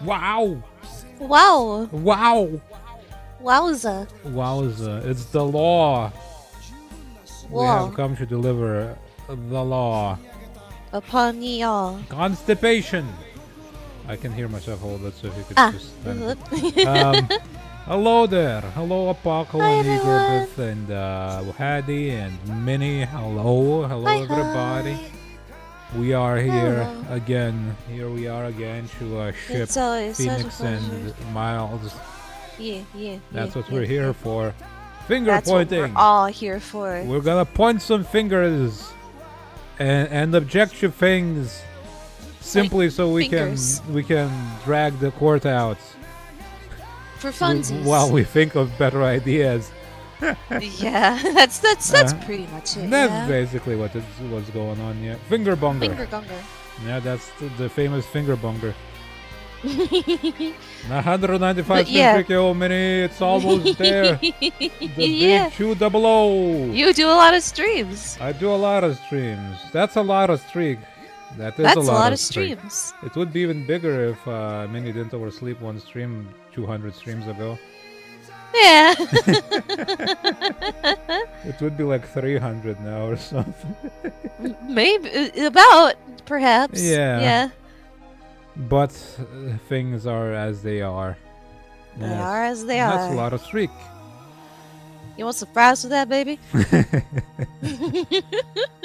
Wow! Wow! Wow! Wowza! Wowza! It's the law. We Law. have come to deliver the law. Upon ye all. Constipation. I can hear myself a little bit, so if you could just. Hello there. Hello, Apocalypse Hi, and everyone. Eagerbeth and Hadi and Minnie. Hello. Hello, Hi, everybody. hi. We are here Hello. again. Here we are again to ship It's always such a Phoenix and pleasure. Miles. Yeah. That's what yeah, we're here yeah. for. Finger That's what pointing. we're all here for. We're gonna point some fingers and objective things simply so we fingers. can drag the court out For funsies. while we think of better ideas. Yeah, that's pretty much it. That's yeah. basically what's going on. Yeah, finger bunger. Finger gunger. Yeah, that's the famous finger bunger. 195 yeah. Yo, Mini, it's almost there. The Yeah. big 200. You do a lot of streams. I do a lot of streams. That's a lot of streak. That's a lot of streak. streams. It would be even bigger if Minnie didn't oversleep one stream 200 streams ago. Yeah. It would be like 300 now or something. Maybe about perhaps. Yeah. Yeah. But things are as they are. They Yes. are as they That's are. a lot of streak. You want some fries with that, baby?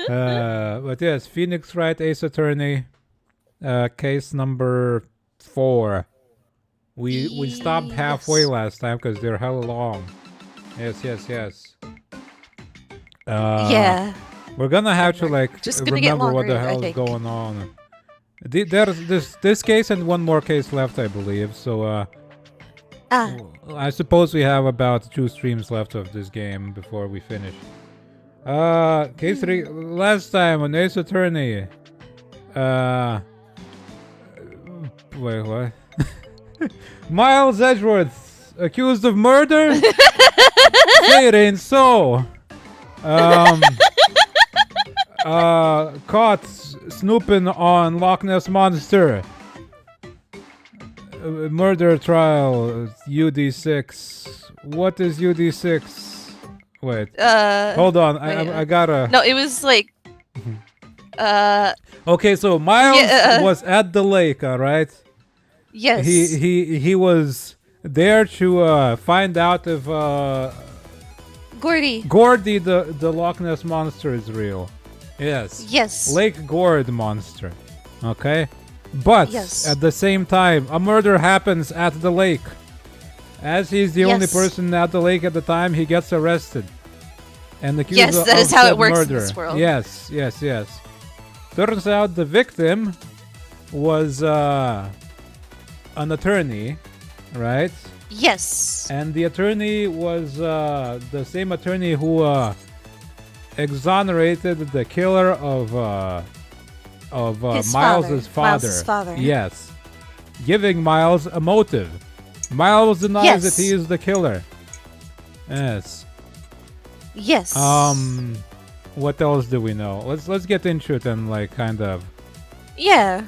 But yes, Phoenix Wright, Ace Attorney, case number 4. We stopped halfway last time because they're hella long. Yes. Yeah. We're gonna have to like Just gonna get remember what the longer, I hell is think. going on. There's this case and one more case left, I believe. So I suppose we have about 2 streams left of this game before we finish. Case 3 last time on Ace Attorney. Wait, what? Miles Edgeworth accused of murder? Say it ain't so. Caught snooping on Loch Ness Monster. Murder trial, UD6. What is UD6? Wait. Hold on. I gotta. No, it was like. Okay, so Miles was at the lake. All right. Yes. He was there to find out if Gordy. Gordy the Loch Ness monster is real. Yes. Yes. Lake Gord monster. Okay. But Yes. at the same time, a murder happens at the lake. As he's the only Yes. person at the lake at the time, he gets arrested and accused Yes, of that is how said it works in murder. this world. Yes. Turns out the victim was an attorney, right? Yes. And the attorney was the same attorney who exonerated the killer of His Miles's father. Miles's father. Yes, giving Miles a motive. Miles denies Yes. that he is the killer. Yes. Yes. What else do we know? Let's get into it and like kind of. Yeah.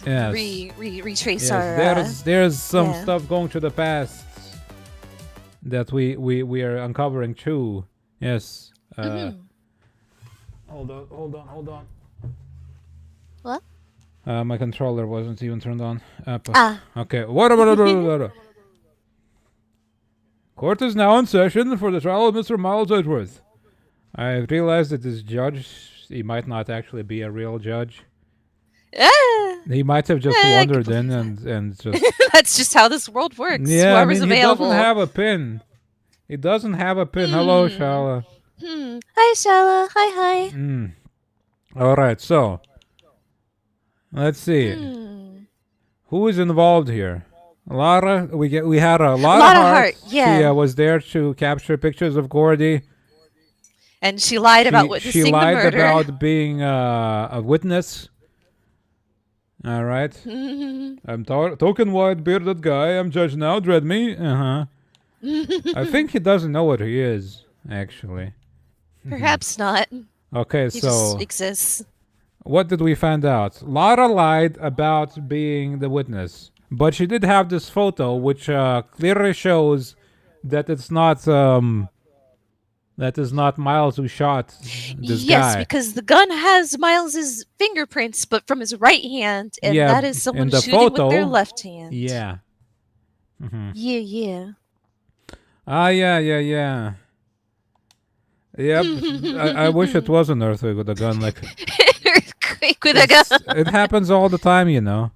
Yes. Retrace Yes, our. there's some yeah. stuff going to the past that we are uncovering too. Yes. Hold on. What? My controller wasn't even turned on. Okay. Court is now in session for the trial of Mr. Miles Edgeworth. I realized that this judge, he might not actually be a real judge. He might have just wandered in and just. That's just how this world works. Yeah, Whoever's I mean, available. he doesn't have a pin. He doesn't have a pin. Hello, Shala. Hi, Shala. Hi. All right, so let's see. Who is involved here? Lara. We had a Lara Hart. Yeah. She was there to capture pictures of Gordy. And she lied about witnessing She lied the murder. about being a witness. All right. I'm token white bearded guy. I'm judge now. Dread me. I think he doesn't know what he is, actually. Perhaps not. Okay, He just so exists. what did we find out? Lara lied about being the witness, but she did have this photo, which clearly shows that that is not Miles who shot this Yes, guy. because the gun has Miles's fingerprints, but from his right hand, and Yeah, that is someone in the shooting with their photo. left hand. Yeah. Yeah, yeah. Yeah. Yep. I wish it was an earthquake with a gun. Like Earthquake with a gun. it happens all the time, you know.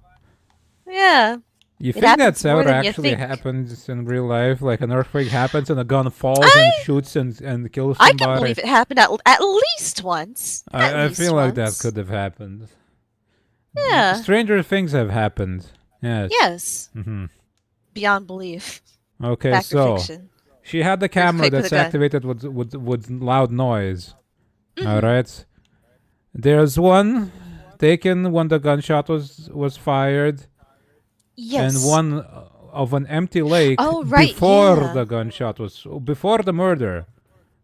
Yeah. You It think that happens more ever than you actually think. happens in real life? Like an earthquake happens and a gun falls and shoots and kills I somebody? can believe it happened at least once. I feel like that once. could have happened. Yeah. Stranger things have happened. Yes. Yes. Mm-hmm. Beyond belief. Okay, Fact or so fiction. she had the camera Earthquake with that's a gun. activated with loud noise. All right. There's one taken when the gunshot was fired, Yes. and one of an empty lake before the gunshot before the murder,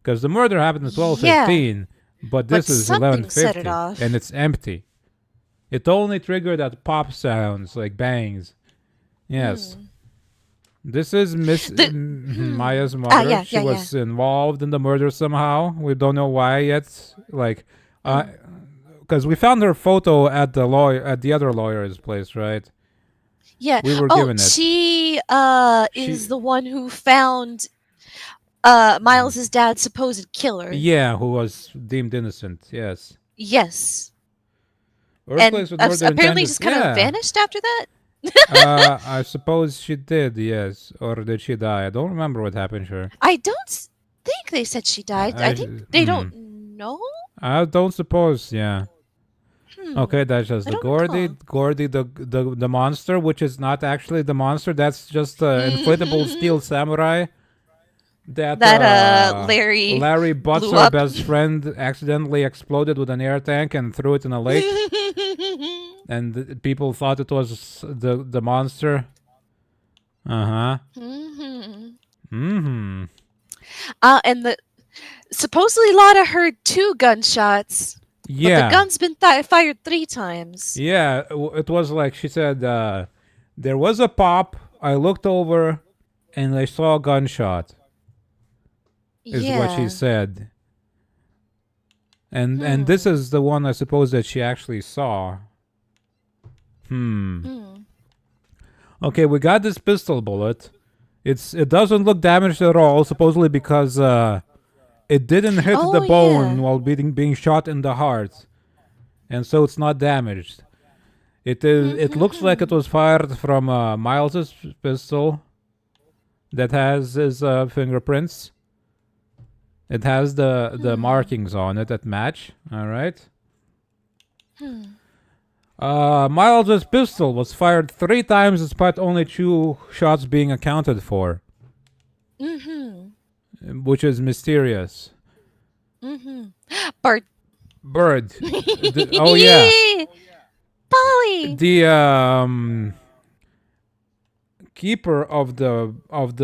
because the murder happened at 12:15, but this is something set 11:50, it off. and it's empty. It only triggered at pop sounds like bangs. Yes. This is Maya's mother. yeah, She was involved in the murder somehow. We don't know why yet. Like, because we found her photo at the other lawyer's place, right? Yeah. We were given it. She is the one who found Miles's dad's supposed killer. Yeah, who was deemed innocent. Yes. Yes. Earthquakes And with murder apparently intended. just kind of vanished after that. I suppose she did. Yes, or did she die? I don't remember what happened to her. I don't think they said she died. I think they don't know. I don't suppose. Yeah. Okay, that's just the Gordy, the monster, which is not actually the monster. That's just the inflatable steel samurai that Larry Butts, best friend, accidentally exploded with an air tank and threw it in a lake, and people thought it was the monster. And supposedly Lotta heard 2 gunshots. Yeah. But the gun's been fired 3 times. Yeah, it was like she said, there was a pop, I looked over, and I saw a gunshot, is what she said. And this is the one I suppose that she actually saw. Okay, we got this pistol bullet. It doesn't look damaged at all, supposedly because it didn't hit the bone while being shot in the heart, and so it's not damaged. It looks like it was fired from Miles's pistol that has his fingerprints. It has the markings on it that match. All right. Miles's pistol was fired 3 times despite only 2 shots being accounted for. Which is mysterious. Bird. Oh yeah. Polly. The keeper of the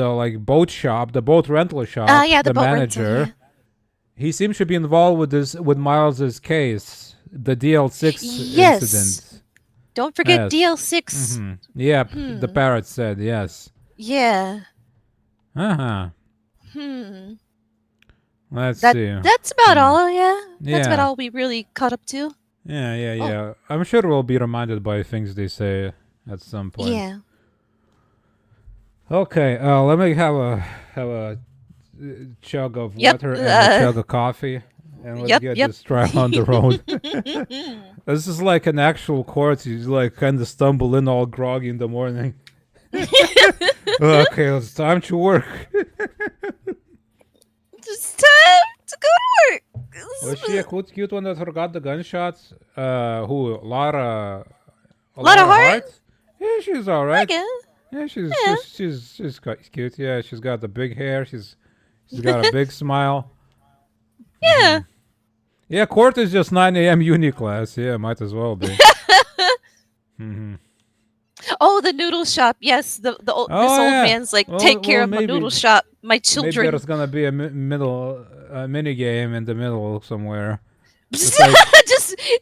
like boat shop, the boat rental shop, the boat manager. Rental, he seems to be involved with Miles's case, the DL6 incident. Don't forget DL6. Yep, the parrot said yes. Yeah. Let's see. That's about all, yeah. That's about all we really caught up to. Yeah. I'm sure we'll be reminded by things they say at some point. Yeah. Okay, let me have a chug of water and a chug of coffee, and let's get this trial on the road. This is like an actual court. You like kind of stumble in all groggy in the morning. Okay, it's time to work. It's time to go to work. Was she a cute one that forgot the gunshots? Who? Lara Hart? Yeah, she's all right. Yeah, she's quite cute. Yeah, she's got the big hair. She's got a big smile. Yeah. Yeah, court is just 9 a.m. uni class. Yeah, might as well be. Oh, the noodle shop. Yes, this old yeah. man's like, Well, take care well, of my noodle maybe shop, my maybe children. there's gonna be a middle mini game in the middle somewhere. It's like,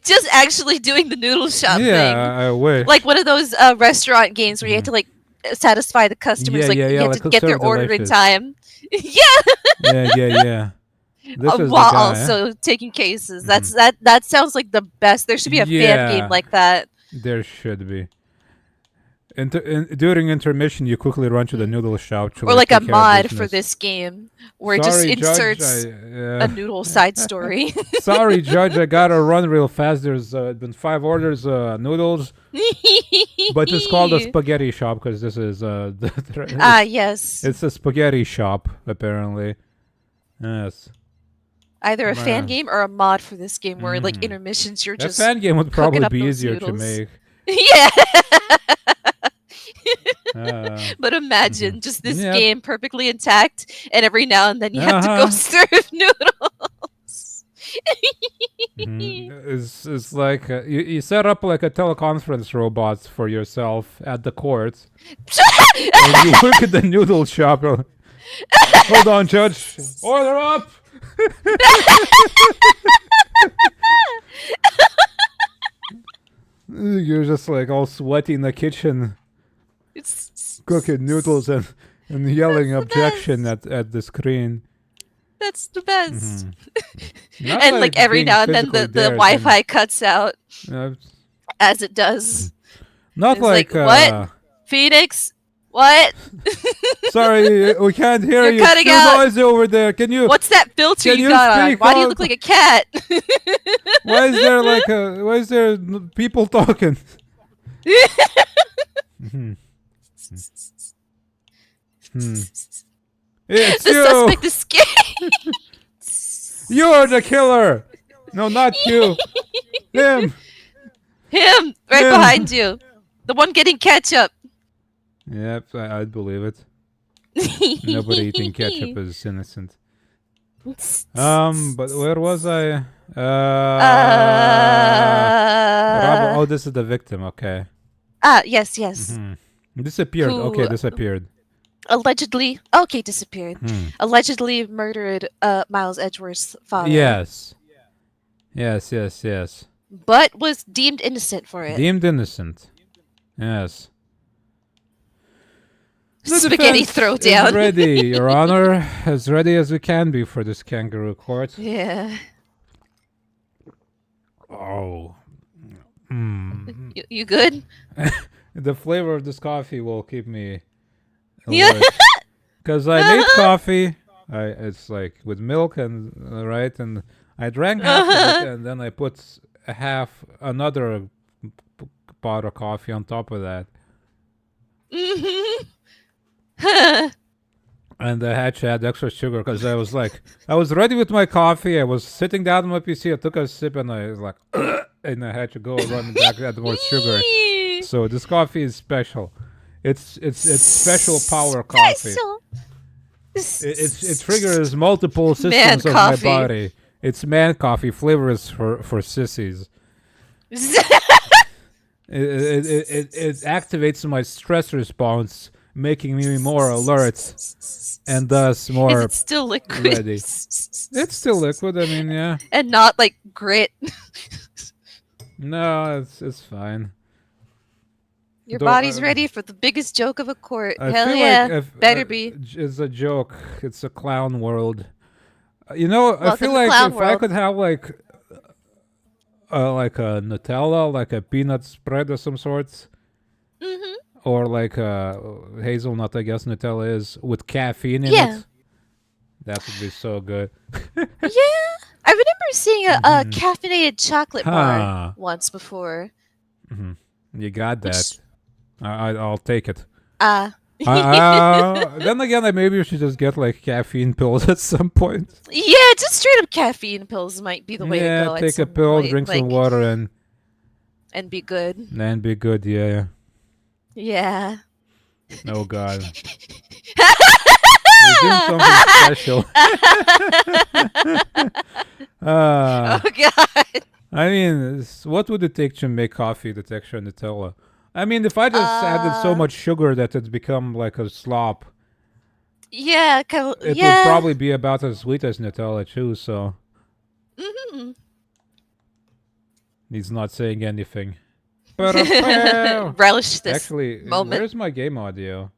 just actually doing the noodle shop thing, yeah, I wish. like one of those restaurant games where you have to like satisfy the customers, like you have like to get their serve order in delicious. time. Yeah, Yeah. This is the while guy. also taking cases. Mhm. That sounds like the best. There should be a fan game Yeah, like that. there should be. During intermission, you quickly run to the Mm. noodle shop to Or like like a take care of mod for business. this game where it just Sorry, Judge. inserts a noodle side story. Sorry, Judge. I gotta run real fast. There's been 5 orders noodles, but it's called a spaghetti shop because this is Yes. it's a spaghetti shop apparently. Yes. Either a fan Uh, game or a mod for this game where like mhm. intermissions you're That just fan game would cooking probably up be those easier to noodles. make. Yeah. Uh, But imagine just this Yep. game perfectly intact, and every now and then you have to go serve noodles. It's like you set up like a teleconference robot for yourself at the court, and you work at the noodle shop. Hold on, Judge. Order up. You're just like all sweaty in the kitchen, cooking noodles and yelling objection at the screen. That's the best. Not And like every being now and then physically the there, Wi-Fi cuts out uh, as it does. not It's like, what? Phoenix? What? Sorry, we can't hear You're you. cutting Too out. noisy over there. Can you? What's that filter Can you you got on? speak Why do you up? look like a cat? Why is there like a? Why is there people talking? It's The you. suspect escaped. You're the killer. No, not you. Him. Him, right Him. behind you. The one getting ketchup. Yep, I'd believe it. Nobody eating ketchup is innocent. But where was I? Oh, this is the victim. Okay. Yes. Disappeared. Who- Okay, disappeared. Allegedly, disappeared. Allegedly murdered Miles Edgeworth's father. Yes. But was deemed innocent for it. Deemed innocent. Yes. The Spaghetti defense throwdown. is ready, Your Honor. As ready as we can be for this kangaroo court. Yeah. Oh. You good? The flavor of this coffee will keep me Yeah. alert. Because I made coffee. It's like with milk and right, and I drank half of it, and then I put another pot of coffee on top of that. And I had to add extra sugar because I was ready with my coffee. I was sitting down on my PC. I took a sip and I was like, and I had to go run back add more sugar. So this coffee is special. It's special power coffee. It triggers multiple systems of my body. It's man coffee. Flavor is for sissies. It activates my stress response, making me more alert and thus more Is it still liquid? ready. It's still liquid. I mean, yeah. And not like grit. No, it's fine. Your body's ready for the biggest joke of a court. I Hell feel yeah. like Better be. It's a joke. It's a clown world. You know, I Welcome feel to like clown if I world. could have like a Nutella, like a peanut spread of some sorts, or like a hazelnut, I guess Nutella is, with caffeine in it. That would be so good. Yeah. I remember seeing a caffeinated chocolate bar once before. You got that. I'll take it. Then again, maybe you should just get like caffeine pills at some point. Yeah, just straight up caffeine pills might be the way to go. Yeah, take a pill, drink some water, and be good. And be good, yeah. Yeah. Oh God. We're doing something special. Oh God. I mean, what would it take to make coffee with extra Nutella? I mean, if I just added so much sugar that it's become like a slop, yeah, it would yeah. probably be about as sweet as Nutella too. So he's not saying anything. Relish this Actually, moment. where's my game audio?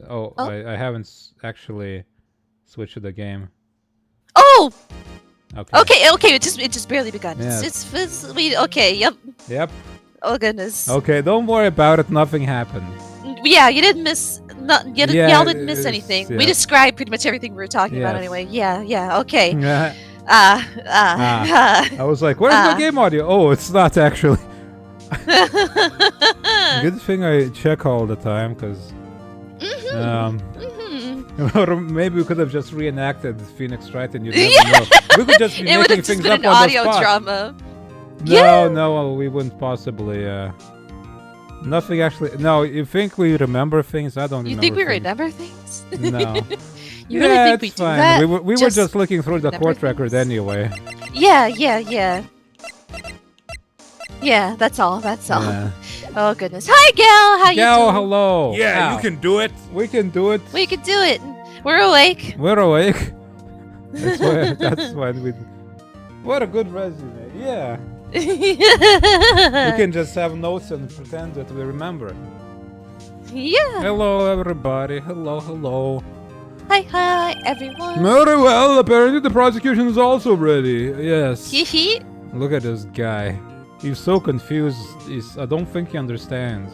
Oh. I haven't actually switched to the game. Oh. Okay. Okay. It just barely begun. Yeah. Okay. Yep. Yep. Oh goodness. Okay, don't worry about it. Nothing happened. Yeah, you didn't miss. Y'all didn't miss anything. Yeah. We described pretty much everything we were talking about Yes. anyway. Yeah. Okay. I was like, where's my game audio? Oh, it's not actually. Good thing I check all the time, because or maybe we could have just reenacted Phoenix Wright and you'd never know. We could just be making things up on the audio spot. drama. No, we wouldn't possibly. Nothing actually. No, you think we remember things? I don't remember. You think we things. remember things? No. You really think we do fine. that? We were just looking through the court record anyway. Yeah. Yeah, that's all. Yeah. Oh goodness. Hi, Gal. How you doing? Hello. Yeah, you can do it. We can do it. We can do it. We're awake. We're awake. That's why we. What a good resume. Yeah. We can just have notes and pretend that we remember. Yeah. Hello, everybody. Hello. Hi, everyone. Very well. Apparently, the prosecution is also ready. Yes. Hee. Look at this guy. He's so confused. I don't think he understands.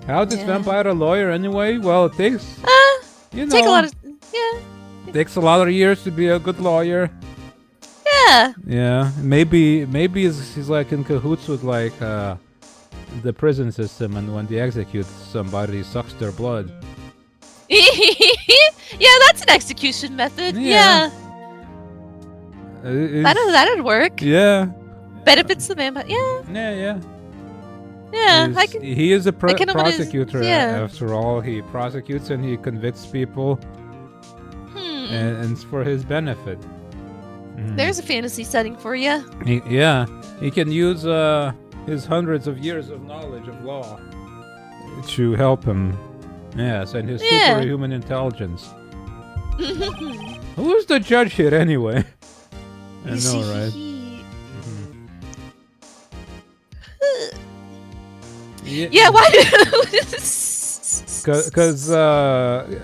How is vampire a lawyer anyway? Well, it takes. Take a lot of. Yeah. Takes a lot of years to be a good lawyer. Yeah. Yeah. Maybe he's like in cahoots with like the prison system, and when they execute somebody, he sucks their blood. Yeah, that's an execution method. Yeah. That'd work. Yeah. Benefits the vampire. Yeah. Yeah. I can. He is a I can prosecutor yeah. after all. He prosecutes and he convicts people, and it's for his benefit. There's a fantasy setting for you. He can use his hundreds of years of knowledge of law to help him. Yes, and his superhuman intelligence. Who's the judge here anyway? I know, right? Yeah, why?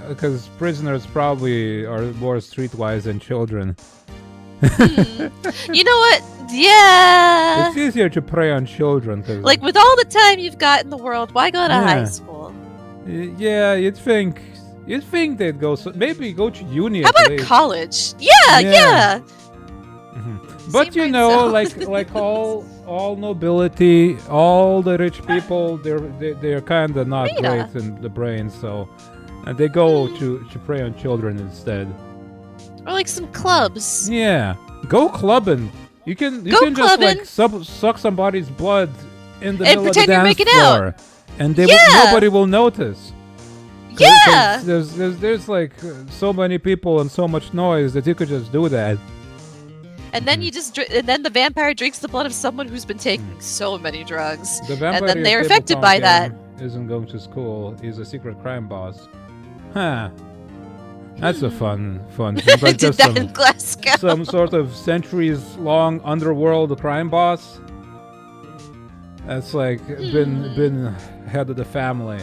Because prisoners probably are more streetwise than children. You know what? Yeah. It's easier to prey on children. Like, with all the time you've got in the world, why go to high school? Yeah, you'd think they'd go. Maybe go to uni. How about college? Yeah. But you know, like all nobility, all the rich people, they're kind of not great in the brain, so they go to prey on children instead. Or like some clubs. Yeah, go clubbing. You can just like suck somebody's blood in the middle of the dance floor, and nobody will notice. Yeah. There's like so many people and so much noise that you could just do that. And then then the vampire drinks the blood of someone who's been taking so many drugs, and then they're affected by that. Isn't going to school. He's a secret crime boss. Huh. That's a fun thing. But Did that in Glasgow. Some sort of centuries-long underworld crime boss. That's like been head of the family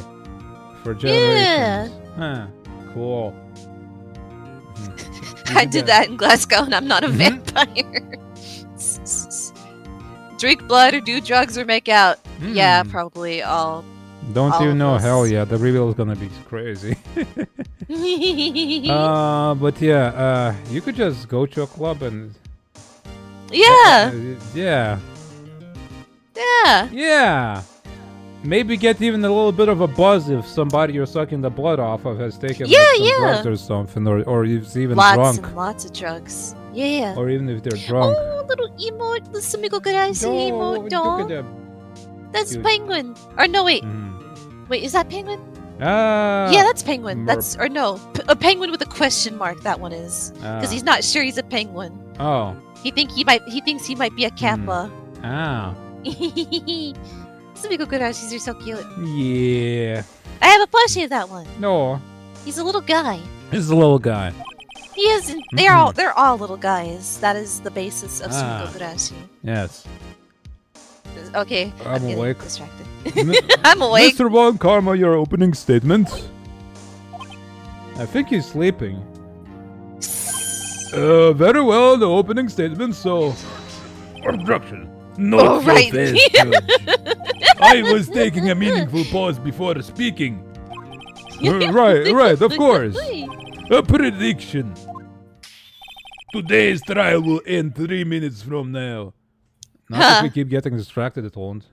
for generations. Huh. Cool. I did that in Glasgow, and I'm not a vampire. Drink blood or do drugs or make out. Yeah, probably all. Don't you know? Hell yeah, the reveal is gonna be crazy. But yeah, you could just go to a club and. Yeah. Maybe get even a little bit of a buzz if somebody you're sucking the blood off of has taken some drugs or something, or is even drunk. Lots of drugs. Yeah. Or even if they're drunk. Oh, little emote. Sumigo garasi emote. Look at that's Penguin. Or no, wait. Wait, is that Penguin? Yeah, that's Penguin. That's a Penguin with a question mark. That one is because he's not sure he's a penguin. Oh. He thinks he might be a kappa. Sumiko Garashis are so cute. Yeah. I have a plushie of that one. No. He's a little guy. He's a little guy. He is. They're all little guys. That is the basis of Sumiko Gurashi. Yes. Okay. I'm getting awake. Distracted. I'm awake. Mr. Von Karma, your opening statement. I think he's sleeping. Very well, the opening statement, so... Objection. Not so right. fast, Judge. I was taking a meaningful pause before speaking. Right, of course. A prediction. Today's trial will end 3 minutes from now. Not if we keep getting distracted, it won't.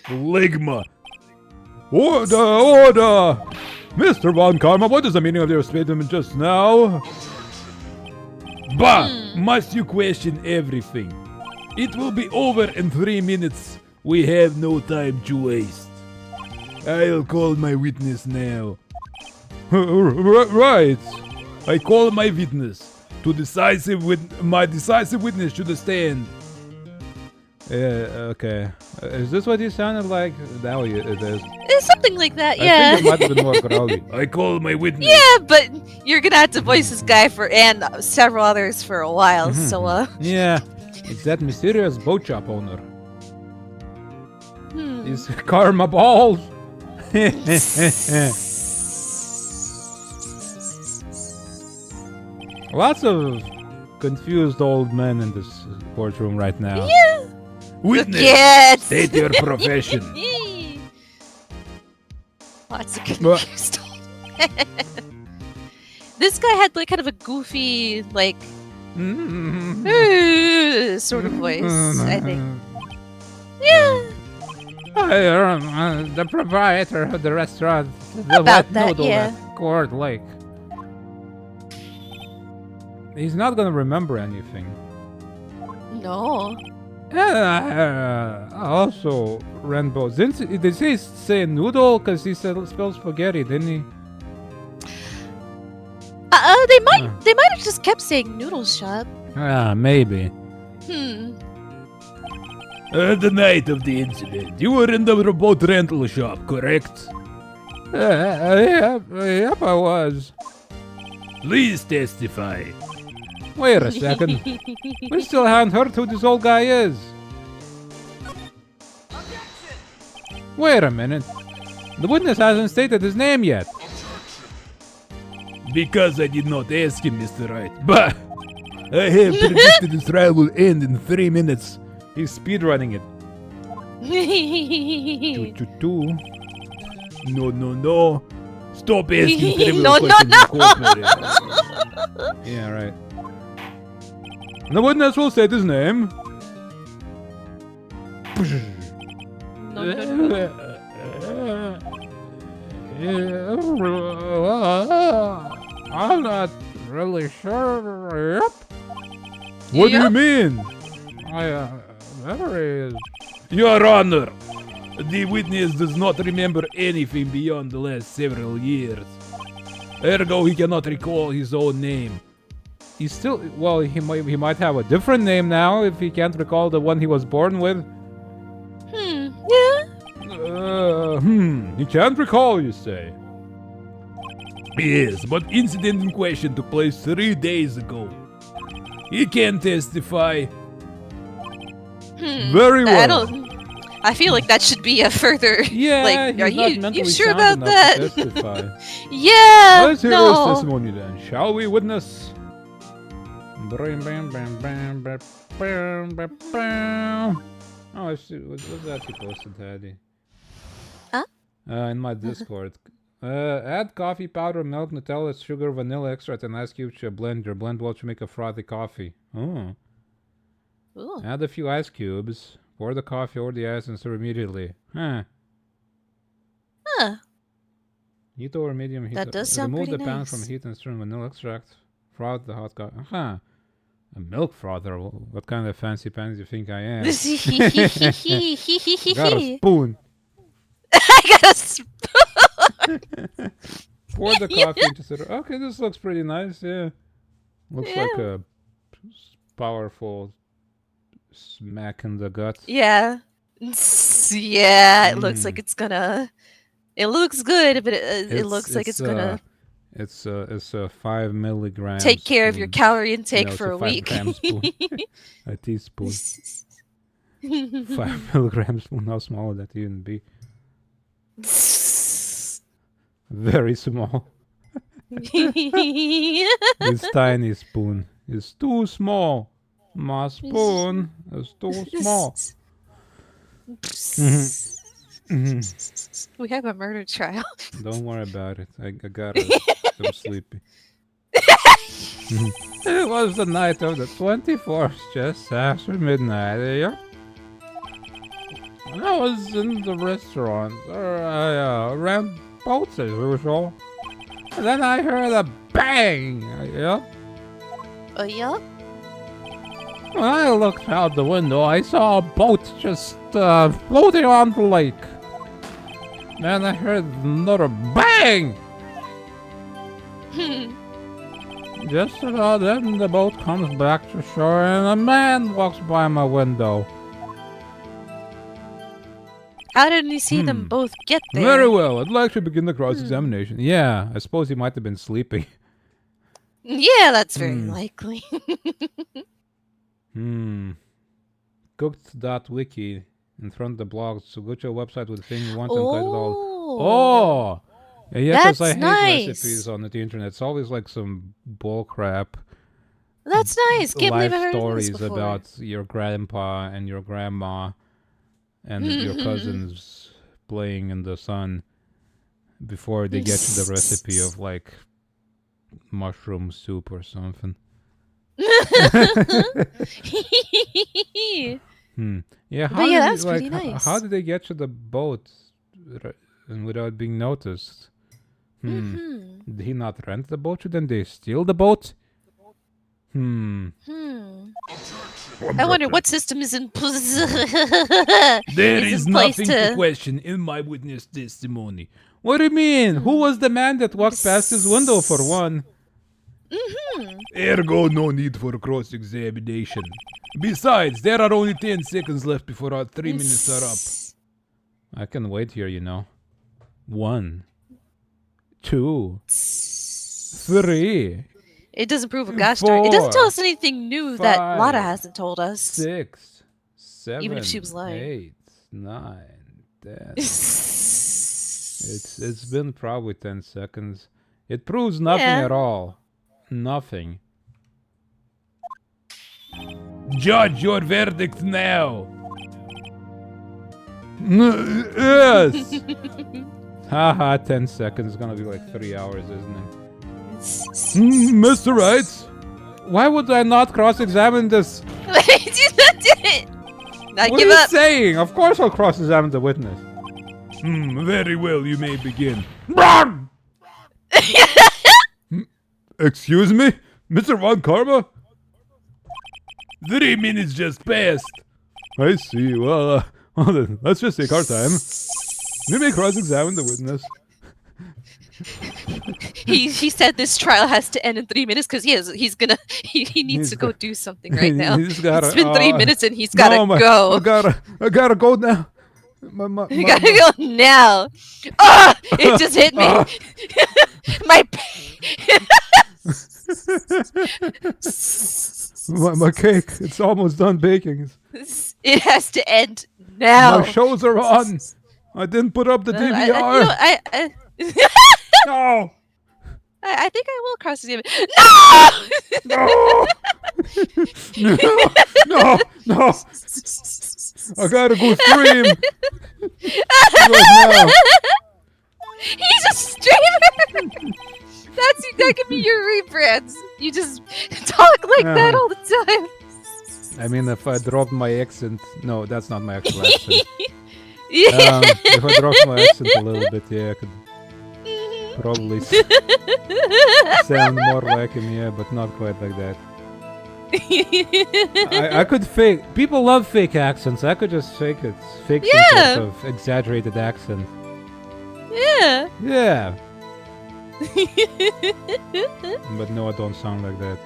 Ligma. Order! Mr. Von Karma, what is the meaning of your statement just now? Bah! Must you question everything? It will be over in 3 minutes. We have no time to waste. I'll call my witness now. Right. I call my witness. My decisive witness to the stand. Okay. Is this what you sounded like? Now it is. It's something like that, yeah. I think it might have been more growly. I call my witness. Yeah, but you're gonna have to voice this guy and several others for a while, so Yeah, it's that mysterious boat shop owner. Is Karma Balls? Lots of confused old men in this courtroom right now. Yeah. Witness, state your profession. Lots of confused old men. This guy had like kind of a goofy, like sort of voice, I think. Yeah. The proprietor of the restaurant, the About Wet that, Noodle yeah. at Court Lake. He's not gonna remember anything. No. Also, Rainbow. Did he say noodle? Because he said spelled spaghetti, didn't he? They might have just kept saying noodle shop. Maybe. The night of the incident, you were in the boat rental shop, correct? Yep, I was. Please testify. Wait a second. We still haven't heard who this old guy is. Wait a minute. The witness hasn't stated his name yet. Because I did not ask him, Mr. Wright. But I have predicted this trial will end in 3 minutes. He's speedrunning it. No. Stop asking trivial questions. Yeah, right. The witness will state his name. I'm not really sure. Yep. What do you mean? Your Honor, the witness does not remember anything beyond the last several years. Ergo, he cannot recall his own name. He's still, well, he might have a different name now if he can't recall the one he was born with. Yeah. He can't recall, you say? Yes, but incident in question took place 3 days ago. He can testify. Very well. I feel like that should be a further. Yeah, like, are you sure about enough that? to testify. Yeah. Let's hear his testimony then, shall we, witness? Oh, I see. What's that you posted, Teddy? Huh? In my Discord. Add coffee powder, milk, Nutella, sugar, vanilla extract, and ice cubes to a blender. Blend well to make a frothy coffee. Oh. Ooh. Add a few ice cubes. Pour the coffee over the ice and stir immediately. Huh. Heat over medium heat. That does sound Remove pretty the pan nice. from heat and stir in vanilla extract. Froth the hot coffee. Huh. A milk frother? What kind of fancy pants do you think I am? Got a spoon. I got a spoon. Pour the coffee into stir. Okay, this looks pretty nice, yeah. Looks like a powerful smack in the gut. Yeah. Yeah, it looks like it's gonna... It looks good, but it looks like it's gonna... It's a 5 milligrams. Take care of your calorie intake no, for a week. 5 gram spoon. A teaspoon. 5 milligram spoon. How small would that even be? Very small. This tiny spoon is too small. My spoon is too small. We have a murder trial. Don't worry about it. I got it. I'm sleepy. It was the night of the 24th, just after midnight. I was in the restaurant. I ran boats as usual. And then I heard a bang. Yeah. Oh, yeah? When I looked out the window, I saw a boat just floating on the lake. Then I heard another bang! Just about then, the boat comes back to shore and a man walks by my window. How did he see them both get there? Very well, I'd like to begin the cross-examination. Yeah, I suppose he might have been sleeping. Yeah, that's very likely. Cooked.wiki in front of the blog, so go to a website with the thing you want and type it all. Oh! Yeah, because I hate recipes on the internet. It's always like some bull crap. That's nice. Can't believe I've heard stories this before. about your grandpa and your grandma and your cousins playing in the sun before they get to the recipe of like mushroom soup or something. Yeah, that's pretty nice. How did they get to the boat and without being noticed? Did he not rent the boat? Did they steal the boat? I wonder what system is in There is nothing to question in my witness testimony. What do you mean? Who was the man that walked past his window for one? Ergo, no need for cross-examination. Besides, there are only 10 seconds left before our 3 minutes are up. I can wait here, you know. 1, 2, 3. It doesn't prove a gosh 4, darn. It doesn't tell us anything new 5, that Lotta hasn't told us. 6, 7, Even if she was lying. 8, 9, 10. It's been probably 10 seconds. It proves nothing at all. Nothing. Judge your verdict now. Yes. Haha, 10 seconds. It's gonna be like 3 hours, isn't it? Mr. Wright, why would I not cross-examine this? I What give are you up. saying? Of course I'll cross-examine the witness. Very well, you may begin. Excuse me? Mr. Von Karma? 3 minutes just passed. I see. Well, then, let's just take our time. You may cross-examine the witness. He said this trial has to end in 3 minutes because he needs to go do something right now. It's been 3 minutes and he's gotta go. I gotta go now. You gotta go now. Ah! It just hit me. My cake. It's almost done baking. It has to end now. My shows are on. I didn't put up the DVR. No. I think I will cross the No! No! I gotta go stream. He's a streamer. That can be your rebrands. You just talk like that all the time. I mean, if I dropped my accent, no, that's not my actual accent. If I dropped my accent a little bit, yeah, I could probably sound more like him, yeah, but not quite like that. I could fake. People love fake accents. I could just fake it. Fake some sort of exaggerated accent. Yeah. Yeah. But no, I don't sound like that.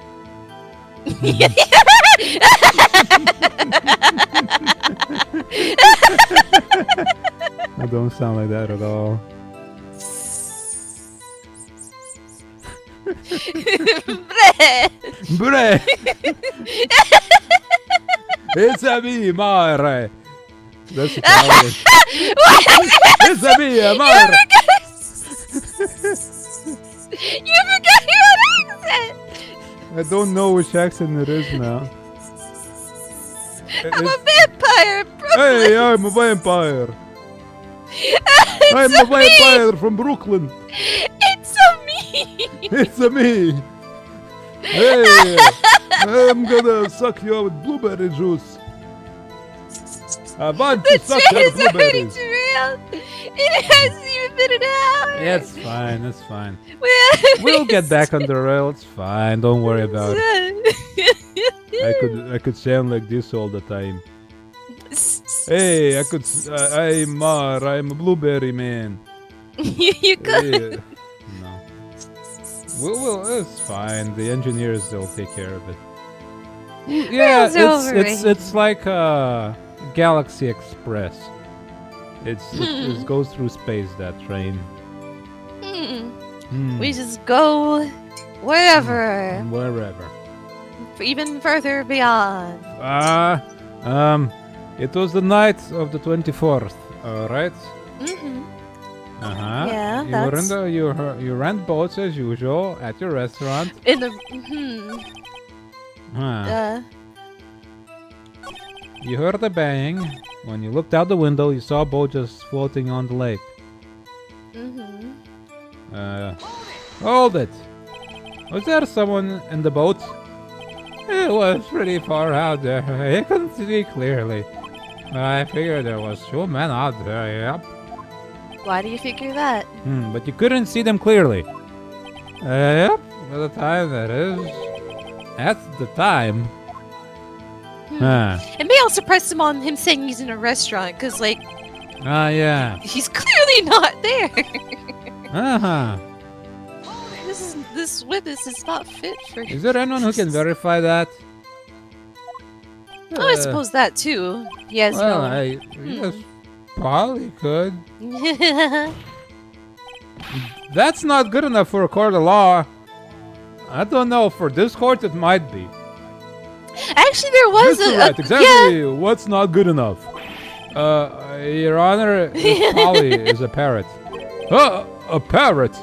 I don't sound like that at all. Bre! It's a me, Mare! That's Italian. It's a me, Mare! You forgot your accent! I don't know which accent it is now. I'm a vampire, Brooklyn! Hey, I'm a vampire! I'm a vampire from Brooklyn! It's a me! It's a me! Hey! I'm gonna suck you with blueberry juice! I want to The suck train your is already blueberries! derailed! It hasn't even been an hour! It's fine, it's fine. We We'll get back on the rail, it's fine, don't worry about it. I could sound like this all the time. Hey, I'm a blueberry man. You could. Hey, no. It's fine. The engineers will take care of it. Yeah, it's like Galaxy Express. It goes through space, that train. We just go wherever. Wherever. Even further beyond. It was the night of the 24th, right? Yeah, you rent boats as usual at your restaurant. In the You heard a bang. When you looked out the window, you saw a boat just floating on the lake. Hold it! Was there someone in the boat? It was pretty far out there. I couldn't see clearly. I figured there was 2 men out there, yep. Why do you figure that? But you couldn't see them clearly. Yep, at the time that is. At the time. It may also press him on him saying he's in a restaurant, because, like... yeah. He's clearly not there! This witness is not fit for... Is there anyone who can verify that? Oh, I suppose that too. Yes, well, no. I guess probably could. That's not good enough for a court of law. I don't know. For this court, it might be. Actually, there was exactly. Yeah. What's not good enough? Your Honor, this Polly is a parrot. A parrot?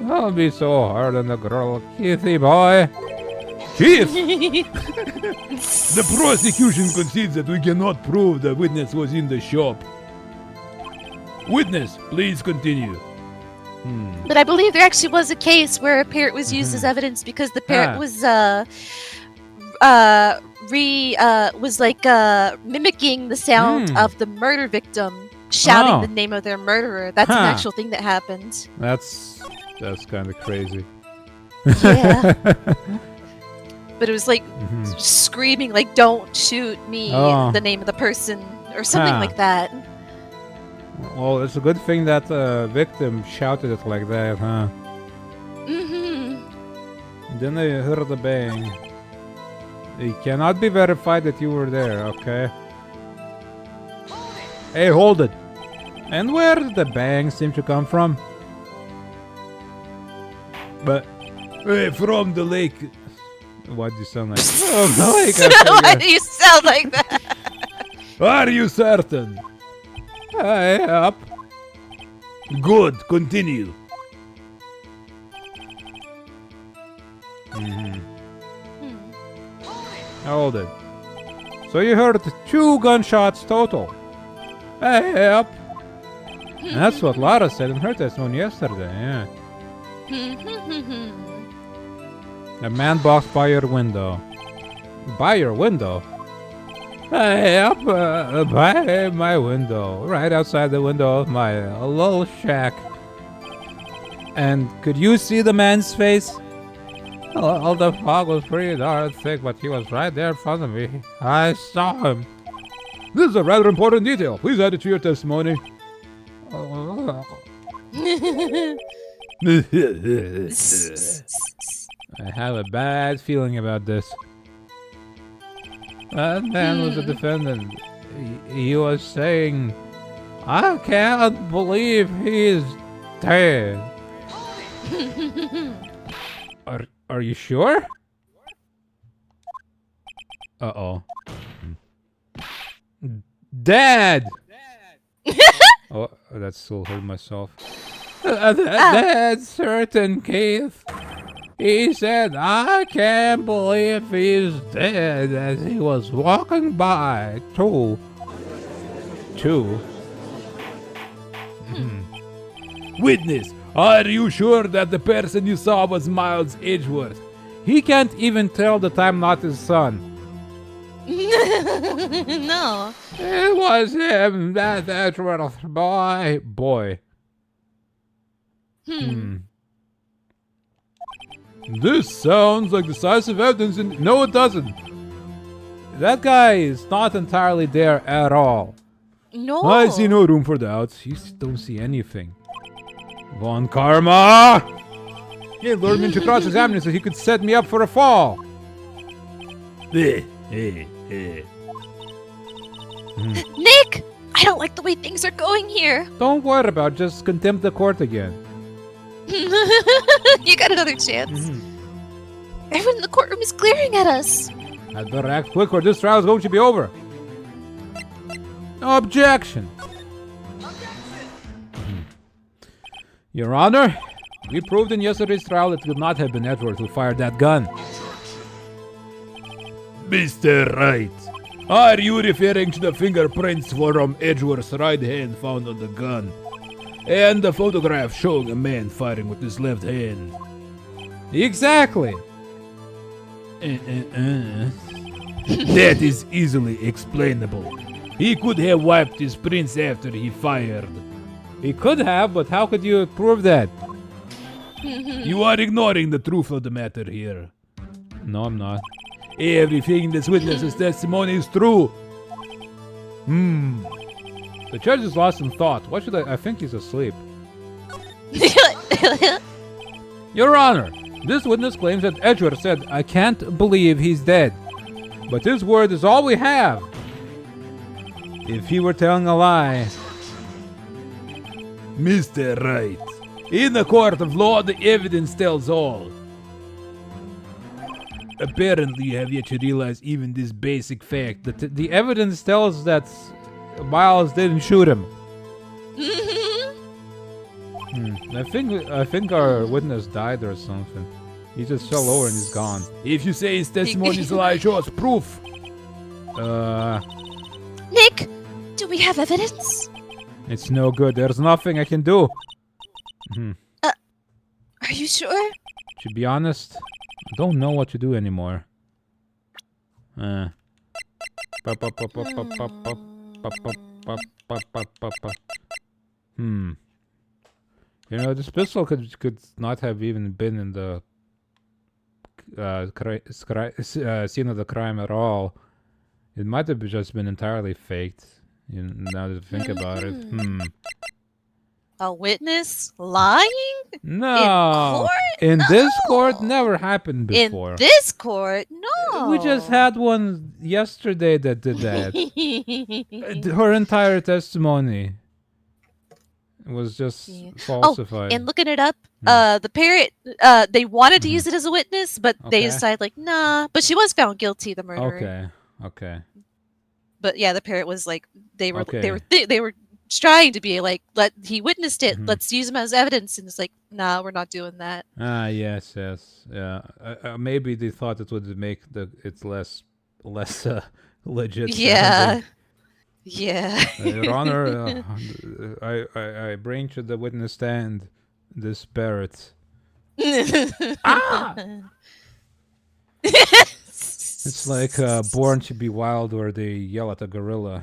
Don't be so hard on the girl, Keithy boy. Chief! The prosecution concedes that we cannot prove the witness was in the shop. Witness, please continue. But I believe there actually was a case where a parrot was used as evidence because the parrot was mimicking the sound of the murder victim shouting the name of their murderer. That's an actual thing that happened. That's kind of crazy. Yeah. But it was like screaming, like, "Don't shoot me!" The name of the person, or something like that. Well, it's a good thing that the victim shouted it like that, huh? Then I heard a bang. It cannot be verified that you were there, okay? Hey, hold it! And where did the bang seem to come from? But from the lake. Why do you sound like? From the lake. Why do you sound like that? Are you certain? Yep. Good. Continue. Hold it. So you heard 2 gunshots total. Yep. That's what Lara said in her testimony yesterday. Yeah. A man walks by your window. By your window? Yep, by my window. Right outside the window of my little shack. And could you see the man's face? Well, the fog was pretty darn thick, but he was right there in front of me. I saw him. This is a rather important detail. Please add it to your testimony. I have a bad feeling about this. That man was a defendant. He was saying, I can't believe he's dead. Are you sure? Uh-oh. Dad! Oh, that still hurt myself. That's certain, Keith. He said, I can't believe he's dead as he was walking by, too. Witness, are you sure that the person you saw was Miles Edgeworth? He can't even tell that I'm not his son. No. It was him, that Edgeworth boy. This sounds like decisive evidence and no it doesn't. That guy is not entirely there at all. No. I see no room for doubts. You don't see anything. Von Karma! He lured me into cross-examining so he could set me up for a fall. Nick! I don't like the way things are going here. Don't worry about it, just contempt the court again. You got another chance. Everyone in the courtroom is glaring at us. I'd better act quick or this trial is going to be over. Objection! Your Honor, we proved in yesterday's trial that it could not have been Edward who fired that gun. Mr. Wright, are you referring to the fingerprints from Edgeworth's right hand found on the gun? And the photograph showing a man firing with his left hand? Exactly! That is easily explainable. He could have wiped his prints after he fired. He could have, but how could you prove that? You are ignoring the truth of the matter here. No, I'm not. Everything in this witness's testimony is true. The judge is lost in thought. What should I think he's asleep. Your Honor, this witness claims that Edgeworth said, I can't believe he's dead. But his word is all we have. If he were telling a lie... Mr. Wright, in a court of law, the evidence tells all. Apparently, you have yet to realize even this basic fact that the evidence tells that Miles didn't shoot him. I think our witness died or something. He just fell over and he's gone. If you say his testimony is a lie, show us proof. Nick, do we have evidence? It's no good. There's nothing I can do. Are you sure? To be honest, I don't know what to do anymore. You know, this pistol could not have even been in the scene of the crime at all. It might have just been entirely faked. Now that I think about it. A witness lying? No. In court? This court never happened before. In this court? No. We just had one yesterday that did that. Her entire testimony was just falsified. Oh, and looking it up, the parrot, they wanted to use it as a witness, but they decided like, nah. But she was found guilty, the murderer. Okay. But yeah, the parrot was like, they were trying to be like, he witnessed it. Let's use him as evidence, and it's like, nah, we're not doing that. Yes, yeah. Maybe they thought it would make it less legit. Yeah. Your Honor, I bring to the witness stand this parrot. It's like Born to be Wild, where they yell at a gorilla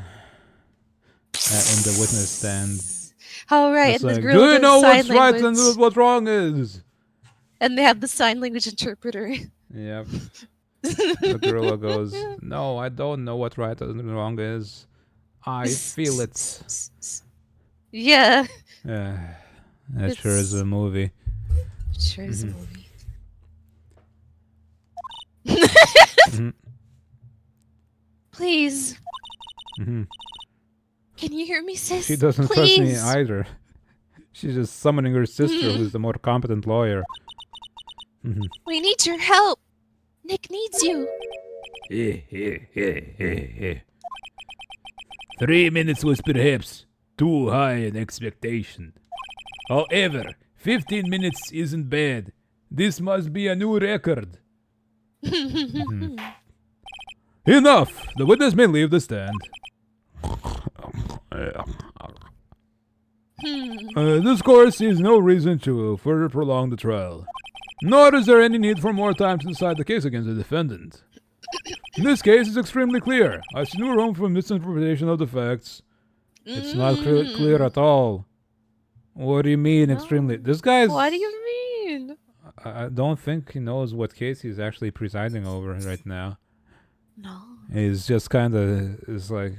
in the witness stand. Oh, right. It's and like, the gorilla do you know what's right language. and what's wrong is? And they have the sign language interpreter. Yep. The gorilla goes, no, I don't know what right and wrong is. I feel it. Yeah. That sure is a movie. Sure is a movie. Please. Mhm. Can you hear me, sis? She doesn't Please. trust me either. She's just summoning her sister, who's the more competent lawyer. Mhm. We need your help. Nick needs you. 3 minutes was perhaps too high an expectation. However, 15 minutes isn't bad. This must be a new record. Enough! The witness may leave the stand. This court sees no reason to further prolong the trial. Nor is there any need for more time to decide the case against the defendant. This case is extremely clear. I see no room for misinterpretation of the facts. It's not clear at all. What do you mean, extremely? This guy's... What do you mean? I don't think he knows what case he's actually presiding over right now. No. He's just kind of... It's like...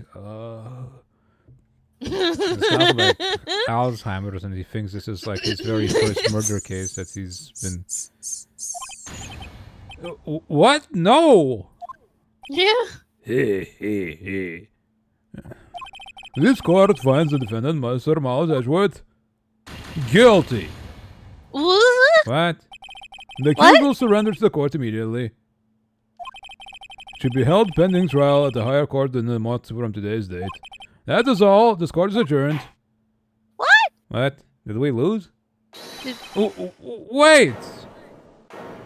It's not like Alzheimer's, and he thinks this is like his very first murder case that he's been... What? No! Yeah. This court finds the defendant, Mr. Miles Edgeworth, guilty. What? What? The accused will surrender to the court immediately. Should be held pending trial at the higher court in a month from today's date. That is all. This court is adjourned. What? What? Did we lose? Wait!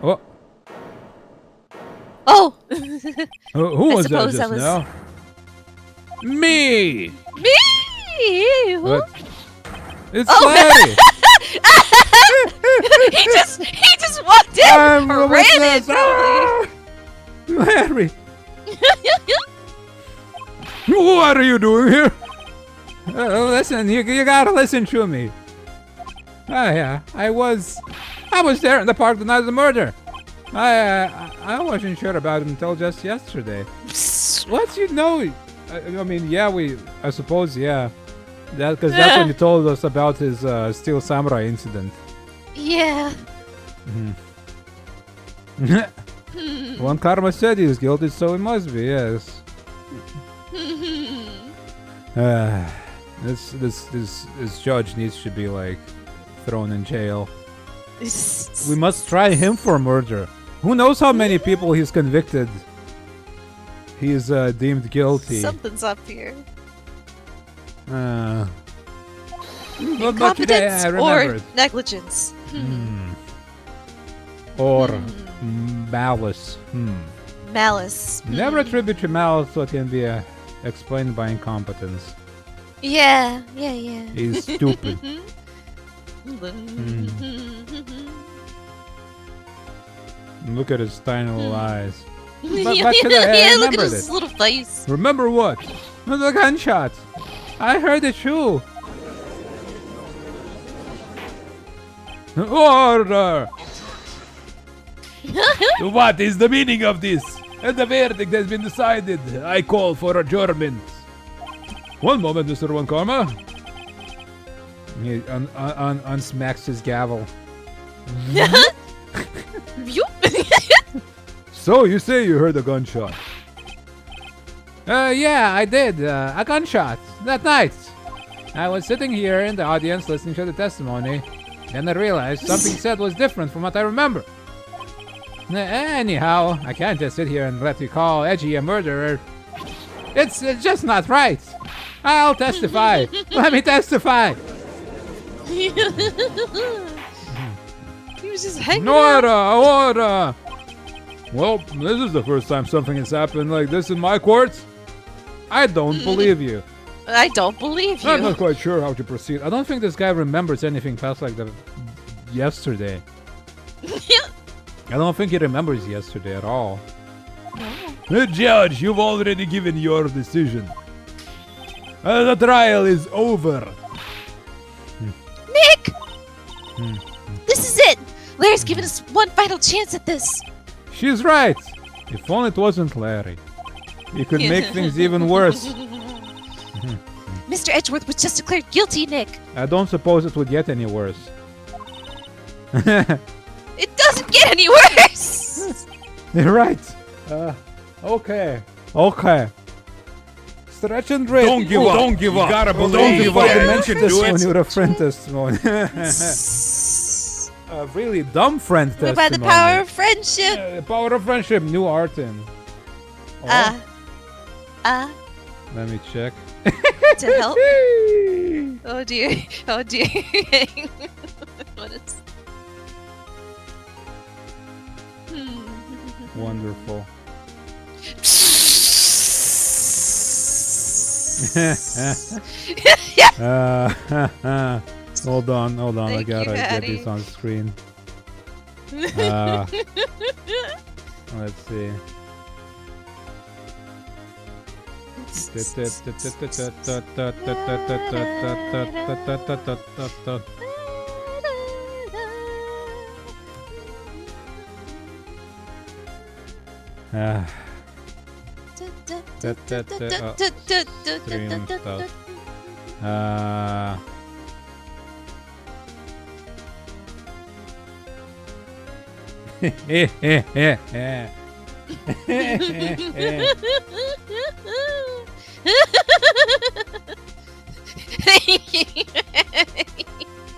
Oh, Oh. Who I was that suppose just that was- now? Me! Me. what? It's Oh. Larry! he just walked in. Or ran in, probably. Larry! What are you doing here? Listen, you gotta listen to me. Oh yeah, I was there in the park the night of the murder. I wasn't sure about it until just yesterday. What you know? I mean, yeah, I suppose, yeah. Because that's when you told us about his Steel Samurai incident. Yeah. One Karma said he was guilty, so he must be, yes. This judge needs to be like thrown in jail. We must try him for murder. Who knows how many people he's convicted? He's deemed guilty. Something's up here. But today Incompetence I or remembered. negligence. Or malice. Malice. Never attribute to malice what can be explained by incompetence. Yeah. He's stupid. Look at his tiny little eyes. But today I Look at remembered his it. little face. Remember what? The gunshot. I heard it too. Order! What is the meaning of this? And the verdict has been decided. I call for adjournment. One moment, Mr. One Karma. He unsmacks his gavel. So you say you heard a gunshot? Yeah, I did. A gunshot that night. I was sitting here in the audience listening to the testimony. Then I realized something said was different from what I remember. Anyhow, I can't just sit here and let you call Edgy a murderer. It's just not right. I'll testify. Let me testify. He was just hanging out. Order! Well, this is the first time something has happened like this in my court. I don't believe you. I don't believe you. I'm not quite sure how to proceed. I don't think this guy remembers anything past like the yesterday. I don't think he remembers yesterday at all. Judge, you've already given your decision. The trial is over. Nick! This is it! Larry's given us one final chance at this. She's right. If only it wasn't Larry. He could make things even worse. Mr. Edgeworth was just declared guilty, Nick. I don't suppose it would get any worse. It doesn't get any worse! You're right. Okay. Stretch and rate. Don't give up. Don't give up. You gotta believe. Don't Don't fucking give mention up. this Do one. it. You're a friend testimony. A really dumb friend What testimony. about the power of friendship? The power of friendship. New art in. Let me check. To help? Oh dear. Oh dear. What is... Wonderful. Hold on. I Thank gotta you, get Hattie. this on screen. Let's see. Stream stuff.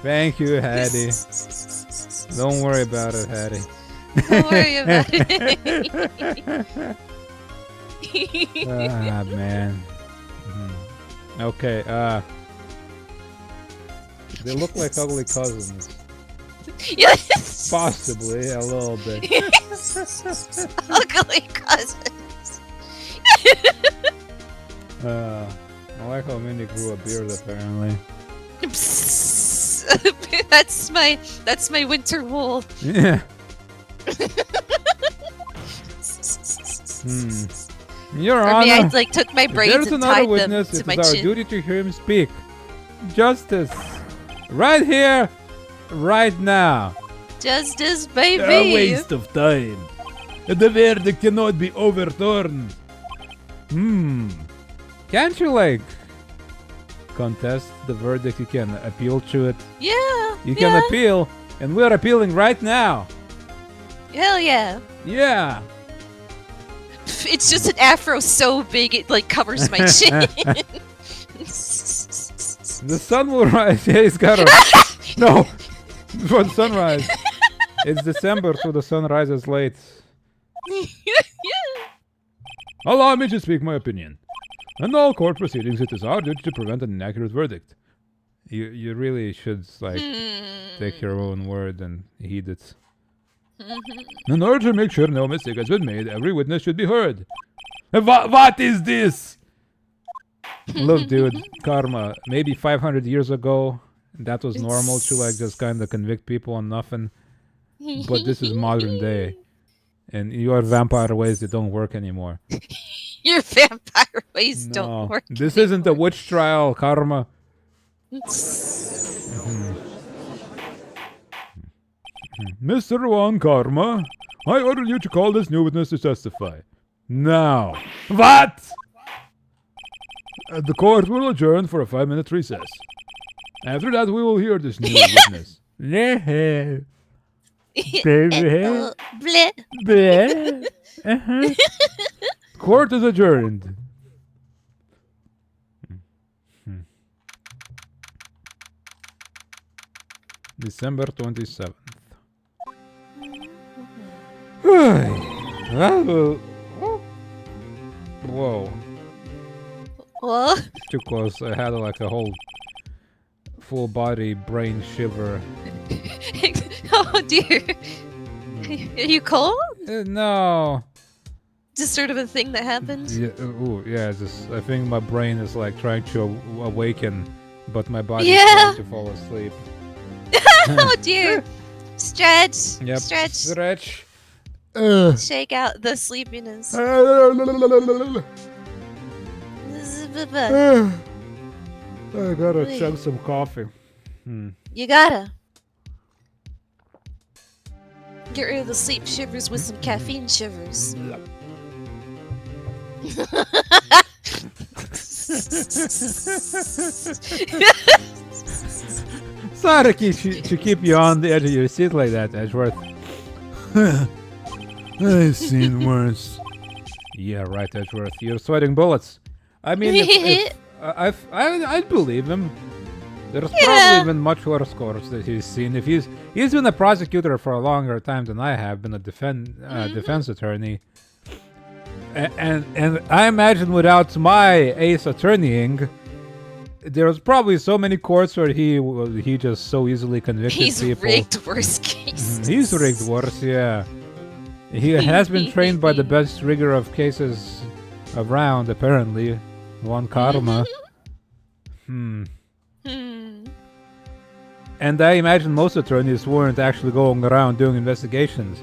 Thank you, Hattie. Don't worry about it, Hattie. Don't worry about it. Ah, man. Okay, they look like ugly cousins. Yes. Possibly, a little bit. Ugly cousins. I like how Minnie grew a beard, apparently. That's my winter wool. Yeah. Your For me, I Honor, like took my if braids there's and another tied them witness, to it my is our chin. duty to hear him speak. Justice. Right here, right now. Justice, A baby. waste of time. The verdict cannot be overturned. Can't you, like, contest the verdict? You can appeal to it. Yeah. You can appeal, and we're appealing right now. Hell yeah. Yeah. It's just an afro so big it like covers my chin. The sun will rise. Yeah, he's got a... No! Before the sunrise. It's December, so the sun rises late. Allow me to speak my opinion. In all court proceedings, it is our duty to prevent an inaccurate verdict. You really should, like, take your own word and heed it. In order to make sure no mistake has been made, every witness should be heard. What is this? Look, dude, karma. Maybe 500 years ago, that was normal to, like, just kind of convict people on nothing. But this is modern day. And your vampire ways, they don't work anymore. Your vampire ways No, don't work. this isn't a witch trial, karma. Mr. Wong Karma, I order you to call this new witness to testify. Now. What? The court will adjourn for a 5-minute recess. After that, we will hear this new witness. Bleh. Court is adjourned. December 27th. Whoa. Well, Too close. I had like a whole full body brain shiver. oh dear. Are you cold? No. Just sort of a thing that happens? Yeah, just I think my brain is like trying to awaken, but my body is Yeah. trying to fall asleep. oh dear. Stretch. Yep. Stretch. Stretch. Shake out the sleepiness. I gotta chug some coffee. You gotta. Get rid of the sleep shivers with some caffeine shivers. Sorry to keep you on the edge of your seat like that, Edgeworth. I've seen worse. Yeah, right, Edgeworth. You're sweating bullets. I mean, if I'd believe him. There's probably been much worse courts that he's seen. If he's been a prosecutor for a longer time than I have, been a defense attorney, and I imagine without my ace attorneying, there's probably so many courts where he just so easily convicted He's people. rigged worse cases. He's rigged worse, yeah. He has been trained by the best rigger of cases around, apparently. One Karma. And I imagine most attorneys weren't actually going around doing investigations.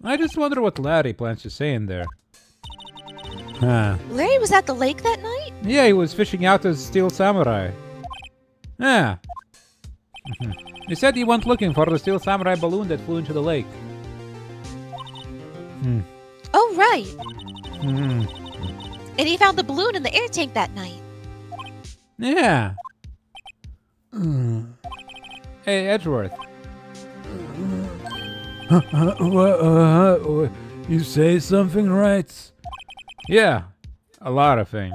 I just wonder what Larry plans to say in there. Huh. Larry was at the lake that night? Yeah, he was fishing out his steel samurai. Yeah. He said he went looking for the steel samurai balloon that flew into the lake. Oh, right. And he found the balloon in the air tank that night. Yeah. Hey, Edgeworth. You say something, right? Yeah, a lot of things.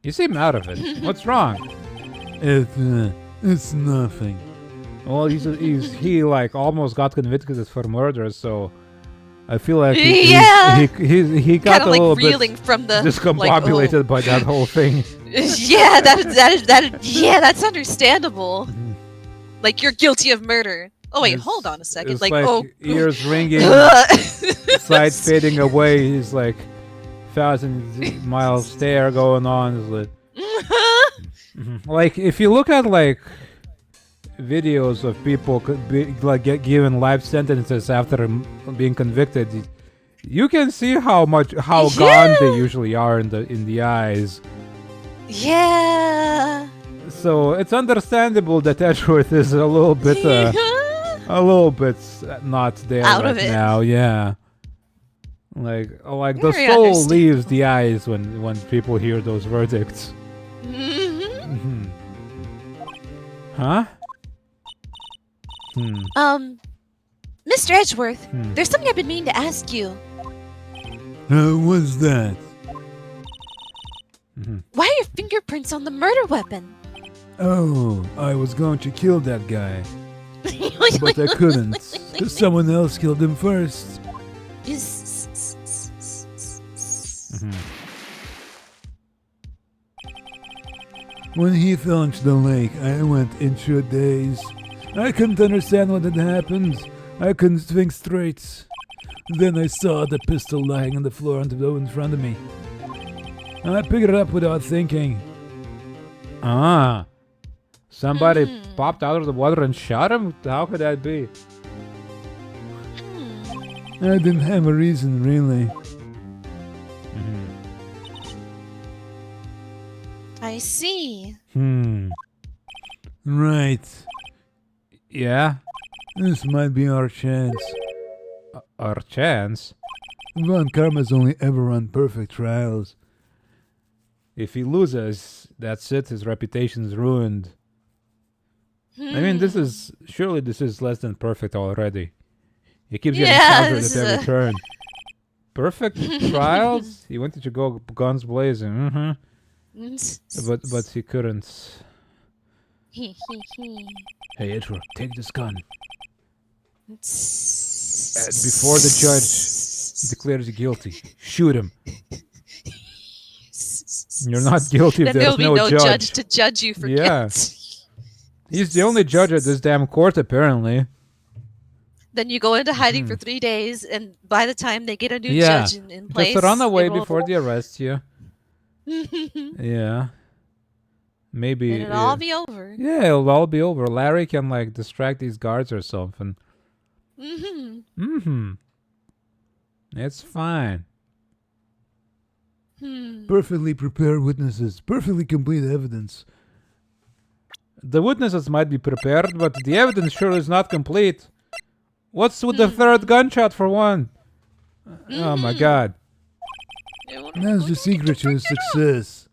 You seem out of it. What's wrong? It's nothing. Well, he like almost got convicted for murder, so I feel like he got a like little reeling bit from the discombobulated by that whole thing. Yeah, that's understandable. Like you're guilty of murder. Oh wait, hold on a second. It's Like, ears ringing, sides fading away. He's like 1,000-mile stare going on. It's like, like if you look at like videos of people get given life sentences after being convicted, you can see how gone they usually are in the eyes. Yeah. So it's understandable that Edgeworth is a little bit not there out right of it now. Yeah. Like the Very soul leaves the eyes when people hear those verdicts. Huh? Mr. Edgeworth, there's something I've been meaning to ask you. What's that? Why are your fingerprints on the murder weapon? Oh, I was going to kill that guy, but I couldn't, because someone else killed him first. When he fell into the lake, I went into a daze. I couldn't understand what had happened. I couldn't think straight. Then I saw the pistol lying on the floor in front of me. I picked it up without thinking. Somebody popped out of the water and shot him? How could that be? I didn't have a reason, really. I see. Right. Yeah? This might be our chance. Our chance? Von Karma's only ever run perfect trials. If he loses, that's it. His reputation's ruined. I mean, this is less than perfect already. He keeps getting countered at every turn. Perfect trials? He wanted to go guns blazing. But he couldn't. Hey, Edward, take this gun. Before the judge declares you guilty, shoot him. You're not guilty if then there's there'll be no judge to judge you for guilt. He's the only judge at this damn court, apparently. Then you go into hiding for 3 days, and by the time they get a new judge in place... Just run away before they arrest you. Yeah. Maybe... And it'll all be over. Yeah, it'll all be over. Larry can, like, distract these guards or something. It's fine. Perfectly prepared witnesses. Perfectly complete evidence. The witnesses might be prepared, but the evidence sure is not complete. What's with the third gunshot for one? Oh my god. That's the secret to his success.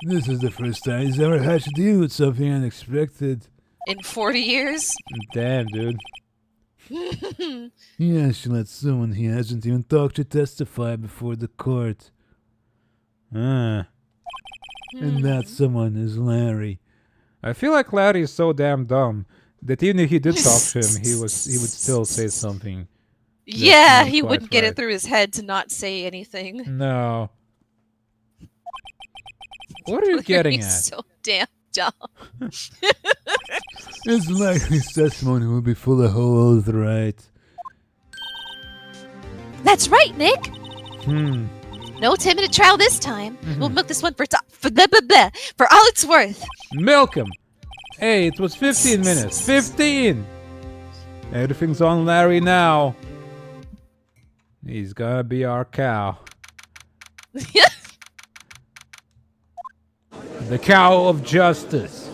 This is the first time he's ever had to deal with something unexpected. In 40 years? Damn, dude. Yes, she let someone he hasn't even talked to testify before the court. Ah. And that someone is Larry. I feel like Larry is so damn dumb that even if he did talk to him, he would still say something. Yeah, not he quite wouldn't get right. it through his head to not say anything. No. What are you getting He's at? so damn dumb. It's Larry's testimony will be full of holes, right? That's right, Nick. Hmm. No 10-minute trial this time. We'll milk this one for blah, blah, blah, for all it's worth. Milk him. Hey, it was 15 minutes. 15! Everything's on Larry now. He's gonna be our cow. The cow of justice.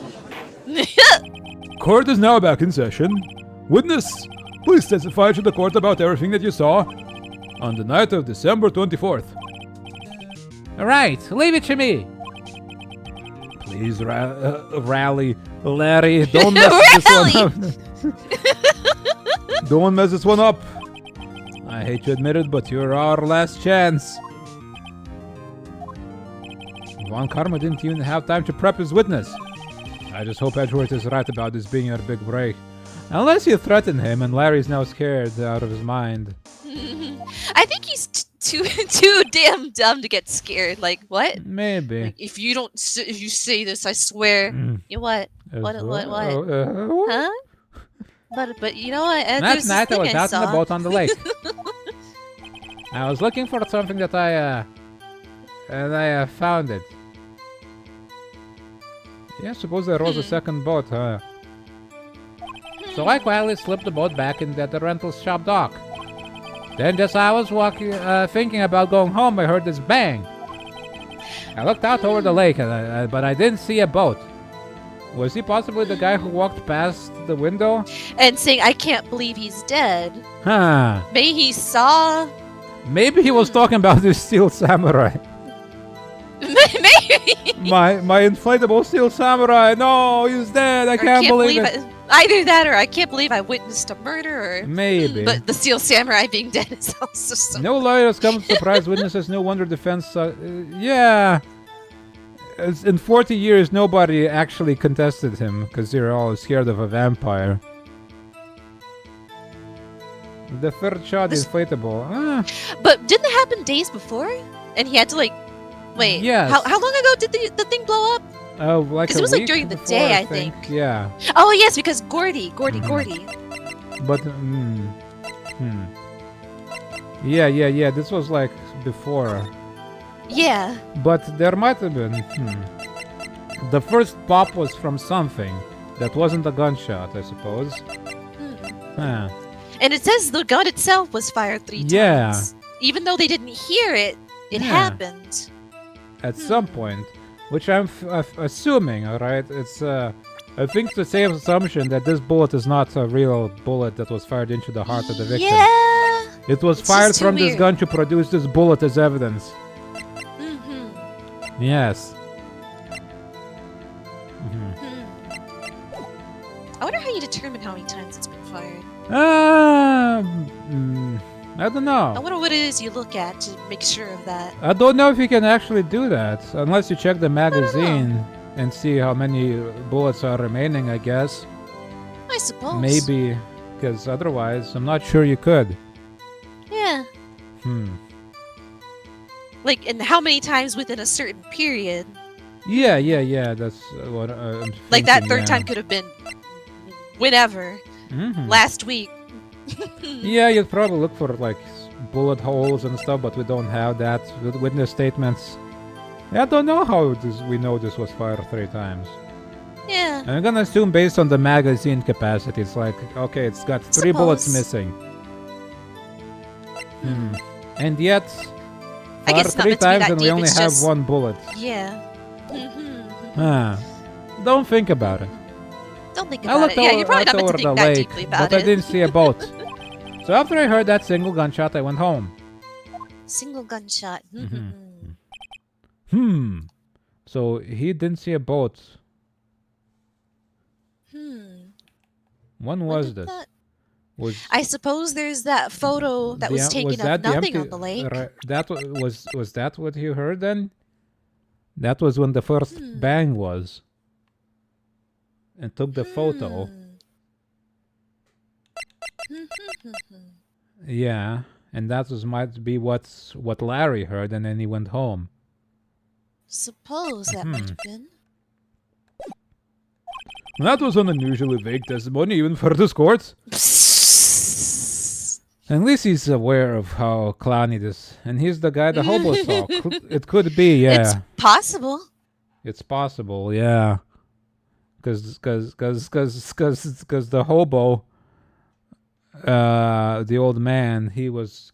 Court is now back in session. Witness, please testify to the court about everything that you saw on the night of December 24th. Alright, leave it to me. Please rally, Larry. Don't mess this one up. Don't mess this one up. I hate to admit it, but you're our last chance. Von Karma didn't even have time to prep his witness. I just hope Edgeworth is right about this being our big break. Unless you threaten him and Larry's now scared out of his mind. I think he's too damn dumb to get scared. Like, what? Maybe. Like, if you say this, I swear. You what? What? Huh? But you know what? Last there's this night I thing was out in the saw. boat on the lake. I was looking for something that and I found it. Yeah, suppose there was a second boat, huh? So I quietly slipped the boat back in the rental shop dock. Then just as I was thinking about going home, I heard this bang. I looked out over the lake, but I didn't see a boat. Was he possibly the guy who walked past the window? And saying, I can't believe he's dead. Huh. Maybe he saw. Maybe he was talking about this steel samurai. Maybe. My inflatable steel samurai. No, he's dead. I can't believe it. Either that or I can't believe I witnessed a murder. Or, Maybe. But the steel samurai being dead is also so. No lawyers come to surprise witnesses. No wonder defense. Yeah. In 40 years, nobody actually contested him because they're all scared of a vampire. The third shot is inflatable. But didn't it happen days before? And he had to wait. Yes. How long ago did the thing blow up? Like Because it was during the before, day, I think. Yeah. Oh yes, because Gordy. But Yeah. This was before. Yeah. But there might have been. The first pop was from something that wasn't a gunshot, I suppose. Huh. And it says the gun itself was fired 3 times. Yeah. Even though they didn't hear it, it Yeah. happened. At some point, which I'm assuming, all right. It's I think it's a safe assumption that this bullet is not a real bullet that was fired into the heart of the victim. Yeah. It was It's fired just too from this weird. gun to produce this bullet as evidence. Yes. I wonder how you determine how many times it's been fired. I don't know. I wonder what it is you look at to make sure of that. I don't know if you can actually do that unless you check the magazine and see how many bullets are remaining, I guess. I suppose. Maybe, because otherwise, I'm not sure you could. Yeah. And how many times within a certain period? Yeah. That's what I'm thinking. Like that third time could have been whenever. Last week. Yeah, you'd probably look for bullet holes and stuff, but we don't have that with witness statements. I don't know how we know this was fired 3 times. Yeah. I'm gonna assume based on the magazine capacity, it's okay, it's got 3 bullets Suppose. missing. And yet, I fired guess it's not 3 meant to be times that and we deep, only it's have just- 1 bullet. Yeah. Don't think about it. Don't think I about looked it. Yeah, you're probably out not meant over to the think that lake, deeply about but it. I didn't see a boat. So after I heard that single gunshot, I went home. Single gunshot. So he didn't see a boat. When was did this? that- Was I suppose there's that photo that was taken of that the nothing empty, on the lake. was that what you heard then? That was when the first bang was. And took the photo. Yeah, and that might be what Larry heard, and then he went home. Suppose that might have been. That was an unusually vague testimony, even for this court. At least he's aware of how clowny this, and he's the guy the hobo saw. It could be, yeah. It's possible. It's possible, yeah. Because the hobo, the old man, he was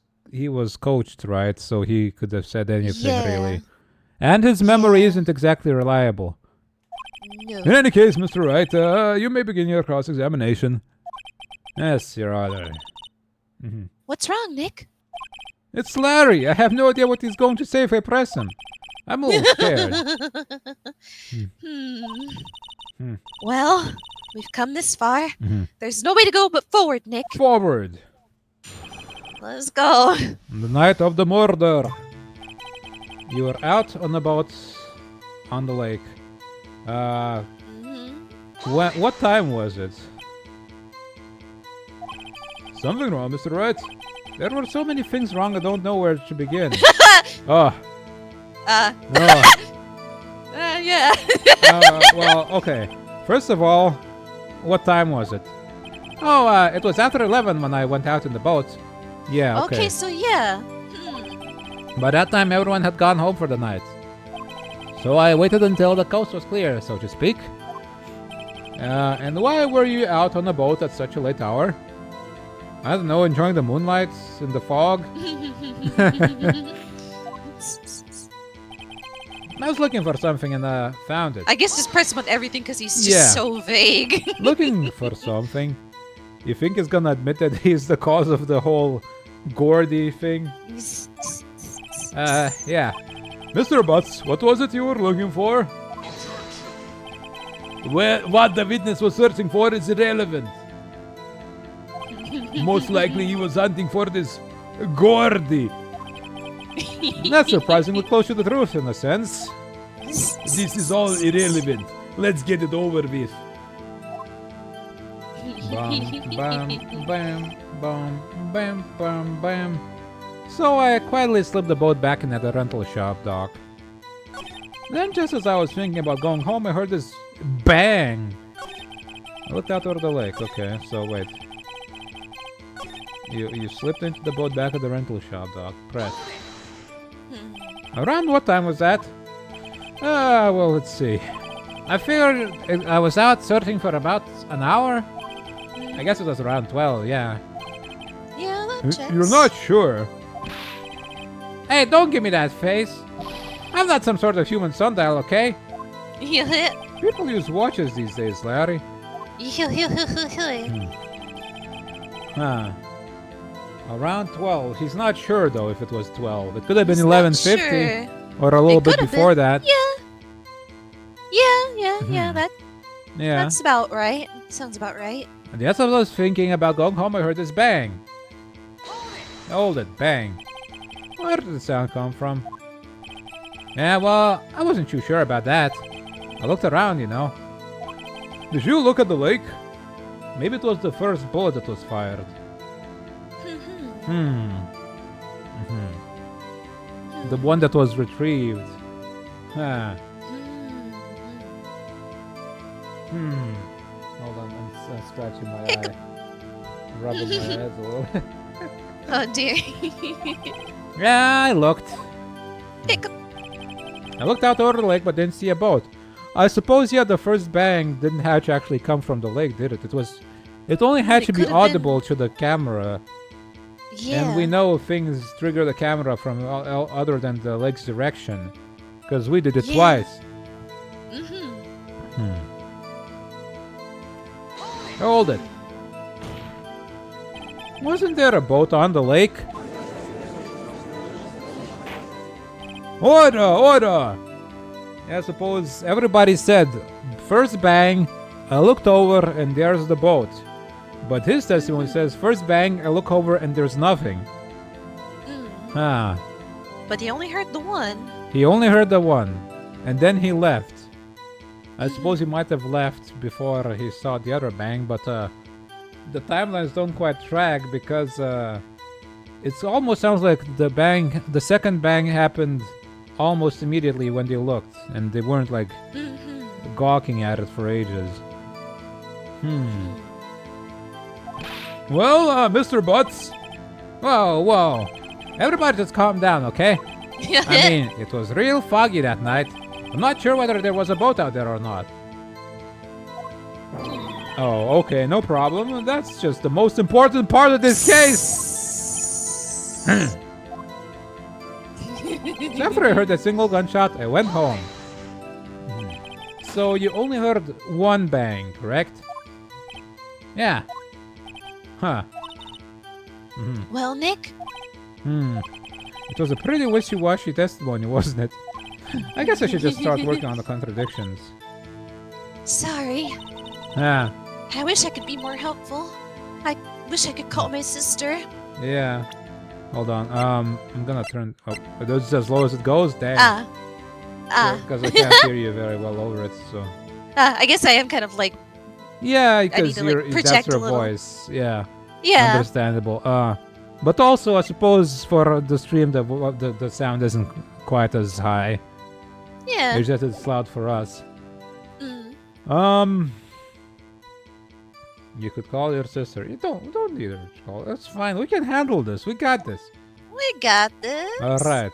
coached, right? So he could have said anything, really. And his memory isn't exactly reliable. No. In any case, Mr. Wright, you may begin your cross-examination. Yes, Your Honor. What's wrong, Nick? It's Larry. I have no idea what he's going to say if I press him. I'm a little scared. Well, we've come this far. There's no way to go but forward, Nick. Forward. Let's go. On the night of the murder, you were out on a boat on the lake. What time was it? Something wrong, Mr. Wright? There were so many things wrong, I don't know where to begin. Yeah. Well, okay. First of all, what time was it? Oh, it was after 11 when I went out in the boat. Yeah, okay. Okay, so yeah. By that time, everyone had gone home for the night. So I waited until the coast was clear, so to speak. And why were you out on a boat at such a late hour? I don't know, enjoying the moonlight in the fog. I was looking for something and found it. I guess just press him on everything because he's just so vague. Looking for something. You think he's gonna admit that he's the cause of the whole Gordy thing? Yeah. Mr. Butts, what was it you were looking for? Well, what the witness was searching for is irrelevant. Most likely he was hunting for this Gordy. That's surprisingly close to the truth in a sense. This is all irrelevant. Let's get it over with. Bam, bam, bam, bam, bam, bam, bam. So I quietly slipped the boat back in at the rental shop dock. Then just as I was thinking about going home, I heard this bang. I looked out over the lake. Okay, so wait. You slipped into the boat back at the rental shop dock. Press. Around what time was that? Well, let's see. I figured I was out searching for about an hour. I guess it was around 12, yeah. Yeah, that checks. You're not sure. Hey, don't give me that face. I'm not some sort of human sundial, okay? People use watches these days, Larry. Huh. Around 12. He's not sure, though, if it was 12. It could have been 11:50. Sure. Or a little It bit could have before been. that. Yeah. Yeah. That's about right. Sounds about right. And yes, I was thinking about going home. I heard this bang. Hold it, bang. Where did the sound come from? Yeah, well, I wasn't too sure about that. I looked around, you know. Did you look at the lake? Maybe it was the first bullet that was fired. The one that was retrieved. Huh. Hold on, I'm scratching my eye. Rubbing my eyes a little. Oh dear. Yeah, I looked. Hiccup. I looked out over the lake but didn't see a boat. I suppose, yeah, the first bang didn't have to actually come from the lake, did it? It only had to be audible to the camera. Yeah. And we know things trigger the camera from other than the lake's direction. Because we did it twice. Hold it. Wasn't there a boat on the lake? Order! Order! Yeah, I suppose everybody said, first bang, I looked over and there's the boat. But his testimony says, first bang, I look over and there's nothing. Ah. But he only heard the one. He only heard the one. And then he left. I suppose he might have left before he saw the other bang, but the timelines don't quite track because it almost sounds like the second bang happened almost immediately when they looked, and they weren't like gawking at it for ages. Well, Mr. Butts. Whoa. Everybody just calm down, okay? I mean, it was real foggy that night. I'm not sure whether there was a boat out there or not. Oh, okay, no problem. That's just the most important part of this case. So after I heard that single gunshot, I went home. So you only heard one bang, correct? Yeah. Huh. Well, Nick? It was a pretty wishy-washy testimony, wasn't it? I guess I should just start working on the contradictions. Sorry. Yeah. I wish I could be more helpful. I wish I could call my sister. Yeah. Hold on. I'm gonna turn... Oh, this is as low as it goes? Dang. Because I can't hear you very well over it, so... I guess I am kind of like... Yeah, because to, like, that's project your a little. voice. Yeah. Yeah. Understandable. But also, I suppose for the stream, the sound isn't quite as high. Yeah. It's just it's loud for us. You could call your sister. You don't need her to call. That's fine. We can handle this. We got this. We got this. All right.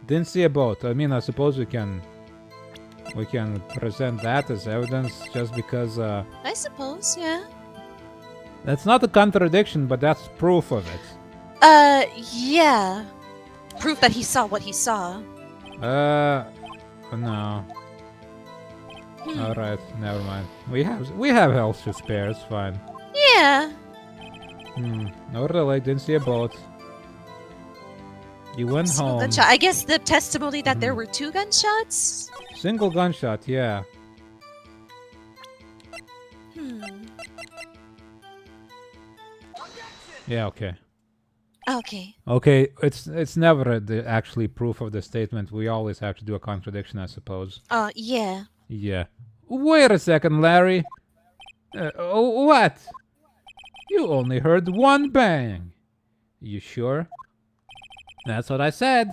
Didn't see a boat. I mean, I suppose we can present that as evidence just because. I suppose, yeah. That's not a contradiction, but that's proof of it. Yeah. Proof that he saw what he saw. No. All right, never mind. We have health to spare. It's fine. Yeah. Over the lake, didn't see a boat. You went Single home. gunshot. I guess the testimony that there were 2 gunshots? Single gunshot, yeah. Yeah, okay. Okay. Okay, it's never actually proof of the statement. We always have to do a contradiction, I suppose. Yeah. Yeah. Wait a second, Larry. What? You only heard one bang. You sure? That's what I said.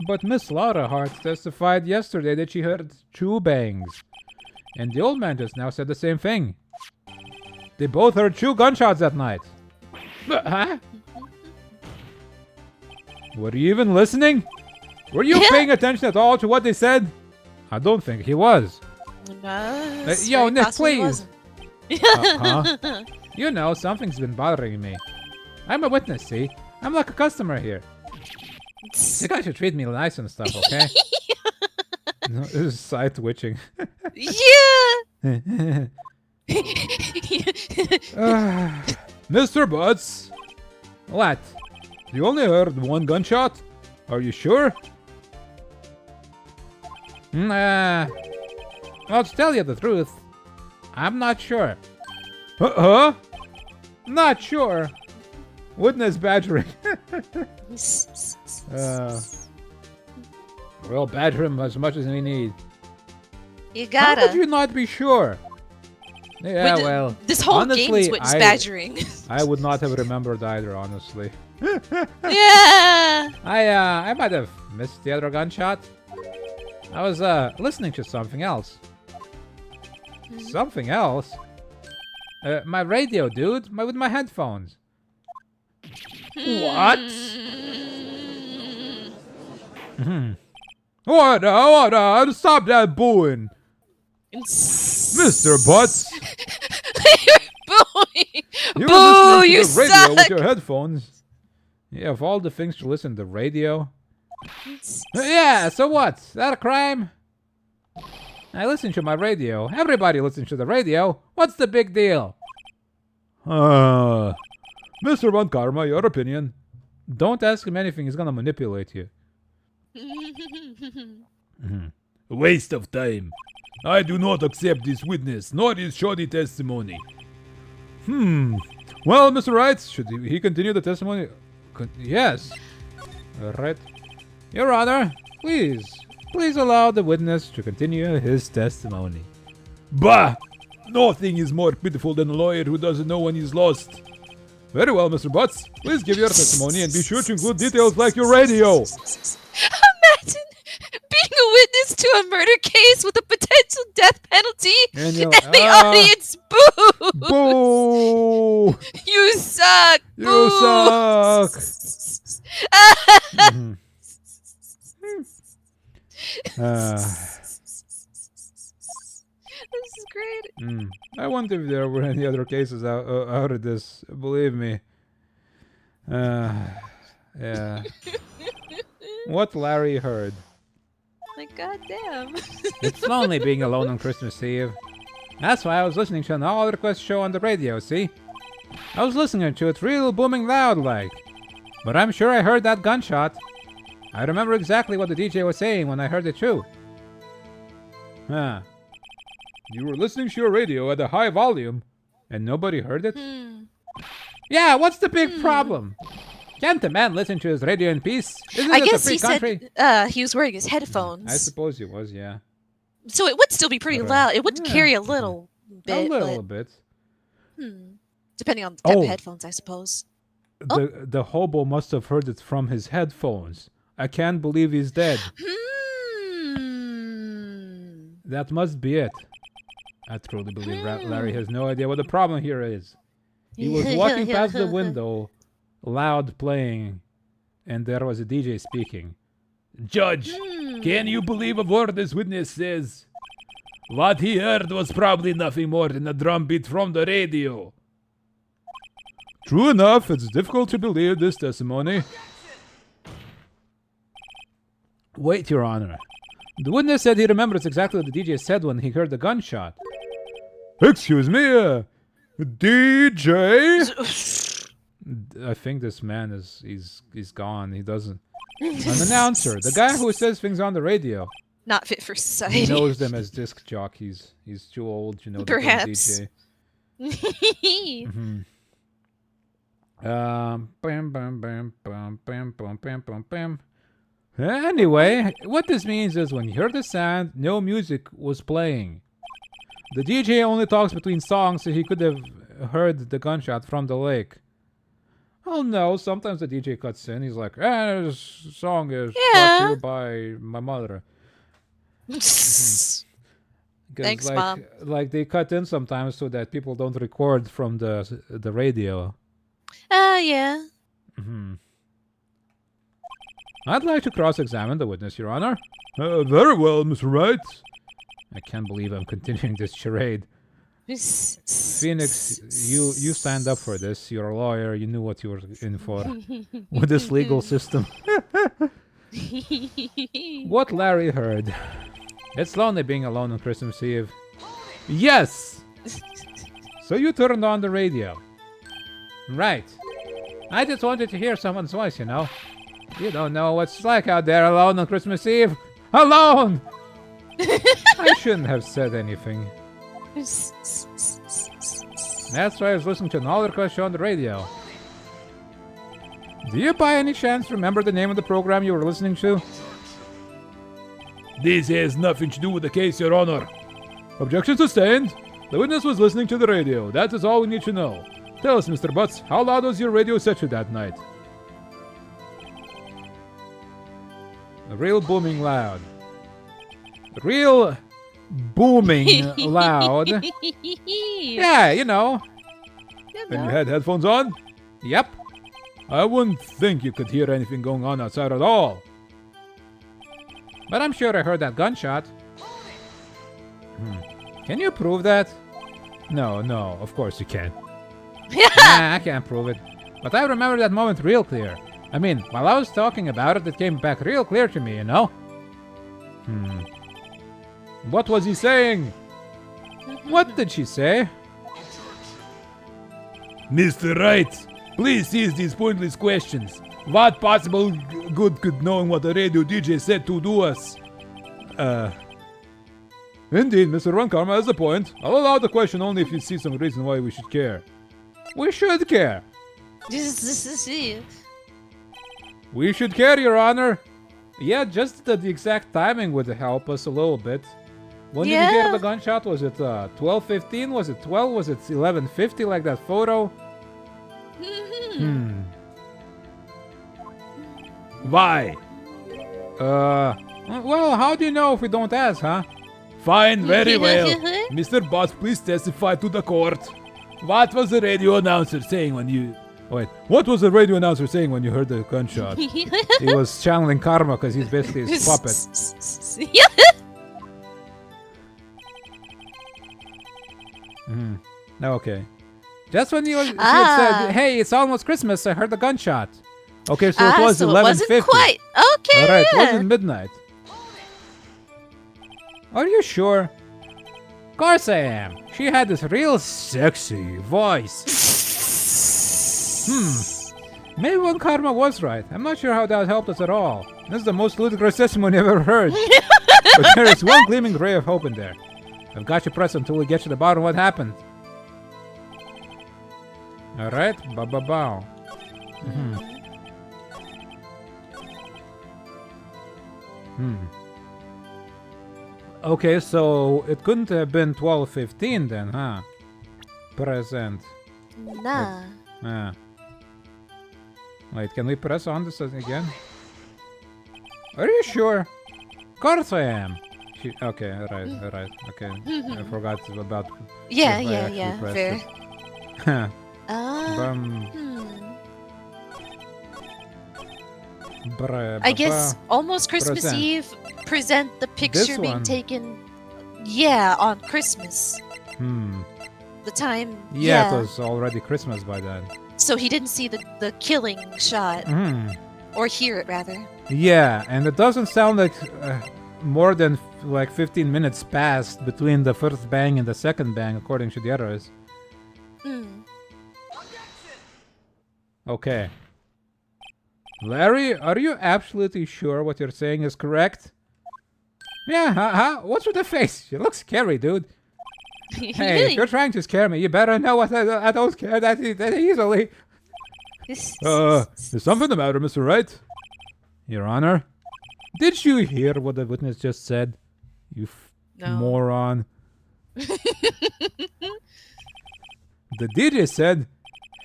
But Miss Laura Hart testified yesterday that she heard 2 bangs. And the old man just now said the same thing. They both heard 2 gunshots that night. Huh? Were you even listening? Were you paying attention at all to what they said? I don't think he was. No. Yo, Nick, please. You know, something's been bothering me. I'm a witness, see? I'm like a customer here. You guys should treat me nice and stuff, okay? No, this is side twitching. Yeah. Mr. Butts, What? you only heard one gunshot? Are you sure? Well, to tell you the truth, I'm not sure. Huh? Not sure. Witness badgering. Well, badger him as much as we need. You How gotta. could you not be sure? Yeah, With well, this whole honestly, game is witness badgering. I would not have remembered either, honestly. Yeah. I might have missed the other gunshot. I was listening to something else. Something else? My radio, dude. With my headphones. What? What? Stop that booing! Mr. Butts! Booing. You Boo, were listening you to the radio suck. with your headphones. Yeah, of all the things to listen to radio. Yeah, so what? Is that a crime? I listen to my radio. Everybody listens to the radio. What's the big deal? Mr. Von Karma, your opinion. Don't ask him anything. He's gonna manipulate you. Waste of time. I do not accept this witness, nor his shoddy testimony. Well, Mr. Wright, should he continue the testimony? Yes. All right. Your Honor, please allow the witness to continue his testimony. Bah! Nothing is more pitiful than a lawyer who doesn't know when he's lost. Very well, Mr. Butts. Please give your testimony and be sure to include details like your radio. Imagine being a witness to a murder case with a potential death penalty, And and the audience boo! Boo! You suck! You Boo! suck! This is great. I wonder if there were any other cases out of this. Believe me. Yeah. What Larry heard. Like, goddamn. It's lonely being alone on Christmas Eve. That's why I was listening to an all request show on the radio, see? I was listening to it real booming loud like. But I'm sure I heard that gunshot. I remember exactly what the DJ was saying when I heard it too. Huh. You were listening to your radio at a high volume. And nobody heard it? Yeah, what's the big problem? Can't the man listen to his radio in peace? Isn't I this guess a free he country? said he was wearing his headphones. I suppose he was, yeah. So it would still be pretty But, loud. It would yeah. carry a little bit. A little but, bit. depending on the type Oh. of headphones, I suppose. The hobo must have heard it from his headphones. I can't believe he's dead. That must be it. I truly believe Larry has no idea what the problem here is. He was walking past the window, loud playing, and there was a DJ speaking. Judge, can you believe a word this witness says? What he heard was probably nothing more than a drum beat from the radio. True enough, it's difficult to believe this testimony. Wait, Your Honor. The witness said he remembers exactly what the DJ said when he heard the gunshot. Excuse me, DJ? I think this man he's gone. He doesn't. An announcer, the guy who says things on the radio. Not fit for He society. knows them as disc jockeys. He's too old, you know. Perhaps. To play DJ. Bam, bam, bam, bam, bam, bam, bam, bam, bam. Anyway, what this means is when you heard the sound, no music was playing. The DJ only talks between songs, so he could have heard the gunshot from the lake. Oh no, sometimes the DJ cuts in. He's like, this song is brought to you by my mother. 'Cause Thanks, Mom. Like they cut in sometimes so that people don't record from the radio. Yeah. I'd like to cross-examine the witness, Your Honor. Very well, Mr. Wright. I can't believe I'm continuing this charade. Phoenix, you signed up for this. You're a lawyer. You knew what you were in for with this legal system. What Larry heard. It's lonely being alone on Christmas Eve. Yes! So you turned on the radio. Right. I just wanted to hear someone's voice, you know. You don't know what it's like out there alone on Christmas Eve. Alone! I shouldn't have said anything. That's why I was listening to an all request show on the radio. Do you by any chance remember the name of the program you were listening to? This has nothing to do with the case, Your Honor. Objection sustained. The witness was listening to the radio. That is all we need to know. Tell us, Mr. Butts, how loud was your radio set to that night? Real booming loud. Real booming loud. Yeah, you know. And you had headphones on? Yep. I wouldn't think you could hear anything going on outside at all. But I'm sure I heard that gunshot. Can you prove that? No, of course you can't. Nah, I can't prove it. But I remember that moment real clear. I mean, while I was talking about it, it came back real clear to me, you know? What was he saying? What did she say? Mr. Wright, please cease these pointless questions. What possible good could knowing what the radio DJ said to do us? Indeed, Mr. Ron Karma has a point. I'll allow the question only if you see some reason why we should care. We should care. We should care, Your Honor. Yeah, just the exact timing would help us a little bit. When did you hear the gunshot? Was it 12:15? Was it 12? Was it 11:50 like that photo? Why? Well, how do you know if we don't ask, huh? Fine, very well. Mr. Boss, please testify to the court. What was the radio announcer saying when you... Wait, what was the radio announcer saying when you heard the gunshot? He was channeling Karma because he's basically his puppet. Okay. Just when she had said, hey, it's almost Christmas, I heard the gunshot. Okay, so it was 11:50. So it wasn't quite. Okay, Alright, it wasn't midnight. Are you sure? Of course I am. She had this real sexy voice. Maybe one Karma was right. I'm not sure how that helped us at all. This is the most ludicrous testimony I've ever heard. But there is one gleaming ray of hope in there. I've got you pressed until we get to the bottom of what happened. Alright, ba-ba-bow. Okay, so it couldn't have been 12:15 then, huh? Present. Nah. Wait, can we press on this again? Are you sure? Of course I am. Okay, alright, okay. I forgot about... Yeah, fair. I guess almost Christmas Eve, present the picture being taken, on Christmas. The time, Yeah, it was already Christmas by then. So he didn't see the killing shot. Or hear it, rather. Yeah, and it doesn't sound like more than like 15 minutes passed between the first bang and the second bang, according to the others. Okay. Larry, are you absolutely sure what you're saying is correct? Yeah, what's with the face? You look scary, dude. Hey, if you're trying to scare me, you better know what I don't scare that easily. Is something the matter, Mr. Wright? Your Honor? Did you hear what the witness just said? You moron. The DJ said,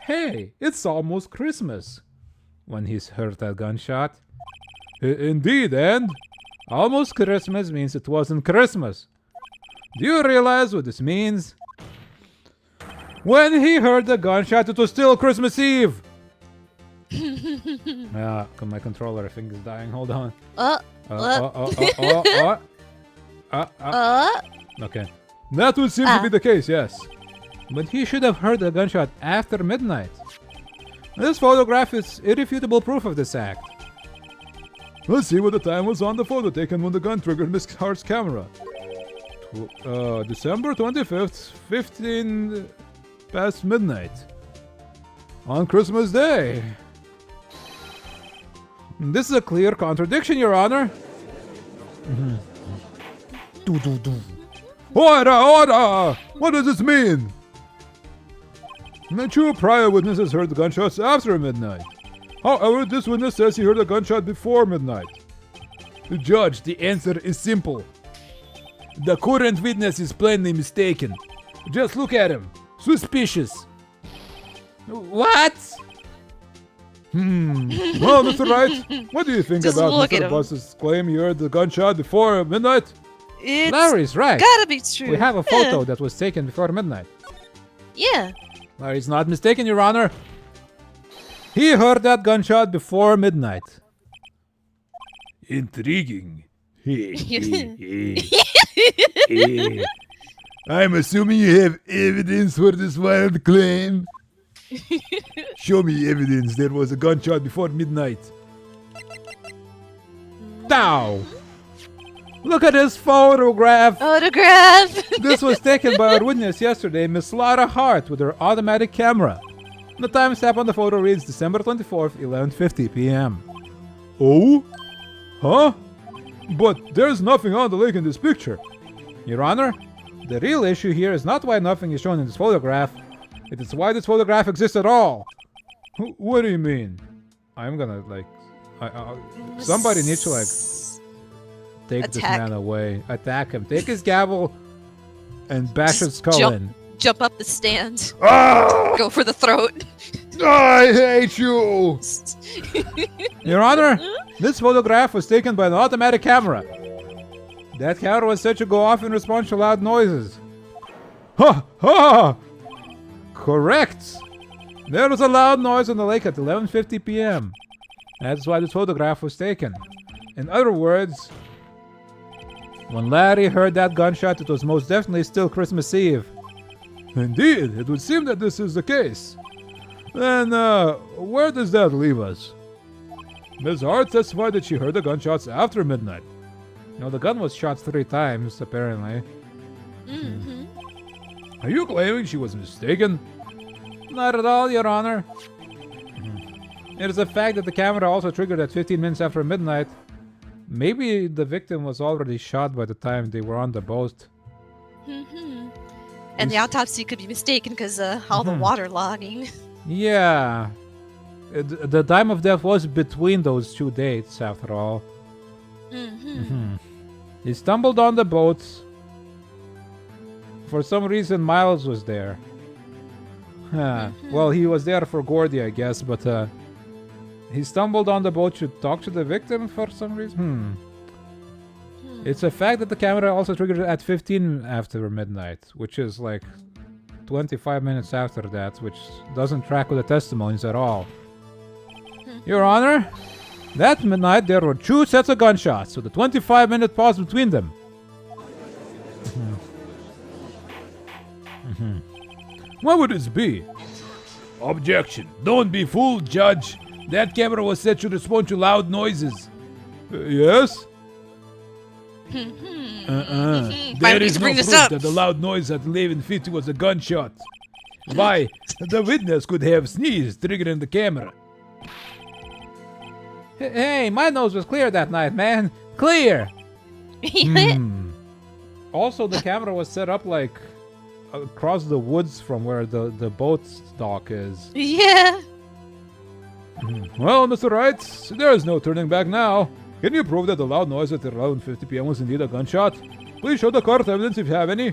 hey, it's almost Christmas, when he's heard that gunshot. Indeed, and almost Christmas means it wasn't Christmas. Do you realize what this means? When he heard the gunshot, it was still Christmas Eve. My controller, I think, is dying. Hold on. Okay. That would seem to be the case, yes. But he should have heard the gunshot after midnight. This photograph is irrefutable proof of this act. Let's see what the time was on the photo taken when the gun triggered Miss Hart's camera. December 25th, 15 past midnight. On Christmas Day. This is a clear contradiction, Your Honor. Order! What does this mean? The two prior witnesses heard the gunshots after midnight. However, this witness says he heard a gunshot before midnight. The judge, the answer is simple. The current witness is plainly mistaken. Just look at him. Suspicious. What? Well, Mr. Wright, what do you think about Mr. Boss's claim he heard the gunshot before midnight? Larry's right. Gotta be true. We have a photo that was taken before midnight. Yeah. Larry's not mistaken, Your Honor. He heard that gunshot before midnight. Intriguing. I'm assuming you have evidence for this wild claim. Show me evidence there was a gunshot before midnight. Now, look at this photograph. This was taken by our witness yesterday, Miss Laura Hart, with her automatic camera. The timestamp on the photo reads December 24th, 11:50 p.m. Oh? Huh? But there's nothing on the lake in this picture. Your Honor, the real issue here is not why nothing is shown in this photograph. It is why this photograph exists at all. What do you mean? I'm gonna, like... somebody needs to, like... take this man away. Attack him. Take his gavel and bash his skull in. Jump up the stand. Ah! Go for the throat. I hate you! Your Honor, this photograph was taken by an automatic camera. That camera was said to go off in response to loud noises. Ha! Ha! Correct! There was a loud noise on the lake at 11:50 p.m. That's why this photograph was taken. In other words, when Larry heard that gunshot, it was most definitely still Christmas Eve. Indeed, it would seem that this is the case. Then, where does that leave us? Ms. Hart testified that she heard the gunshots after midnight. No, the gun was shot 3 times, apparently. Mm-hmm. Are you claiming she was mistaken? Not at all, Your Honor. It is a fact that the camera also triggered at 15 minutes after midnight. Maybe the victim was already shot by the time they were on the boat. Mm-hmm. And the autopsy could be mistaken because all the water logging. Yeah. The time of death was between those 2 dates, after all. He stumbled on the boat. For some reason, Miles was there. Well, he was there for Gordy, I guess, but he stumbled on the boat to talk to the victim for some reason. It's a fact that the camera also triggered at 15 after midnight, which is like 25 minutes after that, which doesn't track with the testimonies at all. Your Honor, that midnight there were 2 sets of gunshots, with a 25-minute pause between them. What would this be? Objection. Don't be fooled, Judge. That camera was set to respond to loud noises. Yes? There is no proof that the loud noise at 11:50 was a gunshot. Why? The witness could have sneezed, triggering the camera. Hey, my nose was clear that night, man. Clear! Also, the camera was set up like across the woods from where the boat dock is. Yeah. Well, Mr. Wright, there is no turning back now. Can you prove that the loud noise at 11:50 p.m. was indeed a gunshot? Please show the court evidence if you have any.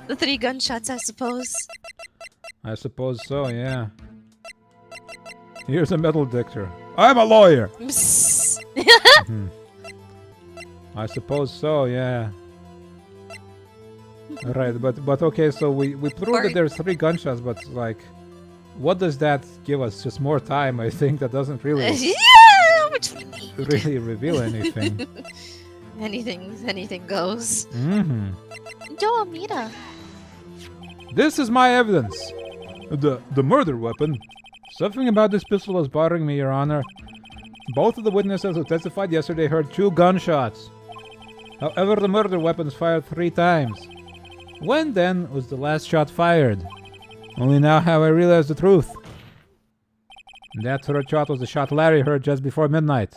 The 3 gunshots, I suppose. I suppose so, yeah. Here's a metal detector. I'm a lawyer. I suppose so, yeah. Right, but okay, so we proved that there's 3 gunshots, but like, what does that give us? Just more time, I think. That doesn't really Which we need. really reveal anything. Anything goes. Yo, mira. This is my evidence. The murder weapon. Something about this pistol is bothering me, Your Honor. Both of the witnesses who testified yesterday heard 2 gunshots. However, the murder weapon was fired 3 times. When then was the last shot fired? Only now have I realized the truth. That 3rd shot was the shot Larry heard just before midnight.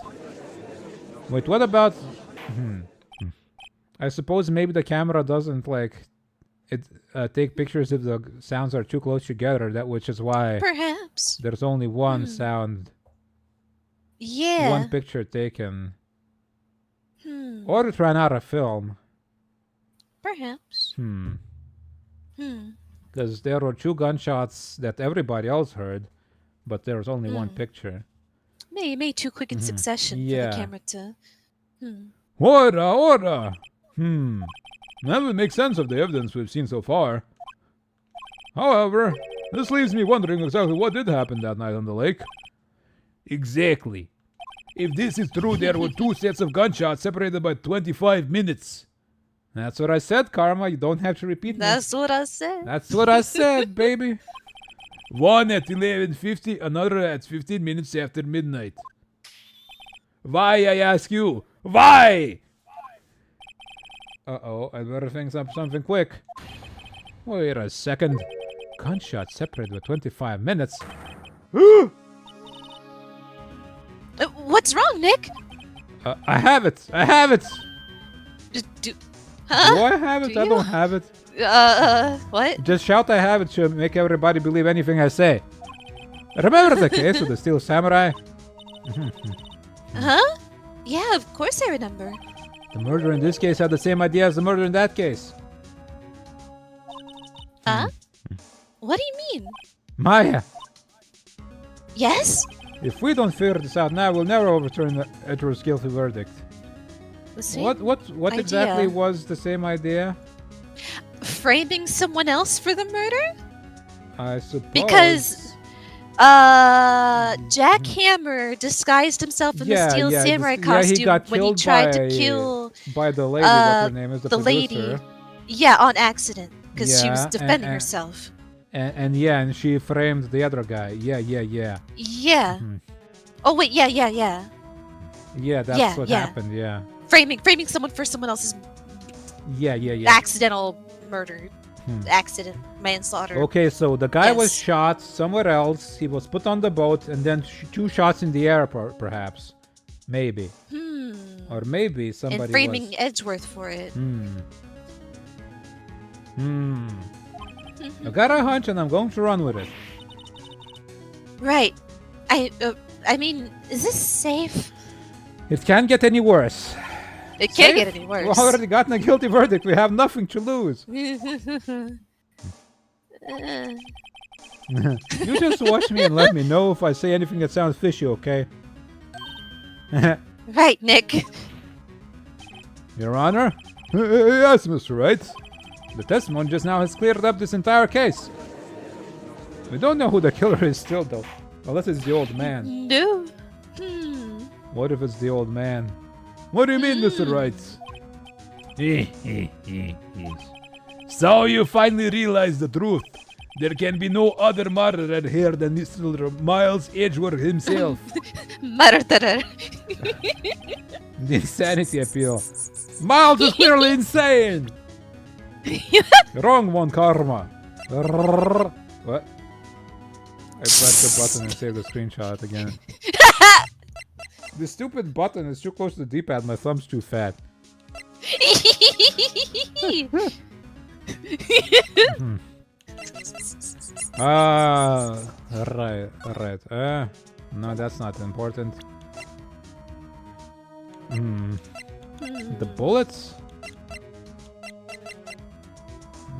Wait, what about... I suppose maybe the camera doesn't, like... take pictures if the sounds are too close together, which is why... Perhaps. There's only one sound... Yeah. One picture taken. Or it ran out of film. Perhaps. Because there were 2 gunshots that everybody else heard, but there was only one picture. Maybe too quick in succession for the camera to... Order! That would make sense of the evidence we've seen so far. However, this leaves me wondering exactly what did happen that night on the lake. Exactly. If this is true, there were 2 sets of gunshots separated by 25 minutes. That's what I said, Karma. You don't have to repeat me. That's what I said. That's what I said, baby. One at 11:50, another at 15 minutes after midnight. Why, I ask you? Why? Uh-oh, I better think up something quick. Wait a second. Gunshot separated by 25 minutes. What's wrong, Nick? I have it. I have it. Do Huh? Do I have it? I don't have it. What? Just shout I have it to make everybody believe anything I say. Remember the case with the Steel Samurai? Huh? Yeah, of course I remember. The murderer in this case had the same idea as the murderer in that case. Huh? What do you mean? Maya, Yes? if we don't figure this out now, we'll never overturn Edward's guilty verdict. The same What exactly idea. was the same idea? Framing someone else for the murder? I suppose. Because Jack Hammer disguised himself in the Steel Samurai costume he got when he killed tried to kill by the lady, what's her name is, the producer. lady. Yeah, on accident because she was Yeah, defending herself. And she framed the other guy. Yeah. Yeah. Mhm. Oh wait, yeah. Yeah, that's what happened. Yeah. Framing someone for someone else's Yeah. accidental murder, accident, manslaughter. Okay, so the guy was Yes. shot somewhere else. He was put on the boat, and then 2 shots in the air, perhaps, maybe, or maybe somebody And framing was. Edgeworth for it. I got a hunch, and I'm going to run with it. Right. I mean, is this safe? It can't get any worse. It can't Safe? get any worse. We've already gotten a guilty verdict. We have nothing to lose. You just watch me and let me know if I say anything that sounds fishy, okay? Right, Nick. Your Honor? Yes, Mr. Wright. The testimony just now has cleared up this entire case. We don't know who the killer is still, though. Unless it's the old man. No. What if it's the old man? What do you mean, Mr. Wright? So you finally realize the truth. There can be no other murderer here than Mr. Miles Edgeworth himself. Murderer. The insanity appeal. Miles is clearly insane! Wrong one, Karma. What? I pressed the button and saved the screenshot again. The stupid button is too close to the D-pad. My thumb's too fat. Right. No, that's not important. The bullets?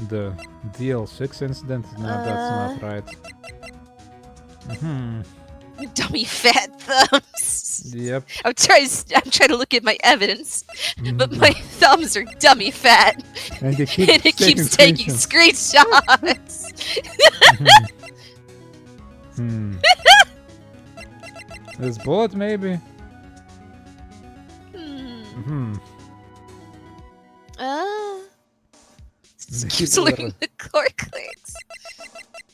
The DL6 incident? No, that's not right. Dummy fat thumbs. Yep. I'm trying to look at my evidence, but my thumbs are dummy fat, And it keeps taking screenshots. This bullet, maybe? Keeps looking the core clicks.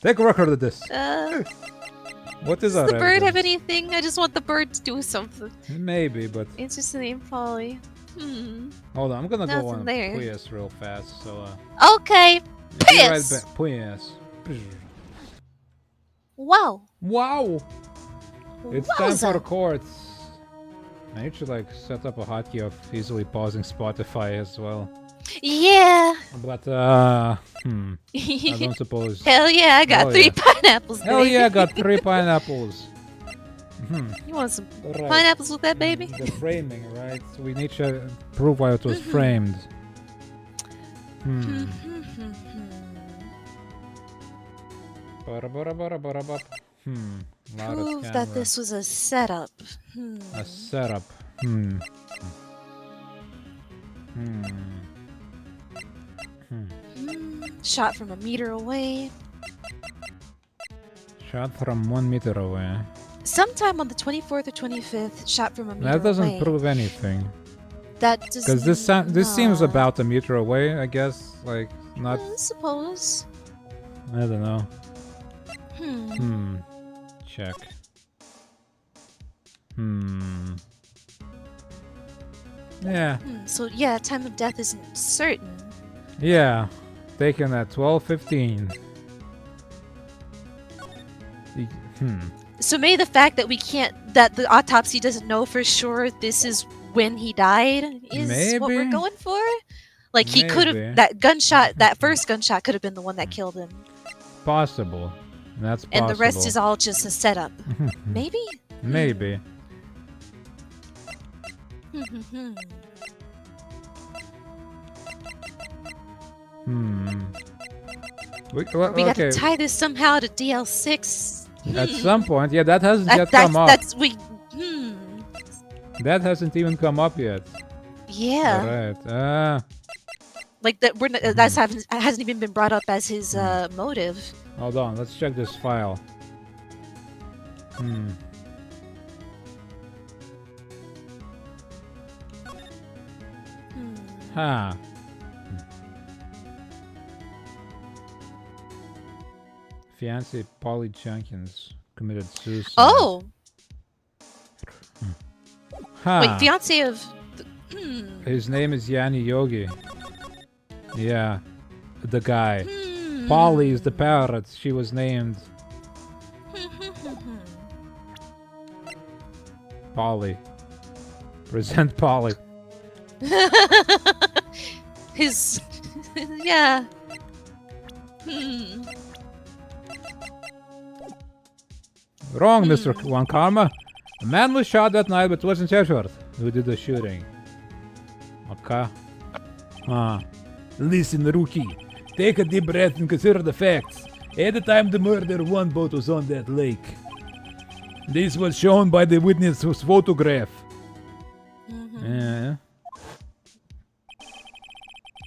Take a record of this. What is Does our the bird have evidence? anything? I just want the bird to do something. Maybe, but It's just the name Polly. hold on. I'm gonna go Nothing on there. Please real fast. So Okay. be right Piss. back. Please. Wow. Wow. It's time Wowza. for courts. I need to like set up a hotkey of easily pausing Spotify as well. Yeah. But I don't suppose. Hell yeah, I got Hell 3 yeah. pineapples. Hell baby. yeah, I got 3 pineapples. You want some Right. pineapples with that, baby? The framing, right? So we need to prove why it was framed. Prove that this was a setup. A setup. Shot from a meter away. Shot from 1 meter away. Sometime on the 24th or 25th, shot from a meter That doesn't away. prove anything. That does Because this seems not. about a meter away, I guess. Like, not. I suppose. I don't know. Hmm. Check. Yeah. So yeah, time of death isn't certain. Yeah. Taken at 12:15. So maybe the fact that that the autopsy doesn't know for sure this is when he died is what we're going for. Like he could have that first gunshot could have been the one that killed him. Possible. That's possible. And the rest is all just a setup. Maybe? Maybe. We gotta tie this somehow to DL6. At some point, yeah, that hasn't yet come up. That hasn't even come up yet. Yeah. Right. Like that. That hasn't even been brought up as his motive. Hold on, let's check this file. Huh. Fiancé Polly Jenkins committed suicide. Oh. Huh. Wait, fiancé of. His name is Yanni Yogi. Yeah, the guy. Polly is the parrot. She was named Polly. Present Polly. His. Yeah. Wrong, Mr. Wankarma. A man was shot that night, but it wasn't Edgeworth who did the shooting. Okay. Listen, rookie. Take a deep breath and consider the facts. At the time the murder, one boat was on that lake. This was shown by the witness's photograph. Yeah.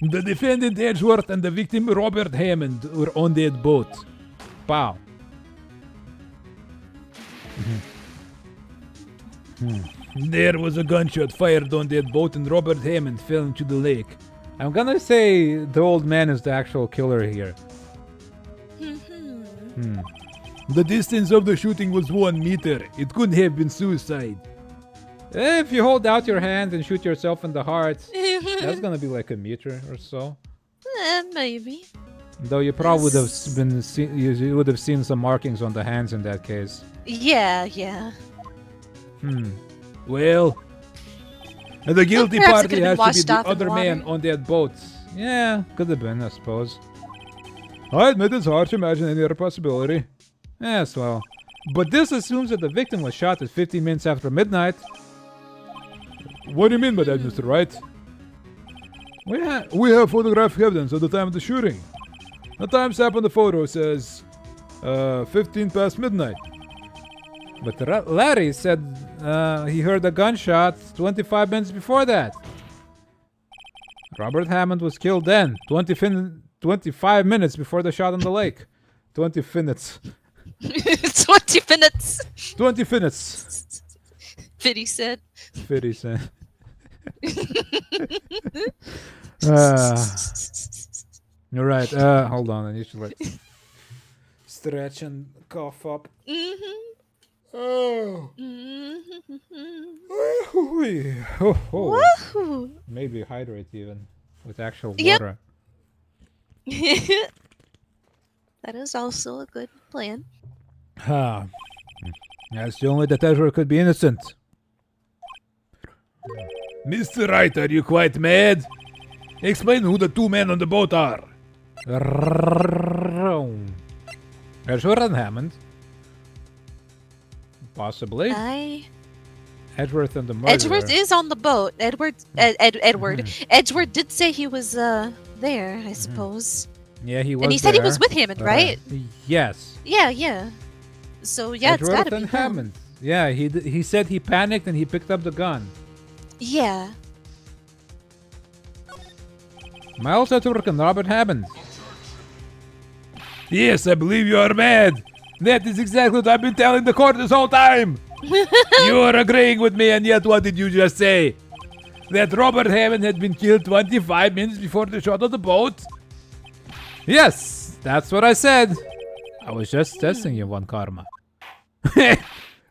The defendant Edgeworth and the victim Robert Hammond were on that boat. Pow. There was a gunshot fired on that boat and Robert Hammond fell into the lake. I'm gonna say the old man is the actual killer here. The distance of the shooting was 1 meter. It couldn't have been suicide. If you hold out your hand and shoot yourself in the heart, that's gonna be like a meter or so. Maybe. Though you probably would have you would have seen some markings on the hands in that case. Yeah. Well, the guilty Perhaps party it has could have to be been the washed off in other man water. on that boat. Yeah, could have been, I suppose. I admit it's hard to imagine any other possibility. Yes, well. But this assumes that the victim was shot at 15 minutes after midnight. What do you mean by that, Mr. Wright? We have photographic evidence of the time of the shooting. The timestamp on the photo says 15 past midnight. But Larry said he heard a gunshot 25 minutes before that. Robert Hammond was killed then, 25 minutes before the shot on the lake. 20 minutes. 20 minutes. 20 minutes. 50 Cent. 50 cent. You're right. Hold on. I need to like stretch and cough up. Oh. Woohoo. Maybe hydrate even with actual water. That is also a good plan. That's the only that Ezra could be innocent. Mr. Wright, are you quite mad? Explain who the two men on the boat are. Ezra and Hammond. Possibly. Edgeworth and the murderer. Edgeworth is on the boat. Edward. Edgeworth did say he was there, I suppose. Yeah, he was. And he said he was with Hammond, right? Yes. Yeah. So yeah, Edgeworth it's gotta and be him. Hammond. Yeah, he said he panicked and he picked up the gun. Yeah. Miles Edgeworth and Robert Hammond. Yes, I believe you are mad. That is exactly what I've been telling the court this whole time. You are agreeing with me, and yet what did you just say? That Robert Hammond had been killed 25 minutes before the shot of the boat? Yes, that's what I said. I was just testing you, One Karma.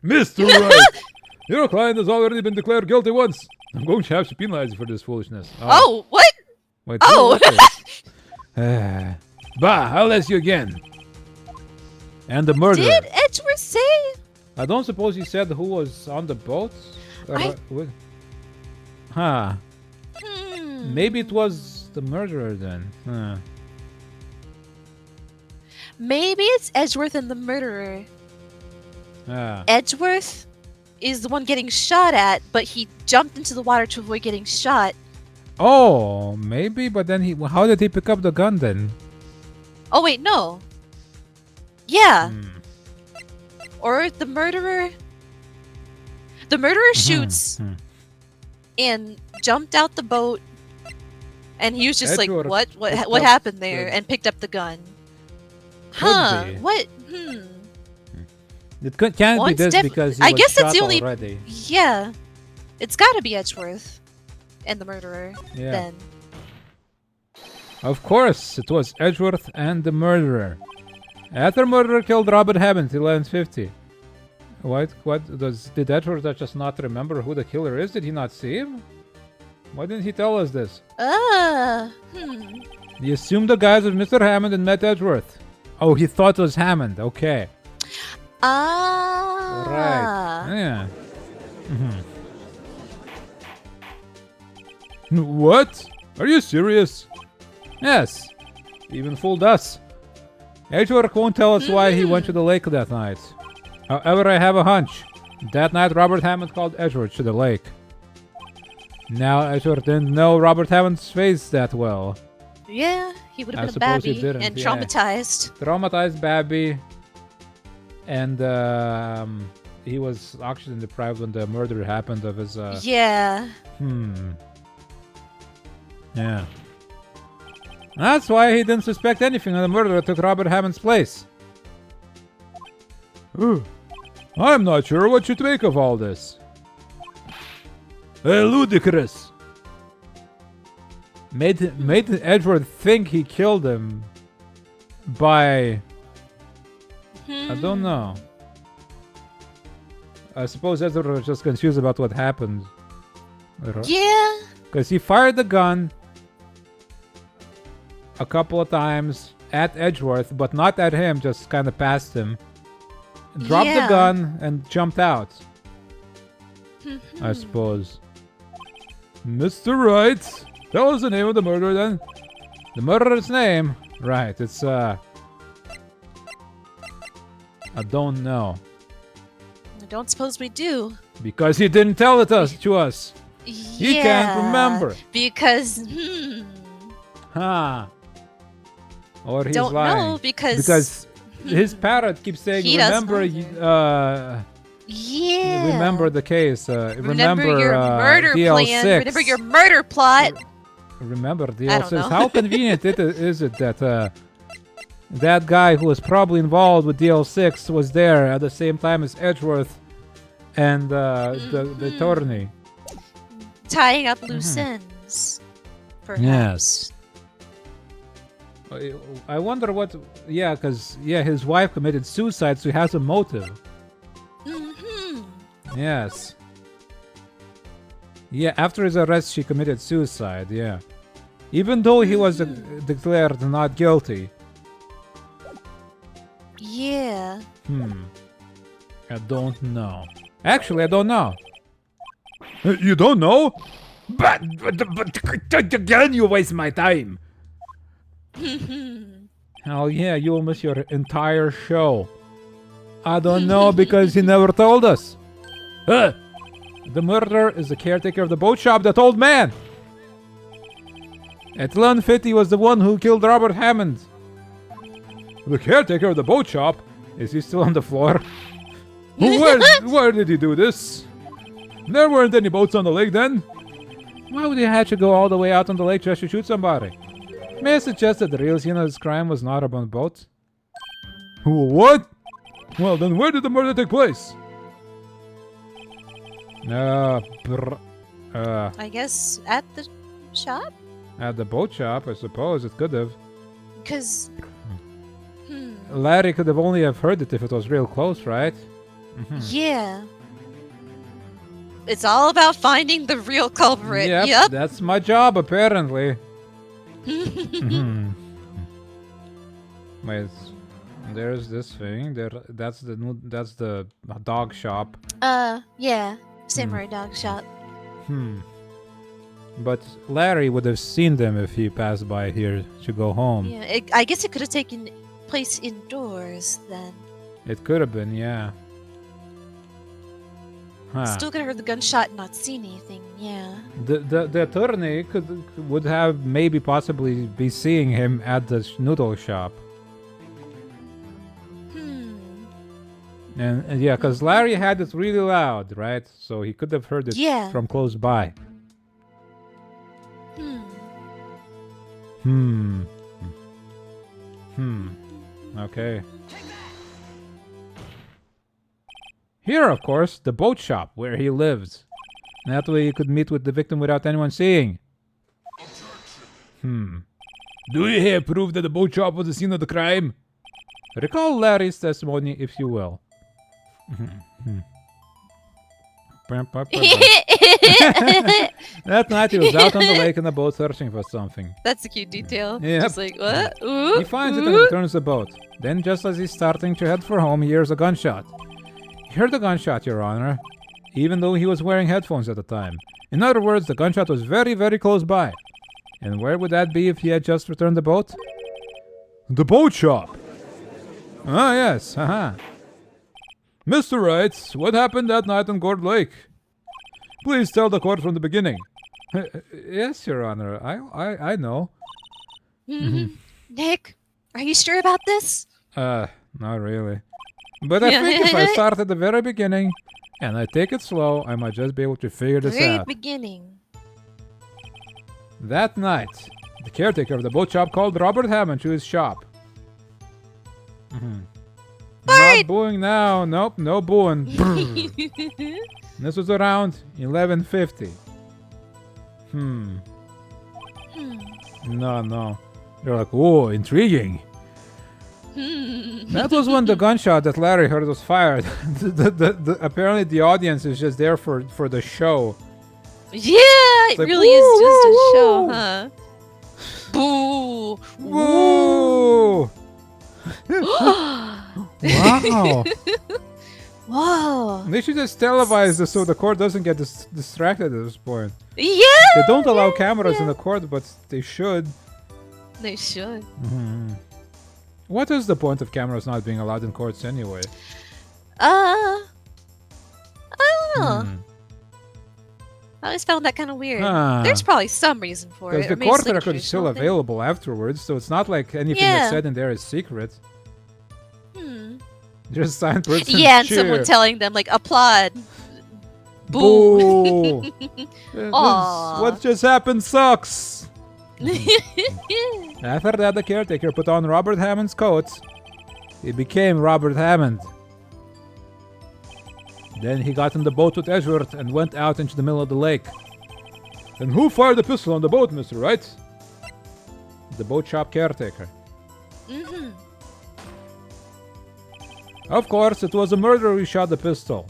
Mr. Wright, your client has already been declared guilty once. I'm going to have to penalize you for this foolishness. Oh, what? Wait, Oh. Bah, I'll ask you again. And the murderer. Did Edgeworth say? I don't suppose he said who was on the boat? Huh. Maybe it Hmm. was the murderer then. Huh. Maybe it's Edgeworth and the murderer. Ah. Edgeworth is the one getting shot at, but he jumped into the water to avoid getting shot. Oh, maybe, but then how did he pick up the gun then? Oh wait, no. Yeah. Hmm. Or the murderer. The murderer shoots Hmm. and jumped out the boat, and he was just Edgeworth like, "What? picked What up happened there?" the- And picked up the gun. Could Huh? be. What? It can't Well, be it's this def- because he I was guess that's shot the only- already. Yeah. It's got to be Edgeworth and the murderer. Yeah. Then. Of course, it was Edgeworth and the murderer. After murderer killed Robert Hammond, 1150. Did Edgeworth just not remember who the killer is? Did he not see him? Why didn't he tell us this? He assumed the guise of Mr. Hammond and met Edgeworth. Oh, he thought it was Hammond. Okay. Ah. Right. Yeah. What? Are you serious? Yes. He even fooled us. Edgeworth won't tell us why he went to the lake that night. However, I have a hunch. That night, Robert Hammond called Edgeworth to the lake. Now, Edgeworth didn't know Robert Hammond's face that well. Yeah, he would I have been a suppose he babby didn't, and yeah. traumatized. Traumatized Babby. And he was oxygen deprived when the murder happened of his... Yeah. Yeah. That's why he didn't suspect anything, and the murderer took Robert Hammond's place. I'm not sure what you make of all this. Ludicrous. Made Edgeworth think he killed him by... I don't know. I suppose Edgeworth was just confused about what happened. Yeah. Because he fired the gun a couple of times at Edgeworth, but not at him, just kind of past him. Dropped the Yeah. gun and jumped out, I suppose. Mr. Wright, tell us the name of the murderer then. The murderer's name? Right, it's, I don't know. I don't suppose we do. Because he didn't tell it to us. He can't remember. Because, Huh. Or he's don't lying. know because... Because his parrot keeps saying, He doesn't remember, Yeah. remember the case, remember your murder DL6. plan. Remember your murder plot. Remember I don't DL6. know. How convenient is it that that guy who was probably involved with DL6 was there at the same time as Edgeworth and the attorney? Tying up loose ends. Perhaps. I wonder what... Yeah, because, his wife committed suicide, so he has a motive. Yes. Yeah, after his arrest, she committed suicide, yeah. Even though he was declared not guilty. Yeah. I don't know. Actually, I don't know. You don't know? But again, you waste my time. Hell yeah, you'll miss your entire show. I don't know because he never told us. The murderer is the caretaker of the boat shop, that old man. At 1150 was the one who killed Robert Hammond. The caretaker of the boat shop? Is he still on the floor? Where did he do this? There weren't any boats on the lake then. Why would he have to go all the way out on the lake just to shoot somebody? May I suggest that the real scene of this crime was not on a boat? What? Well, then where did the murder take place? I guess at the shop? At the boat shop, I suppose. It could have. Because... Larry could have only have heard it if it was real close, right? Yeah. It's all about finding the real culprit. Yep. That's my job, apparently. Wait, there's this thing. That's the dog shop. Yeah. Samurai dog shop. But Larry would have seen them if he passed by here to go home. Yeah, I guess it could have taken place indoors then. It could have been, yeah. Huh. Still could have heard the gunshot and not seen anything, yeah. The attorney would have maybe possibly be seeing him at the noodle shop. And yeah, because Larry had it really loud, right? So he could have heard it from close by. Okay. Here, of course, the boat shop where he lives. That way he could meet with the victim without anyone seeing. Do you have proof that the boat shop was the scene of the crime? Recall Larry's testimony, if you will. That night he was out on the lake in a boat searching for something. That's a cute detail. Yep. Just like, what? Ooh, He finds it and returns the boat. Then just as he's starting to head for home, he hears a gunshot. He heard the gunshot, Your Honor, even though he was wearing headphones at the time. In other words, the gunshot was very, very close by. And where would that be if he had just returned the boat? The boat shop. Ah, yes, haha. Mr. Wright, what happened that night on Gourd Lake? Please tell the court from the beginning. Yes, Your Honor, I know. Nick, are you sure about this? Not really. But I think if I start at the very beginning, and I take it slow, I might just be able to figure this Very out. beginning. That night, the caretaker of the boat shop called Robert Hammond to his shop. Not booing now. Nope, no booing. This was around 11:50. No. They're like, oh, intriguing. That was when the gunshot that Larry heard was fired. Apparently the audience is just there for the show. Yeah, it like, really is just a show, huh? Boo! Woo! Wow. Whoa. They should just televise this so the court doesn't get distracted at this point. Yeah! They don't allow cameras in the court, but they should. They should. What is the point of cameras not being allowed in courts anyway? I don't know. I always found that kind of weird. There's probably some reason for it. Because the Or maybe court it's like a record is still traditional thing. available afterwards, so it's not like anything that's said in there is secret. Just signed person. Yeah, and cheer. someone telling them, like, applaud. Boo! Aw. What just happened sucks! After that, the caretaker put on Robert Hammond's coat. He became Robert Hammond. Then he got in the boat with Edgeworth and went out into the middle of the lake. And who fired the pistol on the boat, Mr. Wright? The boat shop caretaker. Of course, it was a murderer who shot the pistol.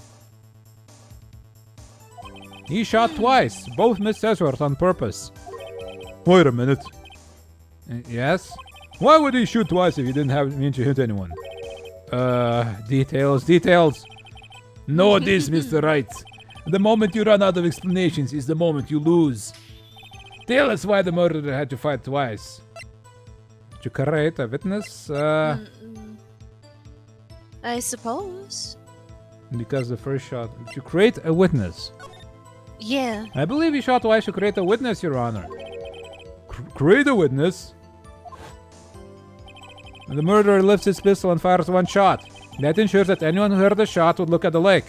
He shot twice. Both missed Edgeworth on purpose. Wait a minute. Yes? Why would he shoot twice if he didn't mean to hit anyone? Details. Know this, Mr. Wright. The moment you run out of explanations is the moment you lose. Tell us why the murderer had to fight twice. To create a witness, I suppose. because the first shot... To create a witness. Yeah. I believe he shot twice to create a witness, Your Honor. Create a witness? The murderer lifts his pistol and fires one shot. That ensures that anyone who heard the shot would look at the lake.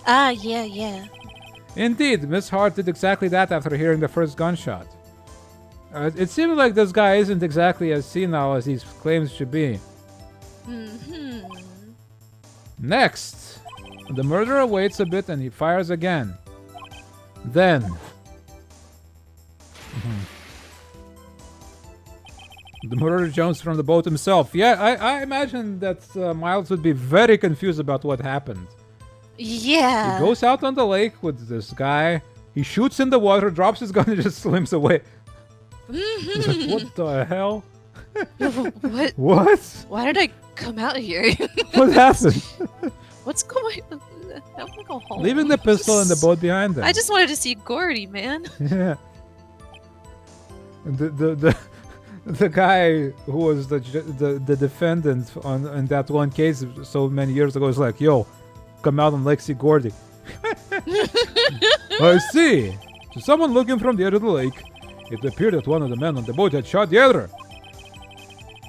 Ah, yeah. Indeed, Miss Hart did exactly that after hearing the first gunshot. It seems like this guy isn't exactly as senile as he claims to be. Next, the murderer waits a bit and he fires again. Then... the murderer jumps from the boat himself. Yeah, I imagine that Miles would be very confused about what happened. Yeah. He goes out on the lake with this guy. He shoots in the water, drops his gun, and just swims away. He's like, what the hell? What? What? Why did I come out here? What happened? What's going on? I want to go home. Leaving the pistol in the boat behind him. I just wanted to see Gordy, man. Yeah. the guy who was the defendant in that one case so many years ago is like, yo, come out and Lexi Gordy. I see. To someone looking from the edge of the lake, it appeared that one of the men on the boat had shot the other.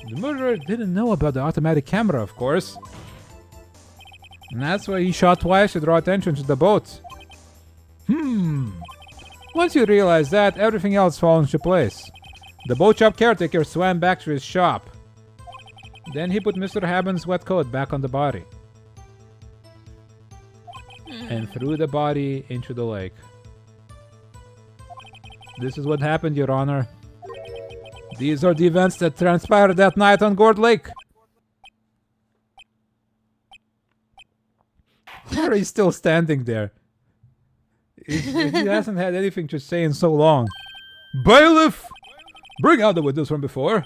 The murderer didn't know about the automatic camera, of course. And that's why he shot twice to draw attention to the boat. Once you realize that, everything else falls into place. The boat shop caretaker swam back to his shop. Then he put Mr. Haben's wet coat back on the body. And threw the body into the lake. This is what happened, Your Honor. These are the events that transpired that night on Gourd Lake. Why are he still standing there? He hasn't had anything to say in so long. Bailiff! Bring out the witness from before.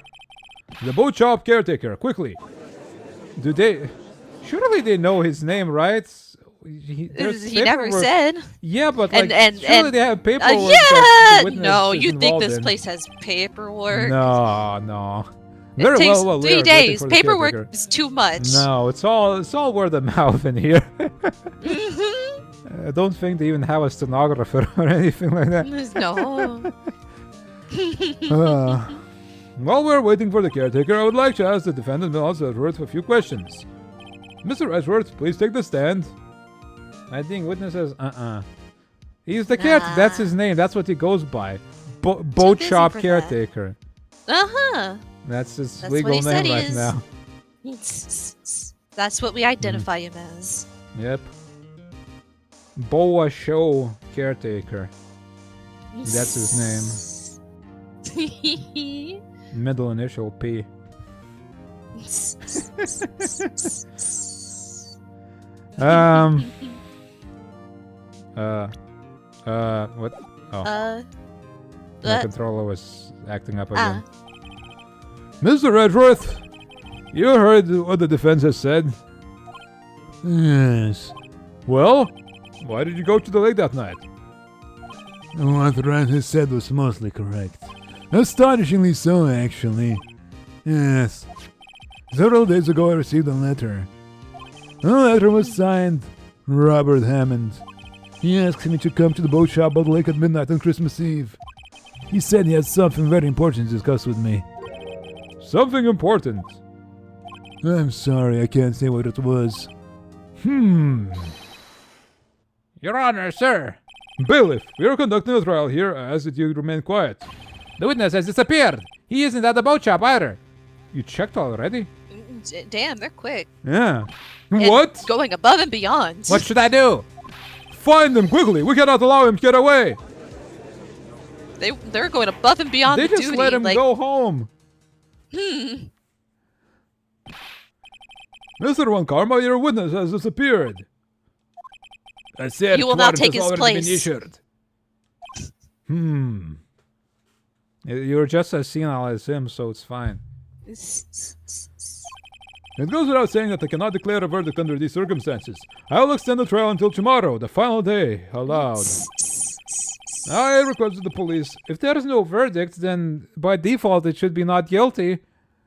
The boat shop caretaker, quickly. Do they... Surely they know his name, right? He never said. Yeah, but like, and surely they have paperwork. No, you think this place has paperwork? No. It takes 3 days. Paperwork is too much. No, it's all word of mouth in here. I don't think they even have a stenographer or anything like that. No. While we're waiting for the caretaker, I would like to ask the defendant, Mr. Edgeworth, a few questions. Mr. Edgeworth, please take the stand. I think witness says, He's the caretaker. That's his name. That's what he goes by. Boat shop caretaker. That's his legal name right now. That's what we identify him as. Yep. Boa show caretaker. That's his name. Middle initial P. What? Oh. My controller was acting up again. Mr. Edgeworth, you heard what the defense has said? Yes. Well, why did you go to the lake that night? What Wright has said was mostly correct. Astonishingly so, actually. Yes. Several days ago I received a letter. The letter was signed Robert Hammond. He asked me to come to the boat shop by the lake at midnight on Christmas Eve. He said he had something very important to discuss with me. Something important? I'm sorry, I can't say what it was. Your Honor, sir. Bailiff, we are conducting a trial here. I ask that you remain quiet. The witness has disappeared. He isn't at the boat shop either. You checked already? Damn, they're quick. Yeah. And what? Going above and beyond. What should I do? Find them quickly. We cannot allow him to get away. They're going above and beyond the duty. They just let him go home. Mr. Von Karma, your witness has disappeared. I said you will now take his place. You're just as senile as him, so it's fine. It goes without saying that I cannot declare a verdict under these circumstances. I will extend the trial until tomorrow, the final day allowed. I requested the police. If there is no verdict, then by default it should be not guilty.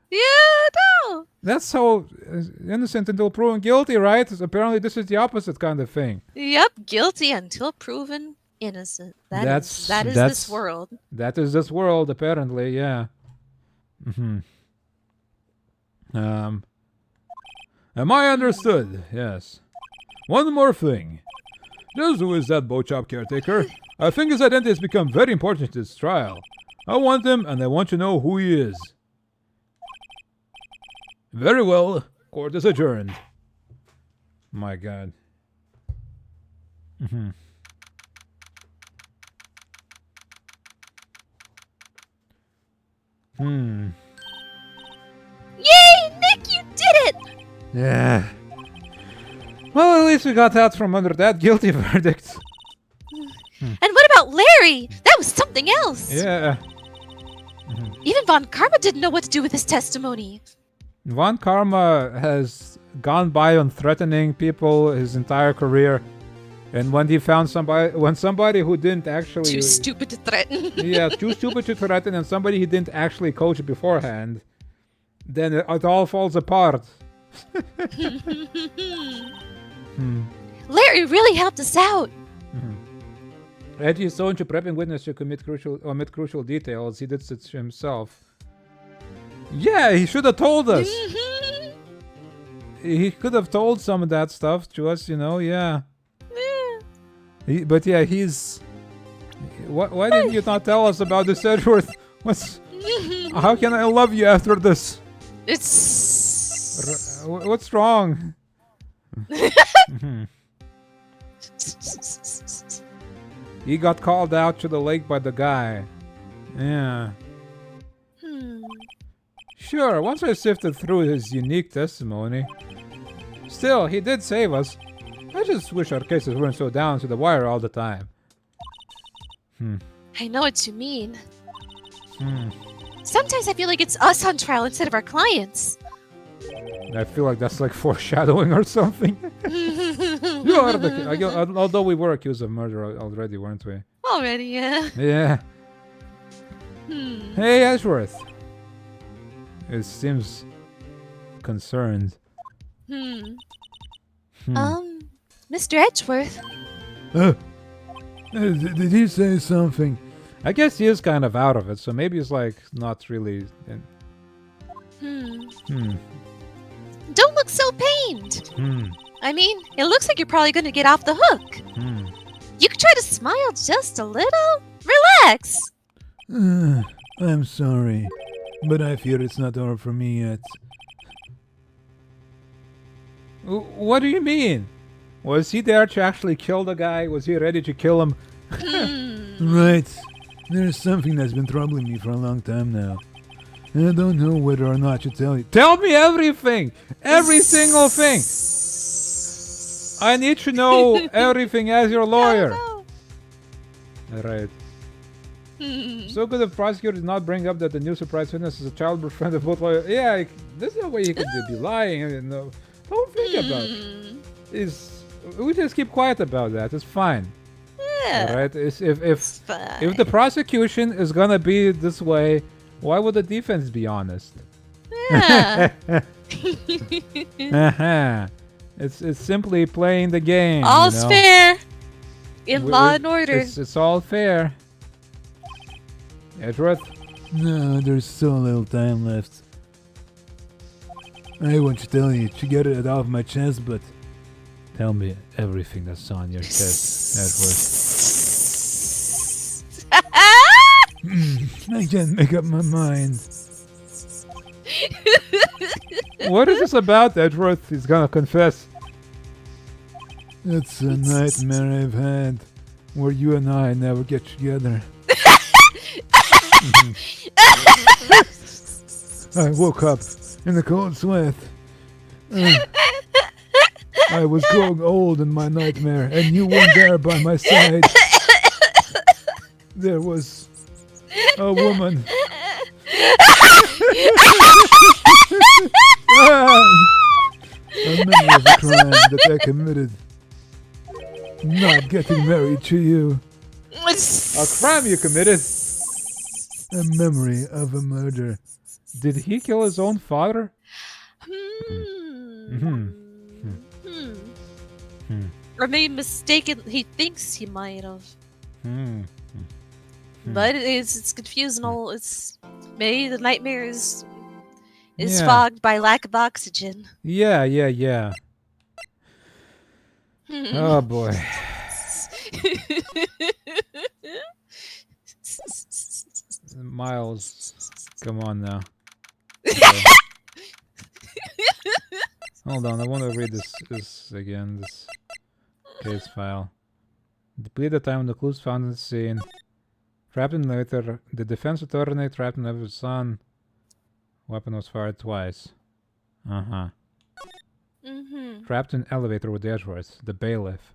Yeah, no. That's so innocent until proven guilty, right? Apparently this is the opposite kind of thing. Yep, guilty until proven innocent. That is this world. That is this world, apparently, yeah. Am I understood? Yes. One more thing. Just who is that boat shop caretaker? I think his identity has become very important in this trial. I want him, and I want to know who he is. Very well. Court is adjourned. My God. Yay, Nick, you did it! Yeah. Well, at least we got out from under that guilty verdict. And what about Larry? That was something else. Yeah. Even Von Karma didn't know what to do with his testimony. Von Karma has gone by on threatening people his entire career. And when he found somebody who didn't actually... Too stupid to threaten. Yeah, too stupid to threaten, and somebody he didn't actually coach beforehand, then it all falls apart. Larry really helped us out. Reggie is so into prepping witness to omit crucial details, he did it himself. Yeah, he should have told us. He could have told some of that stuff to us, yeah. But yeah, he's... Why didn't you not tell us about this, Edgeworth? How can I love you after this? It's... What's wrong? He got called out to the lake by the guy. Yeah. Sure, once I sifted through his unique testimony. Still, he did save us. I just wish our cases weren't so down to the wire all the time. I know what you mean. Sometimes I feel like it's us on trial instead of our clients. I feel like that's like foreshadowing or something. You are the, although we were accused of murder already, weren't we? Already, yeah. Yeah. Hey, Ashworth. It seems concerned. Mr. Edgeworth. Did he say something? I guess he is kind of out of it, so maybe he's like not really... Don't look so pained. I mean, it looks like you're probably going to get off the hook. You could try to smile just a little. Relax. I'm sorry, but I fear it's not over for me yet. What do you mean? Was he there to actually kill the guy? Was he ready to kill him? Right. There's something that's been troubling me for a long time now. And I don't know whether or not to tell you. Tell me everything! Every single thing! I need to know everything as your lawyer. Alright. So good the prosecutor did not bring up that the new surprise witness is a childbirth friend of both lawyers. Yeah, there's no way he could be lying. No, don't think about it. We just keep quiet about that. It's fine. Yeah. Alright? If the prosecution is gonna be this way, why would the defense be honest? Yeah. It's simply playing the game. All's fair. In law and order. It's all fair. Edgeworth? No, there's still a little time left. I want to tell you to get it off my chest, but tell me everything that's on your chest, Edgeworth. I can't make up my mind. What is this about, Edgeworth? He's gonna confess. It's a nightmare I've had where you and I never get together. I woke up in a cold sweat. I was growing old in my nightmare, and you weren't there by my side. There was a woman. A memory of a crime that I committed. Not getting married to you. A crime you committed? A memory of a murder. Did he kill his own father? Or maybe mistaken, he thinks he might have. But it's confusing all. It's maybe the nightmare is fogged by lack of oxygen. Yeah. Oh boy. Miles, come on now. Hold on, I want to read this again. This case file. Deplete the time when the clues found in the scene. Trapped in later. The defense attorney trapped in Wed-Sun. Weapon was fired twice. Trapped in elevator with Edgeworth. The bailiff.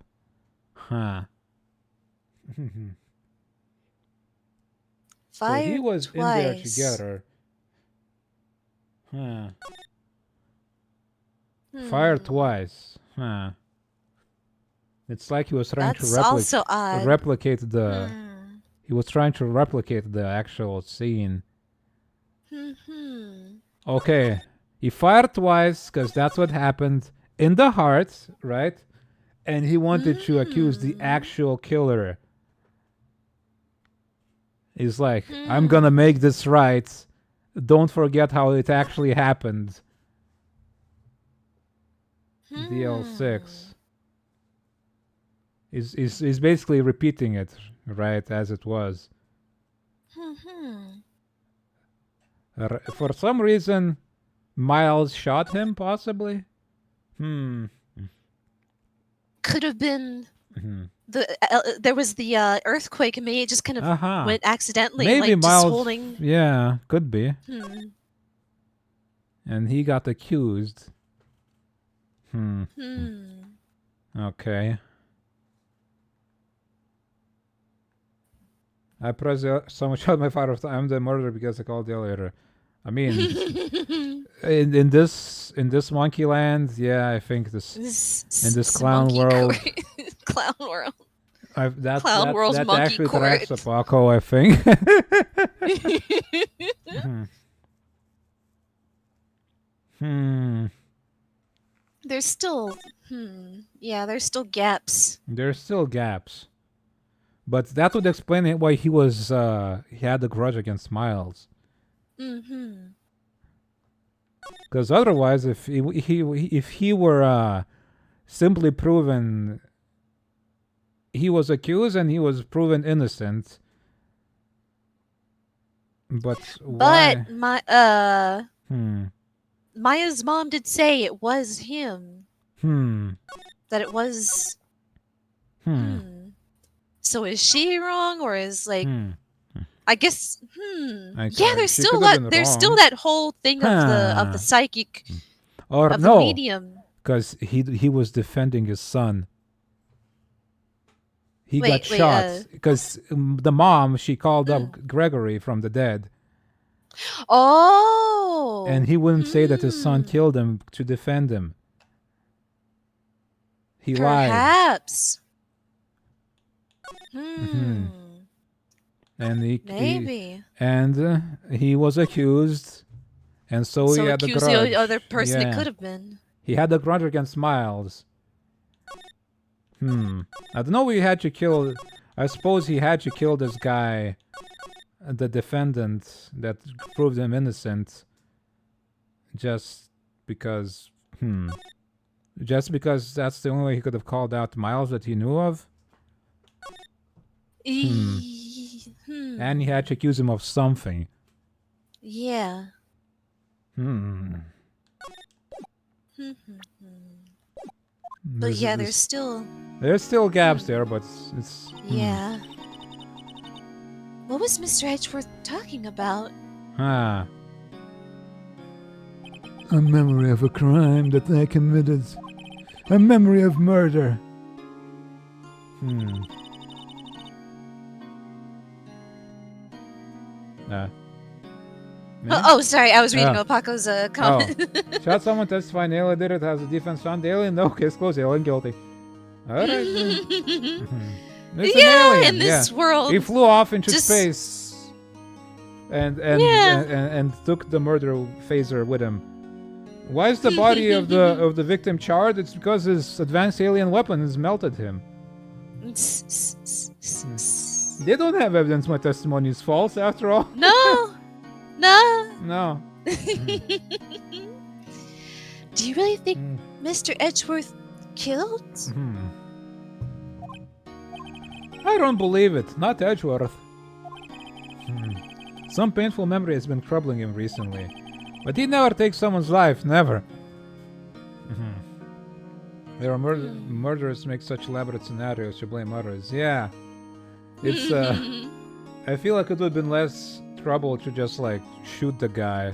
So he was twice. in there together. Fired twice. It's like he was trying That's to also odd. replicate the. Hmm. He was trying to replicate the actual scene. Hmm. Okay, he fired twice because that's what happened in the heart, right? And he wanted to accuse the actual killer. He's like, I'm gonna make this right. Don't forget how it actually happened. DL6. Is basically repeating it, right, as it was. For some reason, Miles shot him, possibly? Could have been there was the earthquake, and maybe it just kind of went accidentally. Maybe like Miles. Just holding. Yeah, could be. Hmm. And he got accused. Okay. I pressed someone shot my father. I'm the murderer because I called the elevator. I mean, in this monkey land, yeah, I think in this clown world, clown world. That world's monkey actually court. tracks a Paco, I think. There's still, yeah, there's still gaps. There's still gaps, but that would explain why he had a grudge against Miles. Because otherwise, if he were simply proven, he was accused and he was proven innocent. But why? Maya's mom did say it was him. That it was. So is she wrong, or is like? I guess. Yeah, there's still that whole thing of the psychic, or of no, the medium. Because he was defending his son. He got shot because the mom, she called up Gregory from the dead. Oh. And he wouldn't say that his son killed him to defend him. He lied. Perhaps. And maybe. He was accused, and so he had the grudge. The other person it could have been. He had a grudge against Miles. I don't know. He had to kill. I suppose he had to kill this guy, the defendant that proved him innocent. Just because. Just because that's the only way he could have called out Miles that he knew of. And he had to accuse him of something. Yeah. But yeah, there's still gaps there, but it's yeah. What was Mr. Edgeworth talking about? A memory of a crime that I committed. A memory of murder. Oh, sorry, I was reading Opaco's comment. Shot someone, testify, Alien did it, has a defense found the alien? No, case closed, Alien guilty. Alright. In this world. He flew off into space and took the murder phaser with him. Why is the body of the victim charred? It's because his advanced alien weapon has melted him. They don't have evidence my testimony is false, after all. No. Do you really think Mr. Edgeworth killed? I don't believe it. Not Edgeworth. Some painful memory has been troubling him recently. But he never takes someone's life. Never. There are murderers make such elaborate scenarios to blame others. Yeah. It's, I feel like it would have been less trouble to just, like, shoot the guy.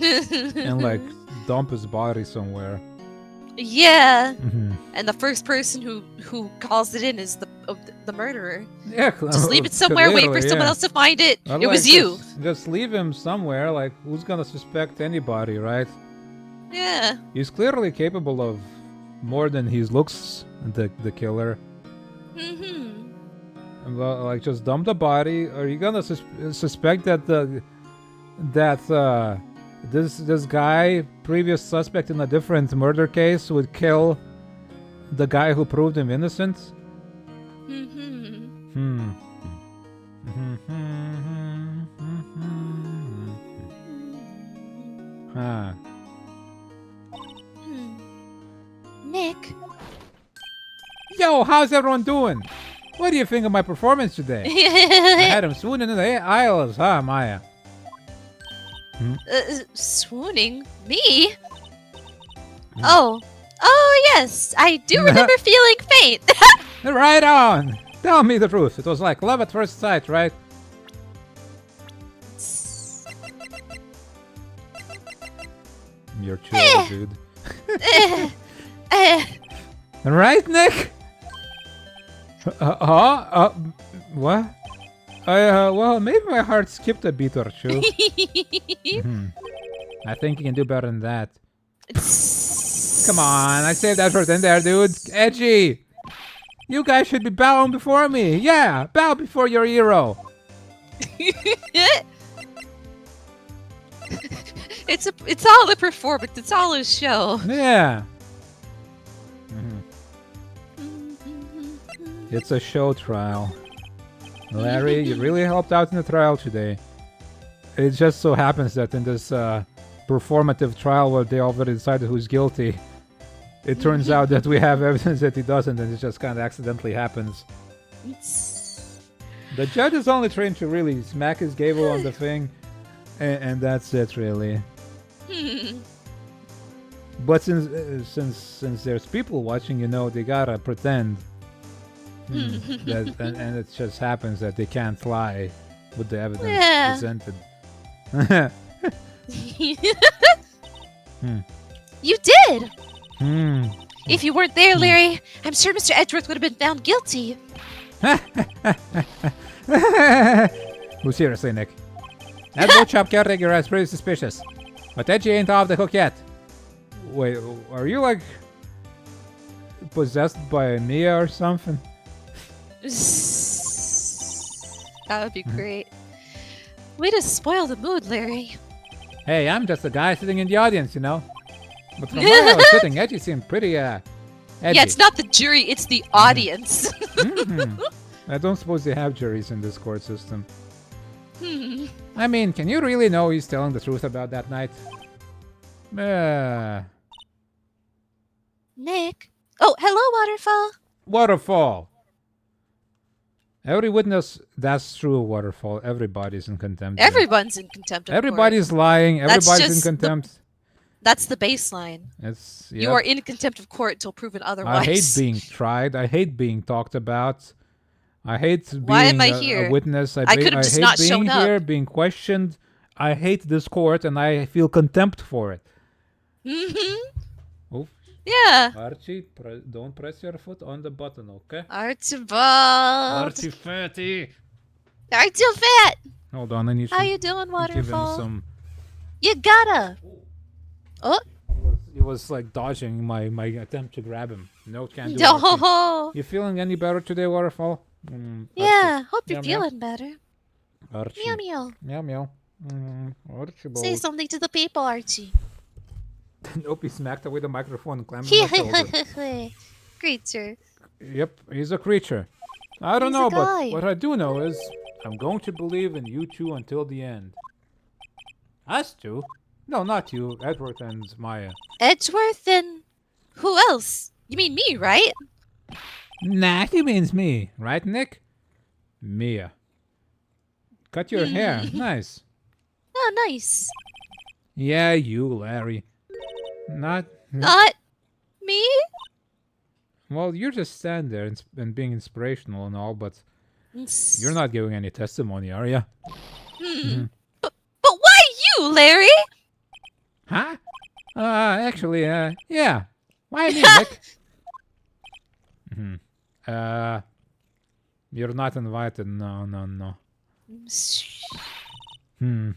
And, like, dump his body somewhere. Yeah. And the first person who calls it in is the murderer. Yeah. Just leave it somewhere, wait for someone else to find it. It was you. Just leave him somewhere. Like, who's gonna suspect anybody, right? Yeah. He's clearly capable of more than he looks, the killer. Well, like, just dump the body. Are you gonna suspect that this guy, previous suspect in a different murder case, would kill the guy who proved him innocent? Huh. Nick. Yo, how's everyone doing? What do you think of my performance today? I had him swooning in the aisles, huh, Maya? Swooning? Me? Oh, yes. I do remember feeling faint. Right on. Tell me the truth. It was like love at first sight, right? You're chill, dude. Right, Nick? What? Well, maybe my heart skipped a beat or two. I think you can do better than that. Come on, I saved that for then there, dude. Edgy! You guys should be bowing before me. Yeah, bow before your hero. It's all a performance. It's all a show. Yeah. It's a show trial. Larry, you really helped out in the trial today. It just so happens that in this performative trial where they already decided who's guilty, it turns out that we have evidence that he doesn't, and it just kind of accidentally happens. The judge is only trained to really smack his gavel on the thing, and that's it, really. But since there's people watching, you know, they gotta pretend. And it just happens that they can't lie with the evidence presented. You did! If you weren't there, Larry, I'm sure Mr. Edgeworth would have been found guilty. Well, seriously, Nick. That boat shop caretaker is pretty suspicious. But Edgy ain't off the hook yet. Wait, are you like possessed by Nia or something? That would be great. Way to spoil the mood, Larry. Hey, I'm just a guy sitting in the audience, you know. But from where I was sitting, Edgy seemed pretty edgy. Yeah, it's not the jury, it's the audience. I don't suppose they have juries in this court system. I mean, can you really know he's telling the truth about that night? Nick. Oh, hello, Waterfall. Waterfall. Every witness, that's true, Waterfall. Everybody's in contempt. Everyone's in contempt of Everybody's court. lying. That's Everybody's in just contempt. That's the baseline. It's, You are in contempt of court until proven otherwise. I hate being tried. I hate being talked about. I hate being Why am I here? a witness. I could have just hate not being shown here, up. being questioned. I hate this court, and I feel contempt for it. Oof. Yeah. Archie, don't press your foot on the button, okay? Archibald. Archie fatty. Archie fat. Hold on, I need How to you doing, give him Waterfall? some. You gotta. Oh. He was like dodging my attempt to grab him. No, can't do it. Archie. No. You feeling any better today, Waterfall? Yeah. Hope you're Meow, meow. feeling better. Archie. Meow meow. Meow meow. Archibald. Say something to the people, Archie. Nope, he smacked away the microphone and clammed on my shoulder. Creature. Yep, he's a creature. I don't He's a know, but guy. what I do know is I'm going to believe in you two until the end. Us two? No, not you, Edward and Maya. Edgeworth and who else? You mean me, right? Nah, he means me, right, Nick? Mia. Cut your hair, nice. Oh, nice. Yeah, you, Larry. Not Me? well. You're just standing there and being inspirational and all, but you're not giving any testimony, are you? But why you, Larry? Huh? Actually, yeah. Why me, Nick? You're not invited. No. Enough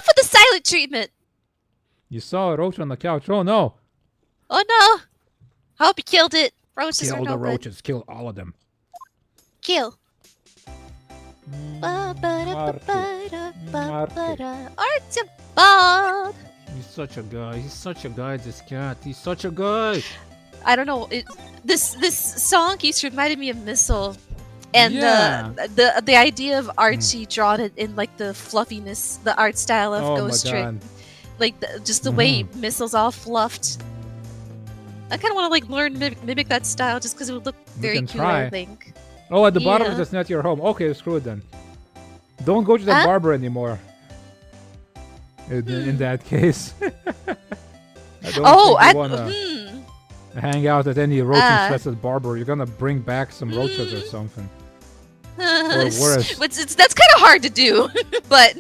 with the silent treatment. You saw a roach on the couch. Oh no. Oh no. Hope you killed it. Roaches are Kill no the good. roaches. Kill all of them. Kill. Archibald. He's such a guy. He's such a guy, this cat. He's such a guy. I don't know. This song keeps reminding me of Missile, and Yeah. the idea of Archie drawn in like the fluffiness, the art style of Oh my Ghost Trick, god. like just the way Missile's all fluffed. I kind of want to like learn to mimic that style just because it would look very can cute. try. I think. Oh, at the bottom Yeah. is just not your home. Okay, screw it then. Don't go to the Huh? barber anymore. In that case. I don't Oh, think you wanna hmm. hang out at any roach Ah. infested barber. You're gonna bring back some roaches or something. worse. That's kind of hard to do, but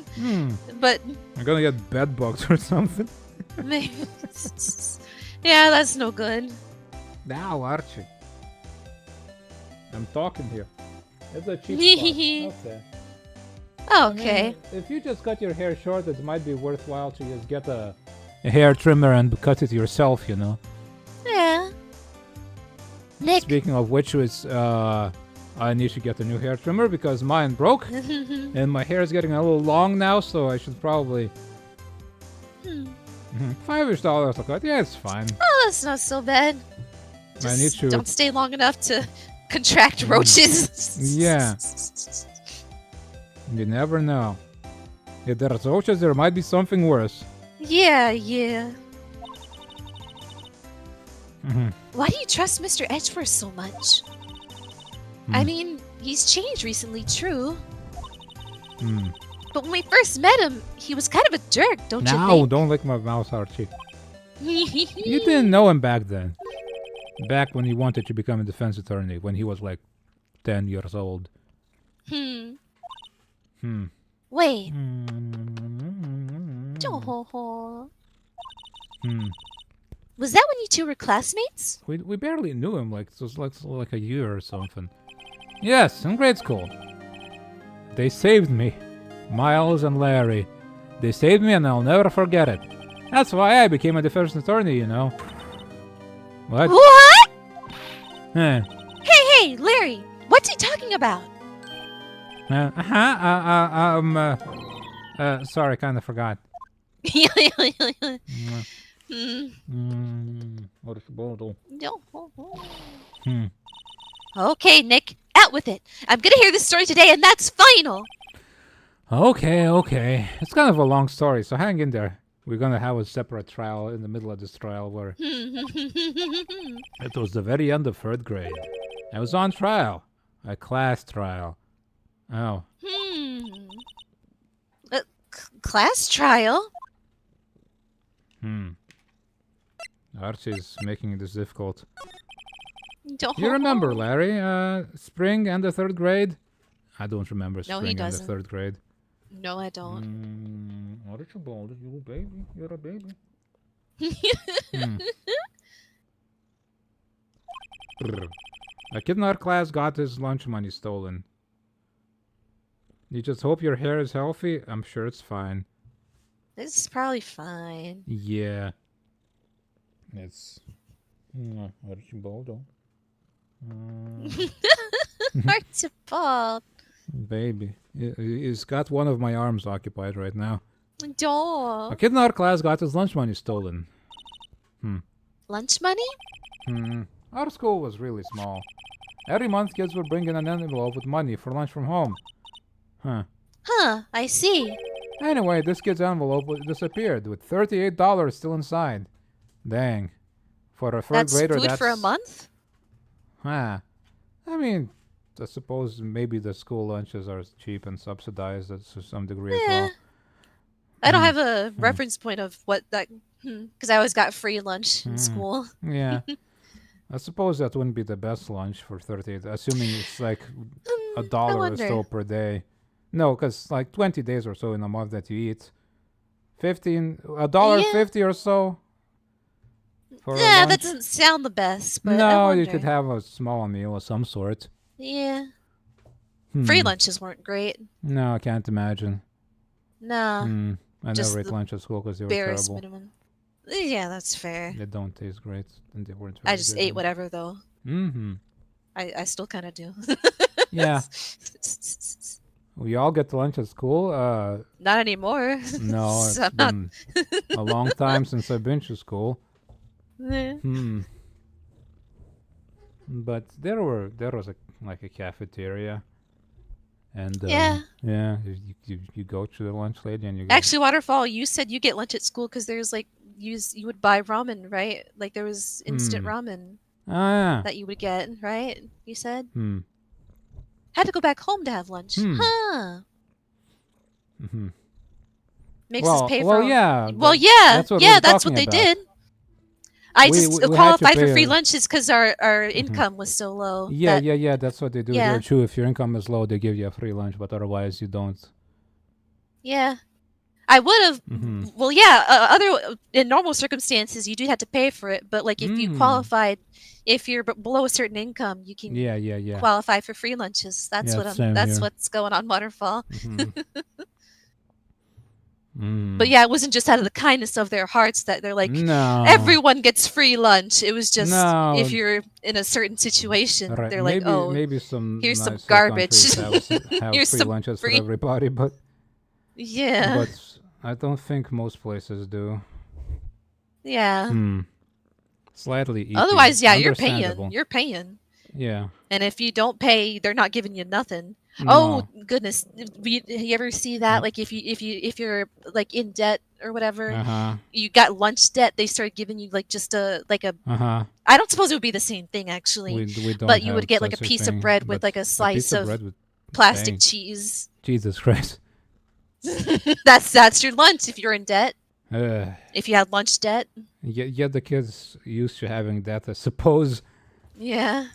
but You're gonna get bed bugs or something. maybe. Yeah, that's no good. Now, Archie. I'm talking here. It's a cheap spot. Okay. Okay. If you just cut your hair short, it might be worthwhile to just get a hair trimmer and cut it yourself, you know. Yeah. Nick. Speaking of which, I need to get a new hair trimmer because mine broke, and my hair is getting a little long now, so I should probably $5 a cut. Yeah, it's fine. Oh, that's not so bad. I need Just to. don't stay long enough to contract roaches. Yeah. You never know. If there's roaches, there might be something worse. Yeah, yeah. Mhm. Why do you trust Mr. Edgeworth so much? I mean, he's changed recently, true. Hmm. But when we first met him, he was kind of a jerk, don't you No, think? don't lick my mouse, Archie. You didn't know him back then. Back when he wanted to become a defense attorney, when he was like 10 years old. Wait. Hmm. Was that when you two were classmates? We barely knew him, like it was like a year or something. Yes, in grade school. They saved me. Miles and Larry. They saved me and I'll never forget it. That's why I became a defense attorney, you know. What? What? Huh. Hey, Larry, what's he talking about? Sorry, kinda forgot. What is the bottle? Okay, Nick, out with it. I'm gonna hear this story today, and that's final. Okay. It's kind of a long story, so hang in there. We're gonna have a separate trial in the middle of this trial where it was the very end of 3rd grade. I was on trial. A class trial. Oh. Class trial? Archie's making this difficult. You remember, Larry? Spring and the 3rd grade? I don't remember No, spring he and the doesn't. 3rd grade. No, I don't. Archibald, you baby. You're a baby. A kid in our class got his lunch money stolen. You just hope your hair is healthy? I'm sure it's fine. This is probably fine. Yeah. It's... Archibald. Archibald. Baby. He's got one of my arms occupied right now. A Don't. kid in our class got his lunch money stolen. Lunch money? Our school was really small. Every month kids would bring in an envelope with money for lunch from home. Huh, I see. Anyway, this kid's envelope disappeared with $38 still inside. Dang. For a 3rd That's grader, food that's... for a month? I mean, I suppose maybe the school lunches are cheap and subsidized to some degree as well. I don't have a reference point of what that... Because I always got free lunch in school. Yeah. I suppose that wouldn't be the best lunch for 38, assuming it's like $1 or wonder. so per day. No, because like 20 days or so in a month that you eat. $1.50 or so. For a Yeah, lunch. that doesn't sound the best, but I No, you wonder. could have a small meal of some sort. Yeah. Free lunches weren't great. No, I can't imagine. Nah. I Just never ate the lunch at school because they were Barest terrible. minimum. Yeah, that's fair. They don't taste great, and they weren't. I very just good. ate whatever though. Mm-hmm. I still kind of do. Yeah. We all get to lunch at school. Not anymore. No, it's So I'm not- been a long time since I've been to school. Eh. But there was like a cafeteria, and Yeah. you go to the lunch lady and you get, Actually, Waterfall, you said you get lunch at school because there's like you would buy ramen, right? Like there was instant ramen yeah. that you would get, right? You said Hmm. had to go back home to have lunch, huh? Mm-hmm. Makes us pay for. Well, yeah. Well, that- yeah, that's what yeah, we're that's what talking they about. did. I We- just we had to qualified for pay free a- lunches because our income was so low. Yeah, that- yeah. That's what they do Yeah. here too. If your income is low, they give you a free lunch, but otherwise you don't. Yeah. I would have. Mhm. Well, yeah. In normal circumstances, you do have to pay for it. But like, if you qualified, if you're below a certain income, you can Yeah. qualify for free lunches. That's Yeah, what same That's here. what's going on, Waterfall. Mm. But yeah, it wasn't just out of the kindness of their hearts that they're like, No. everyone gets free lunch. It was just No. if you're in a certain situation, Right. they're maybe, like, oh, maybe some here's some nicer garbage. countries have Here's free some lunches free- for everybody, but yeah, I don't think most places do. yeah. Slightly easy. Otherwise, yeah, you're Understandable. paying. You're paying. Yeah. And if you don't pay, they're not giving you nothing. No. Oh goodness, you ever see that? Like if you're like in debt or whatever, you got lunch debt. They start giving you like just a. I don't suppose it would be the same thing actually. We don't But you would have get like a such piece thing, of bread with but like a piece slice of bread with plastic dang. cheese. Jesus Christ. That's your lunch if you're in debt. Uh, If you had lunch debt. yeah, the kids used to having that, I suppose. Yeah.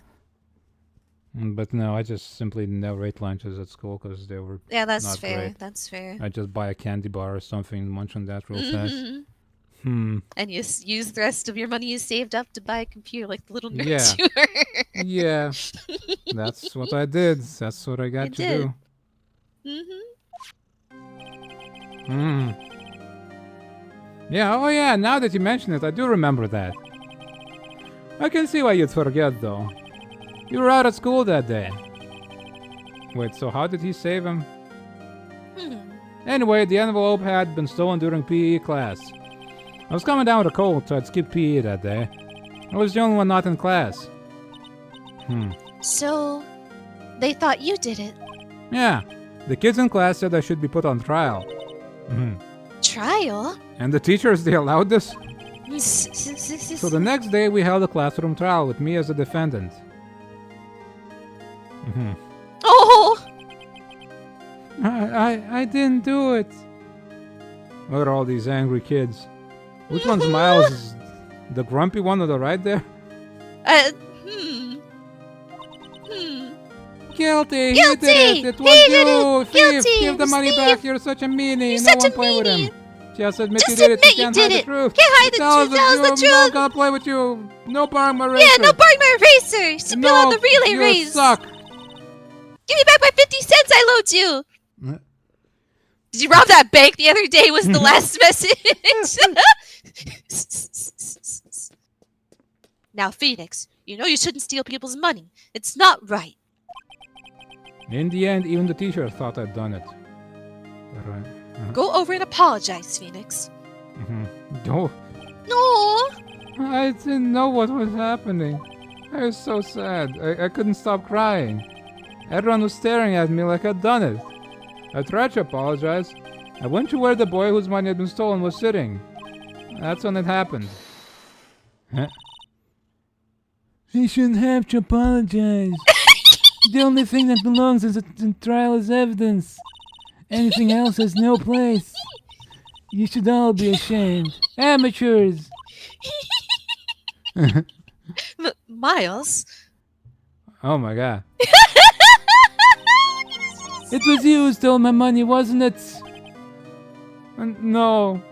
But no, I just simply never ate lunches at school because they were. Yeah, that's not fair. great. That's fair. I just buy a candy bar or something, munch on that real fast. And you use the rest of your money you saved up to buy a computer like the little nerd Yeah. you were. Yeah, that's what I did. That's what I got You to did. do. Yeah, oh yeah, now that you mention it, I do remember that. I can see why you'd forget, though. You were out at school that day. Wait, so how did he save him? Anyway, the envelope had been stolen during PE class. I was coming down with a cold, so I'd skipped PE that day. I was the only one not in class. So, they thought you did it. Yeah, the kids in class said I should be put on trial. Trial? And the teachers, they allowed this? So the next day we held a classroom trial with me as a defendant. Oh! I didn't do it. Look at all these angry kids. Which one's Miles? The grumpy one on the right there? Guilty! He did it! It was you! Thief! Guilty! Give the money Thief! back! You're such a meanie! You're No such one a play with him! meanie! Just admit Just you did it! admit You you can't did hide it! the truth! Can't hide the Tell us truth! Tell us the I'm truth! not gonna play with you! No borrowing my razor! Yeah, no borrowing my eraser! Spill out the relay you race! suck! Give me back my 50 cents I loaned you! Did you rob that bank the other day was the last message? Now, Phoenix, you know you shouldn't steal people's money. It's not right. In the end, even the teacher thought I'd done it. Right. Go over and apologize, Phoenix. No, No! I didn't know what was happening. I was so sad. I couldn't stop crying. Everyone was staring at me like I'd done it. I tried to apologize. I went to where the boy whose money had been stolen was sitting. That's when it happened. He shouldn't have to apologize. The only thing that belongs in the trial is evidence. Anything else has no place. You should all be ashamed. Amateurs! Miles? Oh my god. It was you who stole my money, wasn't it? No.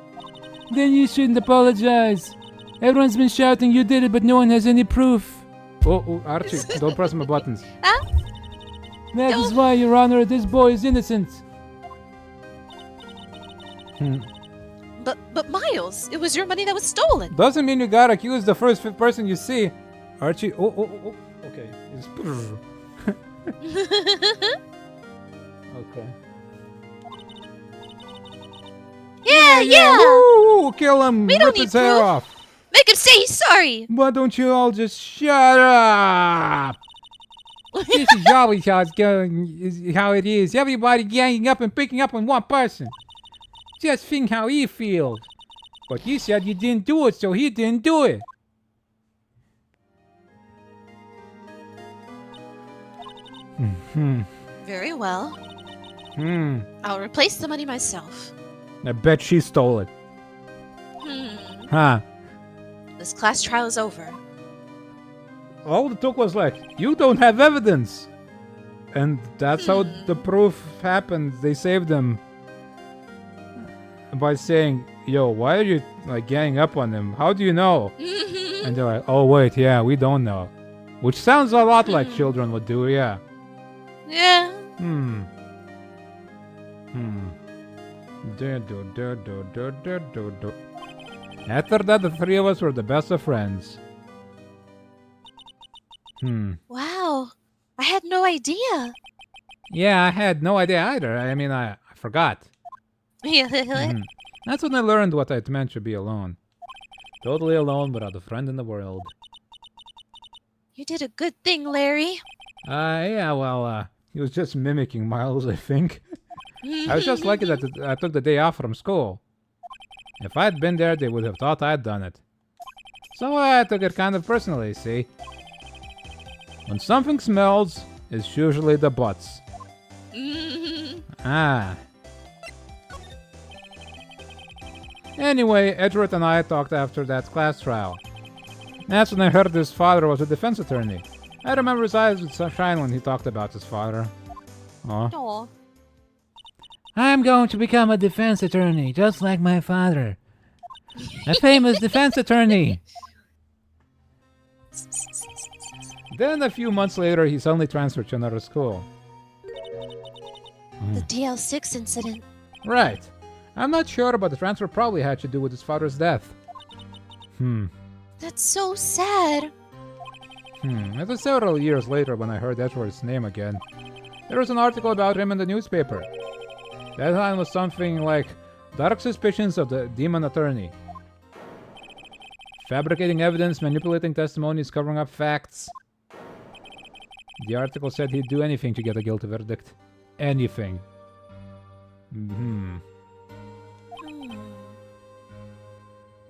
Then you shouldn't apologize. Everyone's been shouting you did it, but no one has any proof. Oh, Archie, don't press my buttons. That is why, Your Honor, this boy is innocent. But But Miles, it was your money that was stolen. Doesn't mean you gotta accuse the first person you see. Archie, oh. Okay. Okay. Yeah. Woo! Kill him! We don't Rip need his hair proof. off! Make him say he's sorry. Why don't you all just shut up? This is always how it's going, is how it is. Everybody ganging up and picking up on one person. Just think how he feels. But you said you didn't do it, so he didn't do it. Very well. I'll replace the money myself. I bet she stole it. Huh. This class trial is over. All it took was like, you don't have evidence. And that's how the proof happened. They saved them. By saying, yo, why are you like ganging up on them? How do you know? And they're like, oh wait, yeah, we don't know. Which sounds a lot like children would do, yeah. Yeah. After that, the three of us were the best of friends. Wow. I had no idea. Yeah, I had no idea either. I mean, I forgot. That's when I learned what it meant to be alone. Totally alone without a friend in the world. You did a good thing, Larry. Yeah, well, he was just mimicking Miles, I think. I was just lucky that I took the day off from school. If I'd been there, they would have thought I'd done it. So I took it kind of personally, see? When something smells, it's usually the butts. Anyway, Edward and I talked after that class trial. That's when I heard his father was a defense attorney. I remember his eyes would shine when he talked about his father. Aw. I'm going to become a defense attorney, just like my father. A famous defense attorney. Then a few months later, he suddenly transferred to another school. The DL6 incident. Right. I'm not sure, but the transfer probably had to do with his father's death. That's so sad. It was several years later when I heard Edward's name again. There was an article about him in the newspaper. That line was something like, dark suspicions of the demon attorney. Fabricating evidence, manipulating testimonies, covering up facts. The article said he'd do anything to get a guilty verdict. Anything.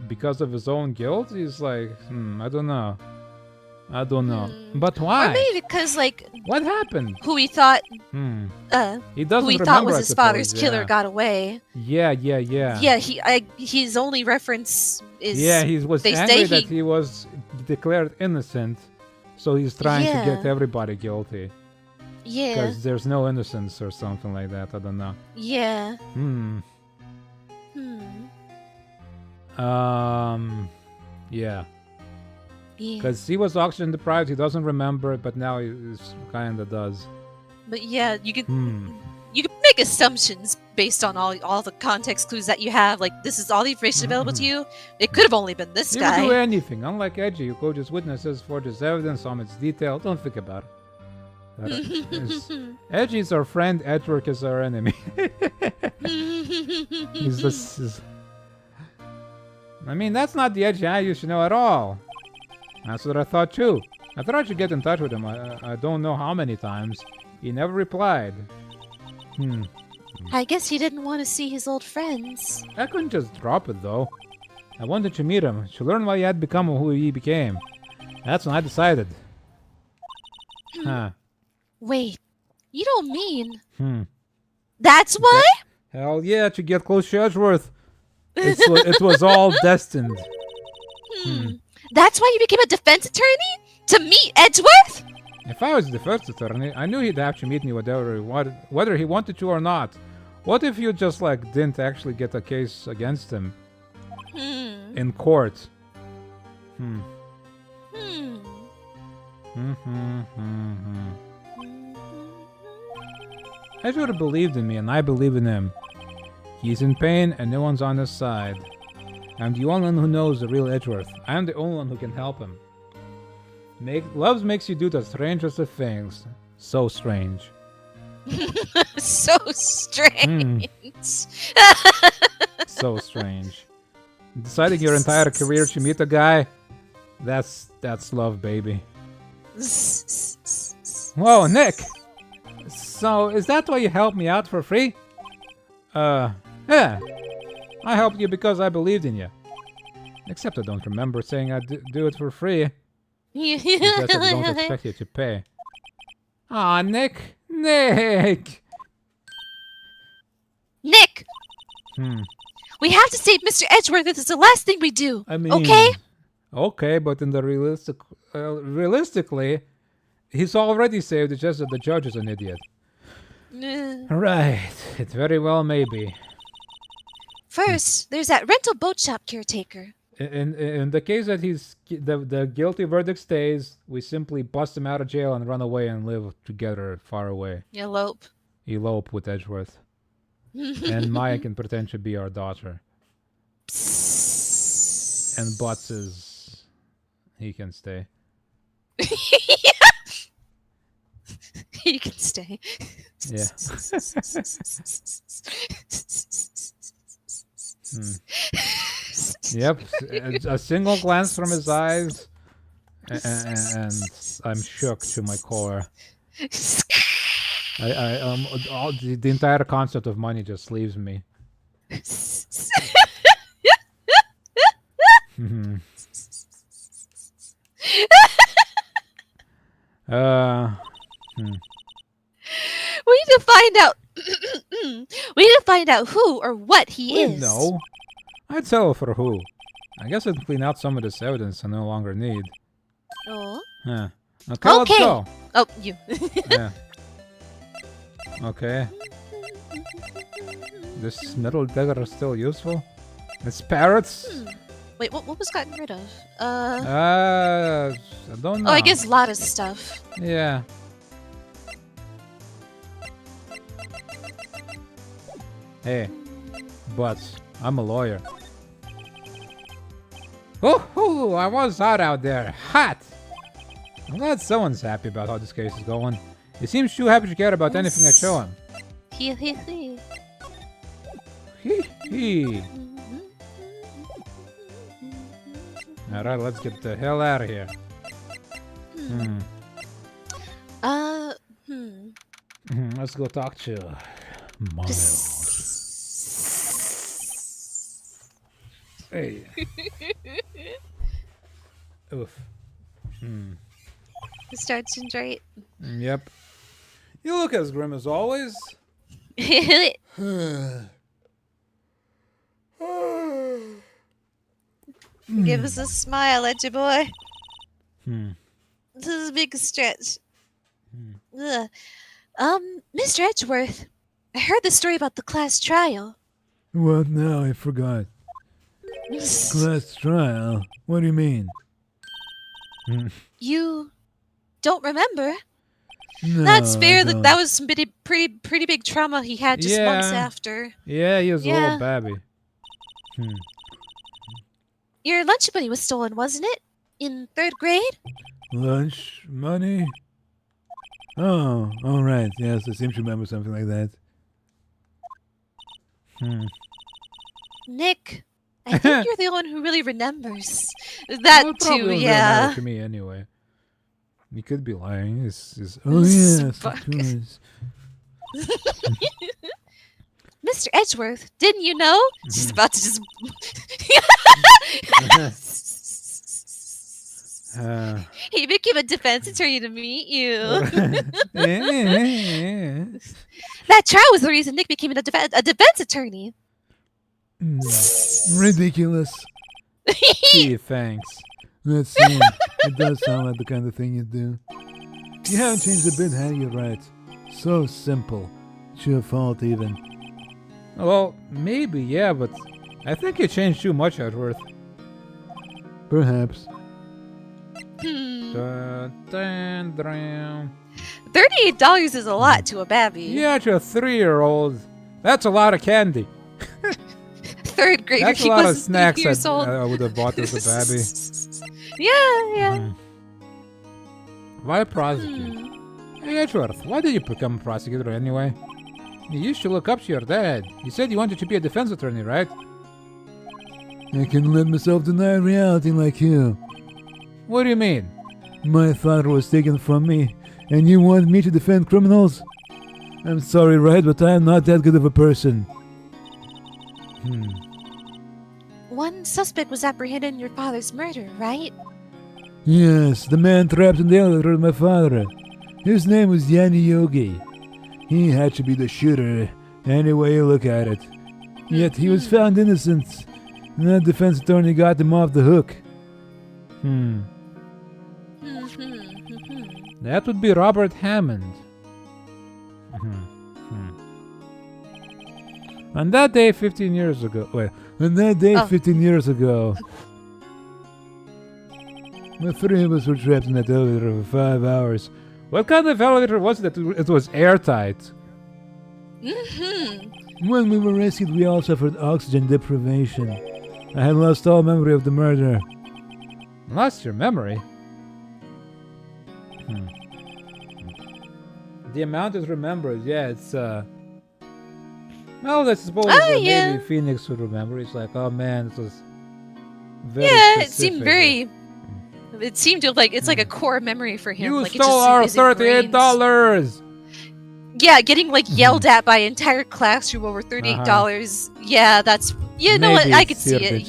Because of his own guilt? He's like, I don't know. But why? Or maybe because, like, what happened? who he thought, He doesn't who he remember, thought was I his suppose, father's killer got away. Yeah. Yeah, his only reference is. Yeah, he was they angry say that he was declared innocent, so he's trying to get everybody guilty. Yeah. Because there's no innocence or something like that. I don't know. Yeah. Yeah. Because he was oxygen deprived, he doesn't remember it, but now he kind of does. But yeah, you could make assumptions based on all the context clues that you have. Like, this is all the information available to you. It could have only been this He guy. would do anything. Unlike Edgy, who coaches witnesses, forges evidence, omits detail. Don't think about it. Edgy's our friend, Edward is our enemy. I mean, that's not the Edgy I used to know at all. That's what I thought too. I tried to get in touch with him, I don't know how many times. He never replied. I guess he didn't want to see his old friends. I couldn't just drop it though. I wanted to meet him, to learn why he had become who he became. That's when I decided. Wait, you don't mean... That's why? Hell yeah, to get close to Edgeworth. It was all destined. That's why you became a defense attorney? To meet Edgeworth? If I was the defense attorney, I knew he'd have to meet me whether he wanted to or not. What if you just like didn't actually get a case against him in court? Edgeworth believed in me, and I believe in him. He's in pain and no one's on his side. I'm the only one who knows the real Edgeworth. I'm the only one who can help him. Love makes you do the strangest of things. So strange. So strange. So strange. Deciding your entire career to meet a guy, that's love, baby. Whoa, Nick! So, is that why you helped me out for free? Yeah. I helped you because I believed in you. Except I don't remember saying I'd do it for free. Because I don't expect you to pay. Aw, Nick! Nick! Nick! We have to save Mr. Edgeworth. This is the last thing we do. I mean, okay? Okay, but in the realistically, he's already saved. It's just that the judge is an idiot. Right. It very well may be. First, there's that rental boat shop caretaker. In the case that the guilty verdict stays, we simply bust him out of jail and run away and live together far away. Elope. Elope with Edgeworth. And Maya can pretend to be our daughter. And Butts is... he can stay. He can stay. Yeah. Yep. A single glance from his eyes, and I'm shook to my core. The entire concept of money just leaves me. We need to find out. We need to find out who or what he is. No, I'd settle for who. I guess I'd clean out some of this evidence I no longer need. Oh. Yeah. Okay, let's go. Oh, you. Yeah. Okay. This metal dagger is still useful. It's parrots. Wait, what was gotten rid of? I don't know. Oh, I guess a lot of stuff. Yeah. Hey, Butts, I'm a lawyer. Oh, I was out there. Hot! I'm glad someone's happy about how this case is going. He seems too happy to care about anything I show him. He. Hee. Alright, let's get the hell out of here. Let's go talk to Miles. Hey. Oof. Mr. Hudson's right. Yep. You look as grim as always. Give us a smile, Edgy boy. This is a big stretch. Mr. Edgeworth, I heard the story about the class trial. What now? I forgot. Class trial? What do you mean? You don't remember? No, That's fair. I don't. That was some pretty big trauma he had just months after. Yeah, he was a little babby. Your lunch money was stolen, wasn't it? In 3rd grade? Lunch money? Oh, all right. Yes, I seem to remember something like that. Nick, I think you're the one who really remembers that Well, it too. probably doesn't Yeah. matter to me anyway. He could be lying. Oh yes, of Fuck. course. Mr. Edgeworth, didn't you know? She's about to just. He became a defense attorney to meet you. That trial was the reason Nick became a defense attorney. Ridiculous. Gee, thanks. That's it. It does sound like the kind of thing you do. You haven't changed a bit, have you, Wright? So simple. It's your fault, even. Well, maybe, yeah, but I think you changed too much, Edgeworth. Perhaps. $38 is a lot to a babby. Yeah, to a 3-year-old. That's a lot of candy. third grader. That's a He lot of wasn't 3 snacks years old. I would have bought as a baby. Yeah. Why prosecute? Hey, Edgeworth, why did you become a prosecutor anyway? You used to look up to your dad. You said you wanted to be a defense attorney, right? I can let myself deny reality like you. What do you mean? My father was taken from me, and you want me to defend criminals? I'm sorry, Wright, but I am not that good of a person. One suspect was apprehended in your father's murder, right? Yes, the man trapped in the elevator with my father. His name was Yanni Yogi. He had to be the shooter, any way you look at it. Yet he was found innocent, and that defense attorney got him off the hook. That would be Robert Hammond. On that day 15 years ago... Wait. On that day 15 years ago, the three of us were trapped in that elevator for 5 hours. What kind of elevator was it? It was airtight. When we were rescued, we all suffered oxygen deprivation. I had lost all memory of the murder. Lost your memory? The amount is remembered. Yeah, it's well, I suppose maybe Phoenix would remember. It's like, oh man, this was very specific. It seemed very. It seemed like it's like a core memory for him. You like stole our $38. Yeah, getting like yelled at by an entire classroom over $38. Yeah, that's know what, I could see it.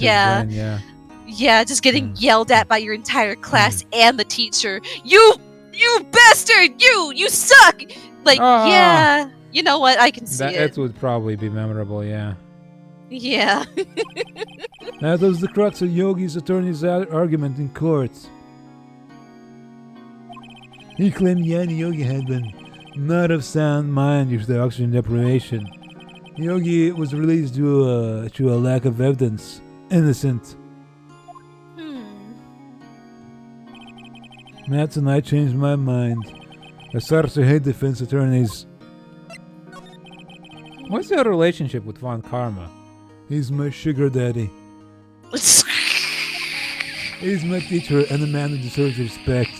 Yeah, just getting yelled at by your entire class and the teacher. You bastard! You suck! Like yeah, you know what? I can see it. That would probably be memorable. Yeah. Yeah. That was the crux of Yogi's attorney's argument in court. He claimed Yanni Yogi had been not of sound mind due to the oxygen deprivation. Yogi was released due to a lack of evidence. Innocent. That's when I changed my mind. I started to hate defense attorneys. What's your relationship with Von Karma? He's my sugar daddy. He's my teacher and a man who deserves respect.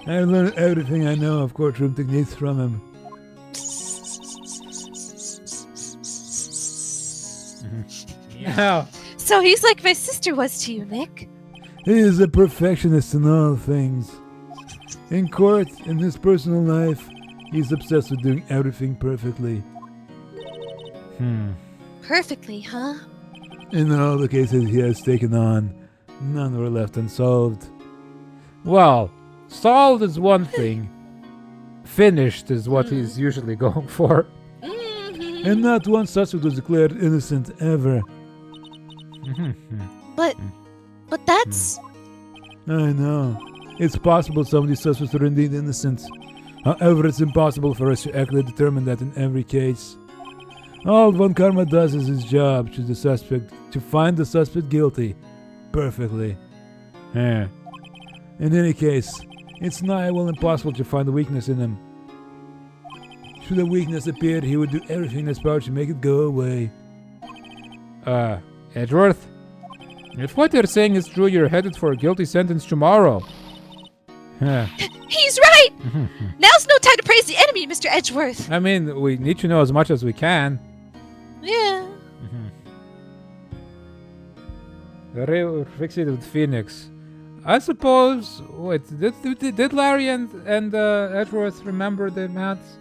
I learned everything I know of courtroom techniques from him. Yeah. So he's like my sister was to you, Nick. He is a perfectionist in all things. In court, in his personal life, he's obsessed with doing everything perfectly. Perfectly, huh? In all the cases he has taken on, none were left unsolved. Well, solved is one thing. Finished is what he's usually going for. And not one suspect was declared innocent ever. But that's... I know. It's possible some of these suspects are indeed innocent. However, it's impossible for us to accurately determine that in every case. All Von Karma does is his job to find the suspect guilty. Perfectly. In any case, it's nigh well impossible to find a weakness in him. Should a weakness appear, he would do everything in his power to make it go away. Edgeworth? If what you're saying is true, you're headed for a guilty sentence tomorrow. He's right! Now's no time to praise the enemy, Mr. Edgeworth. I mean, we need to know as much as we can. Yeah. Very fixated with Phoenix. I suppose... Wait, did Larry and Edgeworth remember the maths?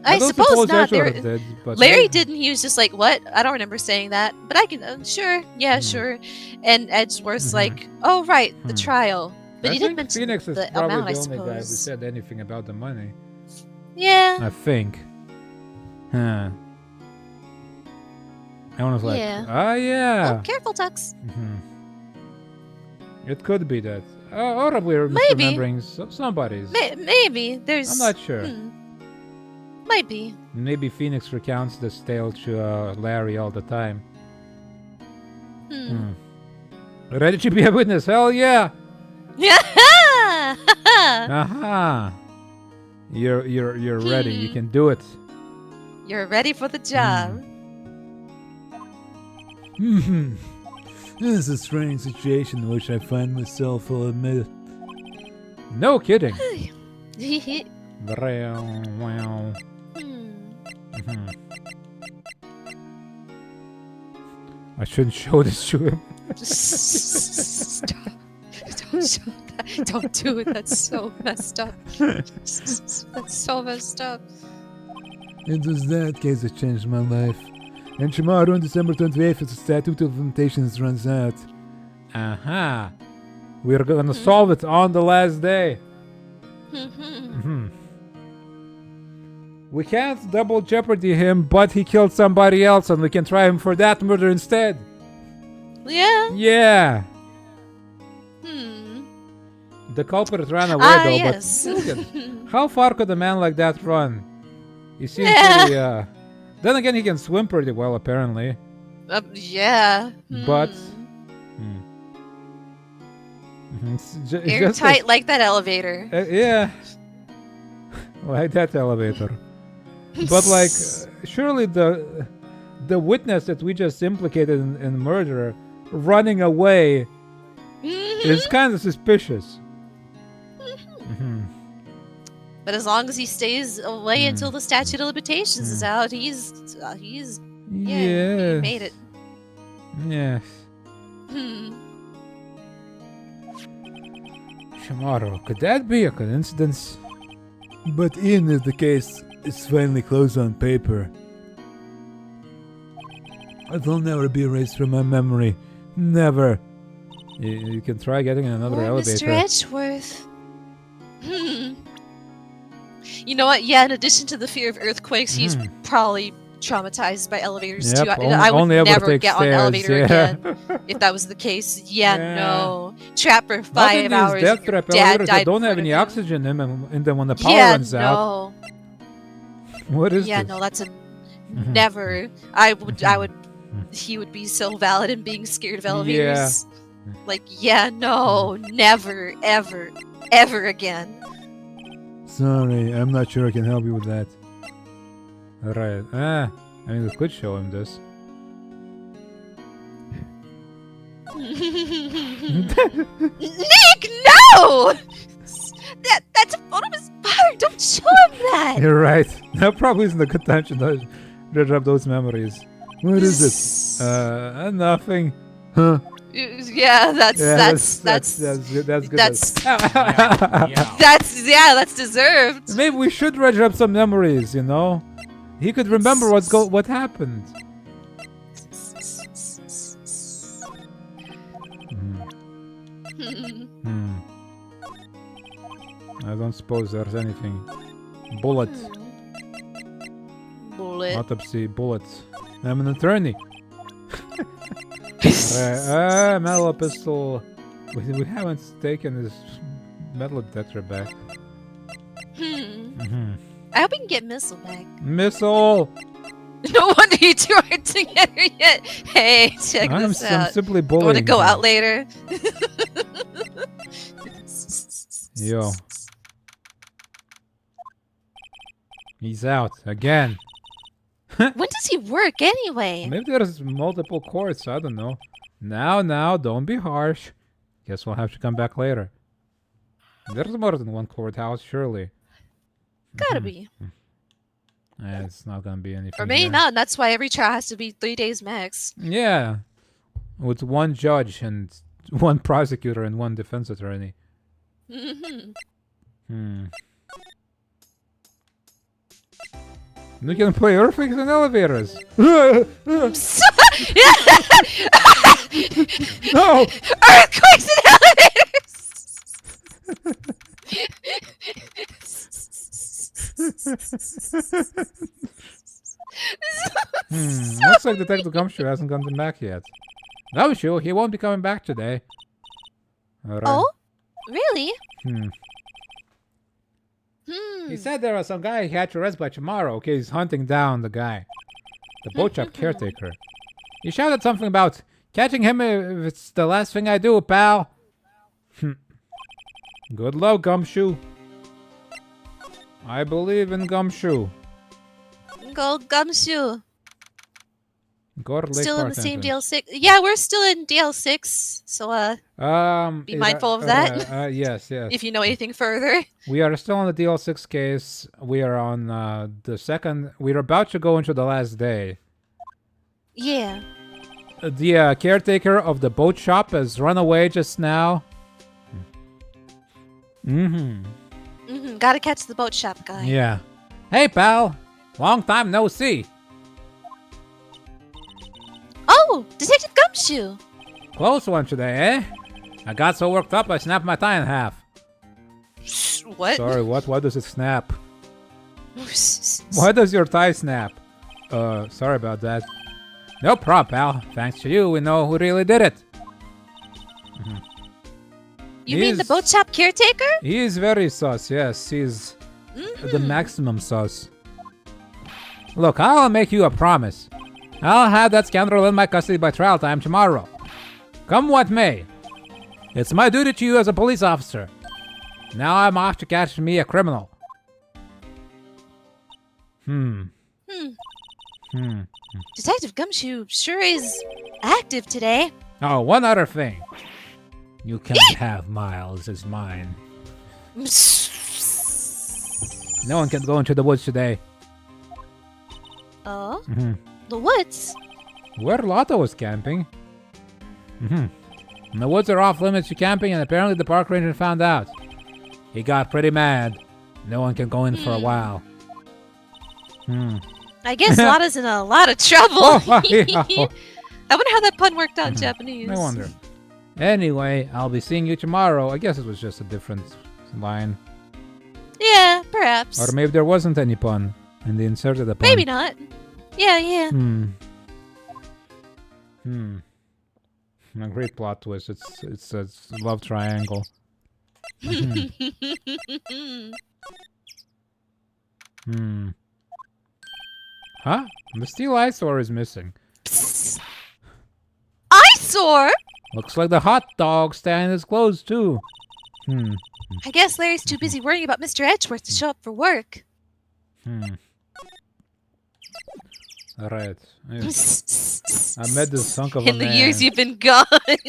I suppose not. Did, but Larry didn't. He was just like, what? I don't remember saying that. But I can... sure. Yeah, sure. And Edgeworth's like, oh, right. The trial. But he didn't mention Phoenix is the probably amount, I the only guy who suppose. said anything about the money. Yeah. I think. I was like, yeah. Oh, careful, Tux. It could be that. Or we're Maybe. misremembering somebody's. Maybe. There's... I'm not sure. Might be. Maybe Phoenix recounts this tale to Larry all the time. Ready to be a witness? Hell yeah! Yeah. Aha! You're ready. You can do it. You're ready for the job. This is a strange situation in which I find myself, I'll admit. No kidding. Hmm. I shouldn't show this to him. Stop. Don't show that. Don't do it. That's so messed up. That's so messed up. It was that case that changed my life. And tomorrow, on December 28th, the statute of limitations runs out. Uh-huh. We're gonna solve it on the last day. We can't double jeopardy him, but he killed somebody else and we can try him for that murder instead. Yeah. Yeah. Hmm. The culprit ran away though, Yes. but look at, how far could a man like that run? He seems Yeah. pretty, then again, he can swim pretty well, apparently. Yeah. But it's Airtight like that elevator. yeah, like that elevator. But like, surely the witness that we just implicated in murder running away is kind of suspicious. But as long as he stays away until the statute of limitations is out, he's he made it. Yes. Hmm. Tomorrow, could that be a coincidence? But even if the case is finally closed on paper, it will never be erased from my memory. Never. You can try getting in another Poor elevator. Mr. Edgeworth. You know what? Yeah, in addition to the fear of earthquakes, he's probably traumatized by elevators Yep, too. only- I would only able to never take get on an stairs, elevator yeah. again if that was the case. Yeah, Yeah. no. Trap for Not in 5 these hours. death and your trap dad elevators died that don't in have front any of you. oxygen in them when the power Yeah, runs out. no. What is Yeah, this? no, that's a never. I would. He would be so valid in being scared of elevators. Like, yeah, no, never, ever, ever again. Sorry, I'm not sure I can help you with that. Right. I mean, we could show him this. Nick, no! That's a photo of his father. Don't show him that. You're right. That probably isn't a good time to dredge up those memories. What is it? Nothing. Huh? Yeah, that's good. That's good. that's deserved. Maybe we should dredge up some memories. You know, he could remember what happened. I don't suppose there's anything. Bullet. Bullet. Autopsy. Bullets. I'm an attorney. Metal pistol. We haven't taken his metal detector back. I hope we can get Missile back. Missile! No wonder you two aren't together yet. Hey, check this I'm out. simply bullying. Want to go him. out later? Yo. He's out again. When does he work anyway? Maybe there's multiple courts. I don't know. Now, don't be harsh. Guess we'll have to come back later. There's more than one courthouse, surely. Gotta be. It's not gonna be anything. Or maybe here. not. That's why every trial has to be 3 days max. Yeah, with one judge and one prosecutor and one defense attorney. We can play earthquakes and elevators. No! Earthquakes and elevators! Looks like Detective Gumshoe hasn't come back yet. Gumshoe, he won't be coming back today. All right. Oh? Really? He said there was some guy he had to arrest by tomorrow. Okay, he's hunting down the guy. The boat shop caretaker. He shouted something about catching him if it's the last thing I do, pal. Good luck, Gumshoe. I believe in Gumshoe. Go Gumshoe. Go to Lake Still in the Park same entrance. DL6. Yeah, we're still in DL6. So be mindful of that. Yes, yes. if you know anything further. We are still on the DL6 case. We are on the second. We're about to go into the last day. Yeah. The caretaker of the boat shop has run away just now. Gotta catch the boat shop guy. Yeah. Hey, pal. Long time no see. Oh, Detective Gumshoe. Close one today, eh? I got so worked up I snapped my tie in half. What? Sorry, what? Why does it snap? Why does your tie snap? Sorry about that. No problem, pal. Thanks to you, we know who really did it. You mean the boat shop caretaker? He is very sus, yes. He's the maximum sus. Look, I'll make you a promise. I'll have that scoundrel in my custody by trial time tomorrow. Come what may. It's my duty to you as a police officer. Now I'm off to catch me a criminal. Detective Gumshoe sure is active today. Oh, one other thing. You can't have Miles as mine. No one can go into the woods today. Oh? The woods? Where Lotto was camping. The woods are off limits to camping, and apparently the park ranger found out. He got pretty mad. No one can go in for a while. I guess Lotta's in a lot of trouble. I wonder how that pun worked out in Japanese. I wonder. Anyway, I'll be seeing you tomorrow. I guess it was just a different line. Yeah, perhaps. Or maybe there wasn't any pun, and they inserted a pun. Maybe not. Yeah. A great plot twist. It's a love triangle. Huh? The steel eyesore is missing. Eyesore? Looks like the hot dog stand is closed too. I guess Larry's too busy worrying about Mr. Edgeworth to show up for work. Alright. I met this hunk of a In the man. years you've been gone. Hunk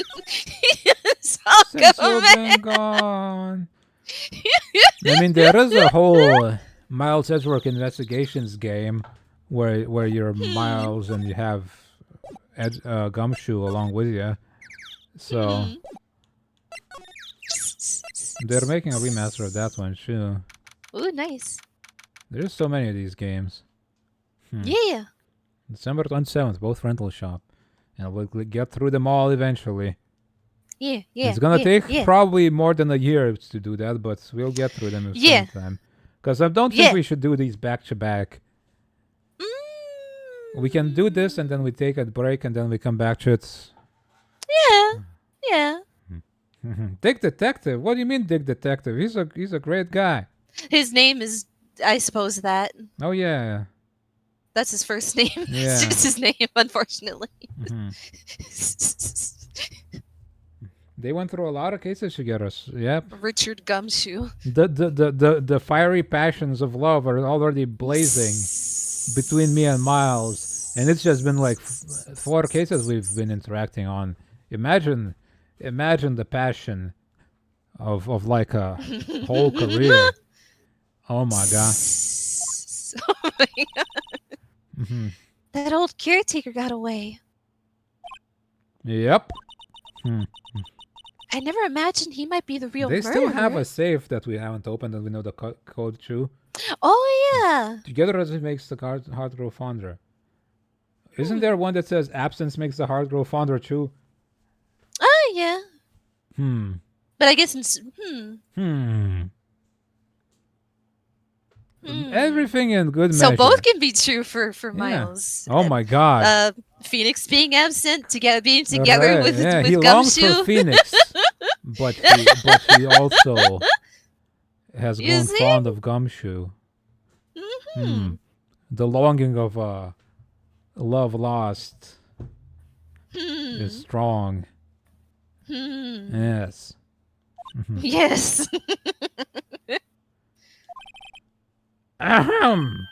Since of a you've man. been gone. I mean, there is a whole Miles Edgeworth Investigations game where you're Miles and you have Gumshoe along with you. So they're making a remaster of that one too. Ooh, nice. There's so many of these games. Yeah. December 27th, both rental shop. And we'll get through them all eventually. Yeah. It's gonna take probably more than a year to do that, but we'll get through them at some time. Because I don't think we should do these back to back. We can do this and then we take a break and then we come back to it. Yeah. Dick Detective? What do you mean Dick Detective? He's a great guy. His name is, I suppose, that. Oh yeah. That's his first name. Yeah. It's just his name, unfortunately. They went through a lot of cases to get us. Yep. Richard Gumshoe. The fiery passions of love are already blazing between me and Miles, and it's just been like 4 cases we've been interacting on. Imagine the passion of like a whole career. Oh my god. Oh my god. That old caretaker got away. Yep. I never imagined he might be the real They murderer. still have a safe that we haven't opened and we know the code to. Oh yeah. Together as it makes the heart grow fonder. Isn't there one that says absence makes the heart grow fonder too? Oh yeah. But I guess Everything in good measure. So both can be true for Miles. Oh my god. Phoenix being absent, being together with he longs Gumshoe. for Phoenix, but he also has grown fond of Gumshoe. The longing of love lost is strong. Yes. Yes. Ahem.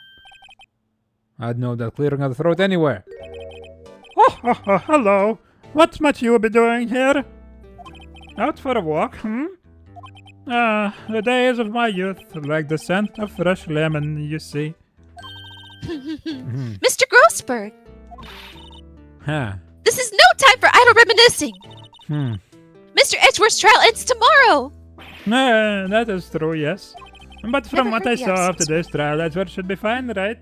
I'd know that clearing of the throat anywhere. Oh, hello. What might you be doing here? Out for a walk, the days of my youth, like the scent of fresh lemon, you see. Mr. Grossberg, Huh. this is no time for idle reminiscing. Mr. Edgeworth's trial ends tomorrow. That is true, yes. But from Never what I heard the saw of absence. today's trial, Edgeworth should be fine, right?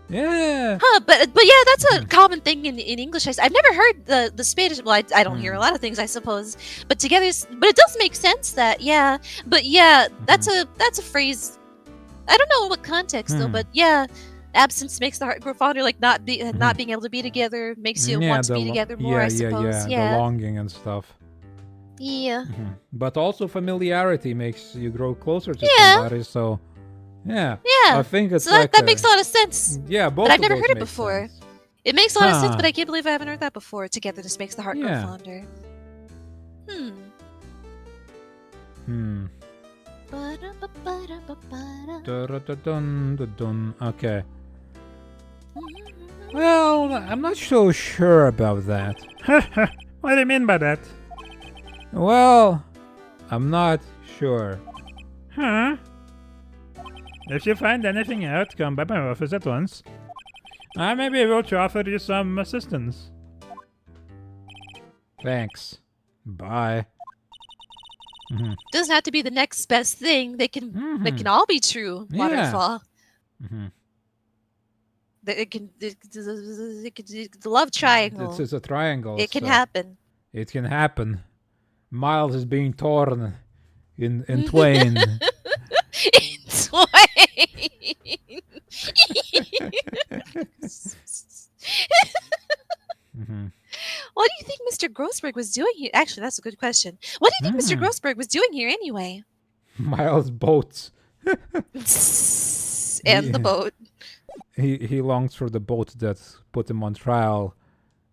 Yeah. Huh, but yeah, that's a common thing in English. I've never heard the Spanish. Well, I don't hear a lot of things, I suppose. But together, but it does make sense that yeah. But yeah, that's a phrase. I don't know what context though, but yeah, absence makes the heart grow fonder. Like not being able to be together makes you want to be together more. I suppose. The longing and stuff. Yeah. But also familiarity makes you grow closer to Yeah. somebody, so yeah. Yeah. I think it's So like that makes a lot of sense. yeah, both But I've of never those heard it make before. sense. It makes a lot of sense, Huh. but I can't believe I haven't heard that before. Togetherness makes the heart grow Yeah. fonder. Dun-dun-dun-dun-dun. Okay. Well, I'm not so sure about that. What do you mean by that? Well, I'm not sure. Huh? If you find anything out, come by my office at once. I may be able to offer you some assistance. Thanks. Bye. Doesn't have to be the next best thing. They can all be true. Yeah. Waterfall. It can the love triangle. It's a triangle. It can so happen. It can happen. Miles is being torn in twain. What do you think Mr. Grossberg was doing here? Actually, that's a good question. What do you think Mr. Grossberg was doing here anyway? Miles boats. And the boat. He longs for the boat that put him on trial,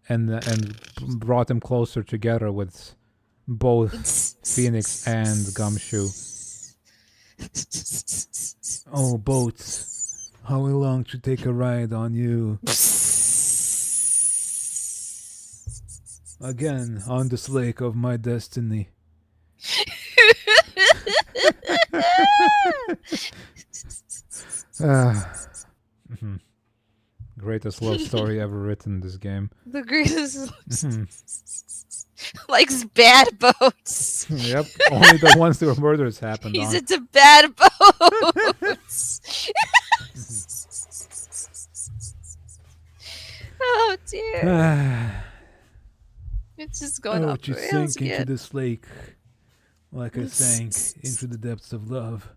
and brought him closer together with both Phoenix and Gumshoe. Oh, boats. How we long to take a ride on you. Again, on this lake of my destiny. Greatest love story ever written in this game. The greatest. Likes bad boats. Yep, only the ones that were murders happened He's on. into bad boats. Oh dear. It's just going Oh, off to the rails sink into again. this lake like I sank into the depths of love.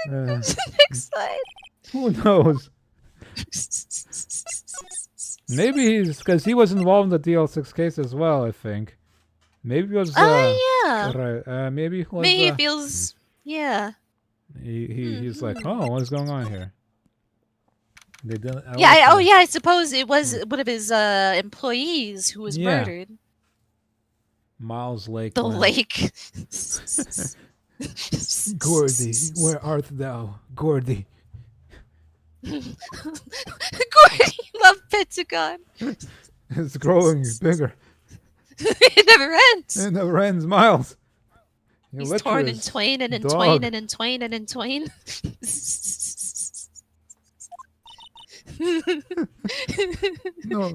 Next slide. Who knows? Maybe because he was involved in the DL6 case as well, I think. Maybe it was. Yeah. Right. Maybe it was. Maybe he feels. Yeah. He's like, oh, what's going on here? They didn't. I suppose it was one of his employees who was murdered. Miles Lake. The lake. Gordy, where art thou? Gordy. Gordy, love Pentagon. It's growing bigger. It never ends. It never ends, Miles. He's torn in twain and in twain and in twain and in twain. No.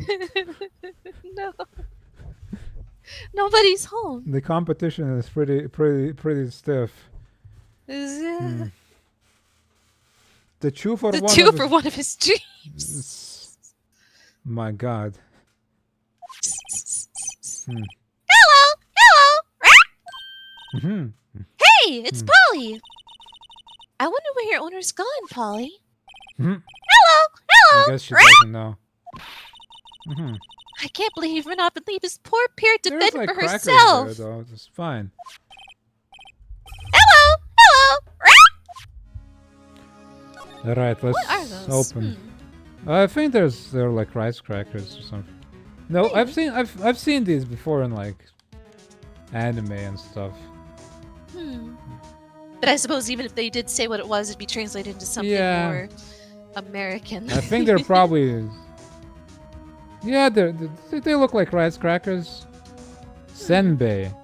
No. Nobody's home. The competition is pretty stiff. The The two for one. two for one of his dreams. My God. Hello, Mm-hmm. hey, it's Polly. I wonder where your owner's gone, Polly. Mhm. Hello. I guess she doesn't know. Mm-hmm. I can't believe he ran off and leave his poor parrot to There's fend like for crackers herself. there, though. It's fine. Hello. All right, let's What are those? open. I think they're like rice crackers or something. No, I've seen these before in like anime and stuff. But I suppose even if they did say what it was, it'd be translated into something more American. I think they're probably... Yeah, they look like rice crackers. Senbei.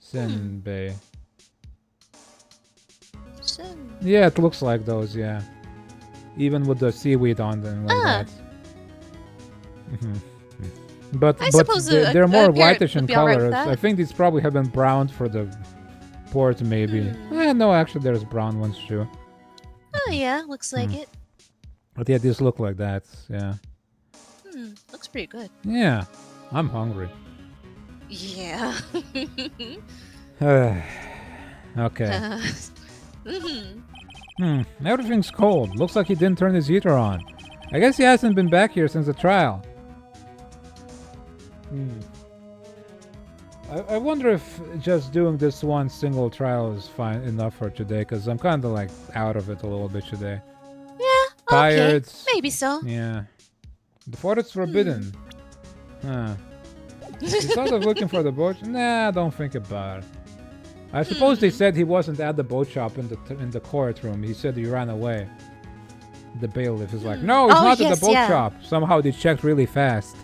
Senbei. Yeah, it looks like those, yeah. Even with the seaweed on them like that. But they're more whitish in color. I think these probably have been browned for the port, maybe. No, actually, there's brown ones too. Oh yeah, looks like it. But yeah, these look like that. Yeah. Looks pretty good. Yeah, I'm hungry. Yeah. Okay. Everything's cold. Looks like he didn't turn his heater on. I guess he hasn't been back here since the trial. I wonder if just doing this one single trial is fine enough for today, because I'm kind of like out of it a little bit today. Yeah, Tired. okay. Maybe so. Yeah. The forest's forbidden. You thought of looking for the boat? Nah, don't think about it. I suppose they said he wasn't at the boat shop in the courtroom. He said he ran away. The bailiff is like, no, he's not at the boat shop. Somehow they checked really fast.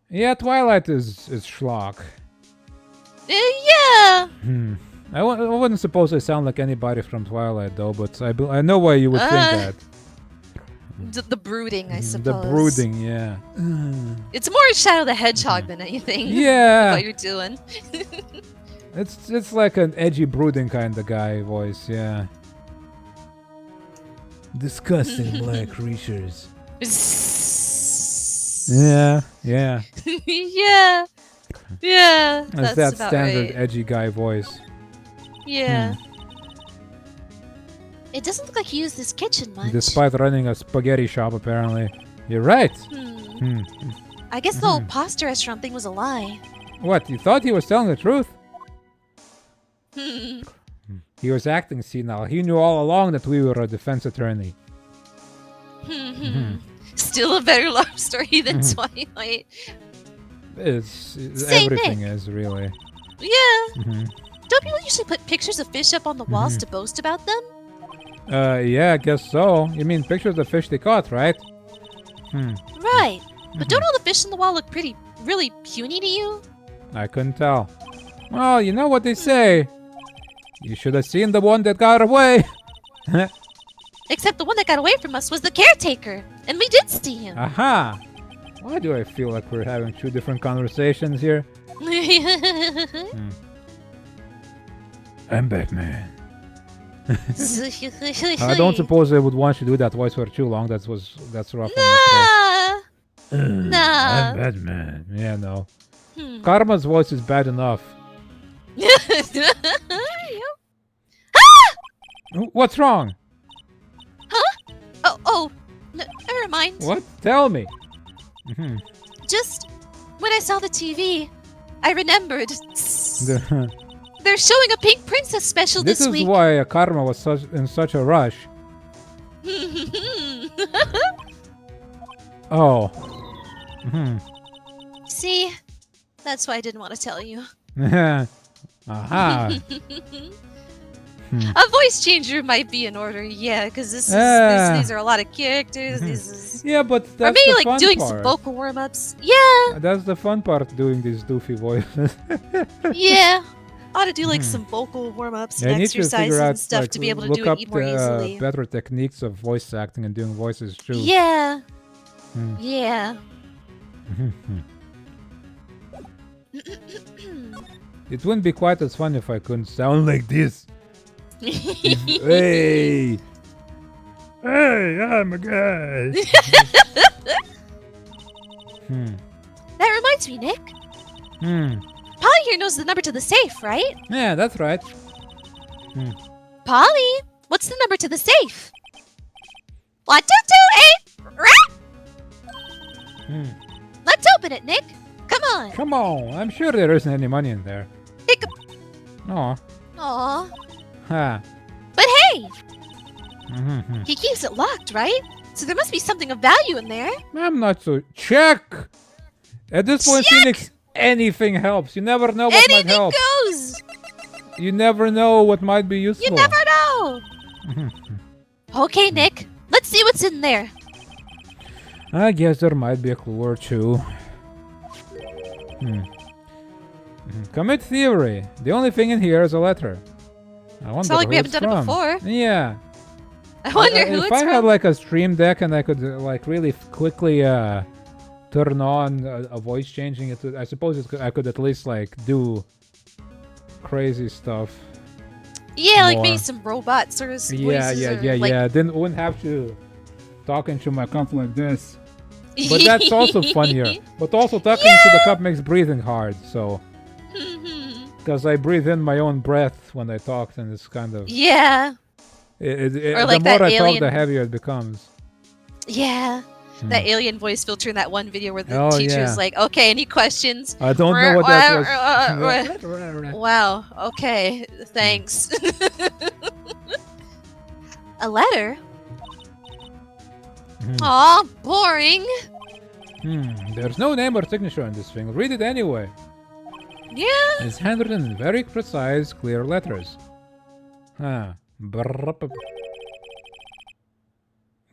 Yeah, Twilight is schlock. Yeah. I wouldn't suppose I sound like anybody from Twilight though, but I know why you would think that. The brooding, I suppose. The brooding, yeah. It's more Shadow the Hedgehog than anything. Yeah. What you're doing. It's like an edgy brooding kind of guy voice, yeah. Disgusting black creatures. Yeah, yeah. Yeah. That's that standard edgy guy voice. Yeah. It doesn't look like he used this kitchen much. Despite running a spaghetti shop, apparently. You're right. I guess the whole pasta restaurant thing was a lie. What, you thought he was telling the truth? He was acting senile. He knew all along that we were a defense attorney. Still a better love story than Twilight. Everything is, really. Yeah. Don't people usually put pictures of fish up on the walls to boast about them? Yeah, I guess so. You mean pictures of fish they caught, right? Right. But don't all the fish on the wall look really puny to you? I couldn't tell. Well, you know what they say. You should have seen the one that got away. Except the one that got away from us was the caretaker. And we did see him. Aha! Why do I feel like we're having two different conversations here? I'm Batman. I don't suppose I would want you to do that voice for too long. That's rough. Nah. I'm Batman. Yeah, no. Karma's voice is bad enough. What's wrong? Huh? Oh, never mind. What? Tell me. Just when I saw the TV, I remembered. They're showing a Pink Princess special this week. This is why Karma was in such a rush. Oh. See? That's why I didn't want to tell you. Aha. A voice changer might be in order, yeah, because these are a lot of characters. Yeah, but that's or maybe the like fun doing part. some vocal warm-ups. Yeah. That's the fun part, doing these doofy voices. Yeah. Ought to do like some vocal warm-ups and exercises and stuff like, to be able to do it more easily. Better techniques of voice acting and doing voices too. Yeah. Yeah. It wouldn't be quite as fun if I couldn't sound like this. Hey! Hey, I'm a guy! That reminds me, Nick. Polly here knows the number to the safe, right? Yeah, that's right. Polly, what's the number to the safe? 1228. Let's open it, Nick. Come on. Come on. I'm sure there isn't any money in there. Hiccup. Aw. Aw. Ha. But hey, he keeps it locked, right? So there must be something of value in there. I'm not so... Check! At this point, Check! Phoenix... Anything helps. You never know what might Anything help. goes. You never know what might be useful. You never know. Okay, Nick. Let's see what's in there. I guess there might be a clue or two. Commit thievery. The only thing in here is a letter. I wonder It's not like who we haven't it's done it from. before. Yeah. I wonder who if it's I had from. like a stream deck and I could like really quickly turn on a voice changing it, I suppose I could at least like do crazy stuff. Yeah, like more. maybe some robots or voices. Yeah. Then wouldn't have to talk into my cup like this. But that's also funnier. But also talking to the cup makes breathing hard, so. Because I breathe in my own breath when I talk, and it's kind of. Yeah. The like more that I talk, alien- the heavier it becomes. Yeah. That alien voice filter in that one video where the Oh, teacher yeah. is like, okay, any questions? I don't know what that was. Wow. Okay. Thanks. A letter? Aw, boring. There's no name or signature on this thing. Read it anyway. Yeah. It's handwritten in very precise, clear letters. Brrrp.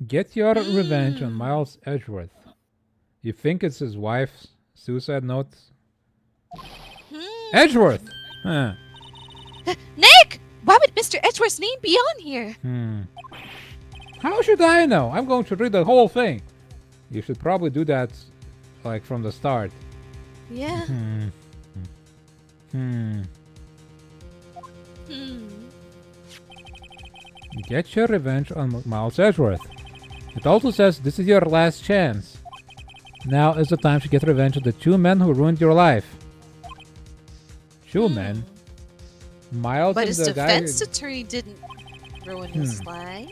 Get your revenge on Miles Edgeworth. You think it's his wife's suicide note? Edgeworth! Nick! Why would Mr. Edgeworth's name be on here? How should I know? I'm going to read the whole thing. You should probably do that, like, from the start. Yeah. Get your revenge on Miles Edgeworth. It also says this is your last chance. Now is the time to get revenge on the 2 men who ruined your life. 2 men? Miles But and his the guy... defense attorney didn't ruin his life.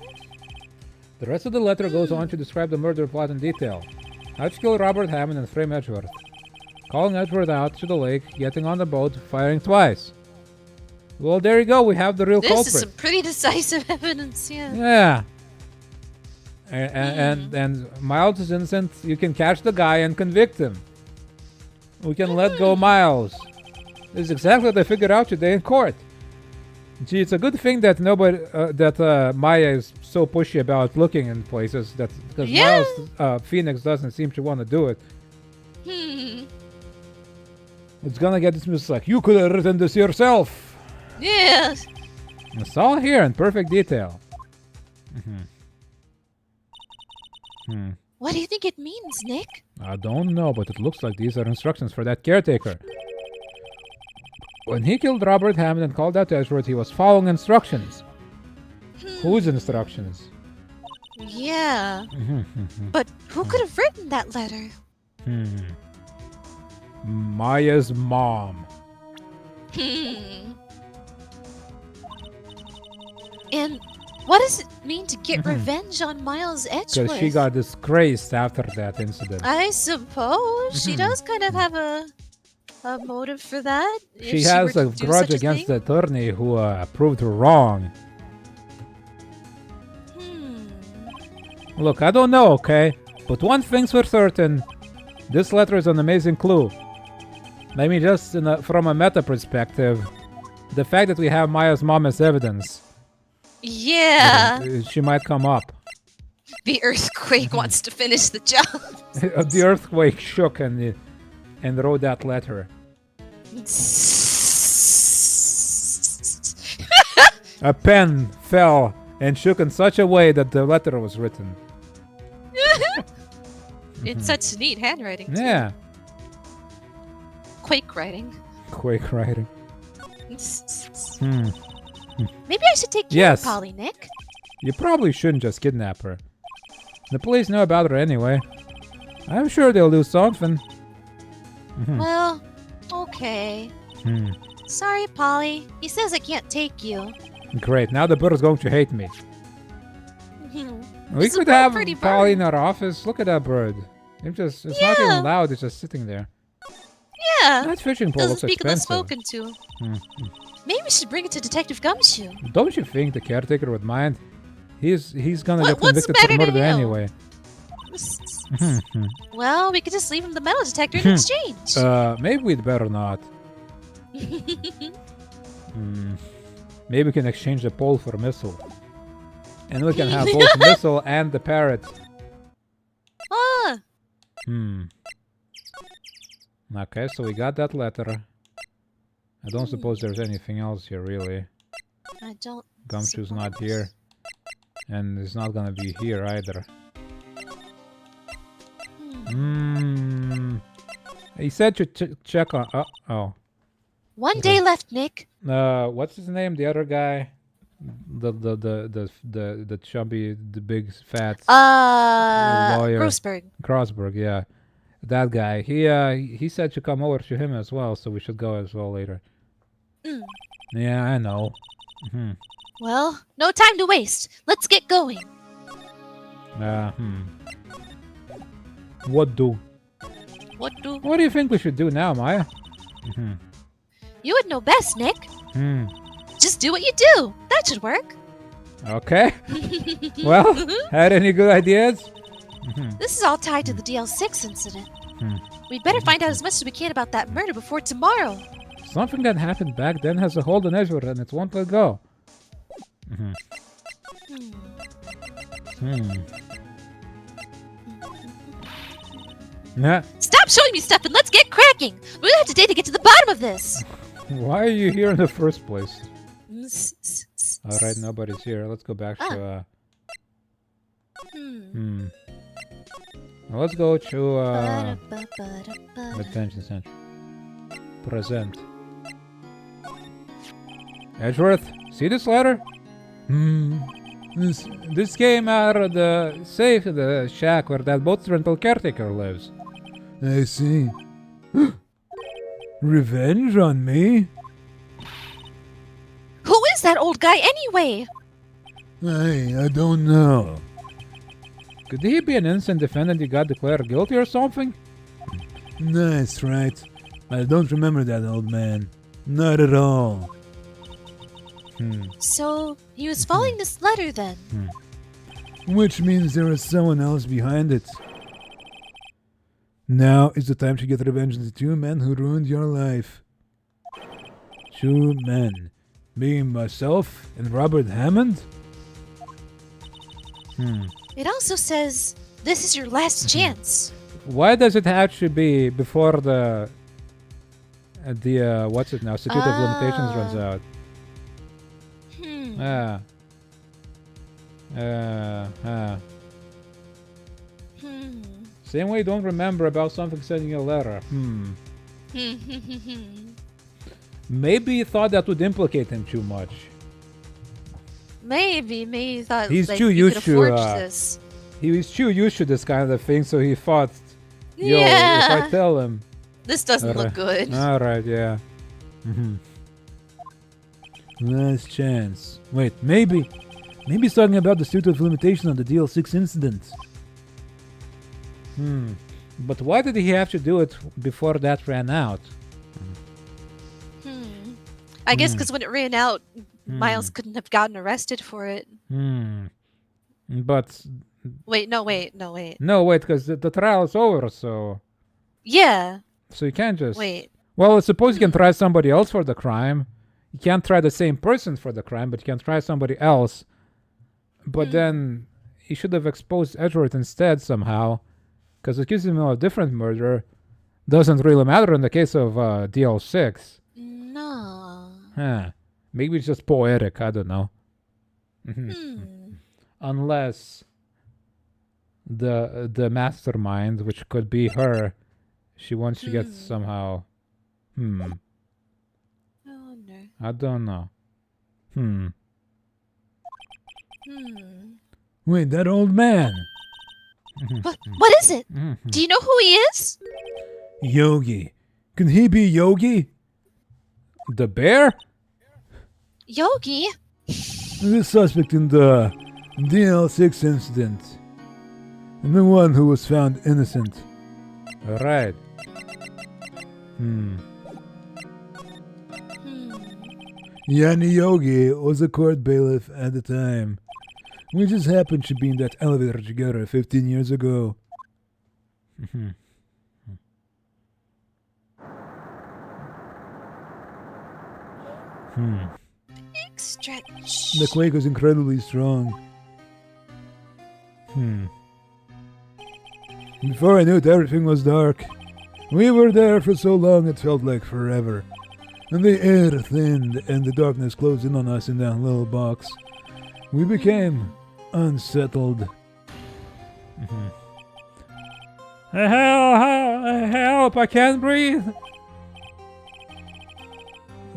The rest of the letter goes on to describe the murder plot in detail. How to kill Robert Hammond and frame Edgeworth. Calling Edgeworth out to the lake, getting on the boat, firing twice. Well, there you go. We have the real This culprit. is some pretty decisive evidence, yeah. Yeah. And Miles is innocent. You can catch the guy and convict him. We can let go Miles. This is exactly what I figured out today in court. Gee, it's a good thing that Maya is so pushy about looking in places because Yeah. Miles Phoenix doesn't seem to want to do it. It's gonna get dismissed like you could have written this yourself. Yeah. It's all here in perfect detail. What do you think it means, Nick? I don't know, but it looks like these are instructions for that caretaker. When he killed Robert Hammond and called out Edgeworth, he was following instructions. Whose instructions? Yeah. But who could have written that letter? Maya's mom. And what does it mean to get revenge on Miles Edgeworth? Because she got disgraced after that incident. I suppose she does kind of have a motive for that. if She has were a to do grudge such against thing. the attorney who proved her wrong. Look, I don't know, okay? But one thing's for certain. This letter is an amazing clue. I mean, just from a meta perspective, the fact that we have Maya's mom as evidence, Yeah. she might come up. The earthquake wants to finish the job. The earthquake shook and wrote that letter. A pen fell and shook in such a way that the letter was written. It's such neat handwriting. Too. Yeah. Quake writing. Quake writing. Maybe I should take care Yes. of Polly, Nick. You probably shouldn't just kidnap her. The police know about her anyway. I'm sure they'll do something. Well, okay. Sorry, Polly. He says I can't take you. Great, now the bird's going to hate me. We It's a could real have pretty Polly bird. in our office. Look at that bird. It's not Yeah. even loud, it's just sitting there. Yeah. That fishing pole Doesn't looks speak unless expensive. spoken to. Maybe we should bring it to Detective Gumshoe. Don't you think the caretaker would mind? He's gonna What- get what's convicted better for to murder him? anyway. Well, we could just leave him the metal detector in exchange. Maybe we'd better not. Maybe we can exchange the pole for a missile. And we can have both missile and the parrot. Ah, Okay, so we got that letter. I don't suppose there's anything else here, really. I don't. Gumshoe's not here. And it's not gonna be here either. He said to check on... oh. One day left, Nick. What's his name? The other guy? The chubby, the big fat lawyer. Grossberg, yeah. That guy. He said to come over to him as well, so we should go as well later. Yeah, I know. Well, no time to waste. Let's get going. What do? What do? What do you think we should do now, Maya? You would know best, Nick. Just do what you do. That should work. Okay. Well, had any good ideas? This is all tied to the DL6 incident. We'd better find out as much as we can about that murder before tomorrow. Something that happened back then has a hold on Edgewood and it won't let go. Yeah. Stop showing me stuff and let's get cracking. We'll have today to get to the bottom of this. Why are you here in the first place? Alright, nobody's here. Let's go back to let's go to Attention Center. Present. Edgeworth, see this letter? This came out of the safe of the shack where that boat rental caretaker lives. I see. Revenge on me? Who is that old guy anyway? I don't know. Could he be an innocent defendant you got declared guilty or something? Nice, right? I don't remember that old man. Not at all. So, he was following this letter then? Which means there is someone else behind it. Now is the time to get revenge on the two men who ruined your life. Two men. Being myself and Robert Hammond? It also says, this is your last chance. Why does it have to be before the what's it now? Statute of Limitations runs out. Same way you don't remember about something sending a letter. Maybe he thought that would implicate him too much. Maybe he thought He's like, too you used could afford to this. he was too used to this kind of thing, so he thought, yo, if Yeah. I tell him. This doesn't look good. Alright, yeah. Last chance. Wait, maybe he's talking about the statute of limitation on the DL6 incident. But why did he have to do it before that ran out? I guess because when it ran out, Miles couldn't have gotten arrested for it. But No, wait. no, wait, because the trial is over, so Yeah. so you can't just Wait. Well, I suppose you can try somebody else for the crime. You can't try the same person for the crime, but you can try somebody else. But then he should have exposed Edgeworth instead somehow, because accusing him of a different murder doesn't really matter in the case of DL6. No. Maybe it's just poetic, I don't know. Unless the mastermind, which could be her, she wants to get somehow... Oh, no. I don't know. Wait, that old man! What is it? Do you know who he is? Yogi. Can he be Yogi? The bear? Yogi? The suspect in the DL6 incident. And the one who was found innocent. Right. Yanni Yogi was a court bailiff at the time. We just happened to be in that elevator together 15 years ago. Mhm. Hmm. Big stretch. The quake was incredibly strong. Hmm. Before I knew it, everything was dark. We were there for so long it felt like forever. And the air thinned and the darkness closed in on us in that little box. We became unsettled. Mm-hmm. Help! I can't breathe.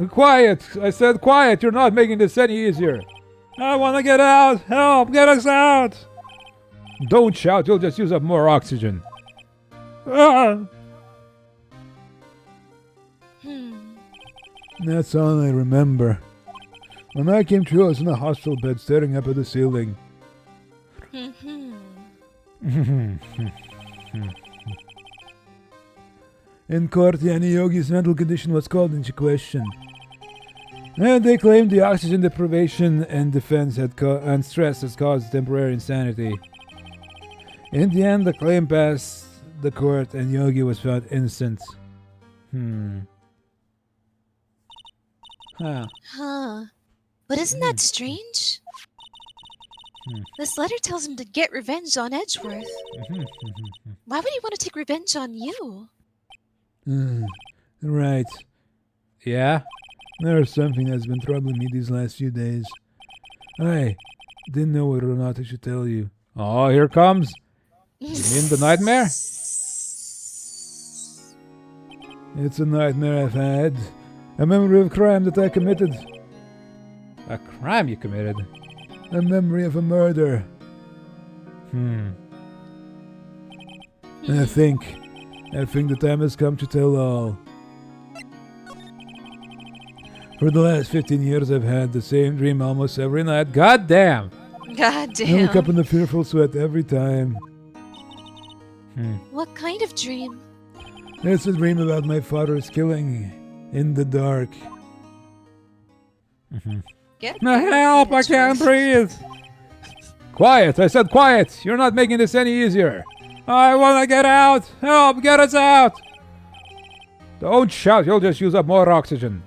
Quiet! I said quiet! You're not making this any easier. I want to get out. Help! Get us out. Don't shout, you'll just use up more oxygen. Ah. That's all I remember. When I came to, I was in a hospital bed staring up at the ceiling. In court, Yani Yogi's mental condition was called into question. And they claimed the oxygen deprivation and defense and stress has caused temporary insanity. In the end, the claim passed the court and Yogi was found innocent. Huh. But isn't that strange? This letter tells him to get revenge on Edgeworth. Why would he want to take revenge on you? Right. Yeah? There's something that's been troubling me these last few days. I didn't know whether or not I should tell you. Oh, here comes. You mean the nightmare? It's a nightmare I've had. A memory of a crime that I committed. A crime you committed? A memory of a murder. I think the time has come to tell all. For the last 15 years I've had the same dream almost every night. God damn! God I damn. wake up in a fearful sweat every time. What kind of dream? It's a dream about my father's killing in the dark. Get Help! I can't breathe. Quiet! I said quiet! You're not making this any easier. I want to get out. Help! Get us out. Don't shout, you'll just use up more oxygen.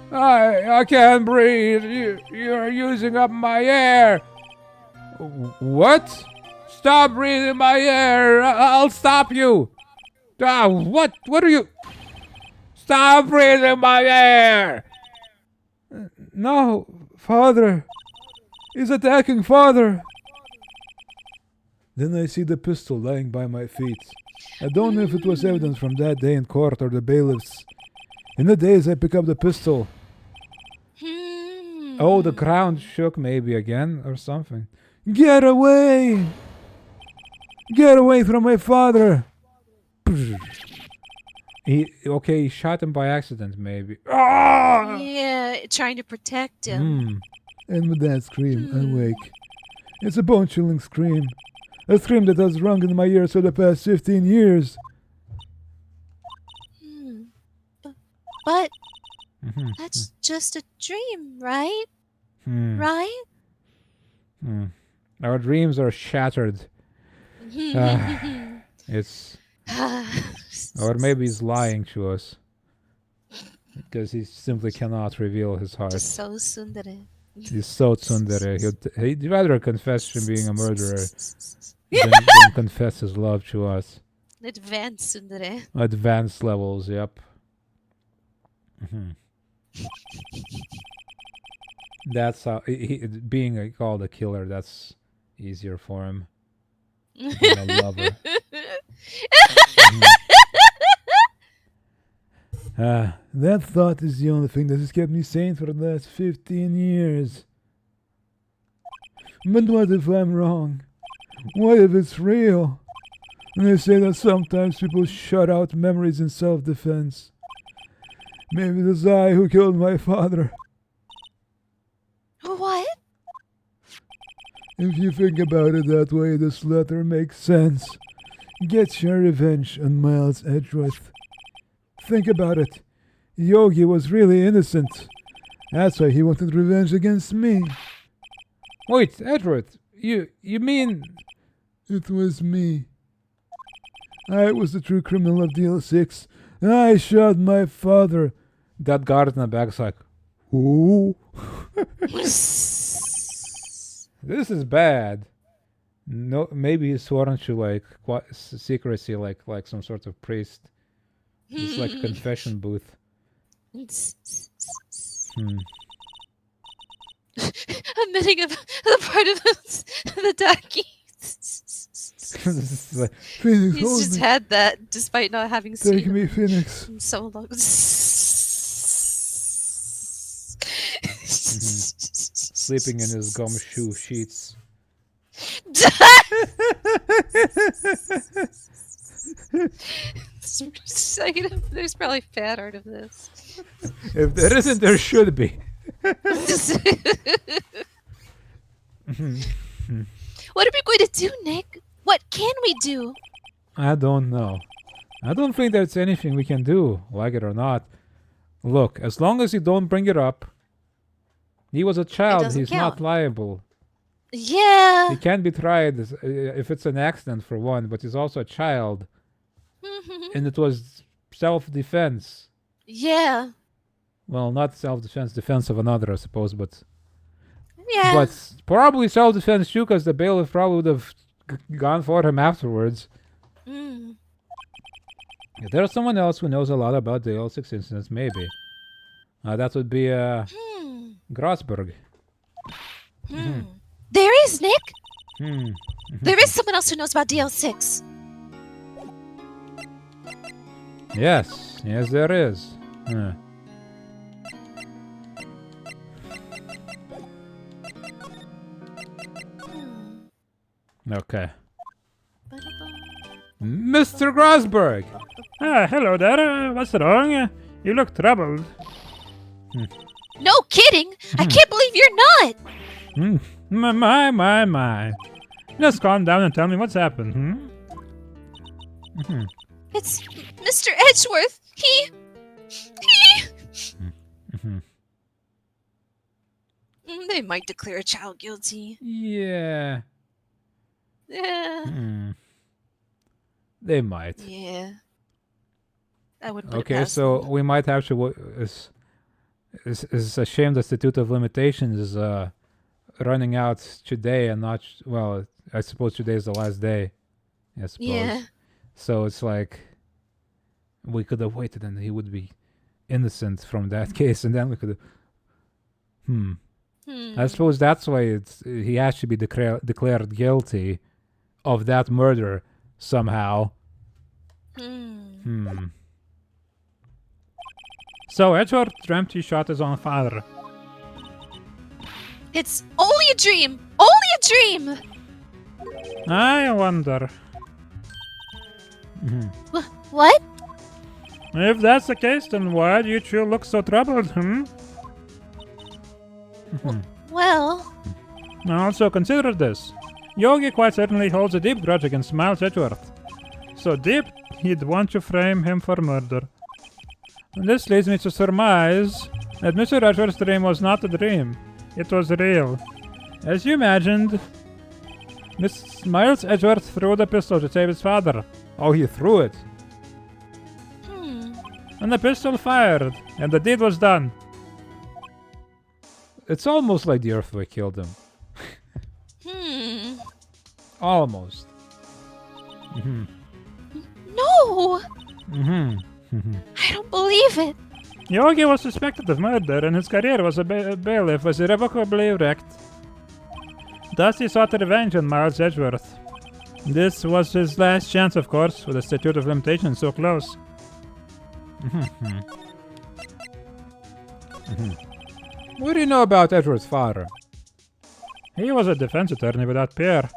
I can't breathe. You're using up my air. What? Stop breathing my air. I'll stop you. What? What are you... Stop breathing my air. No, Father! He's attacking Father! Then I see the pistol lying by my feet. I don't know if it was evidence from that day in court or the bailiffs. In the days I pick up the pistol. Oh, the ground shook maybe again or something. Get away! Get away from my father! He shot him by accident maybe. Yeah, trying to protect him. And with that scream, I wake. It's a bone-chilling scream. A scream that has rung in my ears for the past 15 years. But that's just a dream, right? Right? Our dreams are shattered. It's... Or maybe he's lying to us. Because he simply cannot reveal his heart. Just so tsundere. He's so tsundere. He'd rather confess to being a murderer than confess his love to us. Advanced tsundere. Advanced levels, yep. That's how... being called a killer, that's easier for him than a lover. That thought is the only thing that has kept me sane for the last 15 years. But what if I'm wrong? What if it's real? And they say that sometimes people shut out memories in self-defense. Maybe it was I who killed my father. What? If you think about it that way, this letter makes sense. Get your revenge on Miles Edgeworth. Think about it. Yogi was really innocent. That's why he wanted revenge against me. Wait, Edward, You mean... It was me. I was the true criminal of DL6. I shot my father. That guard in the back's like, Ooh. this is bad. No, maybe he's sworn to like secrecy, like some sort of priest. It's like a confession booth. Admitting of the part of the ducky. Like, Phoenix, He's hold just me. had that despite not having seen Take me, Phoenix. him so long. sleeping in his gumshoe sheets. There's probably fan art of this. If there isn't, there should be. What are we going to do, Nick? What can we do? I don't know. I don't think there's anything we can do, like it or not. Look, as long as you don't bring it up, he was a child, doesn't he's count. not liable. Yeah. He can be tried if it's an accident for one, but he's also a child. And it was self-defense. Yeah. Well, not self-defense, defense of another, I suppose, but... Yeah. But probably self-defense too, because the bailiff probably would have gone for him afterwards. If there's someone else who knows a lot about the L6 incidents, maybe. That would be Grosberg. There is, Nick. Hmm. There is someone else who knows about DL6. Yes, there is. Huh. Okay. Mr. Grosberg! Hello there. What's wrong? You look troubled. No kidding. I can't believe you're not. My. Just calm down and tell me what's happened, It's Mr. Edgeworth. He. They might declare a child guilty. Yeah. Yeah. They might. Yeah. I wouldn't put it Okay, past so them. we might have to... It's a shame the statute of limitations is running out today and not... Well, I suppose today is the last day. I suppose. Yeah. So it's like... We could have waited and he would be innocent from that case, and then we could have... I suppose that's why he has to be declared guilty of that murder somehow. So Edgeworth dreamt he shot his own father. It's only a dream. Only a dream. I wonder. What? If that's the case, then why do you two look so troubled, Well. Also consider this. Yogi quite certainly holds a deep grudge against Miles Edgeworth. So deep, he'd want to frame him for murder. And this leads me to surmise that Mr. Edgeworth's dream was not a dream. It was real. As you imagined, Miles Edgeworth threw the pistol to save his father. Oh, he threw it. And the pistol fired, and the deed was done. It's almost like the earthquake killed him. Almost. No. I don't believe it. Yogi was suspected of murder, and his career as a bailiff was irrevocably wrecked. Thus he sought revenge on Miles Edgeworth. This was his last chance, of course, with the statute of limitations so close. What do you know about Edward's father? He was a defense attorney without peer.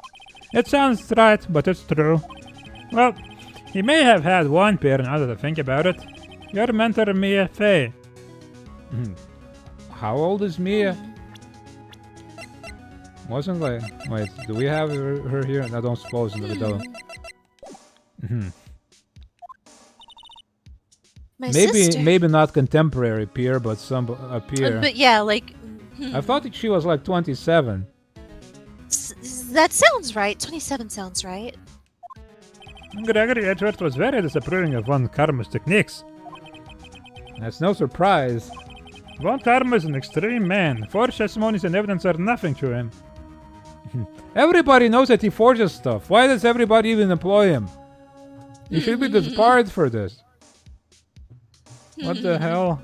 It sounds right, but it's true. Well, he may have had one peer now that I think about it. Your mentor, Mia Fey. How old is Mia? Wasn't like... Wait, do we have her here? I don't suppose we don't. My sister. Maybe not contemporary peer, but a peer. But yeah, like. I thought that she was like 27. That sounds right. 27 sounds right. Gregory Edgeworth was very disapproving of Von Karma's techniques. That's no surprise. Von Karma is an extreme man. Forged testimonies and evidence are nothing to him. Everybody knows that he forges stuff. Why does everybody even employ him? He should be disbarred for this. What the hell?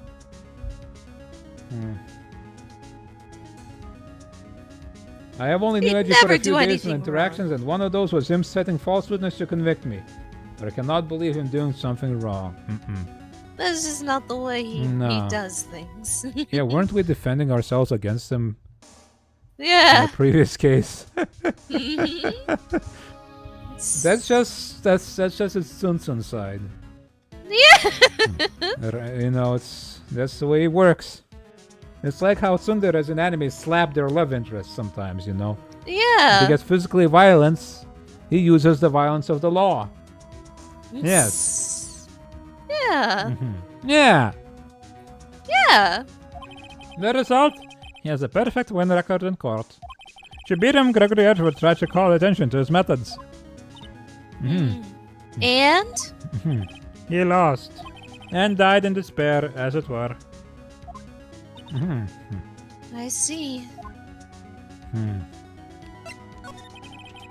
I have only known Edgy for a few days and interactions, and one of those was him setting false witness to convict me. But I cannot believe him doing something wrong. That's just not the way he does things. Yeah, weren't we defending ourselves against him in Yeah. the previous case? That's just his Sun side. Yeah. You know, that's the way it works. It's like how tsundere as an anime slap their love interest sometimes, you know. Yeah. If he gets physically violence, he uses the violence of the law. Yes. Yeah. Yeah. Yeah. The result? He has a perfect win record in court. To beat him, Gregory Edgeworth tried to call attention to his methods. And? He lost, and died in despair, as it were. I see.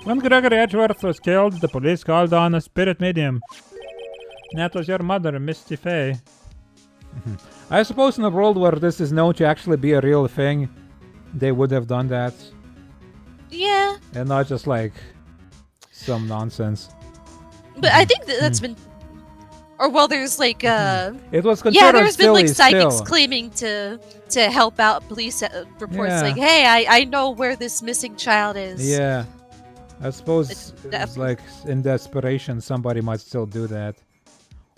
When Gregory Edgeworth was killed, the police called on a spirit medium. That was your mother, Misty Fey. I suppose in a world where this is known to actually be a real thing, they would have done that. Yeah. And not just like some nonsense. But I think that's been... Or well, there's like It was considered yeah, there's been like silly psychics still. claiming to help out police reports. Yeah. Like, hey, I know where this missing child is. Yeah. I suppose It's it's like in desperation somebody might still do that.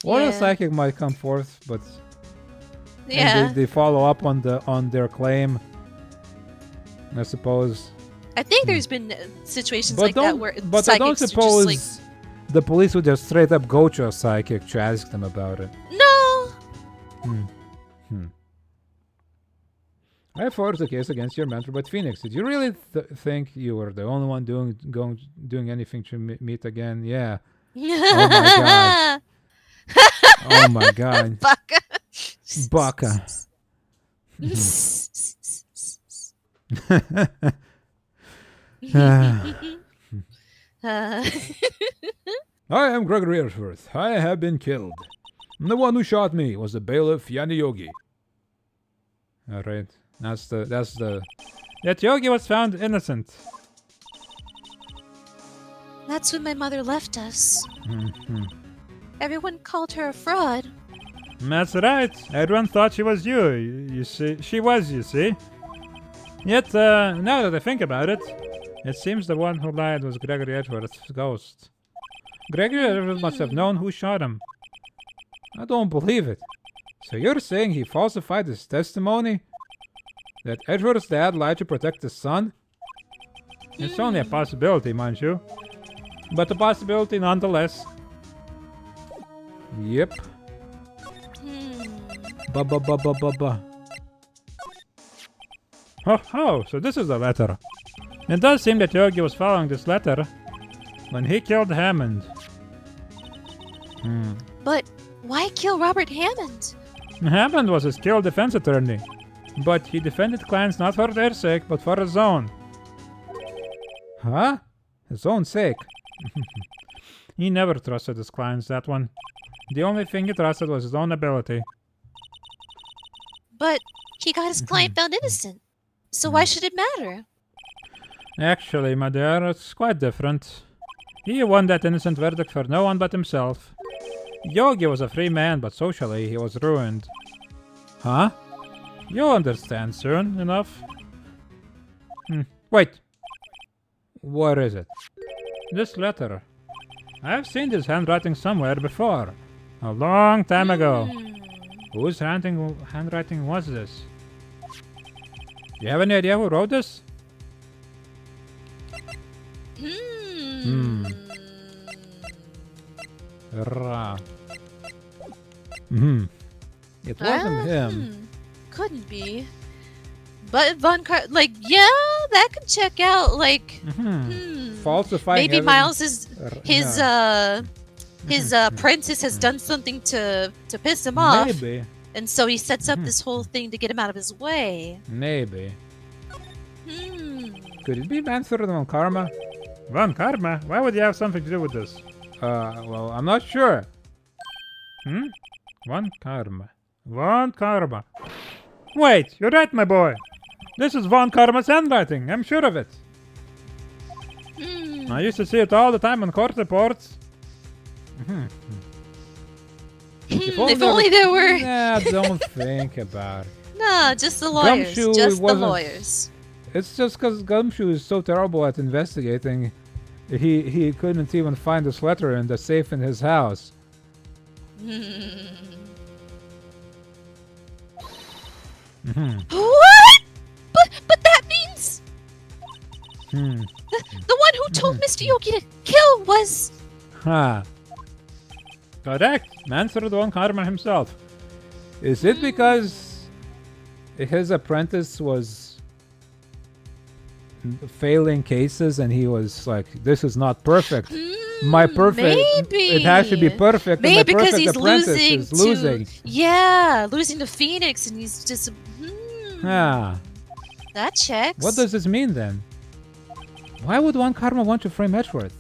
Or a Yeah. psychic might come forth, but Yeah. and they follow up on their claim. I suppose. I think there's been situations But like that where but I don't psychics are suppose just the police would just straight up go to a psychic to ask them about it. like, no. I forged the case against your mentor, but Phoenix, did you really think you were the only one doing anything to meet again? Yeah. Oh my god. Oh my god. Baka. Baka. I am Gregory Edgeworth. I have been killed. The one who shot me was the bailiff Yanni Yogi. Alright. That's the That Yogi was found innocent. That's when my mother left us. Everyone called her a fraud. That's right. Everyone thought she was you. You see, she was, you see. Yet, now that I think about it, it seems the one who lied was Gregory Edgeworth's ghost. Gregory Edgeworth must have known who shot him. I don't believe it. So you're saying he falsified his testimony? That Edgeworth's dad lied to protect his son? It's only a possibility, mind you. But a possibility nonetheless. Yep. Ba. Oh, so this is the letter. It does seem that Yogi was following this letter when he killed Hammond. But why kill Robert Hammond? Hammond was a skilled defense attorney, but he defended clients not for their sake, but for his own. Huh? His own sake. He never trusted his clients, that one. The only thing he trusted was his own ability. But he got his client found innocent. So why should it matter? Actually, my dear, it's quite different. He won that innocent verdict for no one but himself. Yogi was a free man, but socially he was ruined. Huh? You'll understand soon enough. Wait. What is it? This letter. I've seen this handwriting somewhere before. A long time ago. Whose handwriting was this? Do you have any idea who wrote this? Ra. It wasn't him. Couldn't be. But yeah, that could check out. Like, falsifying Maybe evidence. Miles is his apprentice has done something to piss him off, Maybe. and so he sets up this whole thing to get him out of his way. Maybe. Hmm. Could it be Mansard on Karma? Von Karma? Why would you have something to do with this? Well, I'm not sure. Von Karma. Von Karma. Wait, you're right, my boy. This is Von Karma's handwriting. I'm sure of it. I used to see it all the time on court reports. If only there were. Nah, don't think about it. No, just the lawyers. Gumshoe Just the wasn't- lawyers. It's just because Gumshoe is so terrible at investigating. He couldn't even find this letter in the safe in his house. What? But that means the one who told Mr. Yogi to kill was. Huh. Correct. Mansard Von Karma himself. Is it because his apprentice was failing cases and he was like, this is not perfect. My perfect. Maybe. It has to be perfect. and Maybe my because perfect he's apprentice losing is losing. Yeah, losing to Phoenix, and he's just. Ah. That checks. What does this mean then? Why would Von Karma want to frame Edgeworth?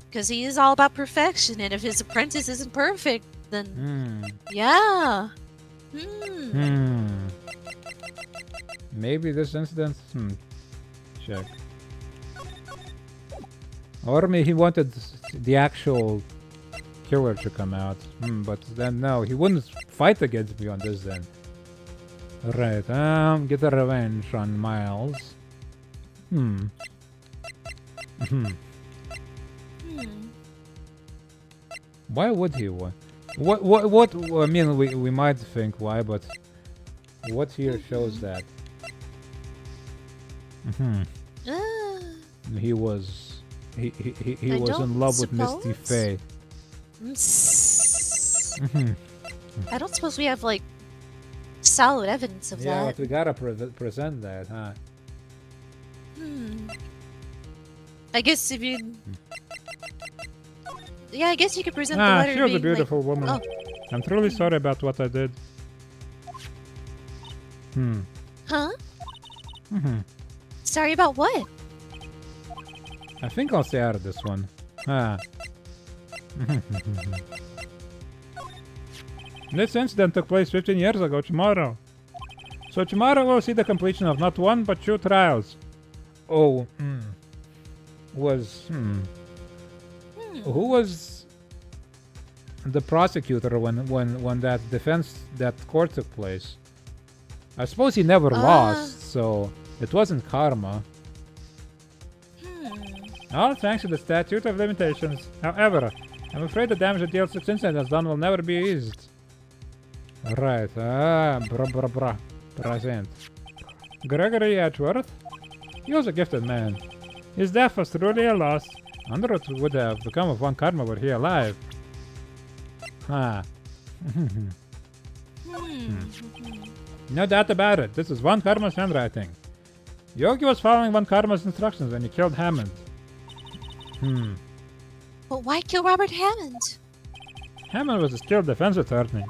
Because he is all about perfection, and if his apprentice isn't perfect, then yeah. Maybe this incident. Check. Or maybe he wanted the actual killer to come out. But then no, he wouldn't fight against me on this then. Right, get a revenge on Miles. Why would he want? What? I mean, we might think why, but what here shows that? He was he I was don't in love with Misty suppose. Faye. I don't suppose we have like solid evidence of Yeah, that. but we gotta present that, huh? I guess if you. Yeah, I guess you could present the letter. She was a being, like, beautiful woman. oh. I'm truly sorry about what I did. Huh? Sorry about what? I think I'll stay out of this one. This incident took place 15 years ago tomorrow. So tomorrow we'll see the completion of not one but 2 trials. Oh, Who was the prosecutor when that court took place? I suppose he never lost, so it wasn't Karma. All thanks to the statute of limitations. However, I'm afraid the damage that DL6 incident has done will never be eased. Right, present. Gregory Edgeworth? He was a gifted man. His death was truly a loss. I wonder what would have become of Von Karma were he alive. No doubt about it, this is Von Karma's handwriting. Yogi was following Von Karma's instructions when he killed Hammond. But why kill Robert Hammond? Hammond was a skilled defense attorney.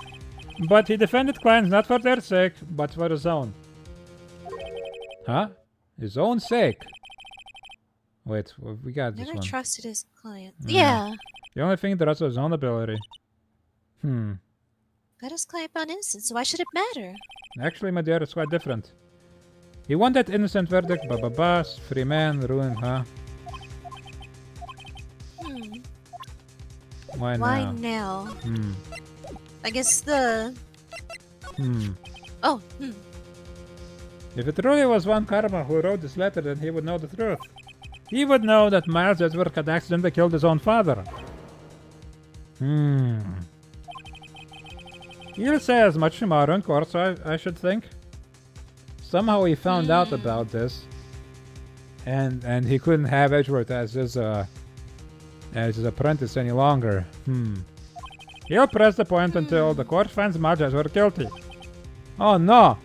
But he defended clients not for their sake, but for his own. Huh? His own sake? Wait, we got this Never one. trusted his client. Yeah. The only thing that was his own ability. Got his client found innocent, so why should it matter? Actually, my dear, it's quite different. He won that innocent verdict, free man, ruined, huh? Why Why now? now? I guess the. Oh, If it really was Von Karma who wrote this letter, then he would know the truth. He would know that Miles Edgeworth had accidentally killed his own father. He'll say as much tomorrow in court, so I should think. Somehow he found out about this, and he couldn't have Edgeworth as his apprentice any longer. He'll press the point until the court finds Marge Edgeworth guilty. Oh no!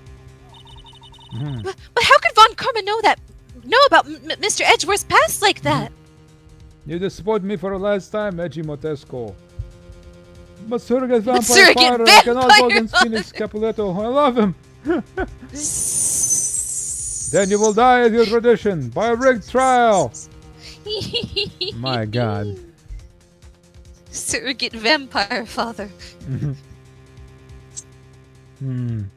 But how could Von Karma know about Mr. Edgeworth's past like that? You disappoint me for the last time, Edgy Motesco. But surrogate vampire surrogate father vampire cannot go against Phoenix Capuletto. I love him. Then you will die at your tradition by a rigged trial. My God. Surrogate vampire father. Even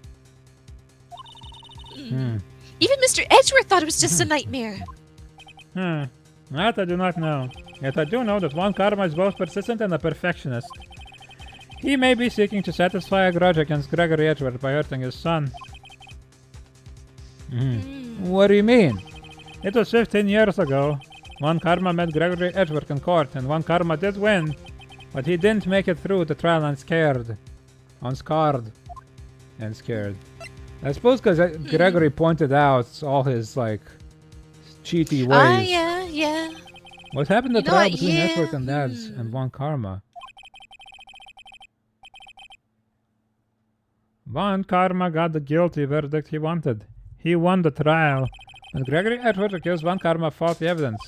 Mr. Edgeworth thought it was just a nightmare. That I do not know. Yet I do know that Von Karma is both persistent and a perfectionist. He may be seeking to satisfy a grudge against Gregory Edgeworth by hurting his son. What do you mean? It was 15 years ago. Von Karma met Gregory Edgeworth in court, and Von Karma did win, but he didn't make it through the trial unscarred. And scared. I suppose because Gregory pointed out all his, like, cheaty ways. Yeah. What happened to the You know trial what? between Yeah. Edgeworth and Dads and Von Karma? Von Karma got the guilty verdict he wanted. He won the trial, and Gregory Edgeworth accused Von Karma of faulty evidence.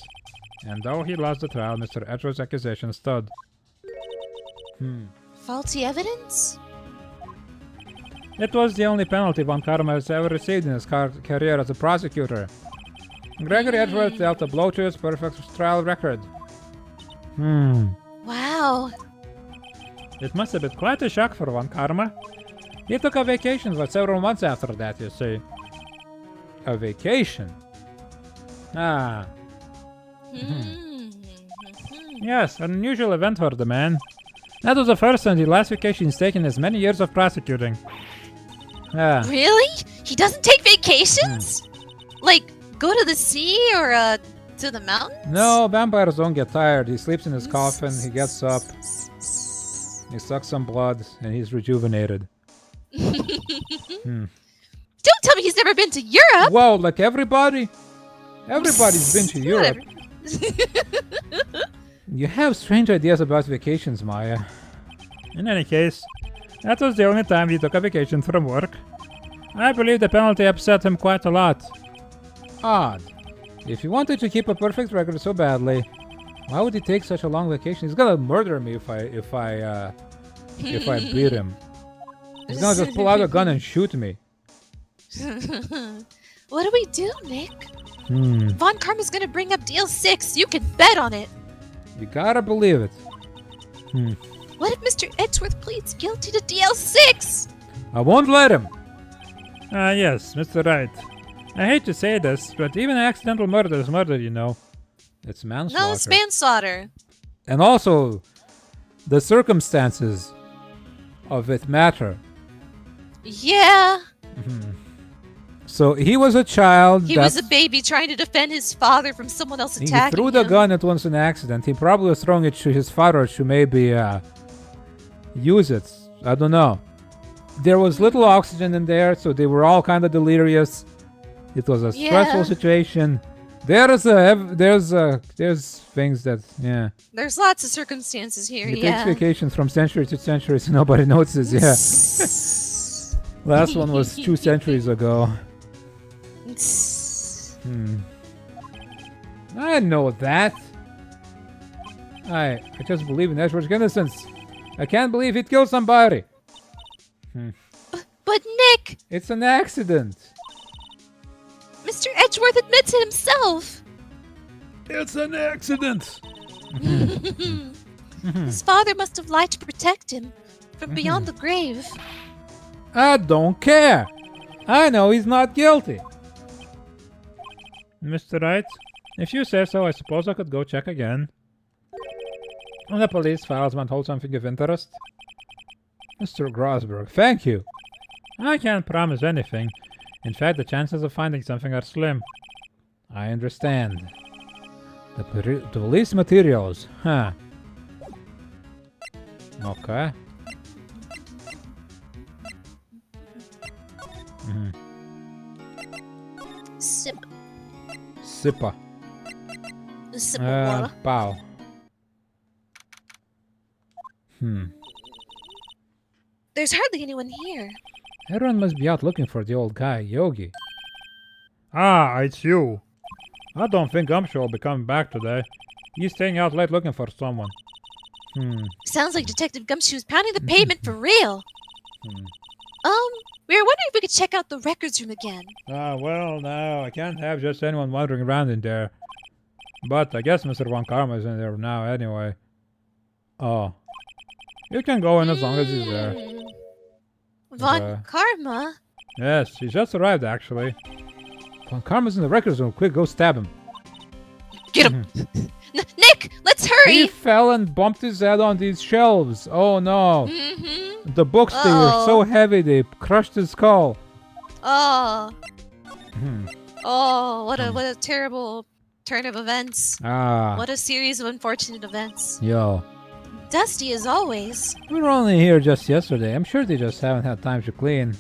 And though he lost the trial, Mr. Edgeworth's accusation stood. Faulty evidence? It was the only penalty Von Karma has ever received in his career as a prosecutor. Gregory Edgeworth dealt a blow to his perfect trial record. Wow. It must have been quite a shock for Von Karma. He took a vacation for several months after that, you see. A vacation? Yes, an unusual event for the man. That was the first and the last vacation he's taken in his many years of prosecuting. Really? He doesn't take vacations? Like, go to the sea or to the mountains? No, vampires don't get tired. He sleeps in his coffin, he gets up, he sucks some blood, and he's rejuvenated. Don't tell me he's never been to Europe! Whoa, like everybody? Everybody's been to Europe. You have strange ideas about vacations, Maya. In any case, that was the only time he took a vacation from work. I believe the penalty upset him quite a lot. Odd. If he wanted to keep a perfect record so badly, why would he take such a long vacation? He's gonna murder me if I beat him. He's gonna just pull out a gun and shoot me. What do we do, Nick? Von Karma's gonna bring up deal 6. You can bet on it. You gotta believe it. What if Mr. Edgeworth pleads guilty to deal 6? I won't let him. Yes, Mr. Wright. I hate to say this, but even accidental murder is murder, you know. It's manslaughter. No, it's manslaughter. And also, the circumstances of it matter. Yeah. So he was a child. He was a baby trying to defend his father from someone else attacking him. He threw the gun. It was an accident. He probably was throwing it to his father to maybe use it. I don't know. There was little oxygen in there, so they were all kind of delirious. It was a stressful situation. There's things that There's lots of circumstances here. He takes vacations from century to century, so nobody notices. Last one was 2 centuries ago. I know that. I just believe in Edgeworth's innocence. I can't believe he'd kill somebody. But Nick! It's an accident. Mr. Edgeworth admits it himself. It's an accident. His father must have lied to protect him from beyond the grave. I don't care. I know he's not guilty. Mr. Wright, if you say so, I suppose I could go check again. The police files might hold something of interest. Mr. Grosberg, thank you. I can't promise anything. In fact, the chances of finding something are slim. I understand. The police materials, huh? Okay. Sip. Sippa. A sip of water. Pow. There's hardly anyone here. Everyone must be out looking for the old guy, Yogi. Ah, it's you. I don't think Gumshoe will be coming back today. He's staying out late looking for someone. Sounds like Detective Gumshoe's pounding the pavement for real. We were wondering if we could check out the records room again. Ah, well, no, I can't have just anyone wandering around in there. But I guess Mr. Von Karma is in there now anyway. Oh. You can go in as long as he's there. Von Karma? Yes, he just arrived actually. Von Karma's in the records room. Quick, go stab him. Get him! Nick, let's hurry! He fell and bumped his head on these shelves. Oh no. The books, they were so heavy, they crushed his skull. Oh. Oh, what a terrible turn of events. What a series of unfortunate events. Yo. Dusty as always. We were only here just yesterday. I'm sure they just haven't had time to clean.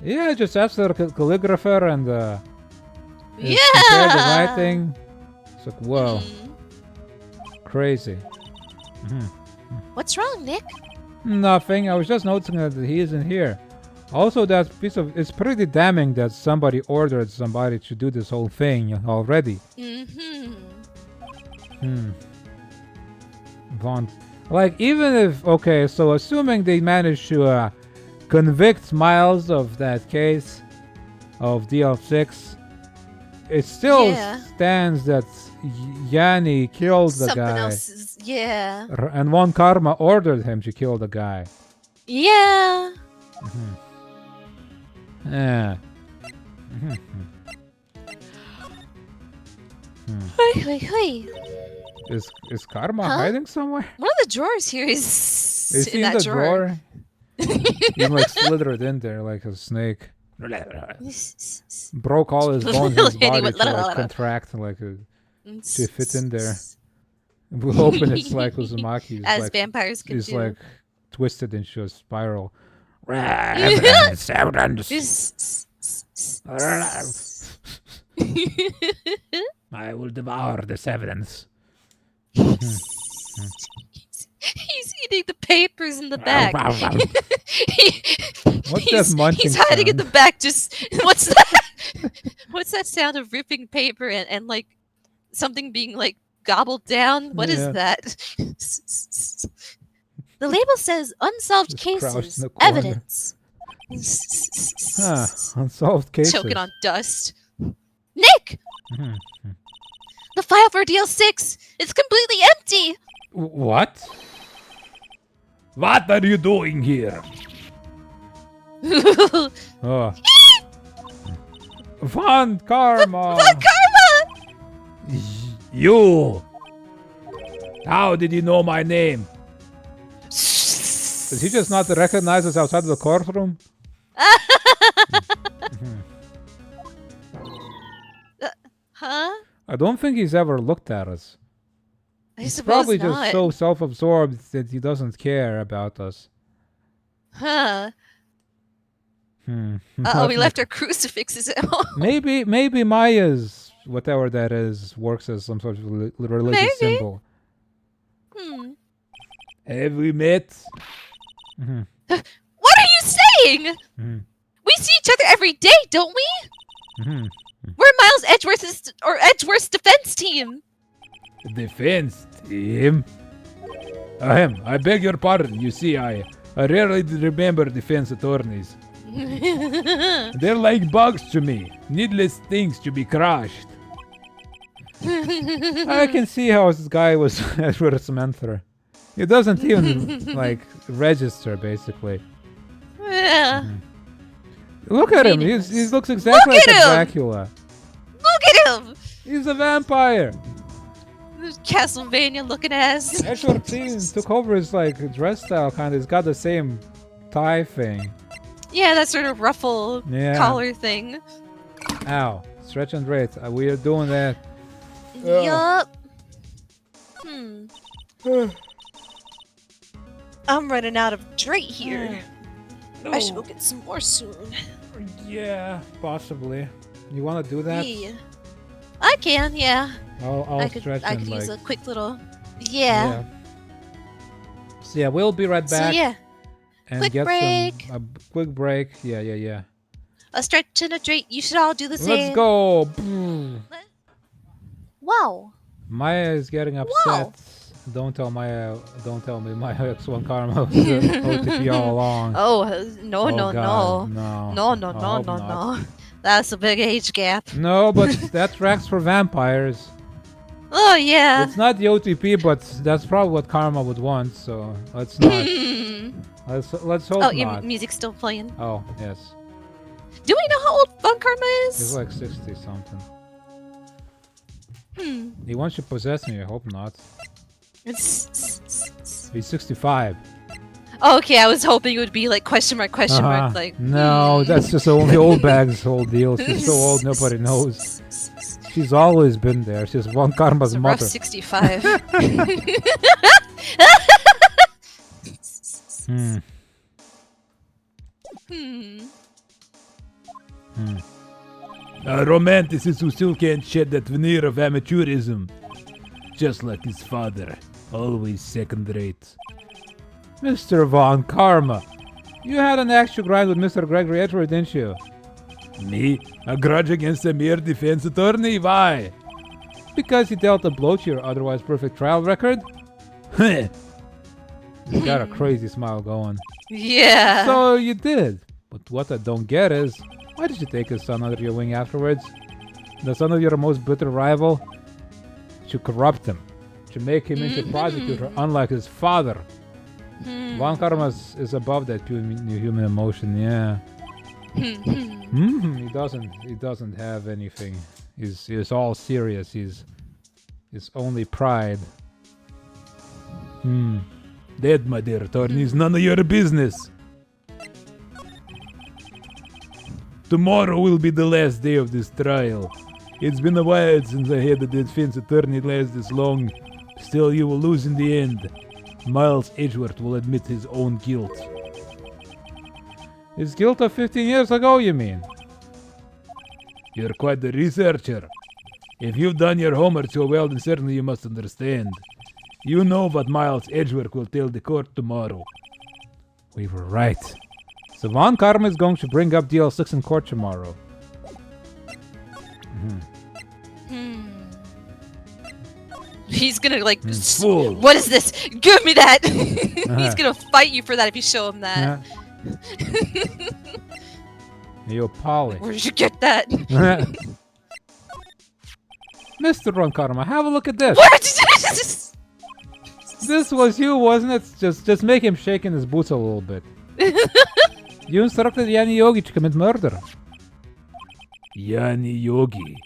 Yeah, just ask the calligrapher and compare the writing. It's like, whoa. Crazy. What's wrong, Nick? Nothing. I was just noticing that he isn't here. Also, that piece of... It's pretty damning that somebody ordered somebody to do this whole thing already. Von... Like, even if... Okay, so assuming they managed to convict Miles of that case of DL6, it still stands that Yanni killed the Something guy. else is... Yeah. And Von Karma ordered him to kill the guy. Yeah. Yeah. Hey. Is Karma hiding somewhere? One of the drawers here is Is he in that the drawer? He like slithered in there like a snake. Broke all his bones in his body to like contract like to fit in there. We'll open it's like Uzumaki. As like, vampires can he's do. like twisted into a spiral. Evidence. I will devour this evidence. He's eating the papers in the back. What's that munching He's hiding in sound? the back. Just what's that? What's that sound of ripping paper and like something being like gobbled down? What is that? The label says unsolved Just crouched in cases, the corner. evidence. Unsolved cases. Choking on dust. Nick! The file for DL6 is completely empty! What? What are you doing here? Oh. Von Karma! Von Karma! You! How did you know my name? Did he just not recognize us outside of the courtroom? Huh? I don't think he's ever looked at us. I He's suppose probably not. just so self-absorbed that he doesn't care about us. Huh. Oh, We left our crucifixes at home. Maybe Maya's, whatever that is, works as some sort of religious Maybe. symbol. Have we met? What are you saying? We see each other every day, don't we? We're Miles Edgeworth's defense team. Defense team? I beg your pardon. You see, I rarely remember defense attorneys. They're like bugs to me. Needless things to be crushed. I can see how this guy was Edward's mentor. He doesn't even like register, basically. Yeah. Look at him. He looks exactly Look like at him! Dracula. Look at him! He's a vampire. Castlevania looking ass. Edward took over his like dress style kind of. He's got the same tie thing. Yeah, that sort of ruffle collar thing. Ow. Stretch and rate. We are doing that. Yup. I'm running out of Drake here. I should go get some more soon. Yeah, possibly. You want to do that? Yeah. I can, yeah. I'll I stretch could and use like... a quick little... Yeah. So yeah, we'll be right back. So yeah, And quick get break. a quick break. Yeah. A stretch and a drink. You should all do the same. Let's go. Wow. Maya is getting upset. Wow. Don't tell Maya. Don't tell me Maya X1 Karma was the OTP all along. Oh no. That's a big age gap. No, but that tracks for vampires. Oh yeah. It's not the OTP, but that's probably what Karma would want. So let's not. let's hope Oh, your not. music's still playing. Oh yes, Do we know how old Von Karma he's is? like 60 something. He wants to possess me. I hope not. He's 65. Oh, okay, I was hoping it would be like question mark, like. No, that's just only old bag's whole deal. She's so old, nobody knows. She's always been there. She's Von Karma's It's a rough mother. 65. A romanticist who still can't shed that veneer of amateurism. Just like his father, always second rate. Mr. Von Karma, you had an axe to grind with Mr. Gregory Edward, didn't you? Me? A grudge against a mere defense attorney? Why? Because he dealt a blow to your otherwise perfect trial record? Heh. You got a crazy smile going. Yeah. So you did. But what I don't get is, why did you take his son under your wing afterwards? The son of your most bitter rival? To corrupt him. To make him into a prosecutor, unlike his father. Von Karma is above that pure human emotion, yeah. He doesn't have anything. He's all serious. He's only pride. That, my dear attorney, is none of your business. Tomorrow will be the last day of this trial. It's been a while since I had a defense attorney last this long. Still, you will lose in the end. Miles Edgeworth will admit his own guilt. His guilt of 15 years ago, you mean? You're quite the researcher. If you've done your homework so well, then certainly you must understand. You know what Miles Edgeworth will tell the court tomorrow. We were right. So Von Karma is going to bring up DL6 in court tomorrow. He's gonna like. Fool. What is this? Give me that! He's gonna fight you for that if you show him that. Yo, Polly. Where did you get that? Mr. Von Karma, have a look at this. Where did you? This was you, wasn't it? Just make him shake in his boots a little bit. You instructed Yanni Yogi to commit murder. Yanni Yogi.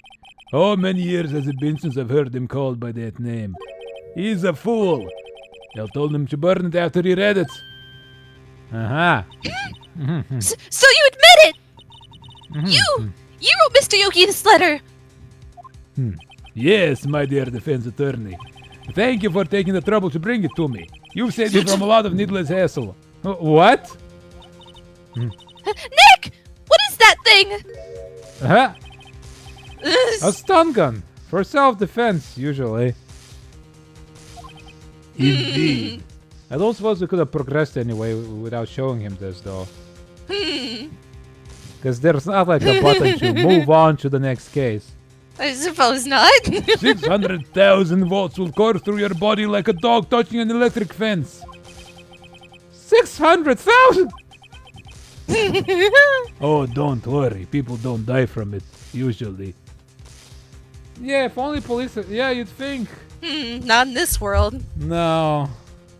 How many years has it been since I've heard him called by that name? He's a fool. I told him to burn it after he read it. Uh-huh. So you admit it? You wrote Mr. Yogi this letter. Yes, my dear defense attorney. Thank you for taking the trouble to bring it to me. You've saved me from a lot of needless hassle. What? Nick! What is that thing? Uh-huh. A stun gun. For self-defense, usually. Indeed. I don't suppose we could have progressed anyway without showing him this, though. Because there's not like a button to move on to the next case. I suppose not. 600,000 volts will course through your body like a dog touching an electric fence. 600,000! Oh, don't worry. People don't die from it, usually. Yeah, if only police... Yeah, you'd think. Not in this world. No.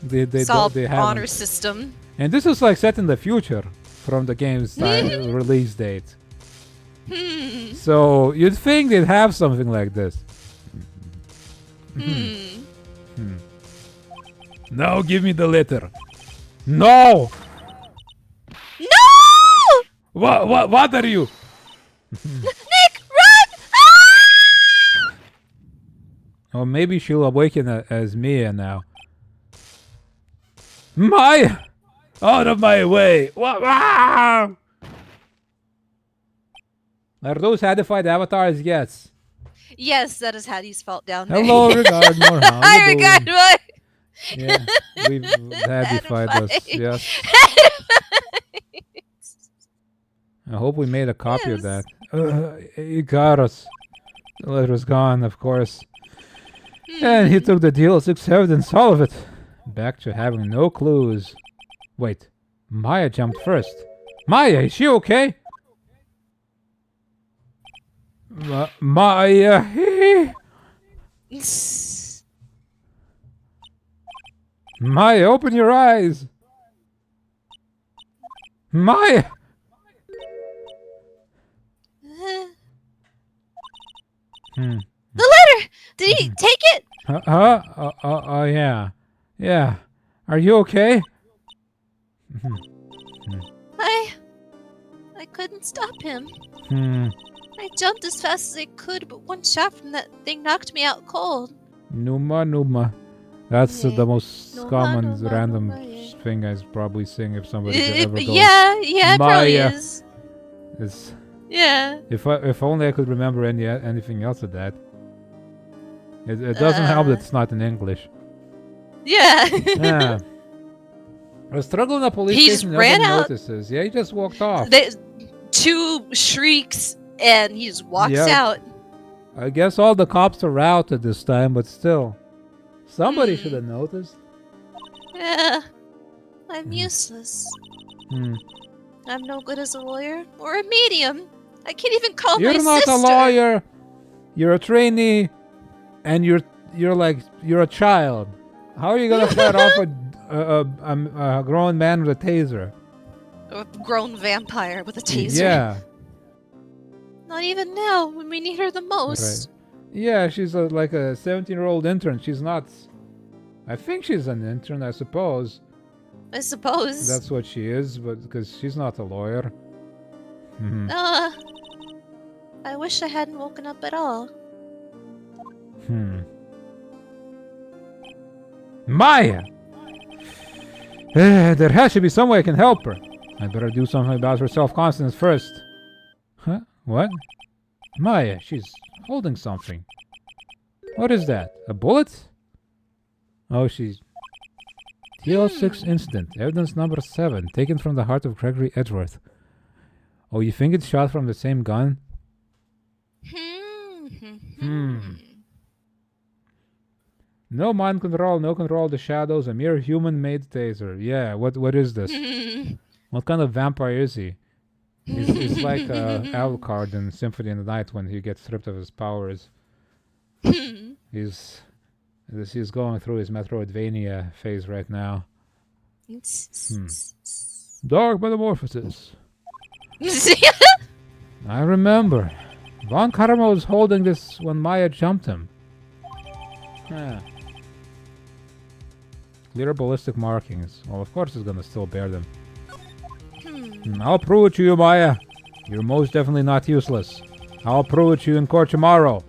They It's all haven't. honor system. And this is like set in the future from the game's release date. So you'd think they'd have something like this. Now give me the letter. No! No! What are you? Nick, run! Ah! Or maybe she'll awaken as Mia now. Maya! Out of my way! What? Ah! Are those hadified avatars? Yes. Yes, that is Hattie's fault down there. Hello, regard more. I regard what? Yeah, we've hadified us. Yes. I hope we made a copy of that. He got us. The letter's gone, of course. And he took the deal 6-7 and all of it. Back to having no clues. Wait, Maya jumped first. Maya, is she okay? Maya. Maya, open your eyes. Maya. The letter! Did he take it? Yeah. Yeah. Are you okay? I couldn't stop him. Hmm. I jumped as fast as I could, but one shot from that thing knocked me out cold. Numa. That's the most Numa, common Numa, random Numa, yeah. thing I probably sing if somebody ever goes. Yeah, it probably Maya. is. It's, Yeah. if only I could remember anything else of that. It doesn't help that it's not in English. Yeah. Yeah. I struggle in the police He's station. ran Nobody out. notices. Yeah, he just walked off. 2 shrieks, and he just walks Yep. out. I guess all the cops are out at this time, but still. Somebody should have noticed. Yeah. I'm useless. Hmm. I'm no good as a lawyer or a medium. I can't even call You're my not sister. a lawyer. You're a trainee, and you're a child. How are you gonna fight off a grown man with a taser? A grown vampire with a taser. Yeah. Not even now, when we need her the most. Yeah, she's like a 17-year-old intern. She's not. I think she's an intern, I suppose. I suppose. That's what she is, but because she's not a lawyer. Mhm. I wish I hadn't woken up at all. Maya! There has to be some way I can help her. I better do something about her self-confidence first. Huh? What? Maya, she's holding something. What is that? A bullet? Oh, she's... TL6 incident. Evidence number 7. Taken from the heart of Gregory Edgeworth. Oh, you think it's shot from the same gun? No mind control, no control of the shadows, a mere human-made taser. Yeah, what is this? What kind of vampire is he? He's like Alucard in Symphony in the Night when he gets stripped of his powers. He's going through his Metroidvania phase right now. Dark metamorphosis. I remember. Von Karma was holding this when Maya jumped him. Yeah. Clear ballistic markings. Well, of course it's gonna still bear them. I'll prove it to you, Maya. You're most definitely not useless. I'll prove it to you in court tomorrow.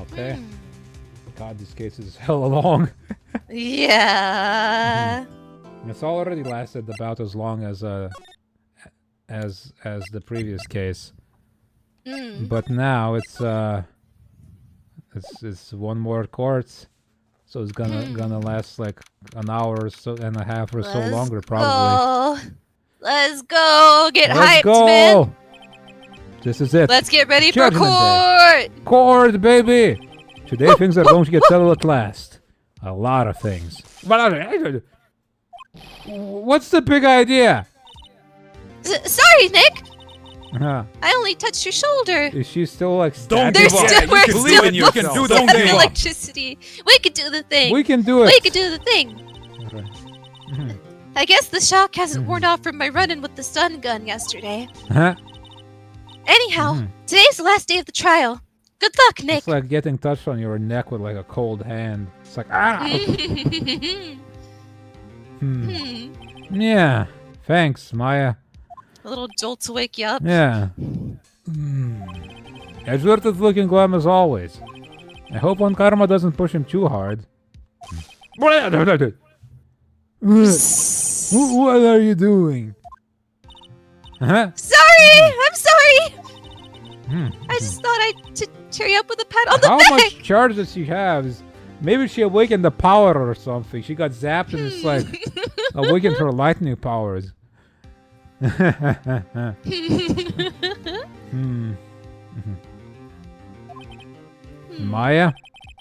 Okay. God, this case is hella long. Yeah. It's already lasted about as long as the previous case. But now it's one more court. So it's gonna last like an hour or so and a half or so longer probably. Let's go. Get Let's hyped, go. man. This is it. Let's get ready Judgment for Day. court. Court, baby. Today things are going to get settled at last. A lot of things. What's the big idea? Sorry, Nick. Huh. I only touched your shoulder. Is she still like Don't standing? give up. Still, we're Believe still in you. You can do the full of thing. electricity. We could do the thing. We can do it. We could do the thing. Right. I guess the shock hasn't worn off from my run-in with the stun gun yesterday. Huh? Anyhow, today's the last day of the trial. Good luck, Nick. It's like getting touched on your neck with like a cold hand. It's like, ah! Yeah. Thanks, Maya. A little jolt to wake you up. Yeah. Edgeworth is looking glum as always. I hope Von Karma doesn't push him too hard. What are you doing? Huh? Sorry! I'm sorry! I just thought I'd cheer you up with a pat on the How back! much charge does he have? Maybe she awakened the power or something. She got zapped and it's like awakened her lightning powers. Maya,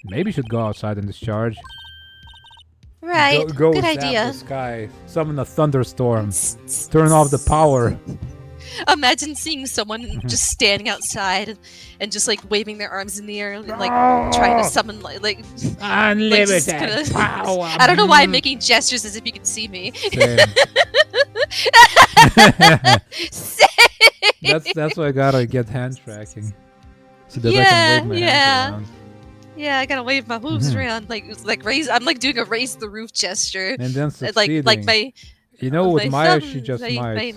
maybe you should go outside and discharge. Right. Go Good zap idea. the sky. Summon a thunderstorm. Turn off the power. Imagine seeing someone just standing outside and just like waving their arms in the air, and, like trying to summon like Unlimited kinda, power. I don't know why I'm making gestures as if you could see me. Same. That's why I gotta get hand tracking. So that I can wave my hands around. Yeah, I gotta wave my moves around, like raise. I'm like doing a raise the roof gesture. And then succeeding. Like my. You know, with my Maya, thumb, she just might.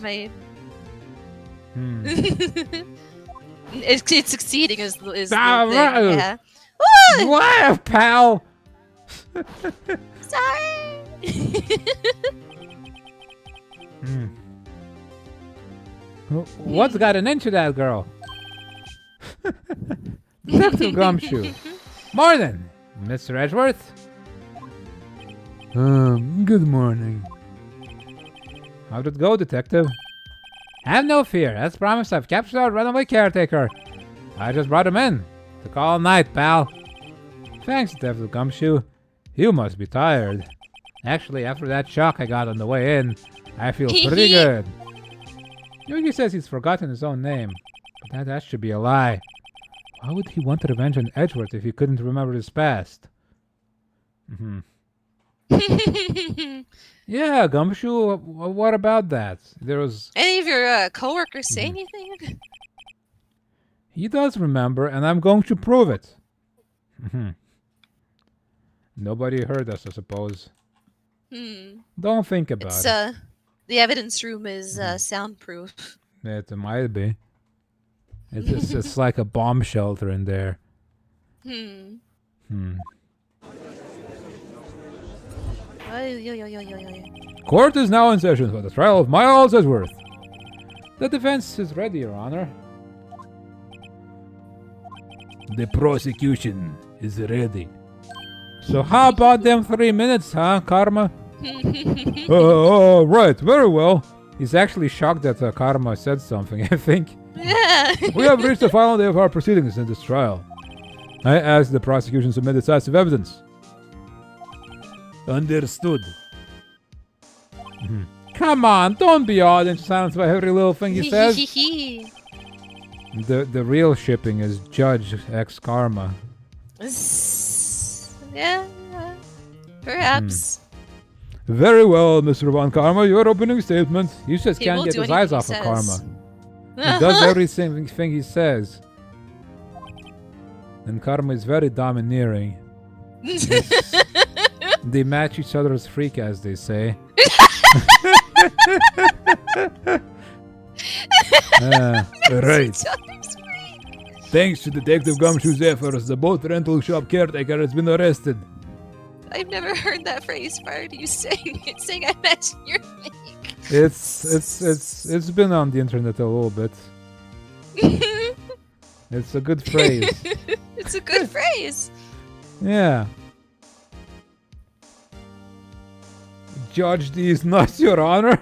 It's succeeding is the thing, Right. yeah. What, pal? Sorry. What's gotten into that girl? Detective Gumshoe. Morning, Mr. Edgeworth. Good morning. How'd it go, Detective? Have no fear. As promised, I've captured our runaway caretaker. I just brought him in to call night, pal. Thanks, Detective Gumshoe. You must be tired. Actually, after that shock I got on the way in, I feel pretty good. Yugi says he's forgotten his own name, but that should be a lie. Why would he want revenge on Edgeworth if he couldn't remember his past? Yeah, Gumshoe, what about that? There was... Any of your coworkers say anything? He does remember, and I'm going to prove it. Nobody heard us, I suppose. Don't think about it. The evidence room is soundproof. It might be. It's like a bomb shelter in there. Court is now in session for the trial of Miles Edgeworth. The defense is ready, Your Honor. The prosecution is ready. So how about them 3 minutes, huh, Karma? Right, very well. He's actually shocked that Karma said something, I think. We have reached the final day of our proceedings in this trial. I ask the prosecution submit decisive evidence. Understood. Come on, don't be odd and silent by every little thing he says. The real shipping is Judge X Karma. Yeah, perhaps. Very well, Mr. Von Karma, your opening statement. You just can't get his eyes off of Karma. He does everything he says. And Karma is very domineering. They match each other's freak, as they say. Right. Thanks to Detective Gumshoe's efforts, the boat rental shop caretaker has been arrested. I've never heard that phrase prior to you saying it. Saying I match your freak. It's been on the internet a little bit. It's a good phrase. It's a good phrase. Yeah. Judge these nuts, Your Honor.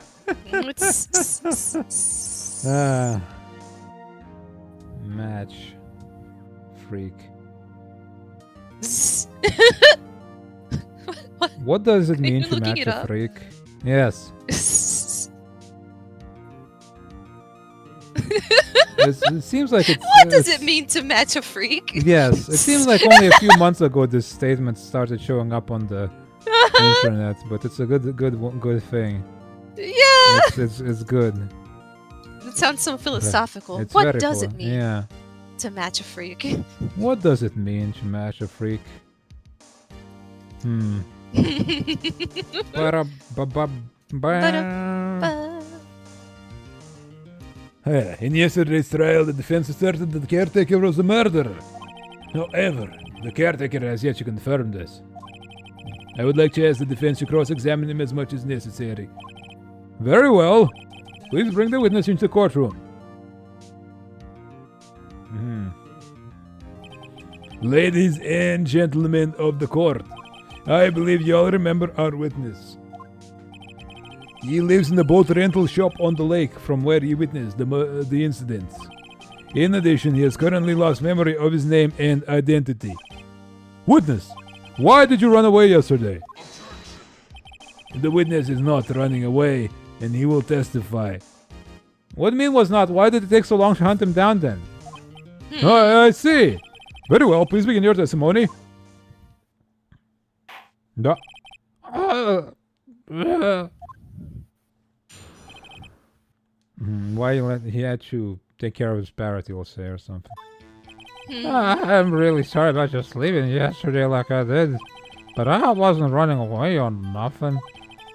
Match. Freak. What does it mean to match a freak? Yes. It seems like it's... What does it mean to match a freak? Yes. It seems like only a few months ago this statement started showing up on the internet, but it's a good thing. Yeah. It's good. It sounds so philosophical. It's what does it mean Yeah. to match a freak? What does it mean to match a freak? In yesterday's trial, the defense asserted that the caretaker was the murderer. However, the caretaker has yet to confirm this. I would like to ask the defense to cross-examine him as much as necessary. Very well. Please bring the witness into the courtroom. Ladies and gentlemen of the court, I believe you all remember our witness. He lives in the boat rental shop on the lake from where he witnessed the incidents. In addition, he has currently lost memory of his name and identity. Witness, why did you run away yesterday? The witness is not running away, and he will testify. What do you mean was not? Why did it take so long to hunt him down then? I see. Very well, please begin your testimony. No. Why he had to take care of his parrot, you'll say, or something. I'm really sorry about just leaving yesterday like I did. But I wasn't running away or nothing.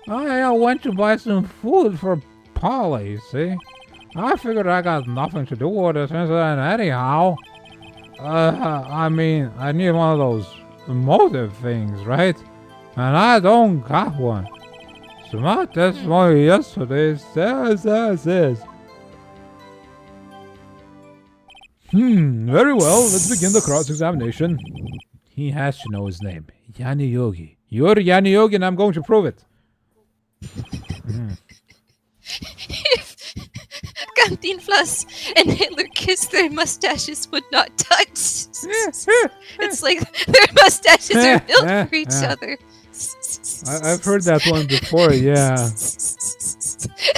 I went to buy some food for Polly, see? I figured I got nothing to do with it anyhow. I mean, I need one of those motive things, right? And I don't got one. So my testimony yesterday says. Very well, let's begin the cross-examination. He has to know his name. Yanni Yogi. You're Yanni Yogi and I'm going to prove it. If Cantinflas and Hitler kissed, their mustaches would not touch. It's like their mustaches are built for each other. I've heard that one before, yeah.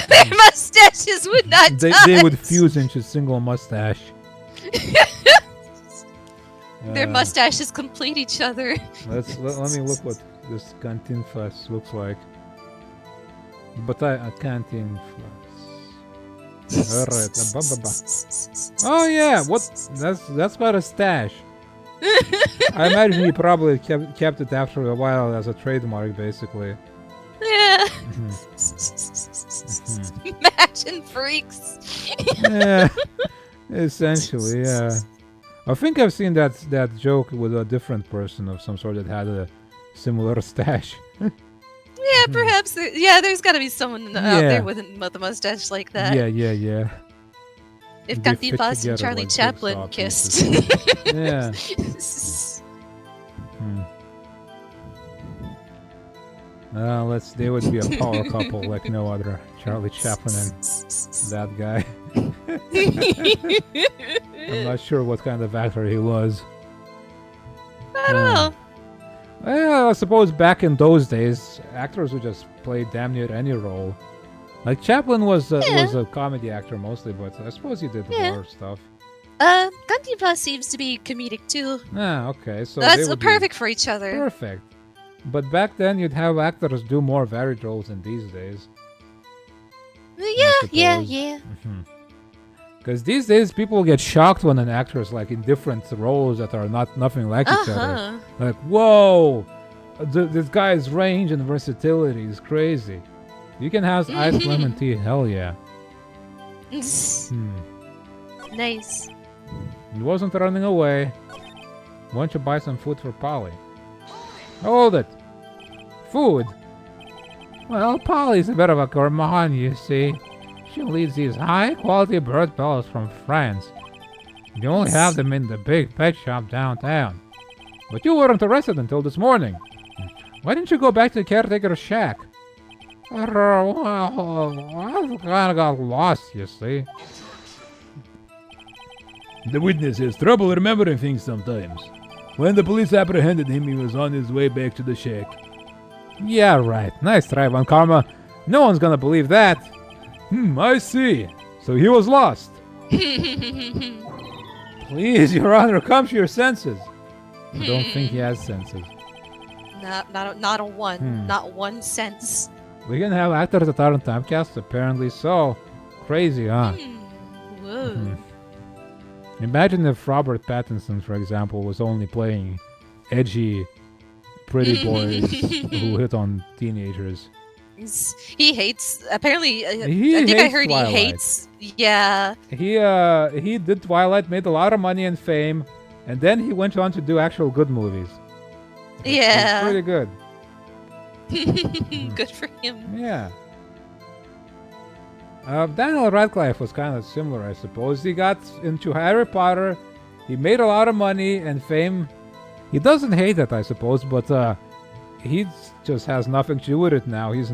Their mustaches would not touch. They would fuse into a single mustache. Their mustaches complete each other. Let me look what this Cantinflas looks like. But I Cantinflas. Alright. Oh yeah, what? That's about a stash. I imagine he probably kept it after a while as a trademark, basically. Yeah. Imagine freaks. Yeah, essentially, yeah. I think I've seen that joke with a different person of some sort that had a similar stash. Yeah, perhaps. There's got to be someone out there with a mustache like that. Yeah. If They fit Cantinflas together and Charlie like Chaplin jigsaw kissed. Yeah. They would be a power couple like no other. Charlie Chaplin and that guy. I'm not sure what kind of actor he was. I don't know. Well, I suppose back in those days, actors would just play damn near any role. Like Chaplin was a comedy actor mostly, but I suppose he did horror stuff. Cantinflas seems to be comedic too. Ah, okay, so That's they would perfect for each other. Perfect. But back then, you'd have actors do more varied roles than these days. Yeah. Because these days, people get shocked when an actor is like in different roles that are nothing like each other. Like, whoa, this guy's range and versatility is crazy. You can have Ice Lemon Tea, hell yeah. Nice. He wasn't running away. Why don't you buy some food for Polly? Hold it. Food? Well, Polly's a bit of a gourmand, you see. She leads these high-quality bird bells from France. You only have them in the big pet shop downtown. But you weren't arrested until this morning. Why didn't you go back to the caretaker's shack? Well, I kind of got lost, you see. The witness has trouble remembering things sometimes. When the police apprehended him, he was on his way back to the shack. Yeah, right. Nice try, Von Karma. No one's gonna believe that. I see. So he was lost. Please, Your Honor, come to your senses. I don't think he has senses. Not a one. Not one sense. We can have actors that aren't typecast? Apparently so. Crazy, huh? Whoa. Imagine if Robert Pattinson, for example, was only playing edgy, pretty boys who hit on teenagers. He hates. Apparently, I heard Twilight. he hates. Yeah. He did Twilight, made a lot of money and fame, and then he went on to do actual good movies. Yeah. It's pretty good. Good for him. Yeah. Daniel Radcliffe was kind of similar, I suppose. He got into Harry Potter, he made a lot of money and fame, He doesn't hate it, I suppose, but he just has nothing to do with it now. He's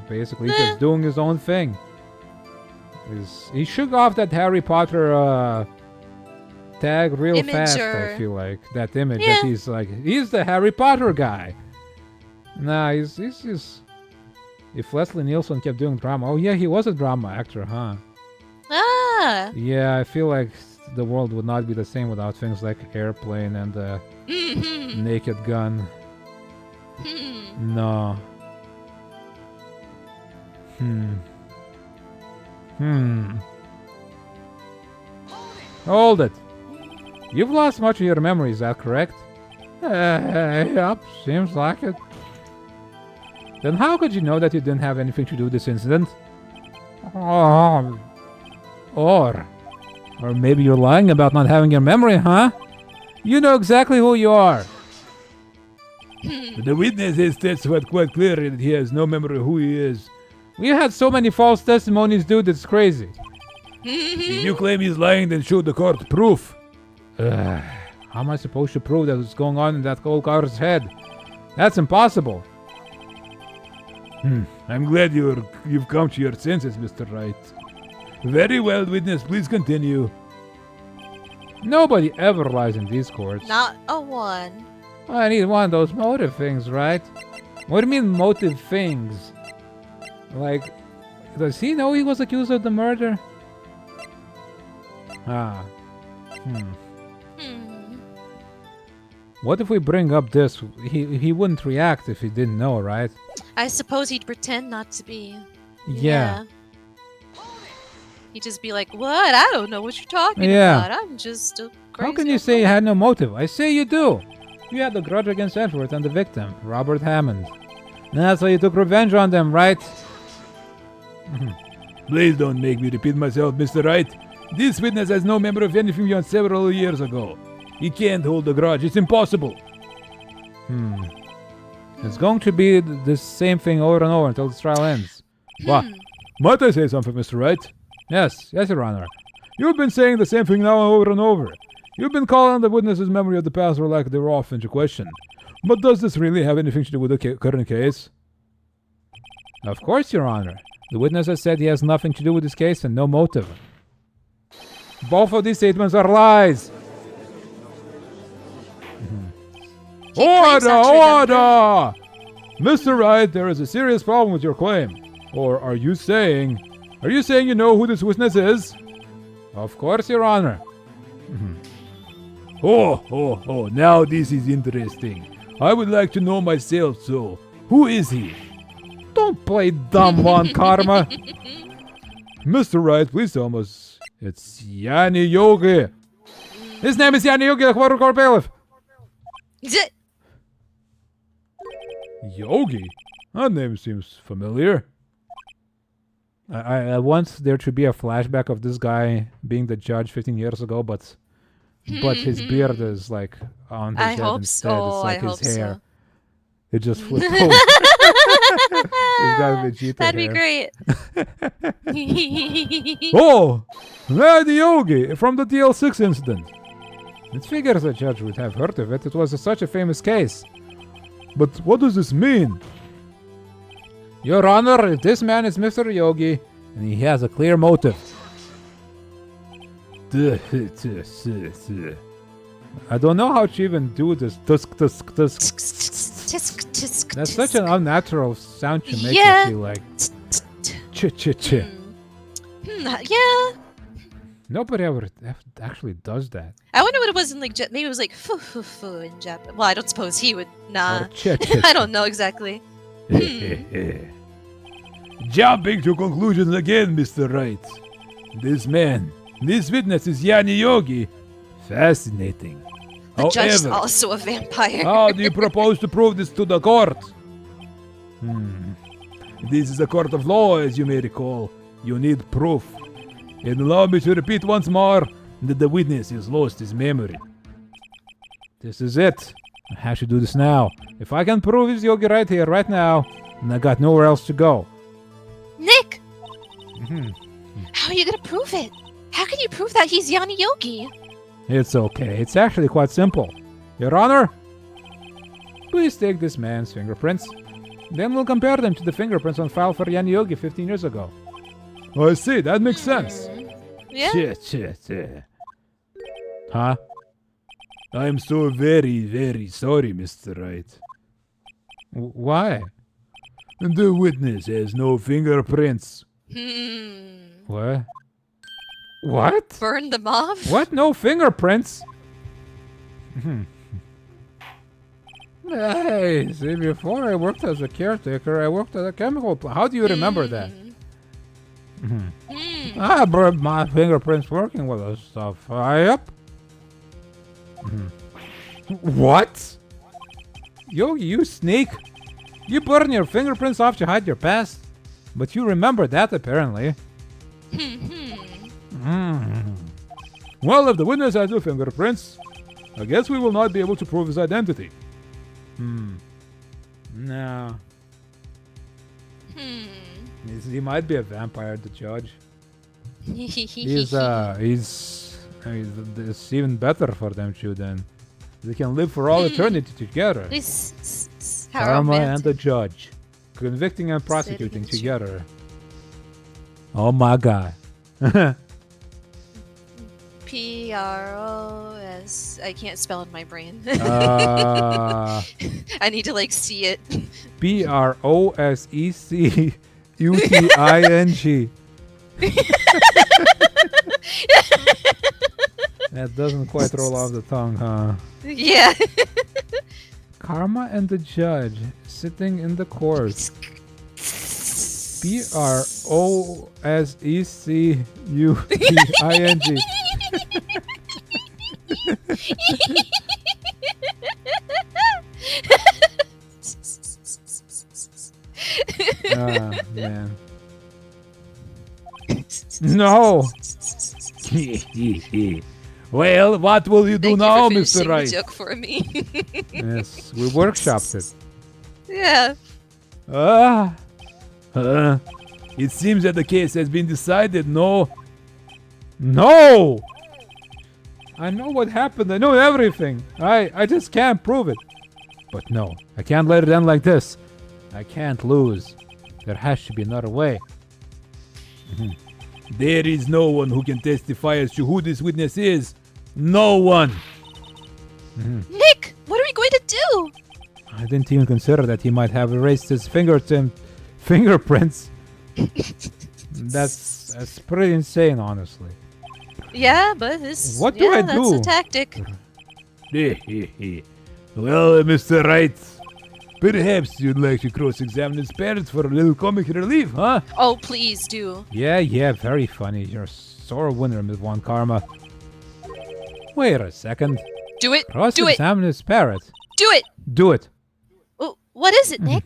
basically just doing his own thing. He shook off that Harry Potter tag real Image fast, I feel like. That image that he's like, he's the Harry Potter guy. Nah, he's just... If Leslie Nielsen kept doing drama... Oh yeah, he was a drama actor, huh? Ah! Yeah, I feel like the world would not be the same without things like Airplane and Naked Gun. No. Hold it. You've lost much of your memory, is that correct? Yup, seems like it. Then how could you know that you didn't have anything to do with this incident? Or maybe you're lying about not having your memory, huh? You know exactly who you are. The witness has testified quite clearly that he has no memory of who he is. We had so many false testimonies, dude, it's crazy. If you claim he's lying, then show the court proof. How am I supposed to prove that what's going on in that old guy's head? That's impossible. I'm glad you've come to your senses, Mr. Wright. Very well, witness, please continue. Nobody ever lies in these courts. Not a one. I need one of those motive things, right? What do you mean motive things? Like, does he know he was accused of the murder? What if we bring up this? He wouldn't react if he didn't know, right? I suppose he'd pretend not to be. Yeah. He'd just be like, what? I don't know what you're talking about. I'm just a crazy How can you say you had no motive? I say you do. You had a grudge against Edward and the victim, Robert Hammond. And that's why you took revenge on them, right? Please don't make me repeat myself, Mr. Wright. This witness has no memory of anything beyond several years ago. He can't hold a grudge. It's impossible. It's going to be the same thing over and over until this trial ends. What? Might I say something, Mr. Wright? Yes, Your Honor. You've been saying the same thing now over and over. You've been calling the witness's memory of the past like they were off into question. But does this really have anything to do with the current case? Of course, Your Honor. The witness has said he has nothing to do with this case and no motive. Both of these statements are lies. Order! Mr. Wright, there is a serious problem with your claim. Or are you saying you know who this witness is? Of course, Your Honor. Now this is interesting. I would like to know myself, so who is he? Don't play dumb one, Karma. Mr. Wright, please tell us. It's Yanni Yogi. His name is Yanni Yogi, the court bailiff. Yogi? That name seems familiar. I want there to be a flashback of this guy being the judge 15 years ago, but his beard is like on his head instead. It's like his hair. So. It just flipped over. He's got Vegeta That'd hair. be great. Oh! Yanni Yogi from the DL6 incident. It figures the judge would have heard of it. It was such a famous case. But what does this mean? Your Honor, this man is Mr. Yogi, and he has a clear motive. I don't know how to even do this. That's such an unnatural sound to make it feel like. Yeah. Nobody ever actually does that. I wonder what it was in like maybe it was like fu in Japan. Well, I don't suppose he would. Nah. Or I don't know exactly. Jumping to conclusions again, Mr. Wright. This witness is Yanni Yogi. Fascinating. The judge is also a vampire. How do you propose to prove this to the court? This is a court of law, as you may recall. You need proof. And allow me to repeat once more that the witness has lost his memory. This is it. I have to do this now. If I can prove he's Yogi right here, right now, then I got nowhere else to go. Nick! How are you gonna prove it? How can you prove that he's Yanni Yogi? It's okay. It's actually quite simple. Your Honor, Please take this man's fingerprints. Then we'll compare them to the fingerprints on file for Yan Yogi 15 years ago. I see, that makes sense. Yeah. Shit. Huh? I am so very, very sorry, Mr. Wright. Why? The witness has no fingerprints. What? What? Burn them off? What? No fingerprints? Hey, see, before I worked as a caretaker, I worked at a chemical plant. How do you remember that? I burned my fingerprints working with this stuff. Yep. What? Yogi, you sneak. You burn your fingerprints off to hide your past. But you remember that, apparently. Well, if the witness has no fingerprints, I guess we will not be able to prove his identity. No. He might be a vampire, the judge. It's even better for them two then. They can live for all eternity together. How Karma and romantic. the judge. Convicting and prosecuting Sitting together. Oh my god. P-R-O-S. I can't spell in my brain. Uh, I need to like see it. Proseccuting. That doesn't quite roll off the tongue, huh? Yeah. Karma and the judge sitting in the court. Proseccuting. Ah, man. No! Well, what will you do Thank now, you for Mr. finishing the Wright? joke for me. Yes, we workshopped it. Yeah. It seems that the case has been decided, no? No! I know what happened. I know everything. I just can't prove it. But no, I can't let it end like this. I can't lose. There has to be another way. There is no one who can testify as to who this witness is. No one. Nick, what are we going to do? I didn't even consider that he might have erased his fingerprints. That's pretty insane, honestly. Yeah, but it's What do I that's do? a tactic. Well, Mr. Wright, perhaps you'd like to cross-examine his parents for a little comic relief, huh? Oh, please do. Yeah, very funny. You're a sore winner, Ms. Von Karma. Wait a second. Do it. Do it. Cross-examine his parrot. Do it. Do it. Oh, what is it, Nick?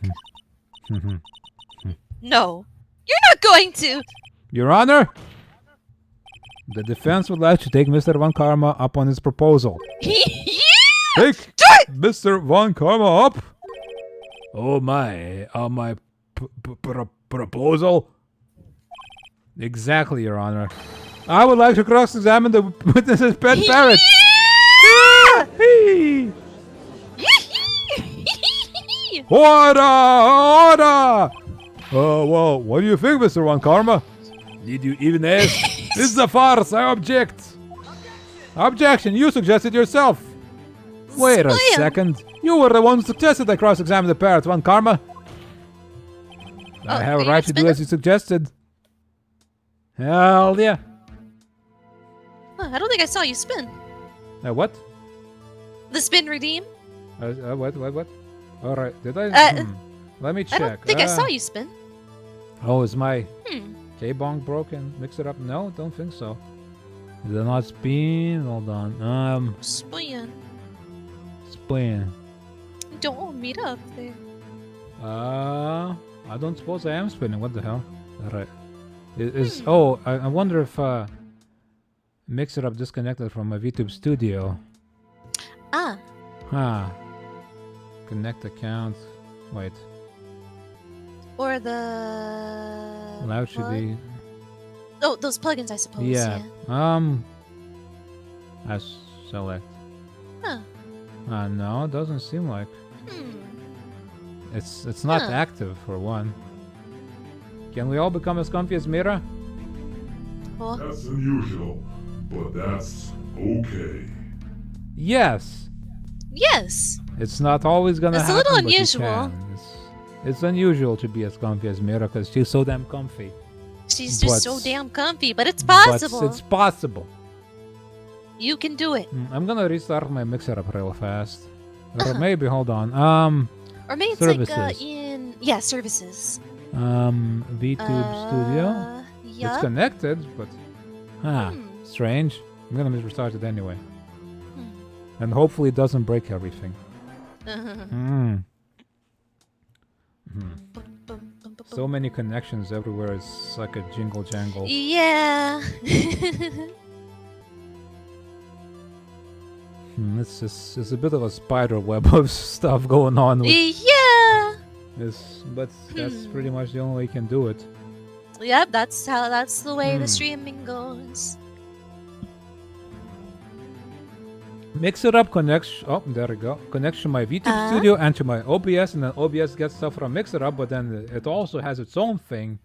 No. You're not going to. Your Honor, the defense would like to take Mr. Von Karma up on his proposal. Yeah! Take Mr. Von Karma up. Oh my, my proposal? Exactly, Your Honor. I would like to cross-examine the witness's pet parrot. Order! Well, what do you think, Mr. Von Karma? Did you even ask? This is a farce. I object. Objection, you suggested yourself. Wait a Slam. second. You were the one who suggested I cross-examine the parrot, Von Karma. I have a are you right to do as you suggested. Hell yeah. Huh, I don't think I saw you spin. What? The spin redeem? What? All right, did I? Let me check. I don't think I saw you spin. Oh, is my Hmm. K-bong broken? Mix it up? No, don't think so. Did I not spin? Hold on. Spin. Spin. Don't meet up there. I don't suppose I am spinning. What the hell? All right. Oh, I wonder if Mix It Up disconnected from my VTube studio. Ah. Huh. Connect account. Wait. Or the... Loud should be. Oh, those plugins, I suppose. Yeah. I select. Huh. No, it doesn't seem like. Hmm. It's not active for one. Can we all become as comfy as Mira? Well, That's unusual, but that's okay. Yes. yes. It's not always gonna It's a happen. little but you unusual. can. It's unusual to be as comfy as Mira because she's so damn comfy. She's just But- so damn comfy, but it's possible. But it's possible. You can do it. I'm gonna restart my mixer up real fast. Or Uh-huh. maybe hold on. Or maybe it's Services. like services. VTube Studio. It's Yup. connected, but strange. I'm gonna restart it anyway, and hopefully it doesn't break everything. So many connections everywhere. It's like a jingle jangle. Yeah. It's a bit of a spider web of stuff going on with Yeah. this, but that's pretty much the only way you can do it. Yep, that's the way the streaming goes. Mix it up, oh, there we go. Connects to my VTube Studio and to my OBS, and then OBS gets stuff from Mix It Up, but then it also has its own thing.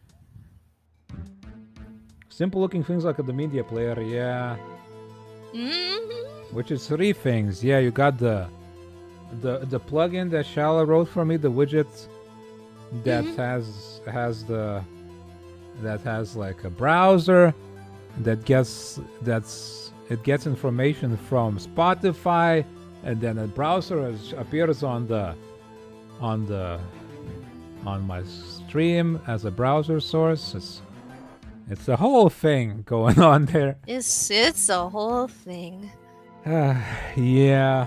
Simple looking things like the media player, yeah. Which is 3 things. Yeah, you got the plugin that Shala wrote for me, the widget that has like a browser that gets information from Spotify, and then a browser appears on my stream as a browser source. It's the whole thing going on there. It's a whole thing. Yeah.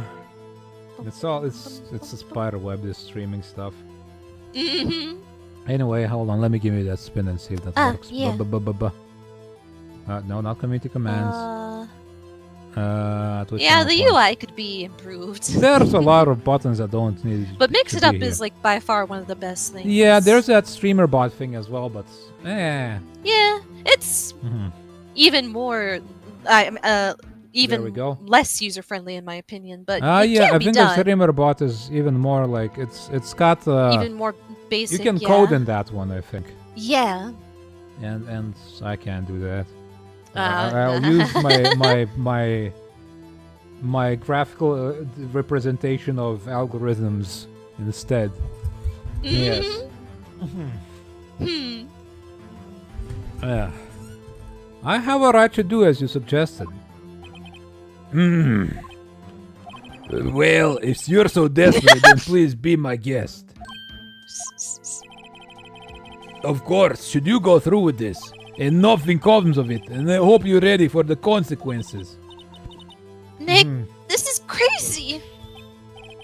It's a spider web, this streaming stuff. Anyway, hold on, let me give you that spin and see if that works. Yeah. No, not community commands. Twitch Yeah, channel the form. UI could be improved. There's a lot of buttons that don't need. But Mix to It Up be is here. like by far one of the best things. Yeah, there's that streamer bot thing as well, but Yeah, it's Mhm. even more, There we even go. less user friendly in my opinion. But it yeah, can I be think done. the streamer bot is even more like it's got Even more basic. you can yeah. code in that one, I think, Yeah. and I can't do that. Uh, I'll use my graphical representation of algorithms instead. Yes. I have a right to do as you suggested. Well, if you're so desperate, then please be my guest. Of course, should you go through with this, and nothing comes of it, and I hope you're ready for the consequences. Nick, this is crazy.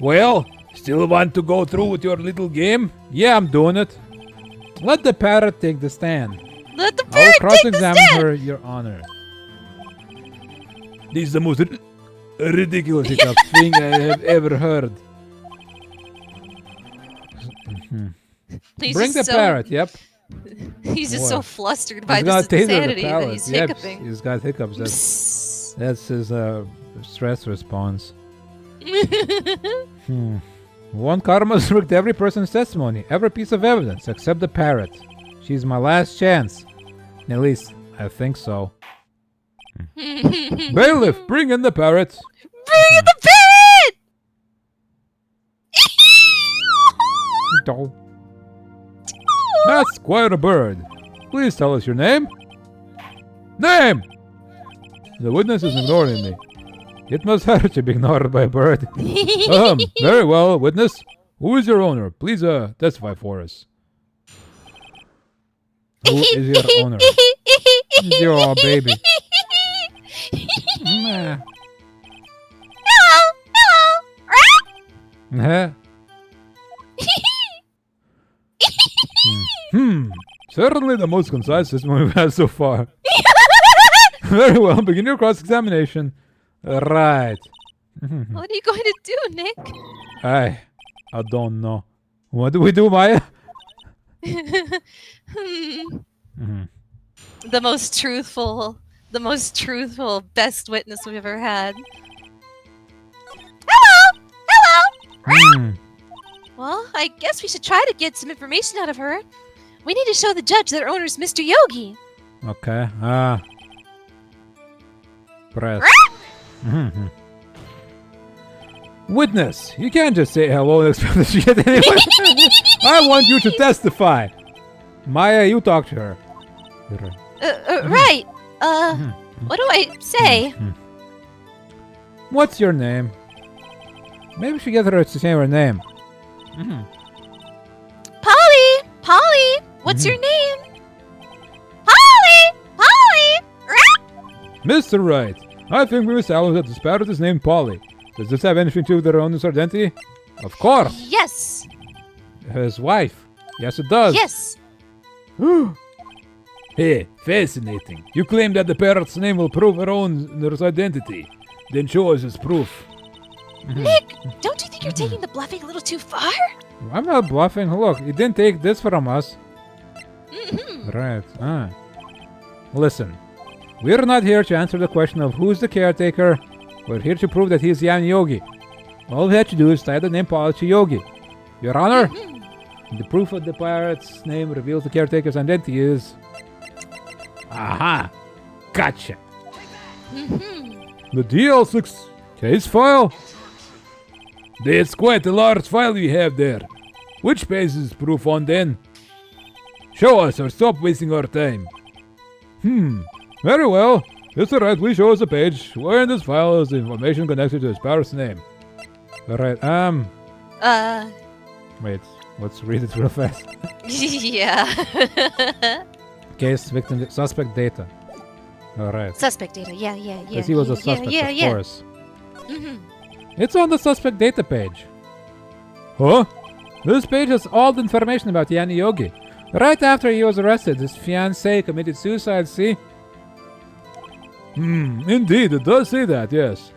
Well, still want to go through with your little game? Yeah, I'm doing it. Let the parrot take the stand. Let the I'll parrot take the cross-examine stand. her, Your Honor. This is the most ridiculous thing I have ever heard. He's Bring the just parrot. Yep. He's just so What? flustered by He's gonna this taser the insanity that parrot. he's Yep, hiccuping. he's got hiccups. That's his stress response. One karma's rigged every person's testimony, every piece of evidence, except the parrot. She's my last chance. At least, I think so. Bailiff, bring in the parrot. Bring in the parrot! Doll. That's quite a bird. Please tell us your name. Name! The witness is ignoring me. It must hurt to be ignored by a bird. Very well, witness. Who is your owner? Please testify for us. Who is your owner? Your baby. Meh. Huh? Certainly the most concise system we've had so far. Very well, begin your cross-examination. Right. What are you going to do, Nick? I don't know. What do we do, Maya? The most truthful, best witness we've ever had. Hello! Hello! Well, I guess we should try to get some information out of her. We need to show the judge that our owner's Mr. Yogi. Okay. Press. Witness, you can't just say hello and expect to shit anyway. I want you to testify. Maya, you talk to her. Right. What do I say? What's your name? Maybe we should get her to say her name. Polly! Polly! What's your name? Polly! Polly! Mr. Wright, I think we must establish that this parrot is named Polly. Does this have anything to do with their owner's identity? Of course. Yes. His wife. Yes, it does. Yes. Hey, fascinating. You claim that the parrot's name will prove her owner's identity. Then show us its proof. Nick, don't you think you're taking the bluffing a little too far? I'm not bluffing. Look, he didn't take this from us. Right. Listen, we're not here to answer the question of who's the caretaker. We're here to prove that he's Yan Yogi. All we have to do is tie the name Polly to Yogi. Your Honor, the proof of the parrot's name reveals the caretaker's identity is... Aha! Gotcha! The DL6 case file? That's quite a large file you have there. Which page is proof on then? Show us or stop wasting our time. Very well. It's alright, please show us a page where in this file is the information connected to his parrot's name. Alright, wait, let's read it real fast. Yeah. Case, victim, suspect data. Alright. Suspect data, yeah. Because he was a suspect, yeah. of course. It's on the suspect data page. Huh? This page has all the information about Yan Yogi. Right after he was arrested, his fiancée committed suicide, see? Indeed, it does say that, yes.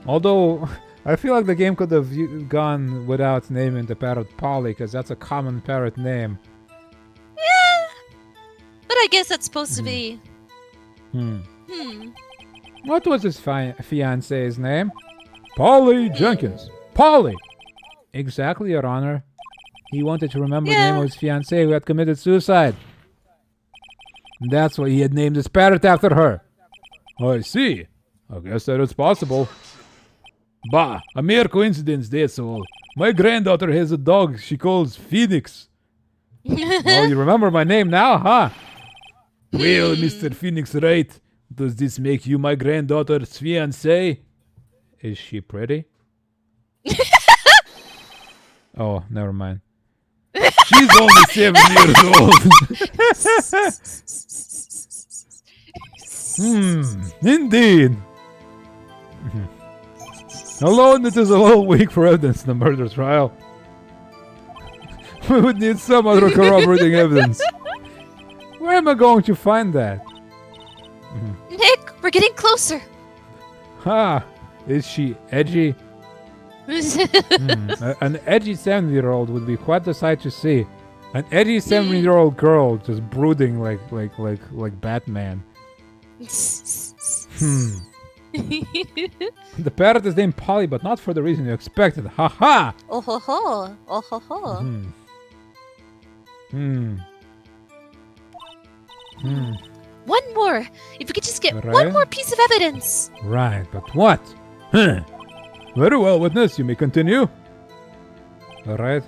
Although, I feel like the game could have gone without naming the parrot Polly, because that's a common parrot name. Yeah. But I guess that's supposed to be... What was his fiancée's name? Polly Jenkins. Polly! Exactly, Your Honor. He wanted to remember the name of his fiancée who had committed suicide. That's why he had named his parrot after her. I see. I guess that is possible. Bah, a mere coincidence, that's all. My granddaughter has a dog she calls Phoenix. Oh, you remember my name now, huh? Well, Mr. Phoenix Wright, does this make you my granddaughter's fiancé? Is she pretty? Oh, never mind. She's only 7 years old. Indeed. Alone, it is a little weak for evidence in the murder trial. We would need some other corroborating evidence. Where am I going to find that? Nick, we're getting closer. Is she edgy? An edgy 7-year-old would be quite the sight to see. An edgy 7-year-old girl just brooding like Batman. The parrot is named Polly, but not for the reason you expected. Ha ha! Oh ho ho! Oh ho ho! One more! If we could just get one more piece of evidence! Right, but what? Very well, witness, you may continue. Alright.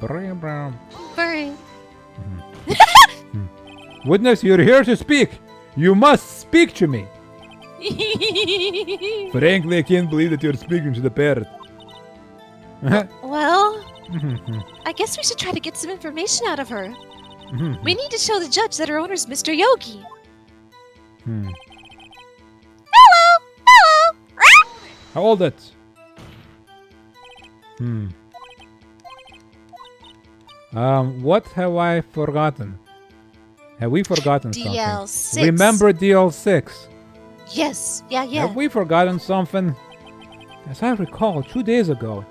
Burn. Witness, you're here to speak! You must speak to me! Frankly, I can't believe that you're speaking to the parrot. Well, I guess we should try to get some information out of her. We need to show the judge that her owner's Mr. Yogi. Hello! Hold it! What have I forgotten? Have we forgotten DL6. something? Remember DL6? Yes, yeah. Have we forgotten something? As I recall, 2 days ago.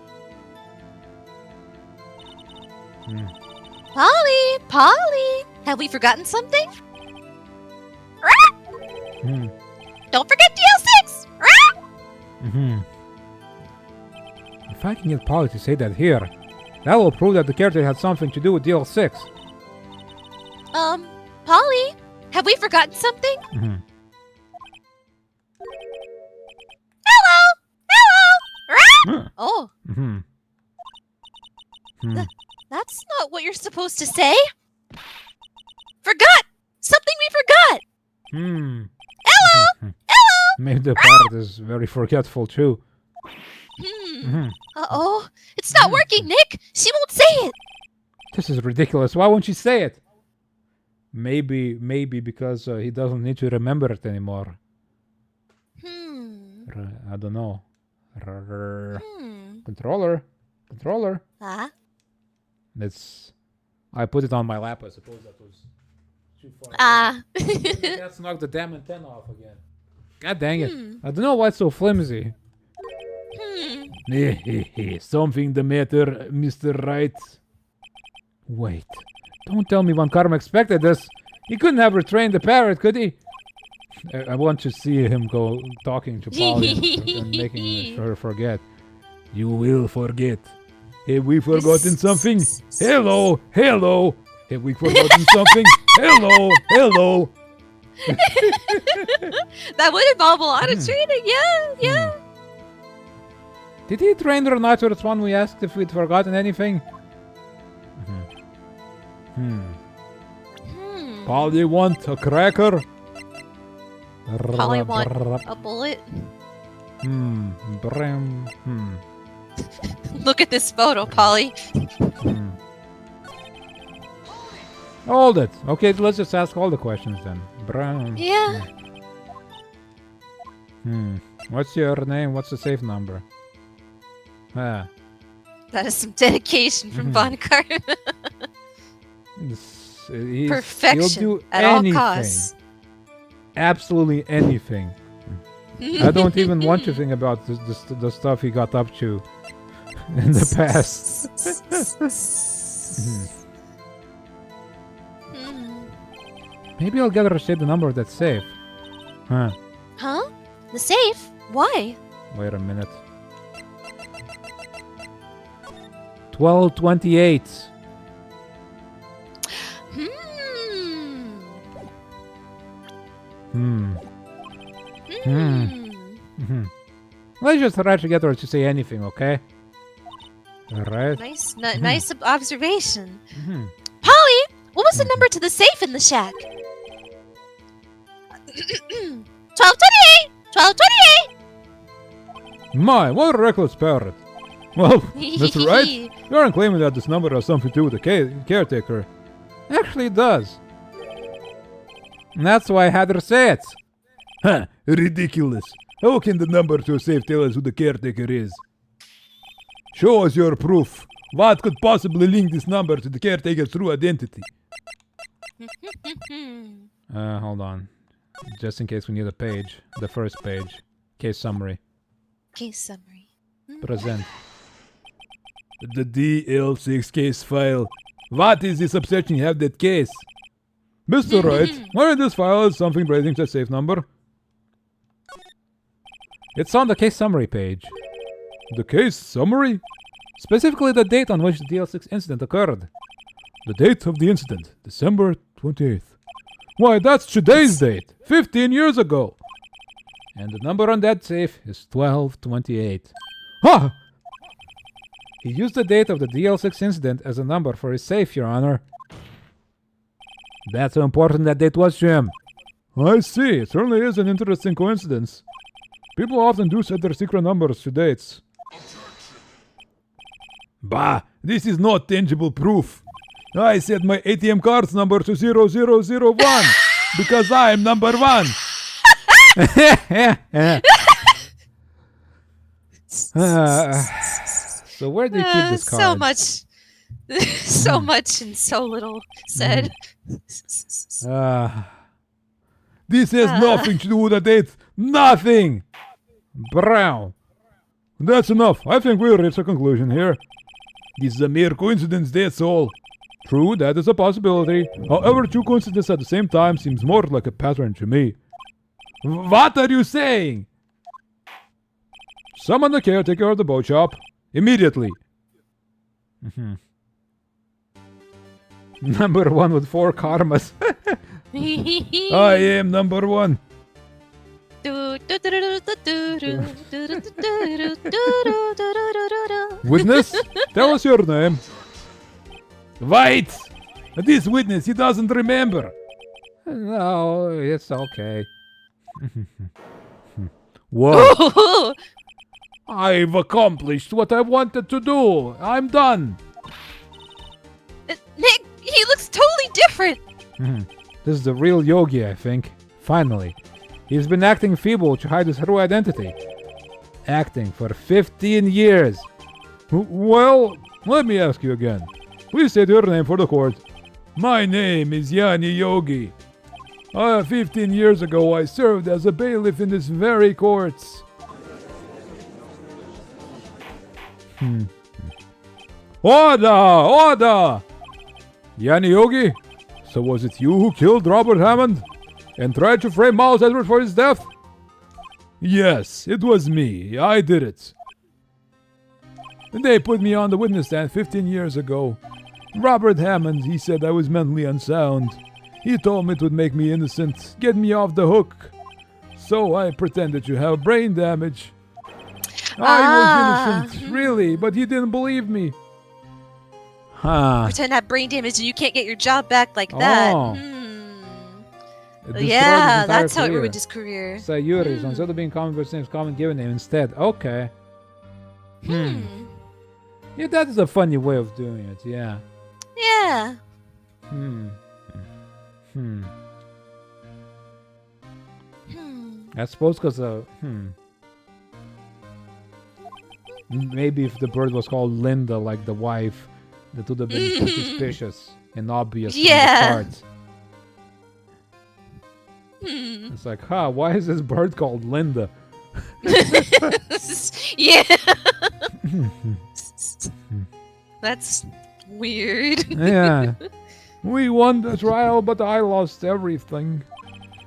Polly! Have we forgotten something? Don't forget DL6! If I can get Polly to say that here, That will prove that the caretaker had something to do with DL6. Polly, have we forgotten something? Mm-hmm. Hello! Oh, Mm-hmm. that's not what you're supposed to say. Forgot! Something we forgot! Hmm. Hello! Hello! Maybe the parrot is very forgetful too. Hmm. Uh-oh. It's not working, Nick! She won't say it! This is ridiculous. Why won't she say it? Maybe because he doesn't need to remember it anymore. I don't know. Controller. Huh? I put it on my lap. I suppose that was too far. Let's knock the damn antenna off again. God dang it. I don't know why it's so flimsy. Something the matter, Mr. Wright? Wait. Don't tell me Von Karma expected this. He couldn't have retrained the parrot, could he? I want to see him go talking to Polly and making her forget. You will forget. Have we forgotten something? Hello. Have we forgotten something? Hello. That would involve a lot of training, yeah. Did he train her not towards one we asked if we'd forgotten anything? Polly want a cracker? Polly want a bullet? Look at this photo, Polly. Hold it. Okay, let's just ask all the questions then. Brown. Yeah. What's your name? What's the safe number? That is some dedication from Von Karma. Perfection He'll do at anything. all costs. Absolutely anything. I don't even want to think about the stuff he got up to in the past. Maybe I'll get her to say the number of that safe. Huh? The safe? Why? Wait a minute. 1228. Let's just try to get her to say anything, okay? Alright. Nice observation. Polly, what was the number to the safe in the shack? 1228! 1228! My, what a reckless parrot. Well, that's right. You aren't claiming that this number has something to do with the caretaker. Actually, it does. And that's why I had her say it. Ha! Ridiculous. How can the number to a safe tell us who the caretaker is? Show us your proof. What could possibly link this number to the caretaker's true identity? Hold on. Just in case we need a page. The first page. Case summary. Case summary. Present. The DL6 case file. What is this obsession you have that case? Mr. Wright, where in this file is something relating to a safe number? It's on the case summary page. The case summary? Specifically the date on which the DL6 incident occurred. The date of the incident, December 28th. Why, that's today's date, 15 years ago. And the number on that safe is 1228. Ha! He used the date of the DL6 incident as a number for his safe, Your Honor. That's how important that date was to him. I see. It certainly is an interesting coincidence. People often do set their secret numbers to dates. Bah, this is not tangible proof. I set my ATM card's number to 0001 because I am number one. So where do you keep this card? So much and so little said. This has nothing to do with the date. Nothing. Brown. That's enough. I think we'll reach a conclusion here. This is a mere coincidence, that's all. True, that is a possibility. However, two coincidences at the same time seems more like a pattern to me. What are you saying? Summon the caretaker of the boat shop. Immediately. Number 1 with 4 karmas. I am number 1. Witness, tell us your name. Wait! This witness, he doesn't remember. No, it's okay. Whoa. Ooh. I've accomplished what I wanted to do. I'm done. Nick, he looks totally different. This is the real Yogi, I think. Finally. He's been acting feeble to hide his true identity. Acting for 15 years. Well, let me ask you again. Please state your name for the court. My name is Yanni Yogi. 15 years ago, I served as a bailiff in this very courts. Order! Order! Yanni Yogi? So was it you who killed Robert Hammond? And tried to frame Miles Edward for his death? Yes, it was me. I did it. They put me on the witness stand 15 years ago. Robert Hammond, he said I was mentally unsound. He told me it would make me innocent, get me off the hook. So I pretended to have brain damage. I was innocent, really, but he didn't believe me. Pretend to have brain damage and you can't get your job back like that. Oh. It destroyed his Yeah, entire that's how it career. ruined his career. Sayuri, so instead of being common first name's common given name instead. Okay. Yeah, that is a funny way of doing it, yeah. Yeah. I suppose because maybe if the bird was called Linda, like the wife, that would have been suspicious and obvious Yeah. from the start. It's like, why is this bird called Linda? Yeah. That's weird. Yeah. We won the trial, but I lost everything.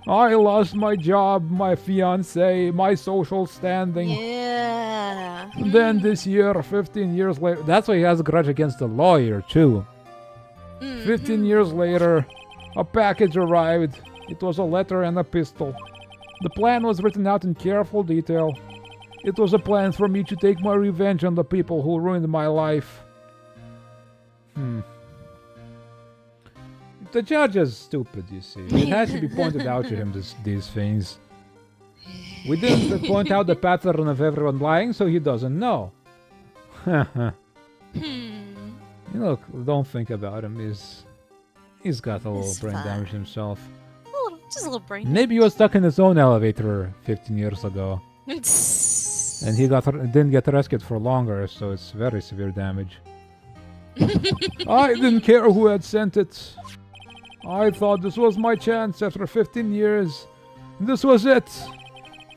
I lost my job, my fiancé, my social standing. Yeah. Then this year, 15 years later, That's why he has a grudge against the lawyer, too. 15 years later, a package arrived. It was a letter and a pistol. The plan was written out in careful detail. It was a plan for me to take my revenge on the people who ruined my life. The judge is stupid, you see. It has to be pointed out to him, these things. We didn't point out the pattern of everyone lying, so he doesn't know. Look, don't think about him. He's got a little It's brain fine. damage himself. Just a little brain. Maybe he was stuck in his own elevator 15 years ago. And he didn't get rescued for longer, so it's very severe damage. I didn't care who had sent it. I thought this was my chance after 15 years. This was it.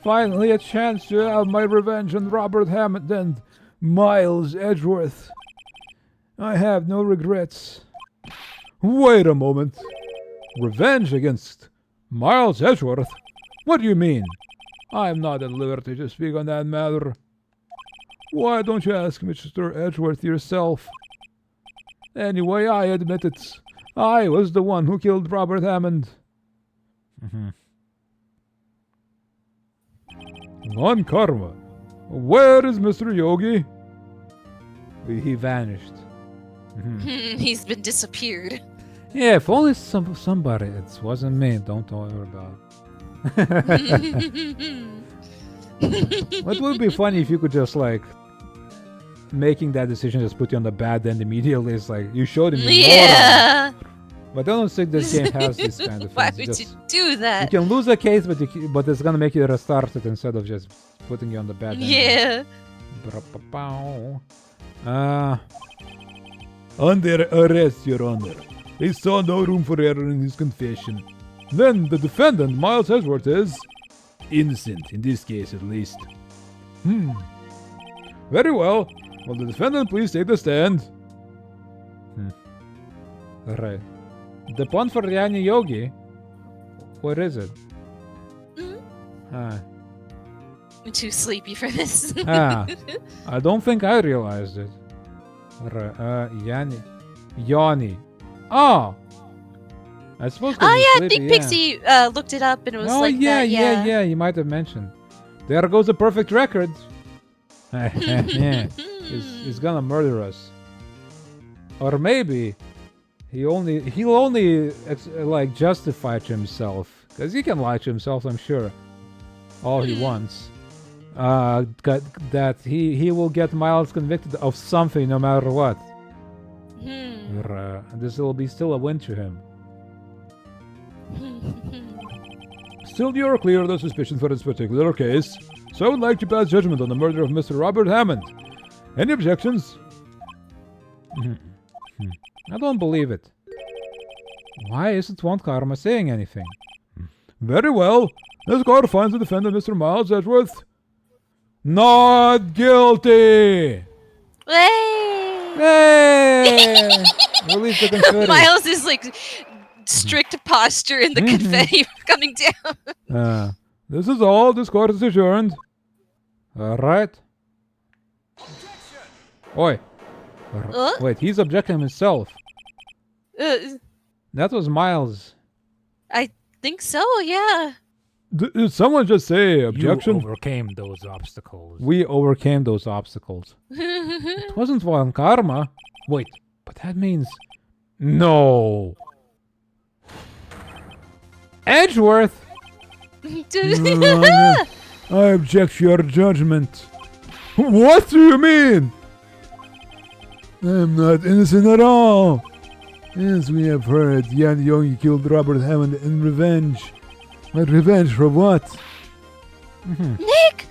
Finally a chance to have my revenge on Robert Hammond and Miles Edgeworth. I have no regrets. Wait a moment. Revenge against Miles Edgeworth? What do you mean? I'm not at liberty to speak on that matter. Why don't you ask Mr. Edgeworth yourself? Anyway, I admit it. I was the one who killed Robert Hammond. On karma. Where is Mr. Yogi? He vanished. He's been disappeared. Yeah, if only somebody. It wasn't me. Don't worry about it. It would be funny if you could just like making that decision just put you on the bad end immediately. It's like you showed him. Yeah. But I don't think this game has this kind of Why things. would You you do that? can lose a case, but it's gonna make you restart it instead of just putting you on the bad end. Yeah. Under arrest, Your Honor. They saw no room for error in his confession. Then the defendant, Miles Edgeworth, is innocent, in this case at least. Very well. Will the defendant please take the stand? Right. The pun for Yanni Yogi. What is it? I'm too sleepy for this. I don't think I realized it. Yanni. Oh! I suppose. Oh yeah, I sleepy, think Pixie looked it up and it was like yeah, that. yeah. You might have mentioned. There goes a perfect record. He's gonna murder us. Or maybe he'll only like justify to himself, because he can lie to himself, I'm sure, all he wants. That he will get Miles convicted of something no matter what. This will be still a win to him. Still, you are clear of the suspicion for this particular case, so I would like to pass judgment on the murder of Mr. Robert Hammond. Any objections? I don't believe it. Why isn't one Karma saying anything? Very well. This court finds the defendant, Mr. Miles Edgeworth, not guilty. Hey! Release the confetti. Miles is like strict posture in the confetti coming down. This is all. This court is adjourned. All right. Oi. Uh? Wait, he's objecting himself. That was Miles. I think so, yeah. Did someone just say objection? You overcame those obstacles. We overcame those obstacles. It wasn't one Karma. Wait, but that means... No. Edgeworth! I object to your judgment. What do you mean? I'm not innocent at all. As we have heard, Yan Yongi killed Robert Hammond in revenge. But revenge for what? Nick!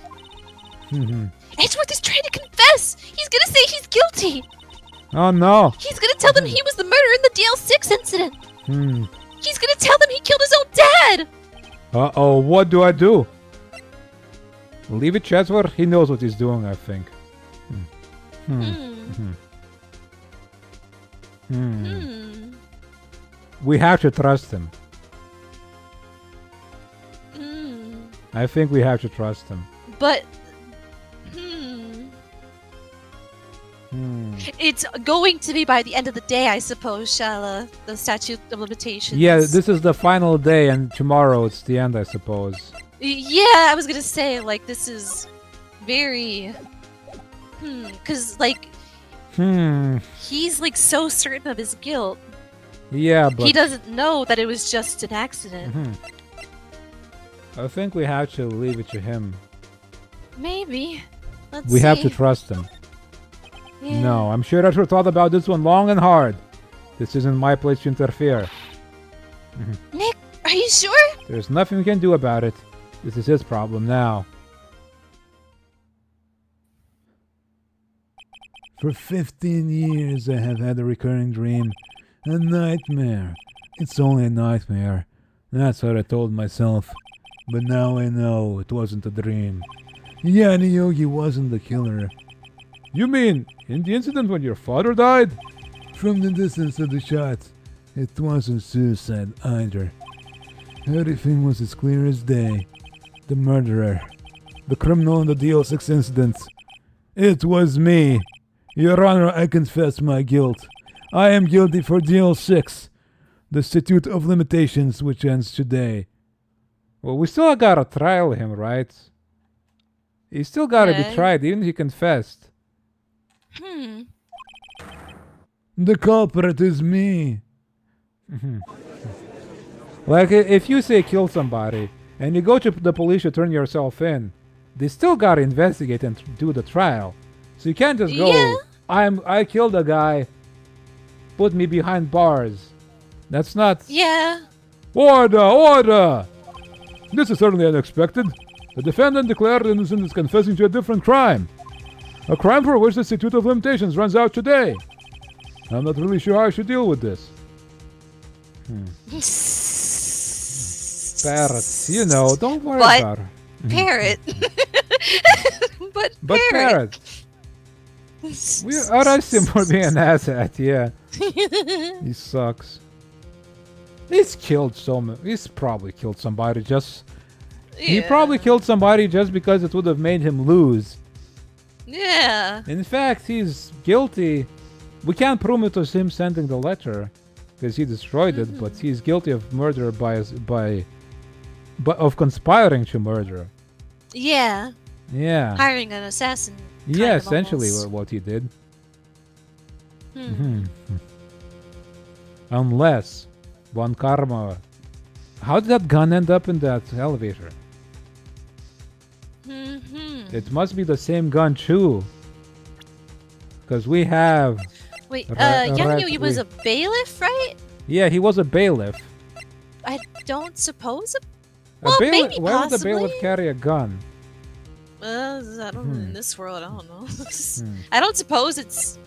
Edgeworth is trying to confess! He's gonna say he's guilty! Oh no! He's gonna tell them he was the murderer in the DL6 incident! He's gonna tell them he killed his own dad! Uh-oh, what do I do? Leave it, Edgeworth. He knows what he's doing, I think. We have to trust him. I think we have to trust him. But... It's going to be by the end of the day, I suppose, Shala. The statute of limitations. Yeah, this is the final day, and tomorrow it's the end, I suppose. Yeah, I was gonna say, like, this is very... Because, like... He's, like, so certain of his guilt. Yeah, but... He doesn't know that it was just an accident. I think we have to leave it to him. Maybe. Let's We see. have to trust him. Yeah. No, I'm sure Edgeworth thought about this one long and hard. This isn't my place to interfere. Nick, are you sure? There's nothing we can do about it. This is his problem now. For 15 years I have had a recurring dream. A nightmare. It's only a nightmare. That's what I told myself. But now I know it wasn't a dream. Yani Yogi wasn't the killer. You mean in the incident when your father died? From the distance of the shot, it wasn't suicide either. Everything was as clear as day. The murderer. The criminal in the DL6 incident. It was me. Your Honor, I confess my guilt. I am guilty for DL6. The statute of limitations which ends today. Well, we still gotta trial him, right? He still gotta be tried, even if he confessed. The culprit is me. Like, if you say kill somebody, and you go to the police to turn yourself in, they still gotta investigate and do the trial. So you can't just go, I killed a guy, put me behind bars. That's not... Yeah. Order! Order! This is certainly unexpected. The defendant declared innocent is confessing to a different crime. A crime for which the statute of limitations runs out today. I'm not really sure how I should deal with this. Parrots, you know, don't worry But about her. Parrot. But Parrot. We arrest him for being an asshat, yeah. He sucks. He's killed he's probably killed somebody just... He probably killed somebody just because it would have made him lose. Yeah. In fact, he's guilty We can't prove it was him sending the letter, because he destroyed it. But he's guilty of murder of conspiring to murder. Yeah. Yeah. Hiring an assassin. Yeah, kind of essentially almost. what he did. Hmm. Unless Von Karma. How did that gun end up in that elevator? It must be the same gun too. Because we have. Wait, Right, Yang was a bailiff, right? Yeah, he was a bailiff. I don't suppose. A Well, bailiff. maybe Why would the possibly. bailiff carry a gun? I don't. In this world, I don't know. I don't suppose it's.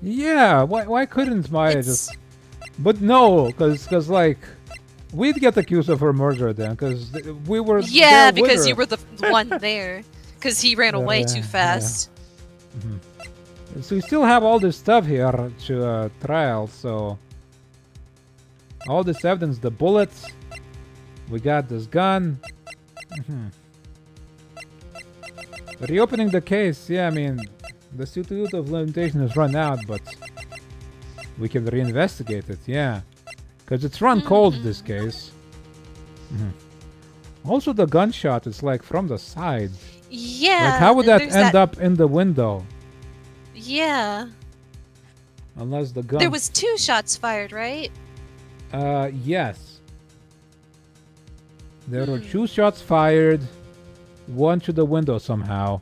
Yeah, why couldn't Maya It's- just... But no, because like, we'd get accused of her murder then, because we were Yeah, there with because her. you were the one there. Because he ran away too fast. So we still have all this stuff here to trial, so... All this evidence, the bullets, we got this gun. Reopening the case, yeah, I mean, the statute of limitation has run out, but we can reinvestigate it, yeah. Because it's run cold, this case. Also, the gunshot is like from the side. Yeah. Like, how would that there's end up in the window? Yeah. Unless the gun... There was 2 shots fired, right? Yes. There were 2 shots fired, 1 to the window somehow,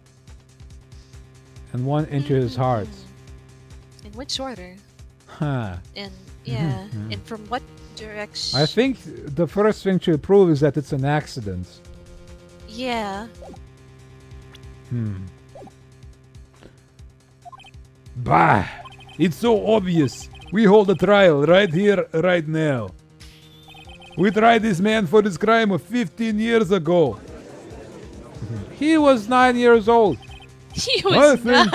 and 1 into his heart. In which order? Huh. And yeah. And from what direction? I think the first thing to prove is that it's an accident. Yeah. Bah! It's so obvious. We hold a trial right here, right now. We tried this man for his crime of 15 years ago. He was 9 years old. He was 9.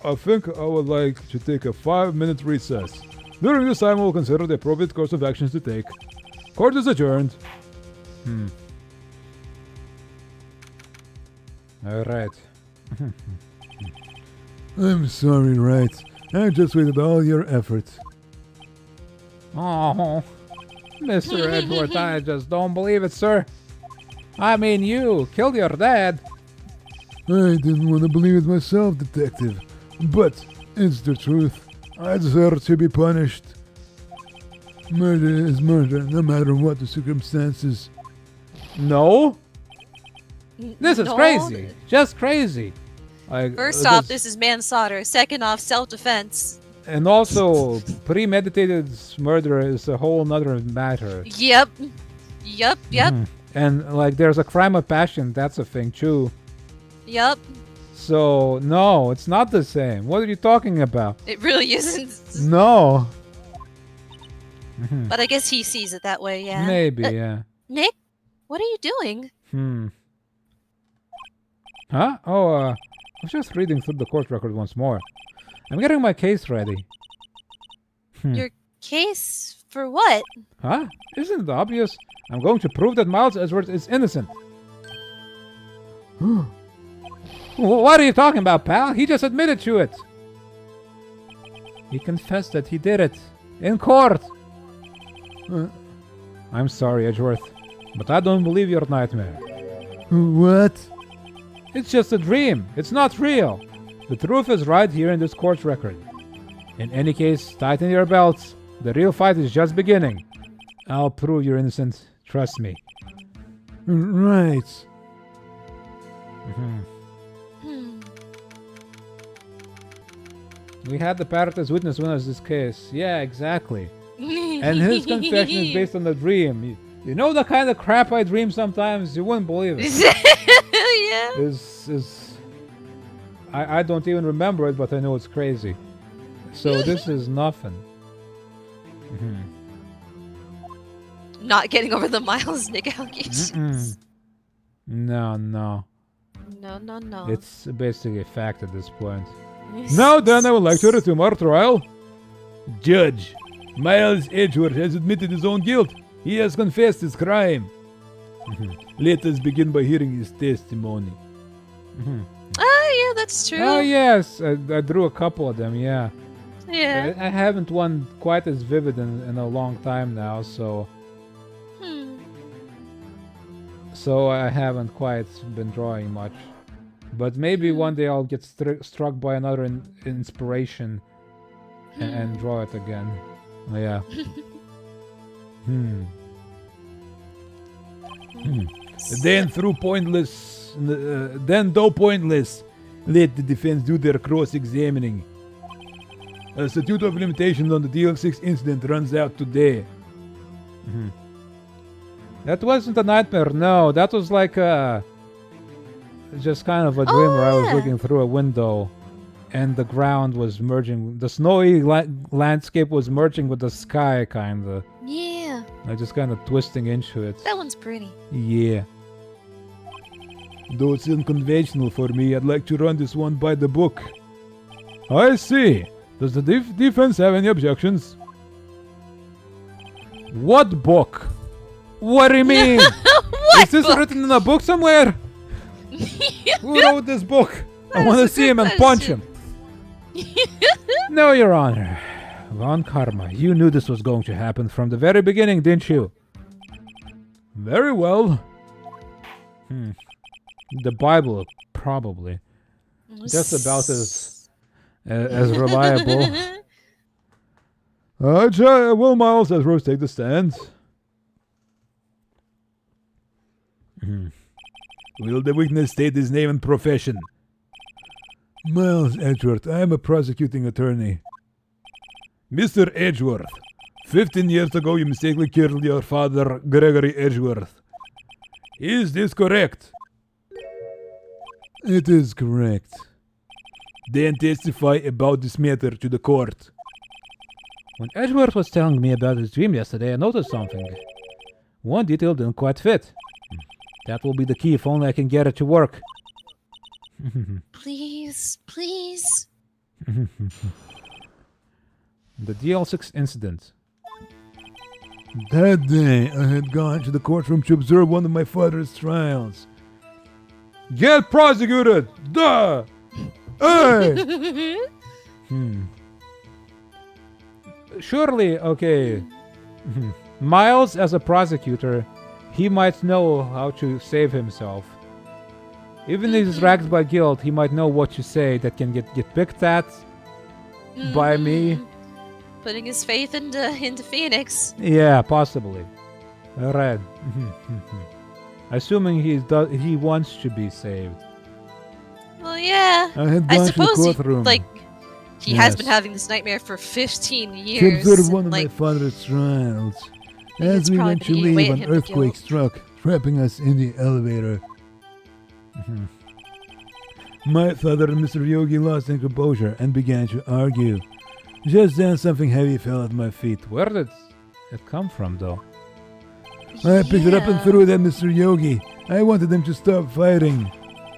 I think I would like to take a 5-minute recess. During this time, we'll consider the appropriate course of actions to take. Court is adjourned. All right. I'm sorry, Wright. I just wasted all your efforts. Oh, Mr. Edward, I just don't believe it, sir. I mean, you killed your dad. I didn't want to believe it myself, Detective. But it's the truth. I deserve to be punished. Murder is murder, no matter what the circumstances. No? This is No. crazy. Just crazy. Like, First off, this is manslaughter. Second off, self-defense. And also, premeditated murder is a whole nother matter. Yep. And like, there's a crime of passion. That's a thing too. Yep. So no, it's not the same. What are you talking about? It really isn't. No. But I guess he sees it that way, yeah. Maybe, yeah. Nick, what are you doing? Huh? Oh, I was just reading through the court record once more. I'm getting my case ready. Your case for what? Huh? Isn't it obvious? I'm going to prove that Miles Edwards is innocent. What are you talking about, pal? He just admitted to it. He confessed that he did it. In court. I'm sorry, Edgeworth, but I don't believe your nightmare. What? It's just a dream. It's not real. The truth is right here in this court record. In any case, tighten your belts. The real fight is just beginning. I'll prove you're innocent. Trust me. Right. We had the parrot as witness when was this case. Yeah, exactly. And his confession is based on the dream. You know the kind of crap I dream sometimes? You wouldn't believe it. Yeah. I don't even remember it, but I know it's crazy. So this is nothing. Not getting over the Miles Nick allegations. No. No. It's basically a fact at this point. Now then, I would like to resume our trial. Judge, Miles Edgeworth has admitted his own guilt. He has confessed his crime. Let us begin by hearing his testimony. Oh, yeah, that's true. Oh, yes. I drew a couple of them, yeah. Yeah. I haven't one quite as vivid in a long time now, so... So I haven't quite been drawing much. But maybe one day I'll get struck by another inspiration and draw it again. Oh, yeah. Then though pointless, let the defense do their cross-examining. A statute of limitations on the DL6 incident runs out today. That wasn't a nightmare, no. That was like just kind of a dream where I was looking through a window and the ground was merging. The snowy landscape was merging with the sky, kind of. Yeah. Like just kind of twisting into it. That one's pretty. Yeah. Though it's unconventional for me, I'd like to run this one by the book. I see. Does the defense have any objections? What book? What do you mean? Is this written in a book somewhere? Who wrote this book? I want to see him and punch him. No, Your Honor. Von Karma, you knew this was going to happen from the very beginning, didn't you? Very well. The Bible, probably. Just about as reliable. Will Miles as Rose take the stand? Will the witness state his name and profession? Miles Edgeworth, I am a prosecuting attorney. Mr. Edgeworth, 15 years ago you mistakenly killed your father, Gregory Edgeworth. Is this correct? It is correct. Then testify about this matter to the court. When Edgeworth was telling me about his dream yesterday, I noticed something. One detail didn't quite fit. That will be the key if only I can get it to work. Please, please. The DL6 incident. That day, I had gone to the courtroom to observe one of my father's trials. Get prosecuted! Duh! Hey! Surely, okay. Miles, as a prosecutor, he might know how to save himself. Even if he's racked by guilt, he might know what to say that can get picked at by me. Putting his faith into Phoenix. Yeah, possibly. Alright. Assuming he wants to be saved. Well, yeah. I had I gone to the suppose courtroom. he has been having this nightmare for 15 to years. observe one of and, my father's trials. it's As we probably went to been eating away leave, at an him, the earthquake guilt. struck, trapping us in the elevator. My father and Mr. Yogi lost their composure and began to argue. Just then, something heavy fell at my feet. Where did it come from, though? I picked it up and threw it at Mr. Yogi. I wanted them to stop fighting.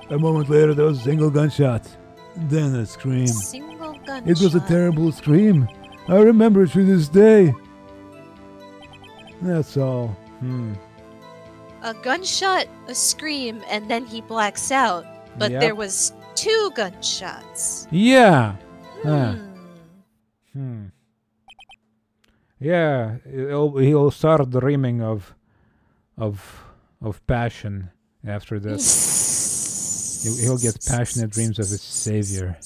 A moment later, there was a single gunshot. Then a scream. Single gunshot. It was a terrible scream. I remember it to this day. That's all. A gunshot, a scream, and then he blacks out. But Yep. there was 2 gunshots. Yeah. Hmm. Yeah, he'll start dreaming of passion after this. He'll get passionate dreams of his savior.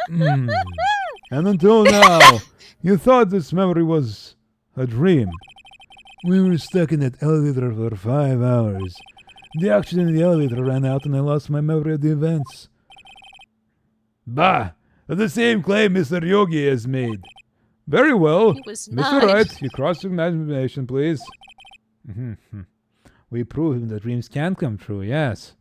And until now, you thought this memory was a dream. We were stuck in that elevator for 5 hours. The oxygen in the elevator ran out and I lost my memory of the events. Bah! The same claim Mr. Yogi has made. Very well. He was Mr. 9. Wright, you cross-examination, please. We prove that dreams can come true, yes.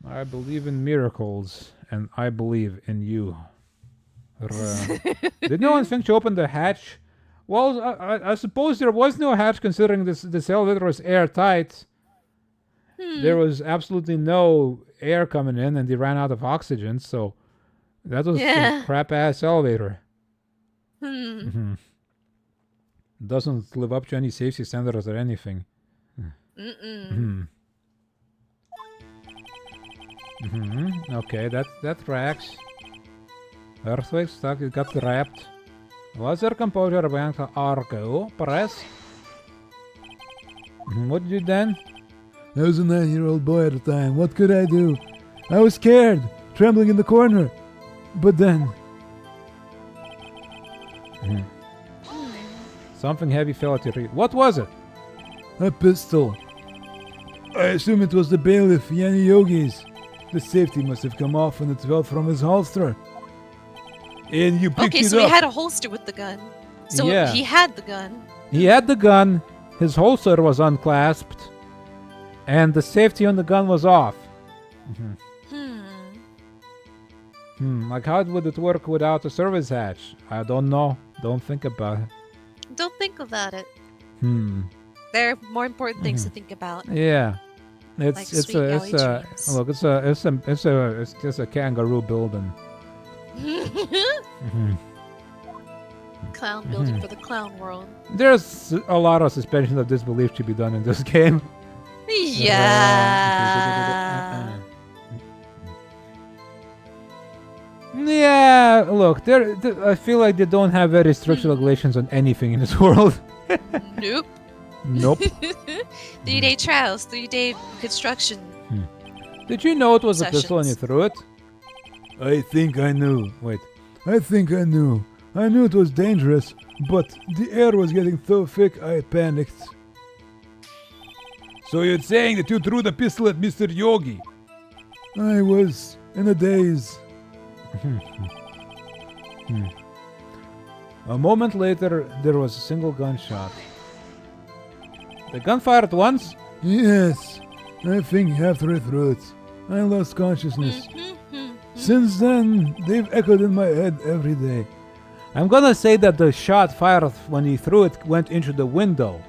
I believe in miracles, and I believe in you. Did no one think to open the hatch? Well, I suppose there was no hatch considering this elevator was airtight. There was absolutely no air coming in and they ran out of oxygen, so that was a crap-ass elevator. Doesn't live up to any safety standards or anything. Mm-mm. Okay, that tracks. Earthquake stuck, it got trapped. Was there composure bank to Arco? Press? What did you then? I was a 9-year-old boy at the time. What could I do? I was scared, trembling in the corner. But then... Something heavy fell at your feet. What was it? A pistol. I assume it was the bailiff, Yanni Yogi's. The safety must have come off when it fell from his holster. And you picked Okay, it so up. he had a holster with the gun. So Yeah. he had the gun. He had the gun, his holster was unclasped, and the safety on the gun was off. Like how would it work without a service hatch? I don't know. Don't think about it. Don't think about it. Hmm. There are more important things to think about. Yeah. Like It's sweet yaoi dreams. look, it's just a kangaroo building. Clown building for the clown world. There's a lot of suspension of disbelief to be done in this game. Yeah. Yeah, look, I feel like they don't have very strict regulations on anything in this world. Nope. Nope. 3-day trials, 3-day construction. Did you know it was a pistol and you Sessions. threw it? I think I knew. Wait. I think I knew. I knew it was dangerous, but the air was getting so thick I panicked. So you're saying that you threw the pistol at Mr. Yogi? I was in a daze. A moment later, there was a single gunshot. The gun fired once? Yes, I think after I threw it, I lost consciousness. Since then, they've echoed in my head every day. I'm gonna say that the shot fired when he threw it went into the window.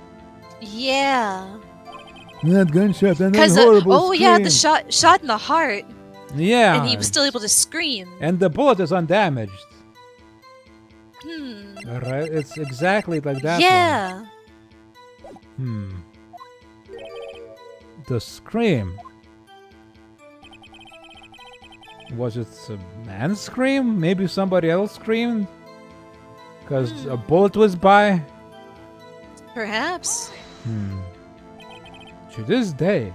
Yeah. That gunshot and that Because horrible yeah, the scream. shot in the heart, Yeah. and he was still able to scream. And the bullet is undamaged. Hmm. Alright, it's exactly like that Yeah. one. The scream. Was it a man's scream? Maybe somebody else screamed? Because a bullet was by? Perhaps. To this day.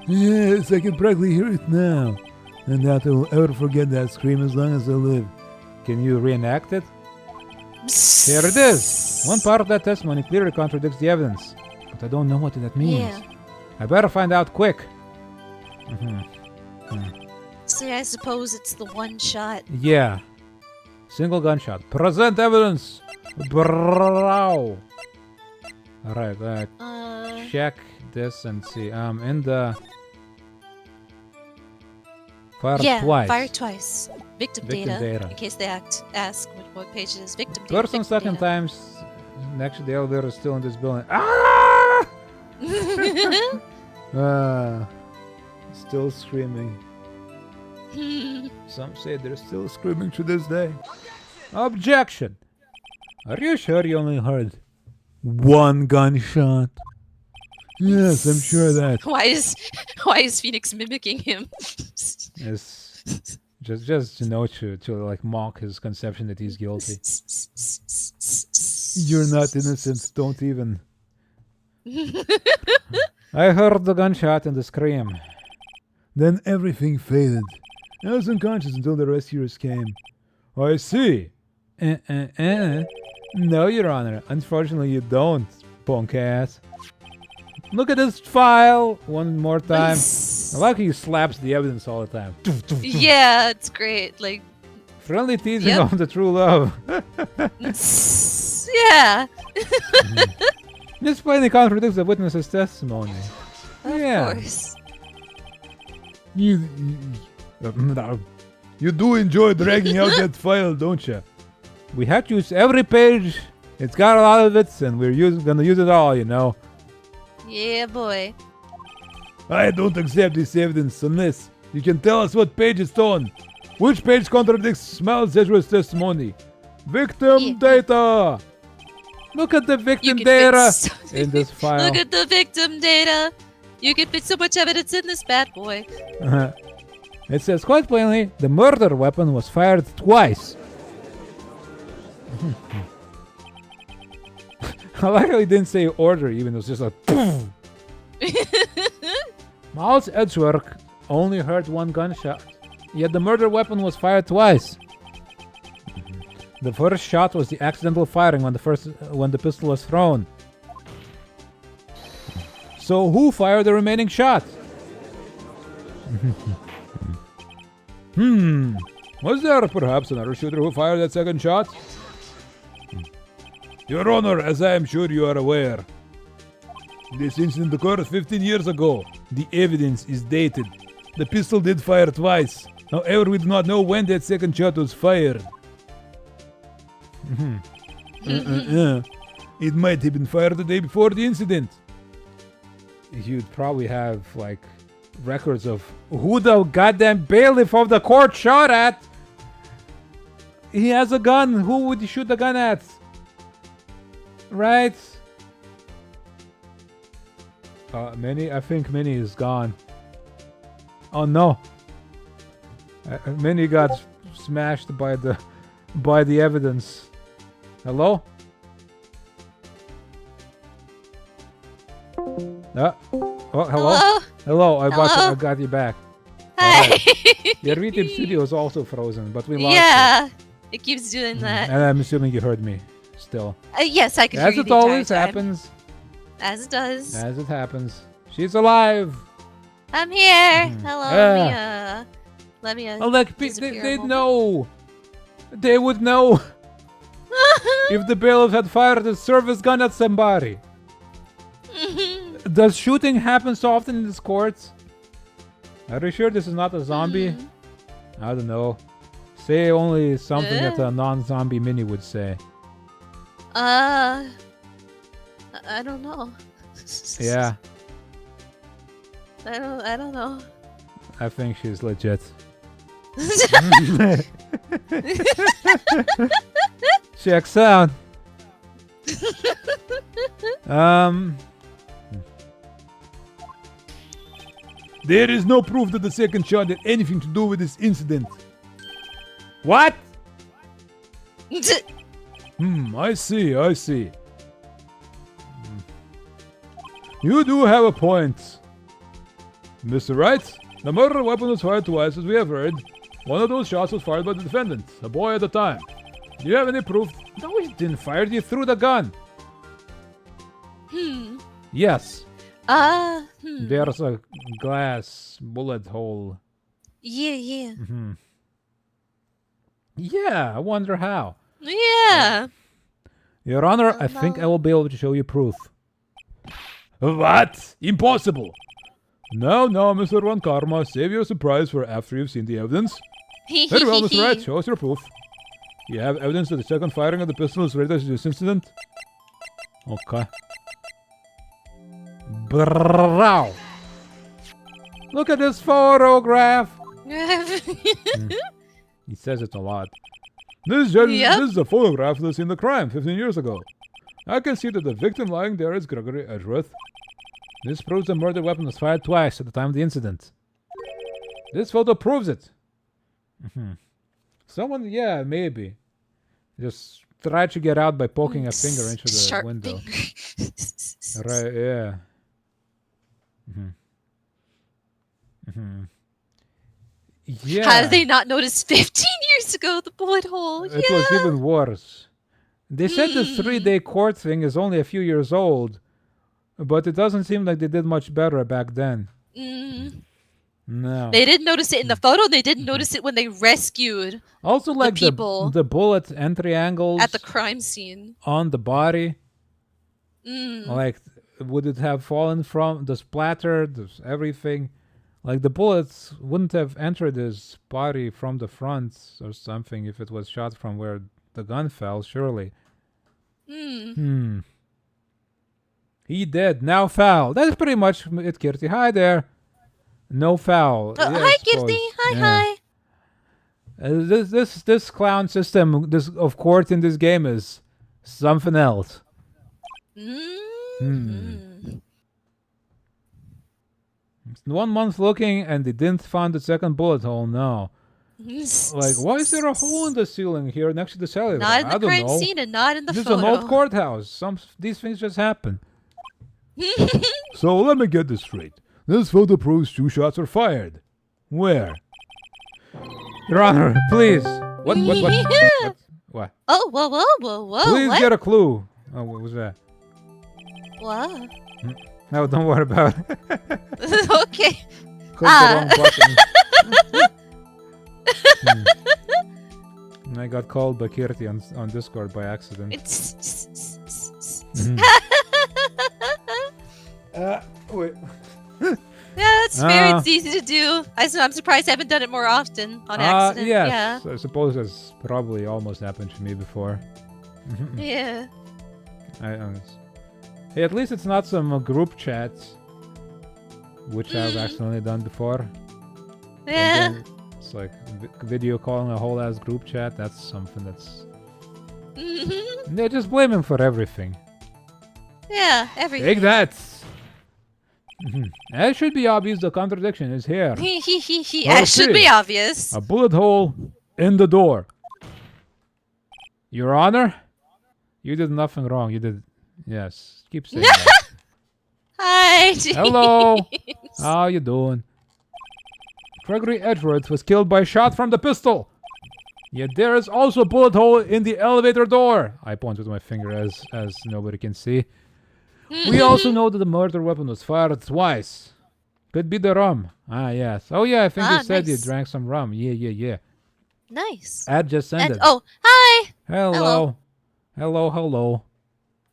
Yes, I can practically hear it now. And that I will ever forget that scream as long as I live. Can you reenact it? Here it is. One part of that testimony clearly contradicts the evidence. But I don't know what that means. Yeah. I better find out quick. See, I suppose it's the one shot. Yeah. Single gunshot. Present evidence. Brow. Alright, check this and see. In the... Fire twice. Fire twice. Victim Victim data. In case they ask what page it is. Victim data. Person victim stuck in data. times next to the elevator is still in this building. Ah! Still screaming. Some say they're still screaming to this day. Objection! Are you sure you only heard one gunshot? Yes, I'm sure that. Why is Phoenix mimicking him? It's just to like mock his conception that he's guilty. You're not innocent, don't even. I heard the gunshot and the scream. Then everything faded. I was unconscious until the rescuers came. I see. No, Your Honor. Unfortunately, you don't, punk ass. Look at this file one more time. I like how he slaps the evidence all the time. Yeah, it's great. Like, Friendly teasing Yep. of the true love. yeah. This plainly contradicts the witness's testimony. Of Yeah. course. You do enjoy dragging out that file, don't you? We had to use every page. It's got a lot of it, and we're gonna use it all, you know. Yeah, boy. I don't accept this evidence unless you can tell us what page it's on. Which page contradicts Miles Edgeworth's testimony? Victim Yeah. data! Look at the You victim can data fit in this file. Look at the victim data. You can fit so much evidence in this bad boy. It says quite plainly, the murder weapon was fired twice. I like how he didn't say order even, it was just like boom. Miles Edgeworth only heard one gunshot, yet the murder weapon was fired twice. The first shot was the accidental firing when the pistol was thrown. So who fired the remaining shot? Was there perhaps another shooter who fired that second shot? Your Honor, as I am sure you are aware, this incident occurred 15 years ago. The evidence is dated. The pistol did fire twice. However, we do not know when that second shot was fired. It might have been fired the day before the incident. You'd probably have, like, records of who the goddamn bailiff of the court shot at. He has a gun. Who would he shoot the gun at? Right? Minnie? I think Minnie is gone. Oh no. Minnie got smashed by the evidence. Hello? Oh, hello? Hello? Hello, I Hello? got you back. Hi. Your YouTube studio is also frozen, but we lost Yeah. It keeps doing that. And I'm assuming you heard me still. Yes, I can hear As you it the entire always time. happens. As it does. As it happens. She's alive. I'm here. Mhm. Hello, Yeah. let me Oh, look, disappear a they'd moment. know. They would know if the bailiff had fired a service gun at somebody. Does shooting happen so often in this court? Are you sure this is not a zombie? I don't know. Say only something that a non-zombie Mini would say. I don't know. Yeah, I don't know. I think she's legit. Checks out. There is no proof that the second shot had anything to do with this incident. What? I see. You do have a point. Mr. Wright, the murder weapon was fired twice, as we have heard. One of those shots was fired by the defendant, a boy at the time. Do you have any proof? No, he didn't fire. He threw the gun. Yes. There's a glass bullet hole. Yeah. Yeah, I wonder how. Yeah. Your Honor, Oh, I think no. I will be able to show you proof. What? Impossible! No, Mr. Von Karma, save your surprise for after you've seen the evidence. Very well, Mr. Wright, show us your proof. You have evidence that the second firing of the pistol is related to this incident? Okay. Brow. Look at this photograph. He says it a lot. This Yep. is a photograph of the scene of the crime 15 years ago. I can see that the victim lying there is Gregory Edgeworth. This proves the murder weapon was fired twice at the time of the incident. This photo proves it. Someone, yeah, maybe. Just try to get out by poking a finger into the Sharp window. finger. Right, yeah. Yeah. How did they not notice 15 years ago the bullet hole? It was even worse. They said this 3-day court thing is only a few years old, but it doesn't seem like they did much better back then. No. They didn't notice it in the photo. They didn't notice it when they rescued Also, like people the bullet entry angles at the crime scene. on the body. Like, would it have fallen from the splatter, everything? Like, the bullets wouldn't have entered his body from the front or something if it was shot from where the gun fell, surely. He did. Now foul. That's pretty much it, Kirti. Hi there. No foul. Yeah, I Hi, suppose. Kirti. Hi, Yeah. hi. This clown system of court in this game is something else. It's 1 month looking and they didn't find the second bullet hole. No. Like, why is there a hole in the ceiling here next to the cellar? Not in I the don't crime know. scene and not in the This photo. is an old courthouse. These things just happen. So let me get this straight. This photo proves 2 shots were fired. Where? Your Honor, please. What? What? Oh, whoa, Please what? get a clue. Oh, what was that? What? No, don't worry about it. Okay. Click the wrong button. I got called by Kirti on Discord by accident. Wait. Yeah, it's fair. It's easy to do. I'm surprised I haven't done it more often on accident. Yes, I suppose that's probably almost happened to me before. Yeah. Hey, at least it's not some group chats, which I've accidentally done before. Yeah. And then it's like video calling a whole ass group chat. That's something that's. They just blame him for everything. Yeah, everything. Take that. It should be obvious the contradiction is here. It should be obvious. A bullet hole in the door. Your Honor, you did nothing wrong. You did. Yes. Keep saying that. Hi, James. Hello. How you doing? Gregory Edgeworth was killed by a shot from the pistol. Yet there is also a bullet hole in the elevator door. I point with my finger as nobody can see. We also know that the murder weapon was fired twice. Could be the rum. Ah, yes. Oh, yeah, I think you said you nice. drank some rum. Yeah. Nice. Ad just ended. Oh, hi. Hello. Hello.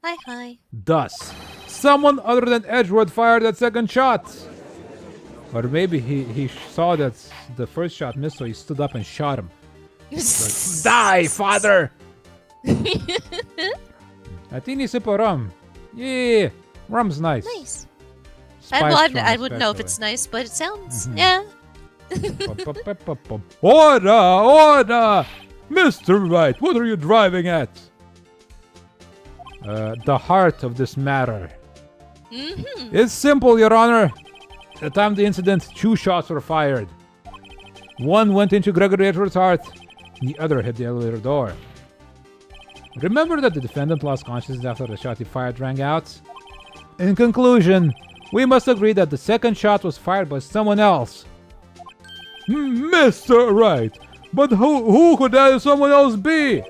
Hi. Thus, someone other than Edgeworth fired that second shot. Or maybe he saw that the first shot missed, so he stood up and shot him. Like, die, father! A teeny sip of rum. Yeah, rum's nice. Nice. Spiced I rum wouldn't know if especially. it's nice, but it sounds, yeah. Order! Mr. Wright, what are you driving at? The heart of this matter. It's simple, Your Honor. At the time of the incident, 2 shots were fired. One went into Gregory Edgeworth's heart, and the other hit the elevator door. Remember that the defendant lost consciousness after the shot he fired rang out? In conclusion, we must agree that the second shot was fired by someone else. Mr. Wright, but who could that someone else be?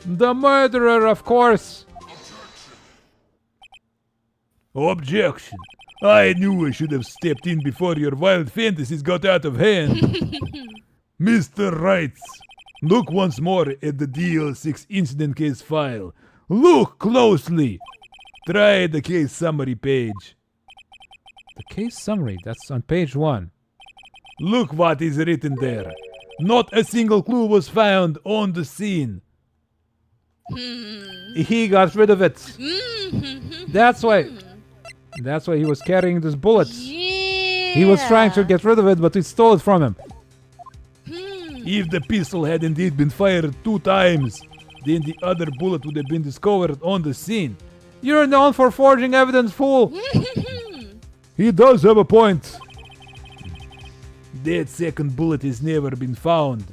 The murderer, of course. Objection. I knew I should have stepped in before your wild fantasies got out of hand. Mr. Wright, look once more at the DL6 incident case file. Look closely. Try the case summary page. The case summary, that's on page 1. Look what is written there. Not a single clue was found on the scene. He got rid of it. That's why he was carrying these bullets. Yeah. He was trying to get rid of it, but we stole it from him. If the pistol had indeed been fired 2 times, then the other bullet would have been discovered on the scene. You're known for forging evidence, fool. He does have a point. That second bullet has never been found.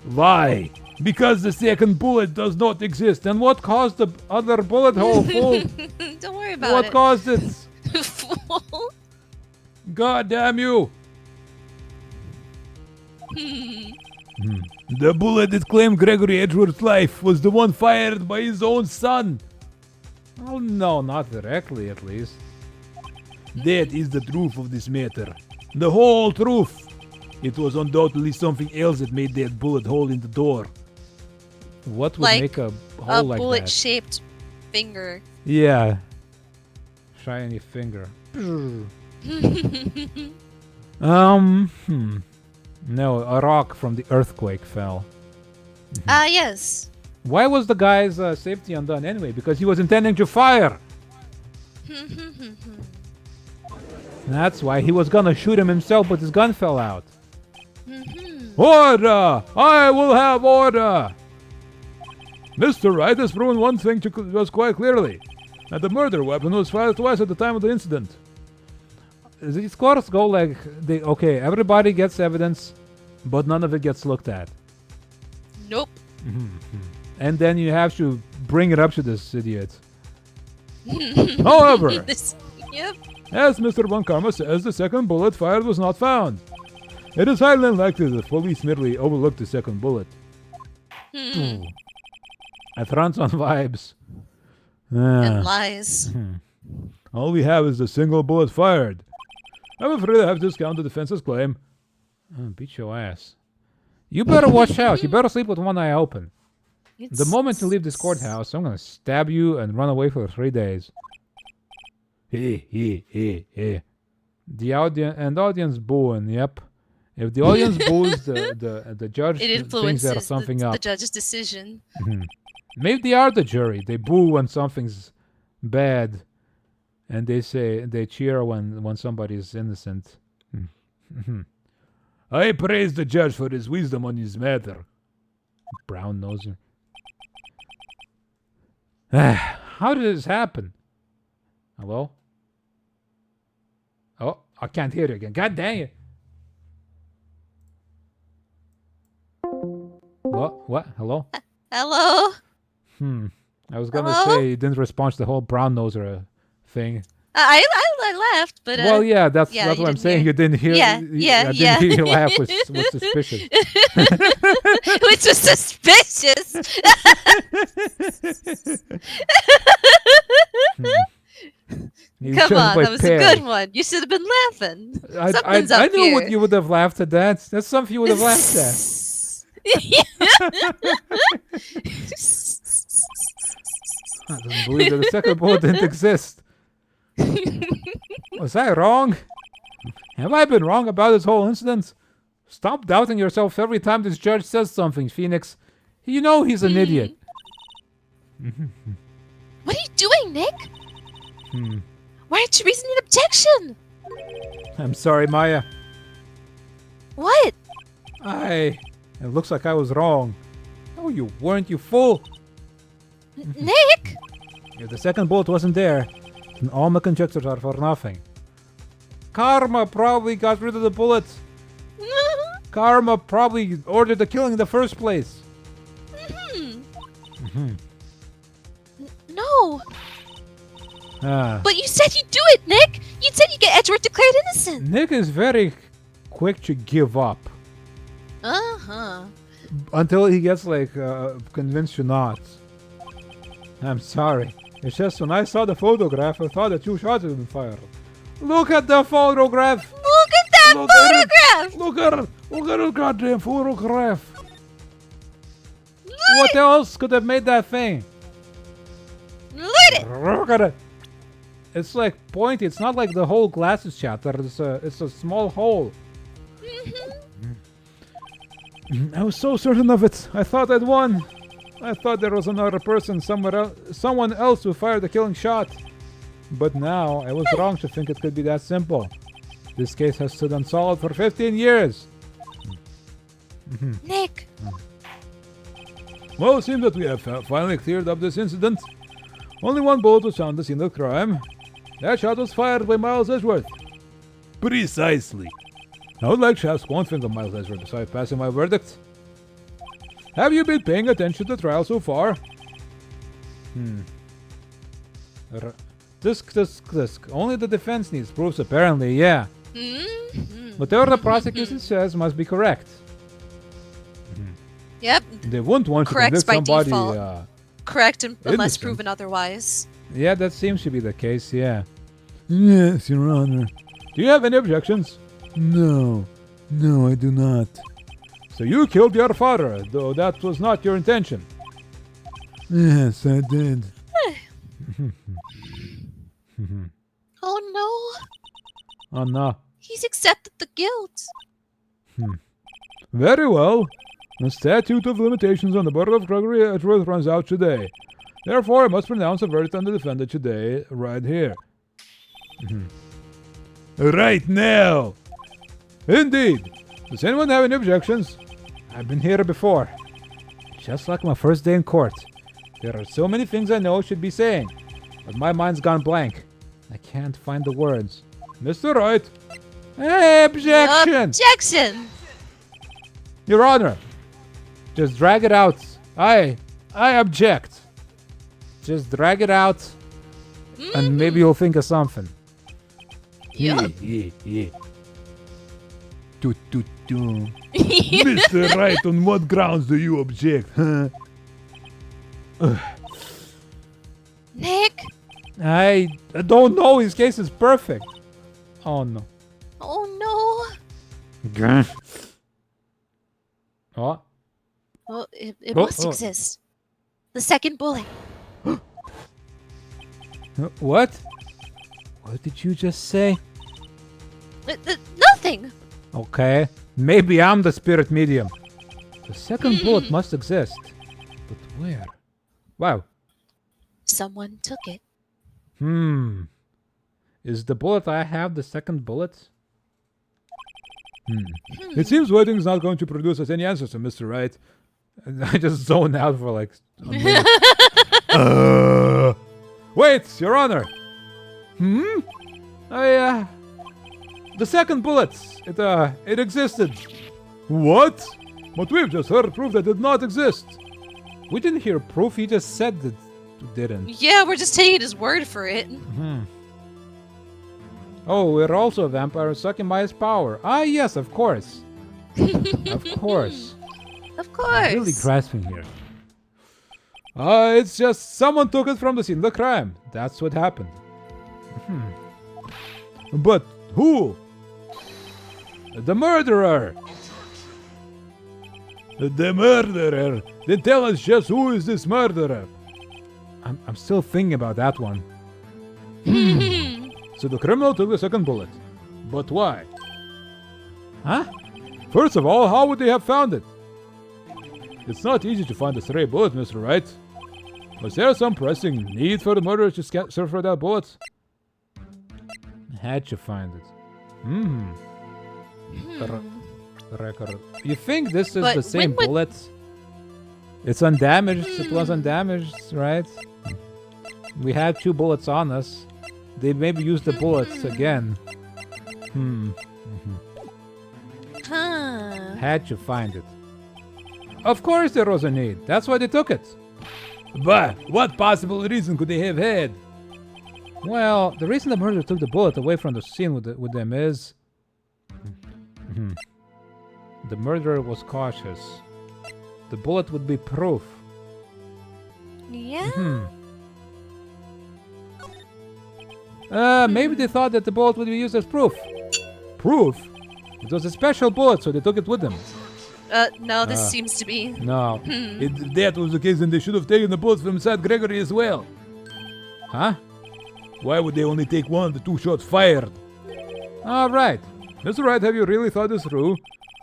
Why? Because the second bullet does not exist. Then what caused the other bullet hole, fool? Don't worry about What it. caused it? Fool. God damn you! The bullet that claimed Gregory Edgeworth's life was the one fired by his own son. Well, no, not directly, at least. That is the truth of this matter. The whole truth. It was undoubtedly something else that made that bullet hole in the door. What would Like make a A hole like that? bullet-shaped finger. Yeah. Shiny finger. No, a rock from the earthquake fell. Yes. Why was the guy's safety undone anyway? Because he was intending to fire. That's why he was gonna shoot him himself, but his gun fell out. Order! I will have order! Mr. Wright has proven one thing to us quite clearly. That the murder weapon was fired twice at the time of the incident. These courts go like, okay, everybody gets evidence, but none of it gets looked at. Nope. And then you have to bring it up to this idiot. However, Yep. as Mr. Von Karma says, the second bullet fired was not found. It is highly unlikely that police merely overlooked the second bullet. It runs on vibes. And lies. All we have is the single bullet fired. I'm afraid I have to discount the defense's claim. Beat your ass. You better watch out. You better sleep with one eye open. The moment you leave this courthouse, I'm gonna stab you and run away for 3 days. The audience booing. Yep. If the audience boos, the judge It thinks influences there's something up. the judge's decision. Maybe they are the jury. They boo when something's bad, and they cheer when somebody's innocent. I praise the judge for his wisdom on this matter. Brown noser. How did this happen? Hello? Oh, I can't hear you again. God dang it. What? Hello? Hello? I was gonna Hello? say you didn't respond to the whole brown noser thing. I laughed, but well, yeah, that's yeah, what you I'm didn't saying. hear. You didn't hear. Yeah, I yeah, didn't hear you laugh. Was suspicious. which was suspicious. You Come shouldn't on, play that was pear. a good one. You should have been laughing. Something's I up knew here. what you would have laughed at. That's something you would have laughed at. I don't believe that the second bullet didn't exist. Was I wrong? Have I been wrong about this whole incident? Stop doubting yourself every time this judge says something, Phoenix. You know he's an idiot. What are you doing, Nick? Why aren't you raising an objection? I'm sorry, Maya. What? It looks like I was wrong. No, you weren't, you fool. Nick? If the second bullet wasn't there, then all my conjectures are for nothing. Karma probably got rid of the bullets. Karma probably ordered the killing in the first place. No. Ah. But you said you'd do it, Nick. You said you'd get Edgeworth declared innocent. Nick is very quick to give up Uh-huh. until he gets convinced to not. I'm sorry. It's just when I saw the photograph, I thought that 2 shots had been fired. Look at the photograph. Look at that Look at it. photograph. Look at it! Look at the goddamn photograph! What else could have made that thing? Look at it. Look at it. It's like pointy. It's not like the whole glass is shattered. It's a small hole. I was so certain of it. I thought I'd won. I thought there was another person somewhere else, someone else who fired the killing shot. But now I was wrong to think it could be that simple. This case has stood unsolved for 15 years. Nick. Well, it seems that we have finally cleared up this incident. Only one bullet was found at the scene of the crime. That shot was fired by Miles Edgeworth. Precisely. I would like to ask one thing of Miles Edgeworth besides passing my verdict. Have you been paying attention to the trial so far? Disc. Only the defense needs proofs, apparently, yeah. Whatever the prosecution says must be correct. Yep. They wouldn't want to Correct convict by somebody. default. Correct unless innocent. proven otherwise. Yeah, that seems to be the case, yeah. Yes, Your Honor. Do you have any objections? No. No, I do not. So you killed your father, though that was not your intention. Yes, I did. Oh no. Oh no. He's accepted the guilt. Very well. The statute of limitations on the murder of Gregory Edgeworth runs out today. Therefore, I must pronounce a verdict on the defendant today, right here. Right now! Indeed! Does anyone have any objections? I've been here before. Just like my first day in court. There are so many things I know should be saying, but my mind's gone blank. I can't find the words. Mr. Wright! Hey, objection! Objection! Your Honor! Just drag it out. I object. Just drag it out, and maybe you'll think of something. Yup. Yeah. Mr. Wright, on what grounds do you object, huh? Nick? I don't know. His case is perfect. Oh no. Oh What? no. Well, it Oh, must oh. exist. The second bullet. What? What did you just say? Nothing. Okay. Maybe I'm the spirit medium. The second bullet must exist. But where? Wow. Someone took it. Is the bullet I have the second bullet? It seems waiting's not going to produce us any answers, Mr. Wright. I just zoned out for like a minute. Wait, Your Honor. The second bullet. It existed. What? But we've just heard proof that did not exist. We didn't hear proof. He just said that it didn't. Yeah, we're just taking his word for it. Oh, we're also a vampire sucking by his power. Ah, yes, of course. Of course. Of course. Really grasping here. It's just someone took it from the scene of the crime. That's what happened. But who? The murderer. The murderer. Then tell us just who is this murderer? I'm still thinking about that one. So the criminal took the second bullet. But why? Huh? First of all, how would they have found it? It's not easy to find a stray bullet, Mr. Wright. Was there some pressing need for the murderer to search for that bullet? Had to find it. Record. You think this is But the same when would- bullet? It's undamaged. It was undamaged, right? We had 2 bullets on us. They maybe used the bullets again. Huh. Had to find it. Of course there was a need. That's why they took it. But what possible reason could they have had? Well, the reason the murderer took the bullet away from the scene with them is... The murderer was cautious. The bullet would be proof. Yeah. Maybe they thought that the bullet would be used as proof. Proof? It was a special bullet, so they took it with them. No, this seems to be. No. If that was the case, then they should have taken the bullets from inside Gregory as well. Huh? Why would they only take one of the 2 shots fired? All right. Mr. Wright, have you really thought this through?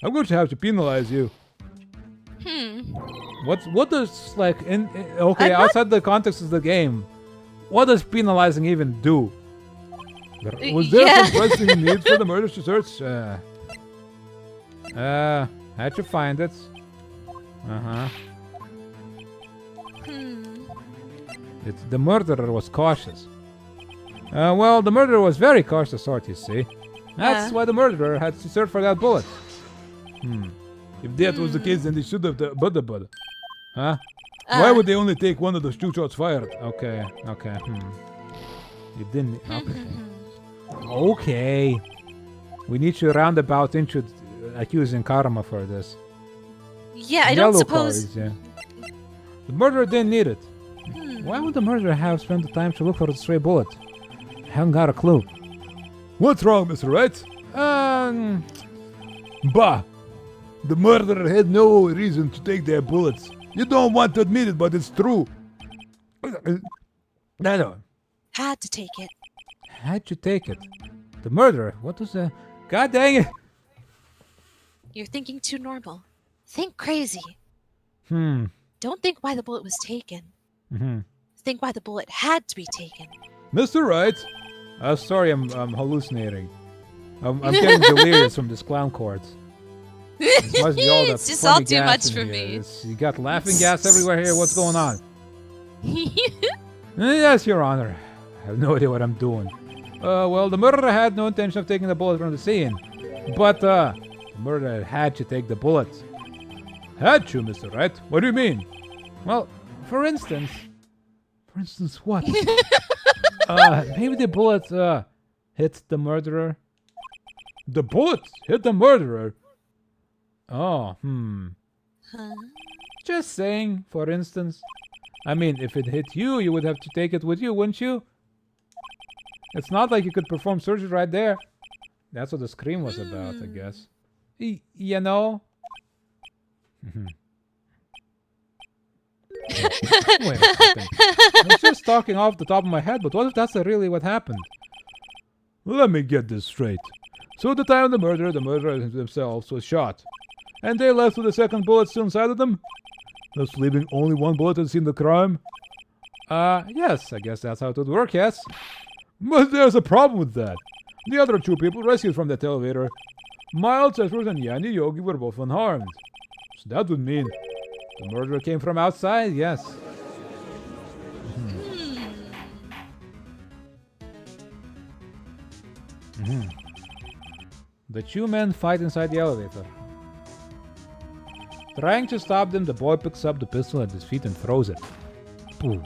I'm going to have to penalize you. What does like okay, I'm not- outside the context of the game, what does penalizing even do? Was there Yeah. some pressing need for the murderers to search? Had to find it. The murderer was cautious. Well, the murderer was very cautious sort, you see. That's why the murderer had to search for that bullet. If that was the case, then they should have but. Huh? Why would they only take one of those 2 shots fired? Okay. You didn't. Okay. We need to roundabout into accusing Karma for this. Yeah, I Yellow don't suppose. cards, yeah. The murderer didn't need it. Why would the murderer have spent the time to look for the stray bullet? I haven't got a clue. What's wrong, Mr. Wright? Bah! The murderer had no reason to take their bullets. You don't want to admit it, but it's true. No. Had to take it. Had you take it? The murderer? What was the... God dang it! You're thinking too normal. Think crazy. Don't think why the bullet was taken. Think why the bullet had to be taken. Mr. Wright? Sorry, I'm hallucinating. I'm getting delirious from this clown court. This must be all that It's just funny all too gas much in for here. me. You got laughing gas everywhere here. What's going on? Yes, Your Honor. I have no idea what I'm doing. Well, the murderer had no intention of taking the bullet from the scene. But, the murderer had to take the bullet. Had to, Mr. Wright. What do you mean? Well, for instance... For instance, what? Maybe the bullet, hit the murderer. The bullet hit the murderer. Oh, Huh? Just saying, for instance. I mean, if it hit you, you would have to take it with you, wouldn't you? It's not like you could perform surgery right there. That's what the scream was about, I guess. You know? Wait a second. I was just talking off the top of my head, but what if that's really what happened? Let me get this straight. So at the time of the murder himself was shot. And they left with a second bullet still inside of them? Thus leaving only one bullet at the scene of the crime? Yes, I guess that's how it would work, yes. But there's a problem with that. The other two people rescued from that elevator, Miles Edwards and Yanni Yogi, were both unharmed. So that would mean the murderer came from outside, yes. The two men fight inside the elevator. Trying to stop them, the boy picks up the pistol at his feet and throws it. Boom.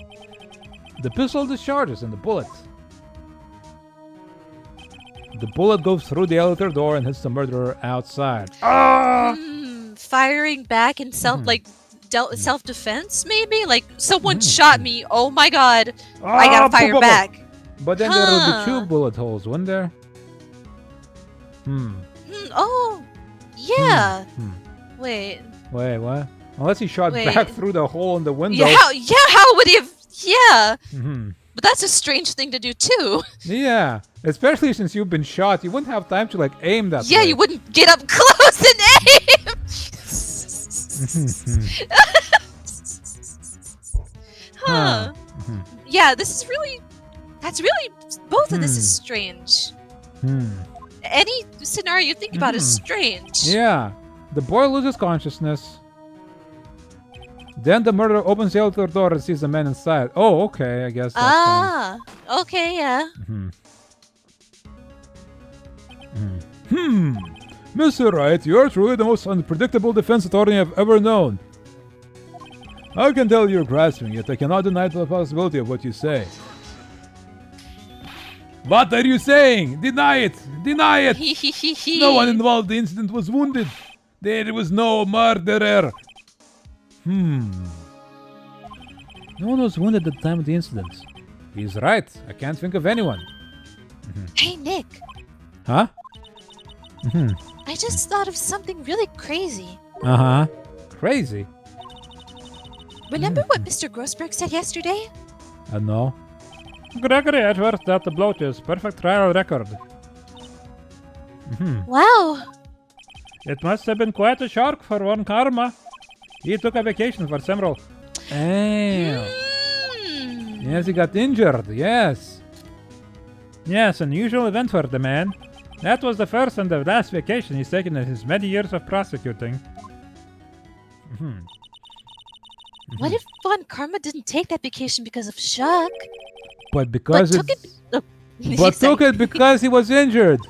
The pistol discharges and the bullet. The bullet goes through the elevator door and hits the murderer outside. Firing back in self-defense, maybe? Like, someone shot me. Oh my god. I gotta fire back. But then there would be two bullet holes, wouldn't there? Oh, yeah. Wait, what? Unless he shot back through the hole in the window. Yeah, how would he have... Yeah. But that's a strange thing to do, too. Yeah. Especially since you've been shot. You wouldn't have time to, like, aim that way. Yeah, you wouldn't get up close and aim! Huh. Yeah, this is really... That's really... Both of this is strange. Any scenario you think about is strange. Yeah. The boy loses consciousness. Then the murderer opens the elevator door and sees the man inside. Oh, okay, I guess that's okay, yeah. Mr. Wright, you are truly the most unpredictable defense attorney I've ever known. I can tell you're grasping, yet I cannot deny the possibility of what you say. What are you saying? Deny it! Deny it! No one involved in the incident was wounded. There was no murderer. No one was wounded at the time of the incident. He's right. I can't think of anyone. Hey, Nick. Huh? I just thought of something really crazy. Crazy? Remember what Mr. Grossberg said yesterday? No. Gregory Edwards that the bloat is perfect trial record. Wow. It must have been quite a shock for one Karma. He took a vacation for several... Yes, he got injured, yes. Yes, unusual event for the man. That was the first and the last vacation he's taken in his many years of prosecuting. What if Von Karma didn't take that vacation because of shock? But because took it because he was injured.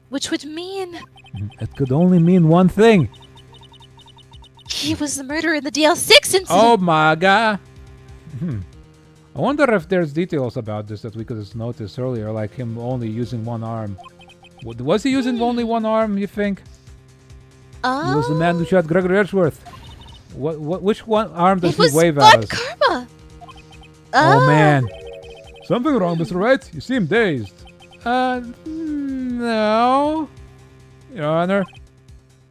Which would mean... It could only mean one thing. He was the murderer in the DL6 incident! Oh my god! I wonder if there's details about this that we could have noticed earlier, like him only using one arm. Was he using only one arm, you think? He was the man who shot Gregory Edgeworth. Which one arm does he wave at us? It was Von Karma! Oh man. Something wrong, Mr. Wright? You seem dazed. No. Your Honor.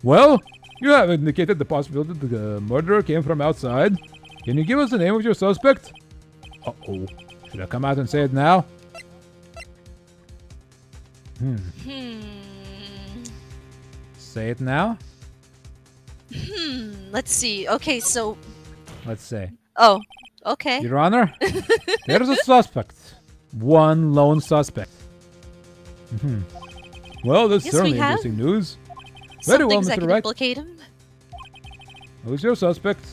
Well, you have indicated the possibility that the murderer came from outside. Can you give us the name of your suspect? Uh-oh. Should I come out and say it now? Say it now? Let's see. Okay, so... Let's say. Oh, okay. Your Honor, there's a suspect. One lone suspect. Well, that's Yes, certainly we have. interesting news. Some Very well, things that Mr. can Wright. implicate him. Who's your suspect?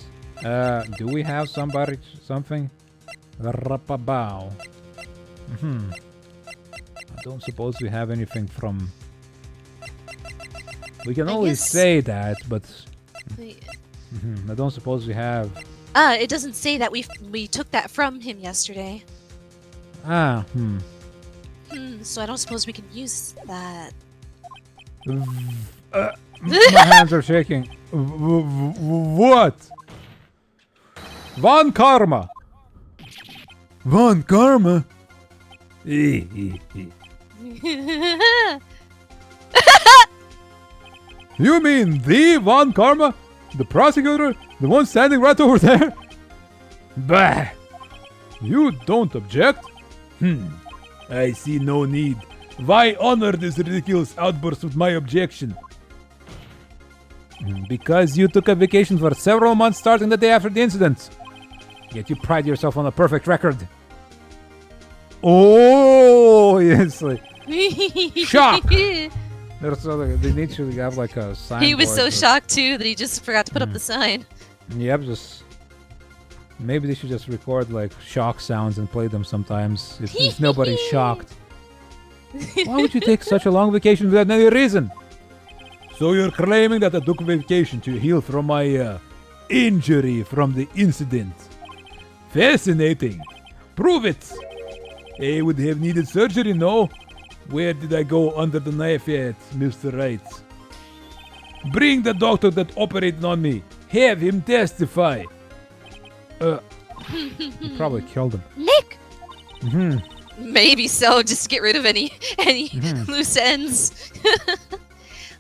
Do we have something? Rapabow. I don't suppose we have anything from... We can only say that, but... I don't suppose we have... It doesn't say that we took that from him yesterday. So I don't suppose we can use that. My hands are shaking. What? Von Karma! Von Karma? You mean the Von Karma? The prosecutor? The one standing right over there? Bah! You don't object? I see no need. Why honor this ridiculous outburst with my objection? Because you took a vacation for several months starting the day after the incident. Yet you pride yourself on a perfect record. Oh, yes. Like, shock! They need to have like a sign. He was so shocked too that he just forgot to put up the sign. Yep, just... Maybe they should just record like shock sounds and play them sometimes. If nobody's shocked. Why would you take such a long vacation without any reason? So you're claiming that I took a vacation to heal from my injury from the incident. Fascinating. Prove it. I would have needed surgery, no? Where did I go under the knife at, Mr. Wright? Bring the doctor that operated on me. Have him testify. You probably killed him. Nick! Maybe so, just to get rid of any loose ends.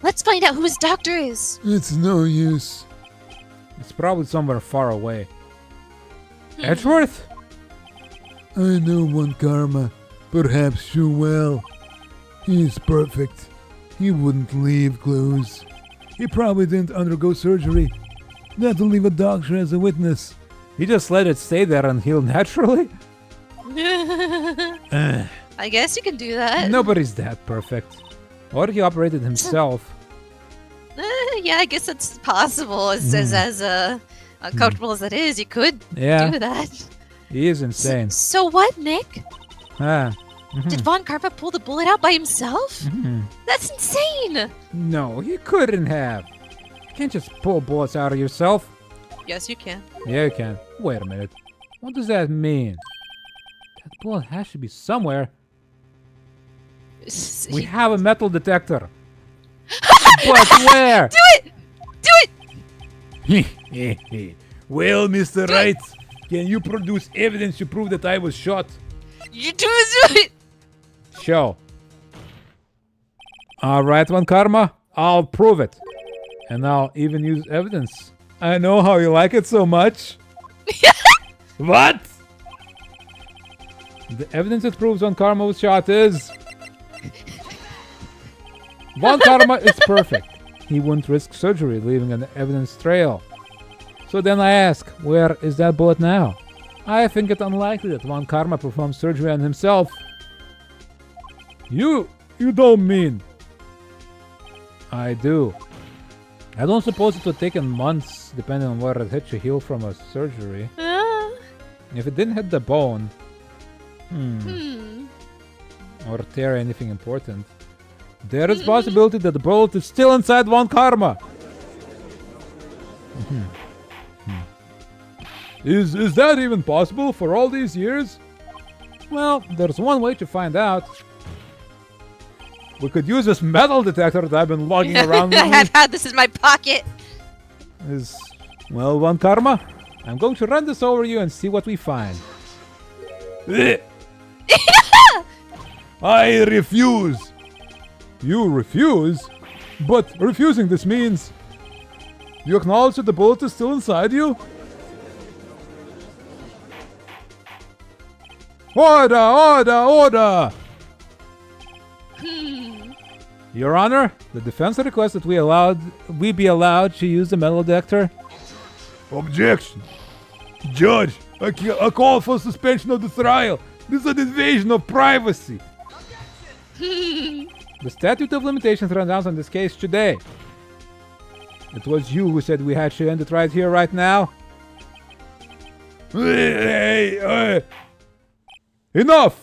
Let's find out who his doctor is. It's no use. It's probably somewhere far away. Edgeworth? I know Von Karma, perhaps too well. He's perfect. He wouldn't leave clues. He probably didn't undergo surgery. Not to leave a doctor as a witness. He just let it stay there and heal naturally? I guess you can do that. Nobody's that perfect. Or he operated himself. Yeah, I guess that's possible. As uncomfortable as it is, you could do that. He is insane. So what, Nick? Did Von Karma pull the bullet out by himself? That's insane! No, he couldn't have. You can't just pull bullets out of yourself. Yes, you can. Yeah, you can. Wait a minute. What does that mean? That bullet has to be somewhere. We have a metal detector. But where? Do it! Do it! Well, Mr. Wright, can you produce evidence to prove that I was shot? You do it! Show. Alright, Von Karma. I'll prove it. And I'll even use evidence. I know how you like it so much. What? The evidence that proves Von Karma was shot is... Von Karma is perfect. He wouldn't risk surgery, leaving an evidence trail. So then I ask, where is that bullet now? I think it unlikely that Von Karma performed surgery on himself. You don't mean... I do. I don't suppose it would take months, depending on where it hit to heal from a surgery. If it didn't hit the bone... Or tear anything important. There is possibility that the bullet is still inside Von Karma. Is that even possible for all these years? Well, there's one way to find out. We could use this metal detector that I've been lugging around with me. I've had this in my pocket. Well, Von Karma, I'm going to run this over you and see what we find. I refuse. You refuse? But refusing this means... You acknowledge that the bullet is still inside you? Order! Your Honor, the defense requests that we be allowed to use the metal detector. Objection. Judge, I call for suspension of the trial. This is an invasion of privacy. The statute of limitations runs out on this case today. It was you who said we had to end it right here, right now. Enough!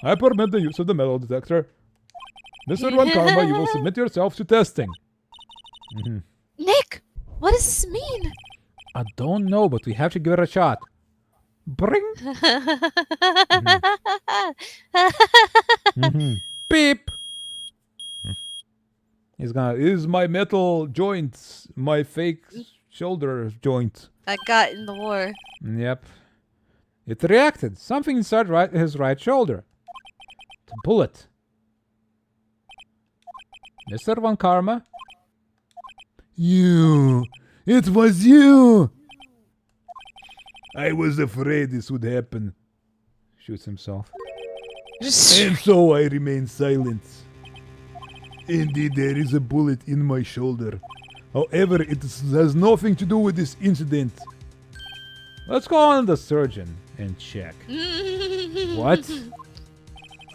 I permit the use of the metal detector. Mr. One Karma, you will submit yourself to testing. Nick, what does this mean? I don't know, but we have to give it a shot. Bring. Beep. He's gonna. Is my metal joint my fake shoulder joint? I got in the war. Yep. It reacted. Something inside his right shoulder. It's a bullet. Mr. Von Karma. You! It was you! I was afraid this would happen. Shoots himself. And so I remain silent. Indeed, there is a bullet in my shoulder. However, it has nothing to do with this incident. Let's call on the surgeon and check. What?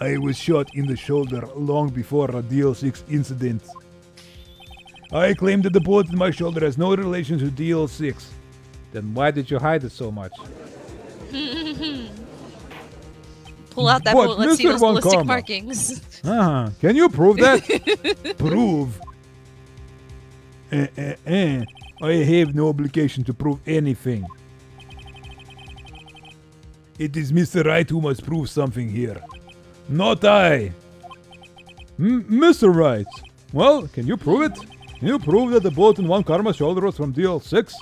I was shot in the shoulder long before a DL6 incident. I claim that the bullet in my shoulder has no relation to DL6. Then why did you hide it so much? Pull out that But bullet. Let's see Mr. those Von ballistic Karma. markings. Can you prove that? Prove? I have no obligation to prove anything. It is Mr. Wright who must prove something here. Not I. Mr. Wright. Well, can you prove it? Can you prove that the bullet in One Karma's shoulder was from DL6?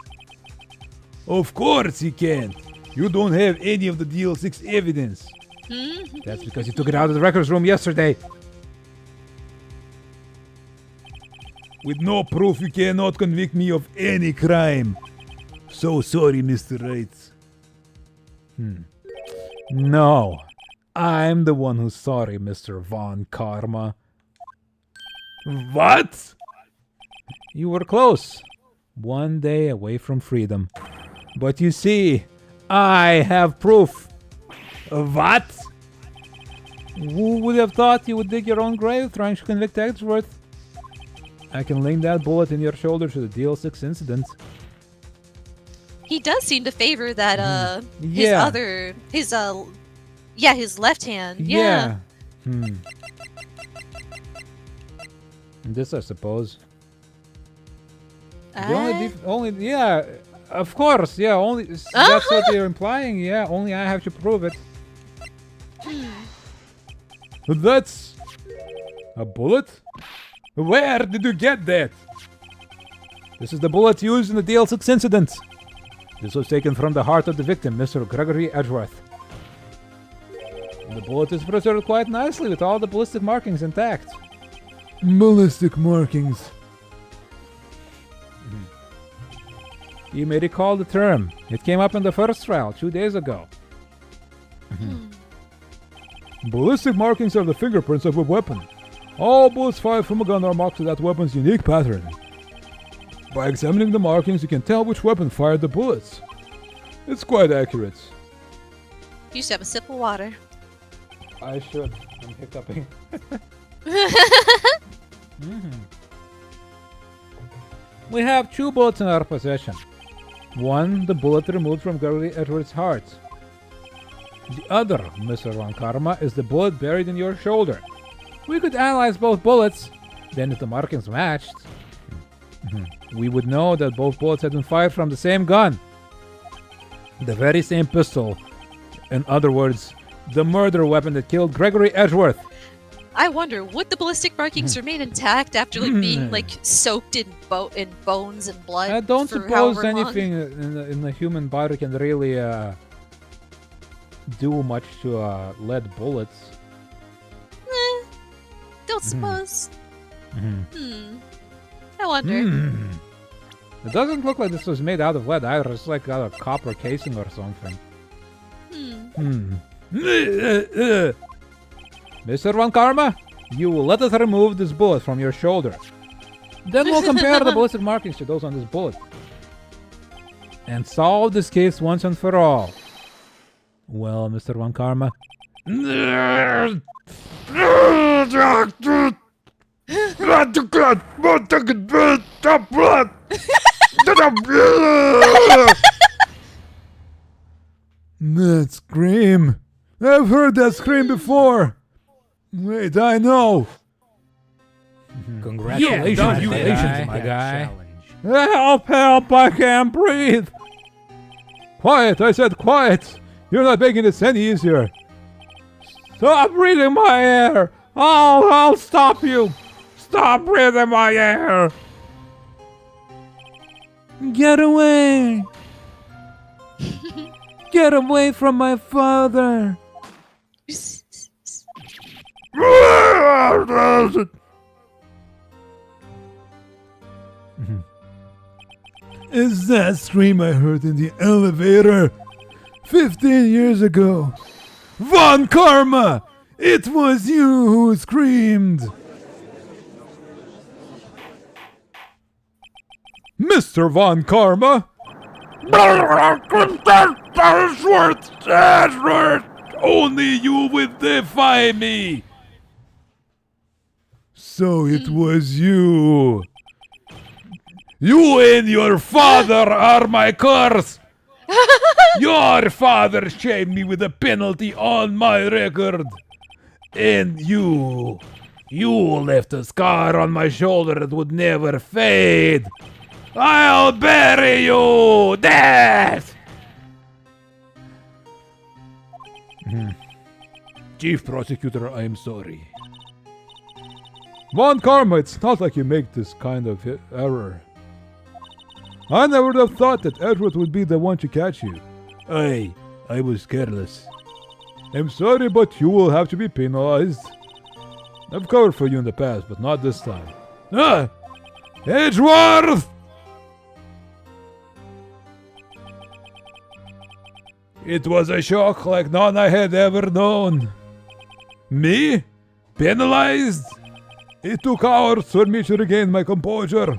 Of course he can't. You don't have any of the DL6 evidence. That's because you took it out of the records room yesterday. With no proof, you cannot convict me of any crime. So sorry, Mr. Wright. No. I'm the one who's sorry, Mr. Von Karma. What? You were close. One day away from freedom. But you see, I have proof. What? Who would have thought you would dig your own grave trying to convict Edgeworth? I can link that bullet in your shoulder to the DL6 incident. He does seem to favor that Yeah. his left hand. Yeah. And this, I suppose. The only yeah, of course, yeah, only that's what you're implying. Yeah, only I have to prove it. That's a bullet? Where did you get that? This is the bullet used in the DL6 incident. This was taken from the heart of the victim, Mr. Gregory Edgeworth. And the bullet is preserved quite nicely with all the ballistic markings intact. Ballistic markings. You may recall the term. It came up in the first trial 2 days ago. Ballistic markings are the fingerprints of a weapon. All bullets fired from a gun are marked to that weapon's unique pattern. By examining the markings, you can tell which weapon fired the bullets. It's quite accurate. You should have a sip of water. I should. I'm hiccuping. We have 2 bullets in our possession. One, the bullet removed from Gregory Edwards' heart. The other, Mr. Von Karma, is the bullet buried in your shoulder. We could analyze both bullets. Then if the markings matched, we would know that both bullets had been fired from the same gun. The very same pistol. In other words, the murder weapon that killed Gregory Edgeworth. I wonder, would the ballistic markings remain intact after being soaked in bones and blood? I don't for suppose however long? anything in the human body can really do much to lead bullets. Don't suppose. I wonder. It doesn't look like this was made out of lead either. It's like got a copper casing or something. Mr. Von Karma, you will let us remove this bullet from your shoulder. Then we'll compare the ballistic markings to those on this bullet. And solve this case once and for all. Well, Mr. Von Karma. I've heard that scream before. Wait, I know. Congratulations, my guy. Help, help, I can't breathe. Quiet, I said quiet. You're not making this any easier. Stop breathing my air. I'll stop you. Stop breathing my air. Get away. Get away from my father. Is that scream I heard in the elevator 15 years ago? Von Karma! It was you who screamed! Mr. Von Karma. Only you will defy me. So it was you. You and your father are my curse. Your father shamed me with a penalty on my record. And you left a scar on my shoulder that would never fade. I'll bury you, death! Chief Prosecutor, I'm sorry. Von Karma, it's not like you make this kind of error. I never would have thought that Edward would be the one to catch you. I was careless. I'm sorry, but you will have to be penalized. I've covered for you in the past, but not this time. Ah! Edgeworth! It was a shock like none I had ever known. Me? Penalized? It took hours for me to regain my composure.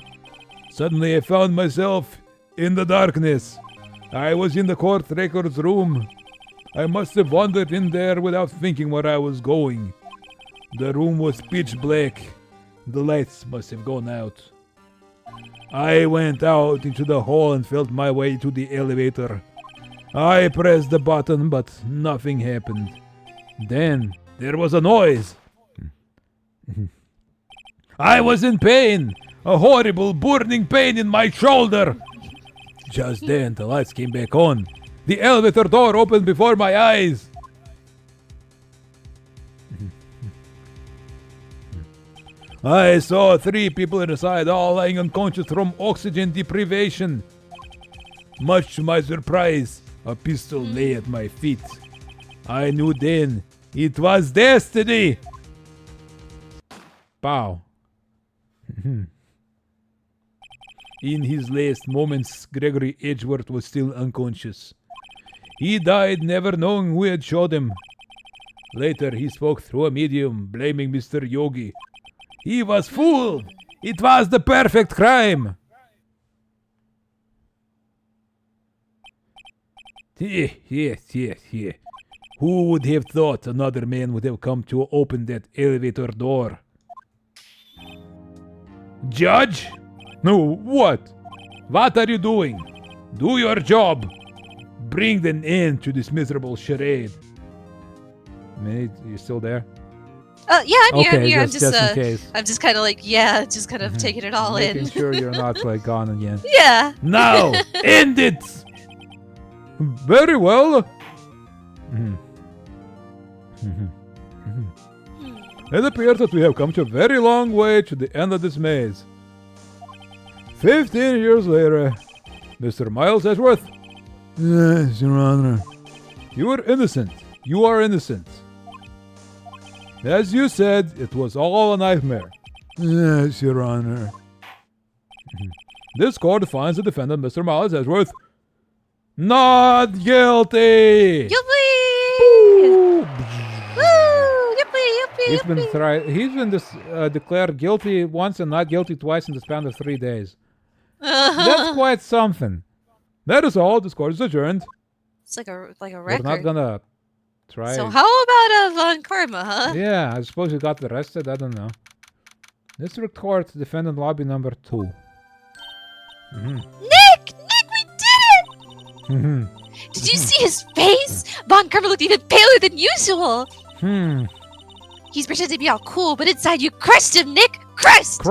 Suddenly I found myself in the darkness. I was in the court records room. I must have wandered in there without thinking where I was going. The room was pitch black. The lights must have gone out. I went out into the hall and felt my way to the elevator. I pressed the button, but nothing happened. Then there was a noise. I was in pain. A horrible burning pain in my shoulder. Just then the lights came back on. The elevator door opened before my eyes. I saw 3 people inside, all lying unconscious from oxygen deprivation. Much to my surprise, a pistol lay at my feet. I knew then it was destiny. Pow. In his last moments, Gregory Edgeworth was still unconscious. He died never knowing who had shot him. Later, he spoke through a medium, blaming Mr. Yogi. He was fooled! It was the perfect crime! Yes. Who would have thought another man would have come to open that elevator door? Judge? No, what? What are you doing? Do your job. Bring an end to this miserable charade. Minnie, you still there? Yeah, I'm here. I'm here. Just in case. I'm just kind of like, yeah, just kind of taking it all Making in. sure you're not like gone again. Yeah. Now, end it! Very well. It appears that we have come to a very long way to the end of this maze. 15 years later, Mr. Miles Edgeworth. Yes, Your Honor. You are innocent. You are innocent. As you said, it was all a nightmare. Yes, Your Honor. This court finds the defendant, Mr. Miles Edgeworth, not guilty! Yippee! Woo! Yippee! He's been declared guilty once and not guilty twice in the span of 3 days. That's quite something. That is all. This court is adjourned. It's like a We're record. not gonna try. So how about Von Karma, huh? Yeah, I suppose you got arrested. I don't know. District Court, defendant lobby number 2. Nick, we did it! Did you see his face? Von Karma looked even paler than usual. He's pretending to be all cool, but inside you crushed him, Nick. Crushed.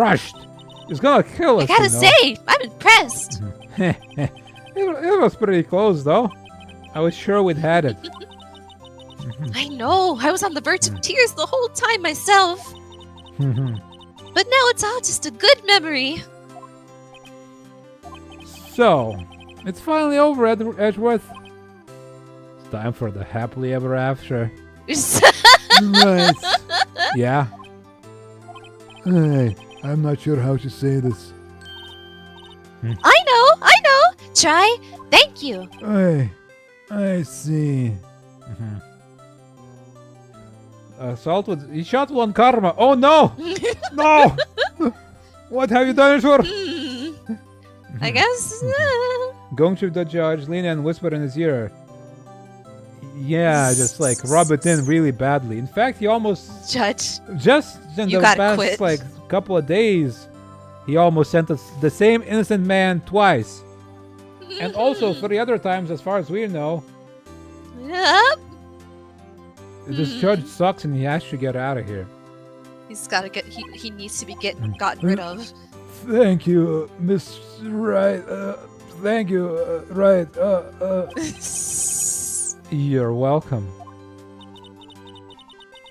He's gonna kill us. I gotta say, I'm impressed. It was pretty close, though. I was sure we'd had it. I know. I was on the verge of tears the whole time myself. But now it's all just a good memory. So, it's finally over, Edgeworth. It's time for the happily ever after. Right. Yeah. Hey, I'm not sure how to say this. I know. Try. Thank you. I see. Saltwood, he shot one Karma. Oh no! No! What have you done, Edgeworth? I guess. Going to the judge, lean and whisper in his ear. Yeah, just like rub it in really badly. In fact, he almost Judge. just in You the gotta past quit. like couple of days, he almost sentenced the same innocent man twice, and also 3 other times, as far as we know. Yep. This judge sucks, and he has to get out of here. He's gotta get. He needs to be gotten rid of. Thank you, Miss Wright. Thank you, Wright. You're welcome.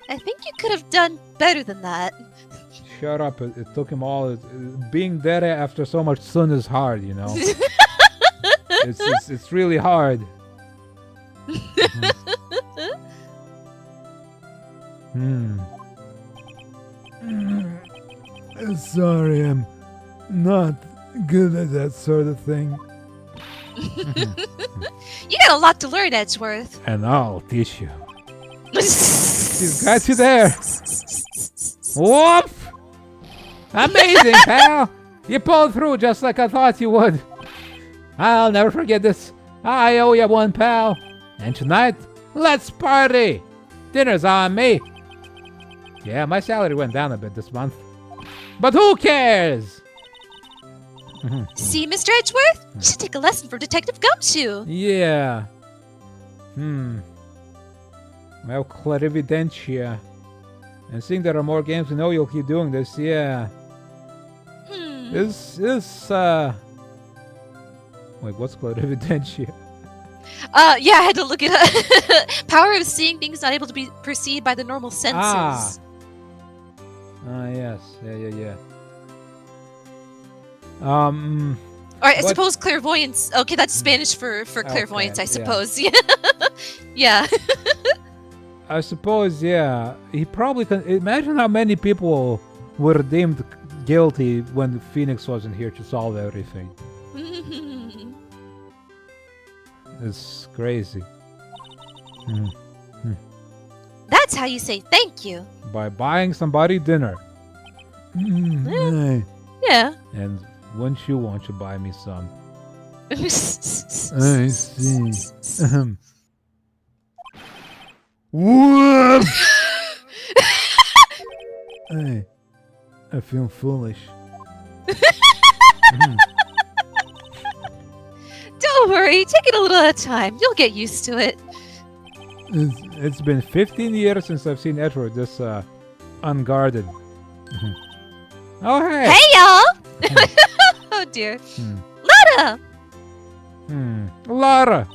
I think you could have done better than that. Shut up! It took him all. Being dead after so much sun is hard, you know. It's really hard. Sorry, I'm not good at that sort of thing. You got a lot to learn, Edgeworth. And I'll teach you. He's got you there. Whoop! Amazing, pal! You pulled through just like I thought you would. I'll never forget this. I owe you one, pal. And tonight, let's party! Dinner's on me. Yeah, my salary went down a bit this month. But who cares? See, Mr. Edgeworth? You should take a lesson from Detective Gumshoe. Yeah. Well, clarividentia. And seeing there are more games, we know you'll keep doing this, yeah. Wait, what's clarividentia? Yeah, I had to look it up. Power of seeing things not able to be perceived by the normal senses. Yes. Yeah. Or I suppose clairvoyance. Okay, that's Spanish for clairvoyance, I suppose. Yeah. Yeah. I suppose, yeah. He probably can. Imagine how many people were deemed guilty when Phoenix wasn't here to solve everything. It's crazy. That's how you say thank you. By buying somebody dinner. Hey, Yeah. And wouldn't you want to buy me some? I see. Whoop! Hey, I feel foolish. Don't worry, take it a little at a time. You'll get used to it. It's been 15 years since I've seen Edward this unguarded. Oh, hey! Hey, y'all! Oh, dear. Lotta! Lara!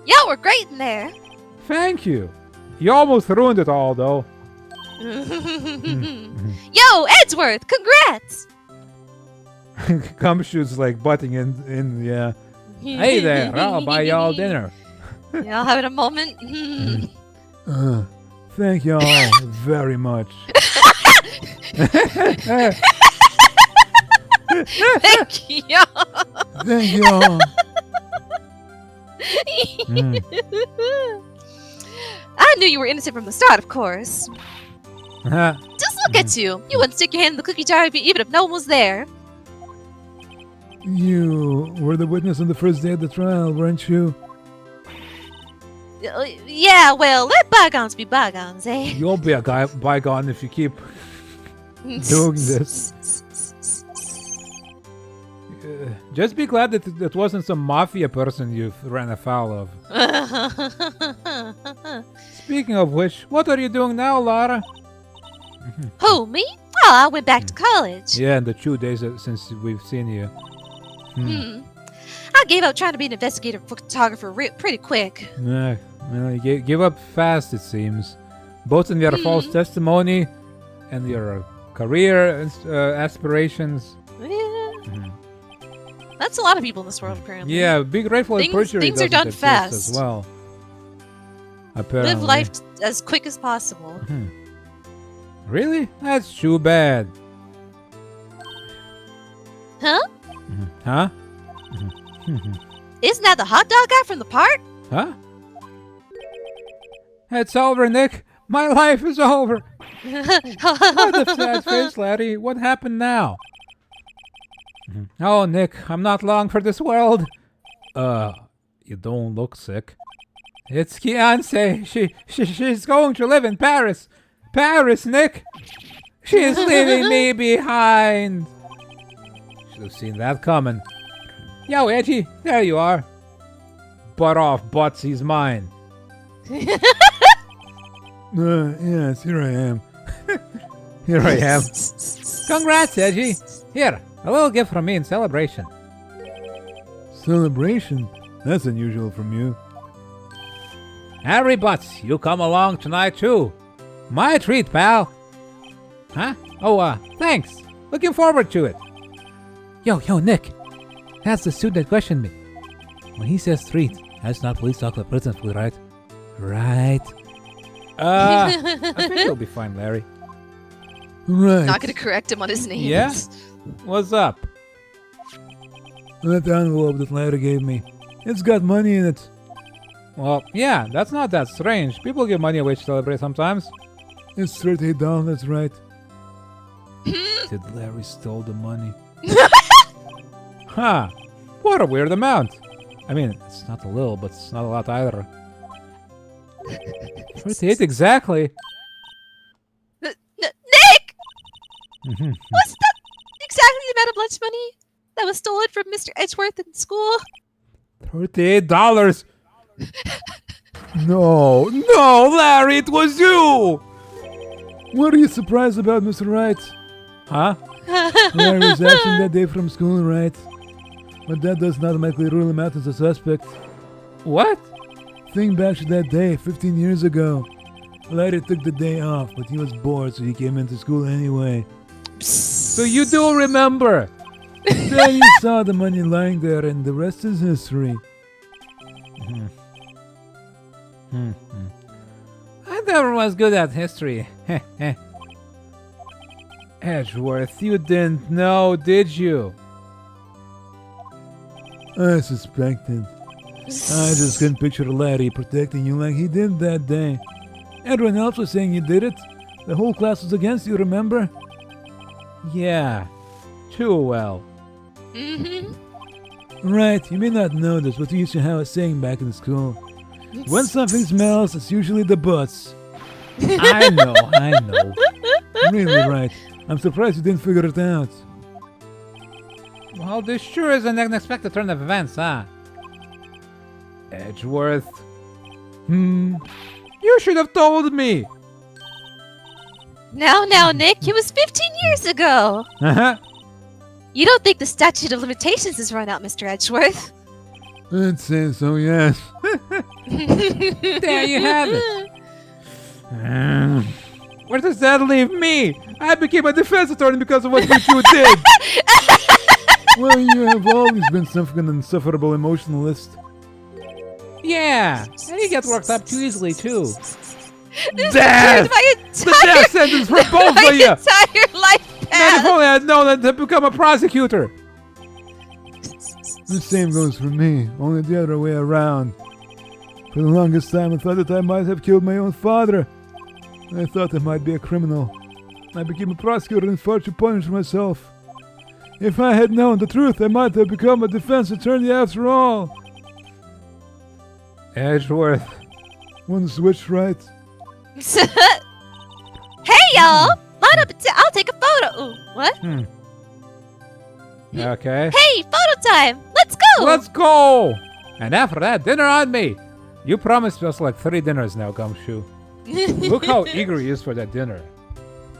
Y'all were great in there. Thank you. You almost ruined it all, though. Yo, Edgeworth, congrats! Gumshoe's like butting in, yeah. Hey there, I'll buy y'all dinner. Y'all having a moment? Thank you all very much. Thank you. Thank you all. I knew you were innocent from the start, of course. Just look at you. You wouldn't stick your hand in the cookie jar even if no one was there. You were the witness on the first day of the trial, weren't you? Yeah, well, let bygones be bygones, eh? You'll be a guy bygone if you keep doing this. Just be glad that it wasn't some mafia person you ran afoul of. Speaking of which, what are you doing now, Lara? Who, me? Oh, I went back to college. Yeah, in the 2 days since we've seen you. I gave up trying to be an investigative photographer pretty quick. Well, you give up fast, it seems. Both in your false testimony and your career aspirations. Yeah. That's a lot of people in this world, apparently. Yeah, be grateful that perjury things are doesn't done exist fast. as well. Apparently. Live life as quick as possible. Really? That's too bad. Huh? Huh? Isn't that the hot dog guy from the park? Huh? It's over, Nick. My life is over. What a sad face, laddie. What happened now? Oh, Nick, I'm not long for this world. You don't look sick. It's Kianse. She's going to live in Paris. Paris, Nick. She's leaving me behind. Should have seen that coming. Yo, Edgy, there you are. Butt off, Butts, he's mine. Yes, here I am. Here I am. Congrats, Edgy. Here, a little gift from me in celebration. Celebration? That's unusual from you. Harry Butts, you come along tonight too. My treat, pal. Huh? Oh, thanks. Looking forward to it. Yo, Nick. That's the suit that questioned me. When he says treat, that's not police talk with prison food, right? Right. I think you'll be fine, Larry. Right. Not gonna correct him on his name. Yeah? What's up? That envelope that Larry gave me. It's got money in it. Well, yeah, that's not that strange. People give money away to celebrate sometimes. It's $38, that's right. Did Larry stole the money? Huh. What a weird amount. I mean, it's not a little, but it's not a lot either. 38 exactly. Nick! What's that exactly the amount of lunch money that was stolen from Mr. Edgeworth in school? $38. No, Larry, it was you! What are you surprised about, Mr. Wright? Huh? Larry was absent that day from school, right? But that does not automatically rule him out as a suspect. What? Think back to that day, 15 years ago. Larry took the day off, but he was bored, so he came into school anyway. So you do remember? Then you saw the money lying there, and the rest is history. I never was good at history. Edgeworth, you didn't know, did you? I suspected. I just couldn't picture Larry protecting you like he did that day. Everyone else was saying you did it. The whole class was against you, remember? Yeah, too well. Right, you may not know this, but we used to have a saying back in school. When something smells, it's usually the butts. I know. Really, right. I'm surprised you didn't figure it out. Well, this sure is an unexpected turn of events, huh? Edgeworth. You should have told me. Now, Nick, it was 15 years ago. You don't think the statute of limitations has run out, Mr. Edgeworth? I'd say so, yes. There you have it. Where does that leave me? I became a defense attorney because of what you did. Well, you have always been an insufferable emotionalist. Yeah, and you get worked up too easily, too. This Death! The death sentence for both of you! entire life Man, if path. only I had known to become a prosecutor. The same goes for me, only the other way around. For the longest time, I thought that I might have killed my own father. I thought I might be a criminal. I became a prosecutor and fought to punish myself. If I had known the truth, I might have become a defense attorney after all. Edgeworth. Want to switch, right? Hey, y'all! Line up and I'll take a photo. Ooh, what? Okay. Hey, photo time! Let's go! Let's go! And after that, dinner on me! You promised us like 3 dinners now, Gumshoe. Look how eager he is for that dinner.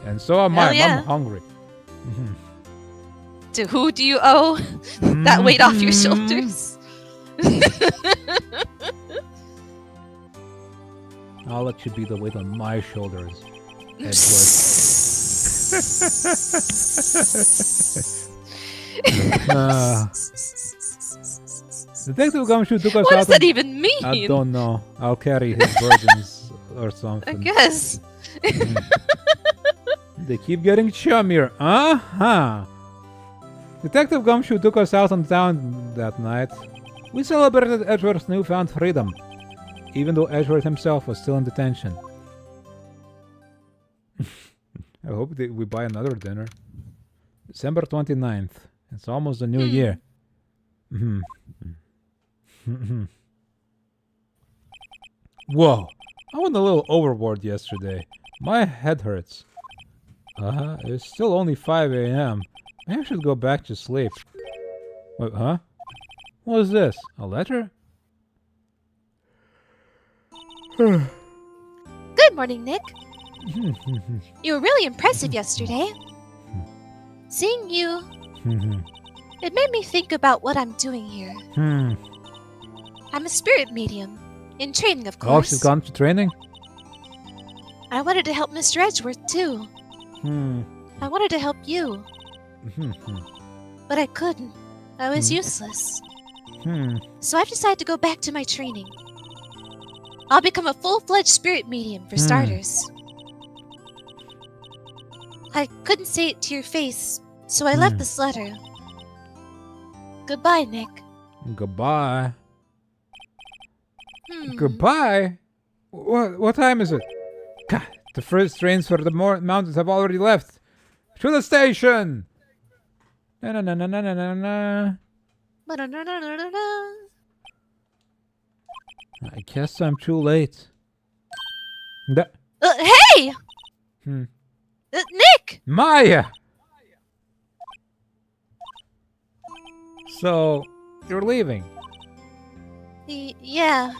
And so am I. yeah. I'm hungry. To who do you owe that weight off your shoulders? I'll let you be the weight on my shoulders, Edward. Detective Gumshoe took us What out. does that even mean? I don't know. I'll carry his burdens or I something. guess. They keep getting chummier. Uh-huh. Detective Gumshoe took us out on town that night. We celebrated Edward's newfound freedom, even though Edward himself was still in detention. I hope that we buy another dinner. December 29th. It's almost the new year. Whoa. I went a little overboard yesterday. My head hurts. It's still only 5 a.m. Maybe I should go back to sleep. Wait, huh? What is this? A letter? Good morning, Nick. You were really impressive yesterday. Seeing you, it made me think about what I'm doing here. I'm a spirit medium, in training, of Oh, course. she's gone to training? I wanted to help Mr. Edgeworth, too. I wanted to help you, but I couldn't. I was useless. So I've decided to go back to my training. I'll become a full-fledged spirit medium, for starters. I couldn't say it to your face, so I left this letter. Goodbye, Nick. Goodbye. Goodbye? What time is it? God, the first trains for the mountains have already left. To the station! Na-na-na-na-na-na-na. Ba-da-da-da-da-da. I guess I'm too late. Hey! Nick! Maya! So, you're leaving? Yeah.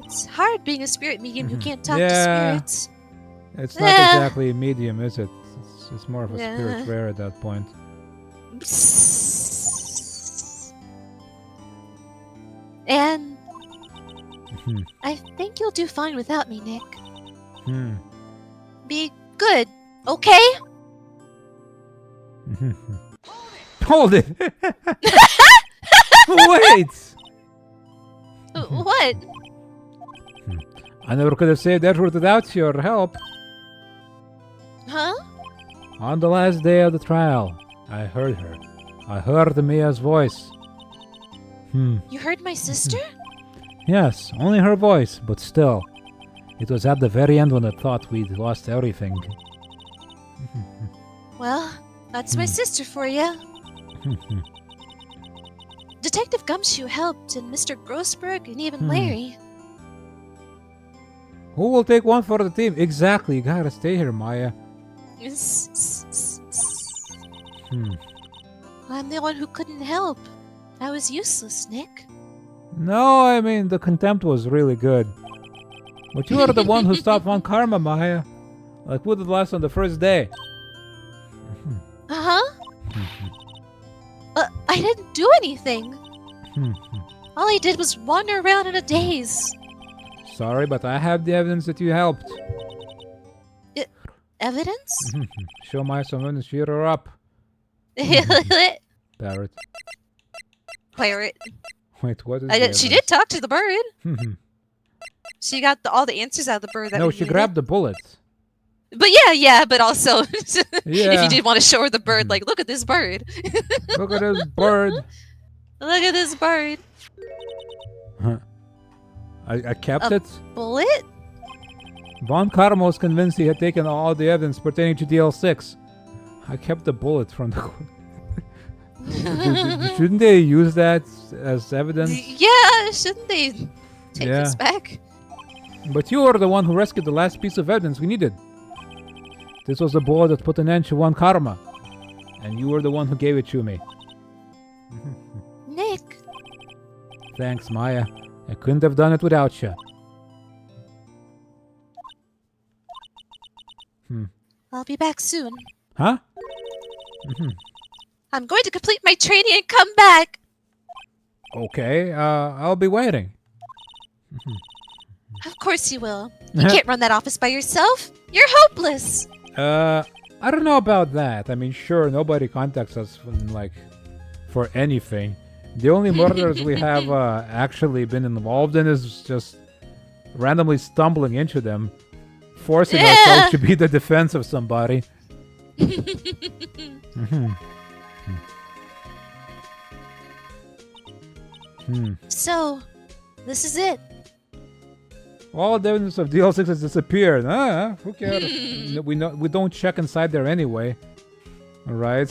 It's hard being a spirit medium who can't talk to Yeah. spirits. It's not exactly a medium, is it? It's more of a spirit rare at that point. And I think you'll do fine without me, Nick. Be good, okay? Hold it! Wait! What? I never could have saved Edward without your help. Huh? On the last day of the trial, I heard her. I heard Mia's voice. You heard my sister? Yes, only her voice, but still. It was at the very end when I thought we'd lost everything. Well, that's my sister for you. Detective Gumshoe helped, and Mr. Grossberg, and even Larry. Who will take one for the team? Exactly, you gotta stay here, Maya. I'm the one who couldn't help. I was useless, Nick. No, I mean, the contempt was really good. But you are the one who stopped one karma, Maya. Like we did last on the first day. Uh-huh. I didn't do anything. All I did was wander around in a daze. Sorry, but I have the evidence that you helped. Evidence? Show Maya some evidence, cheer her up. Parrot. Pirate. Wait, what is She did talk to the bird. She got all the answers out of the bird. That No, we she needed. grabbed the bullet. But yeah, but also, if you did want to show her the bird, like, look at this bird. Look at this bird. Look at this bird. I kept it. Bullet? Von Karma was convinced he had taken all the evidence pertaining to DL6. I kept the bullet from the... Shouldn't they use that as evidence? Yeah, shouldn't they take this back? But you were the one who rescued the last piece of evidence we needed. This was the bullet that put an end to Von Karma. And you were the one who gave it to me. Nick. Thanks, Maya. I couldn't have done it without you. I'll be back soon. Huh? I'm going to complete my training and come back. Okay, I'll be waiting. Of course you will. You can't run that office by yourself. You're hopeless. I don't know about that. I mean, sure, nobody contacts us for anything. The only murders we have actually been involved in is just randomly stumbling into them, forcing ourselves to be the defense of somebody. So, this is it. All the evidence of DL6 has disappeared. Who cares? We don't check inside there anyway. All right.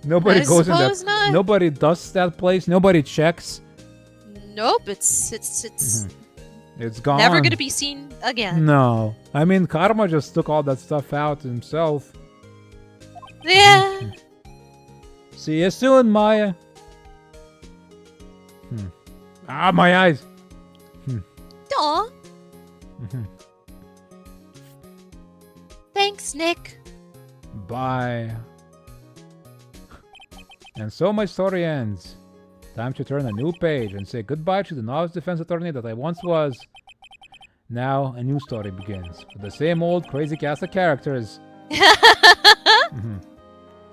Nobody goes in there. Not. Nobody dusts that place. Nobody checks. Nope, it's It's gone. never gonna be seen again. No. I mean, Karma just took all that stuff out himself. Yeah. See you soon, Maya. Ah, my eyes. Aw. Thanks, Nick. Bye. And so my story ends. Time to turn a new page and say goodbye to the novice defense attorney that I once was. Now a new story begins with the same old crazy cast of characters.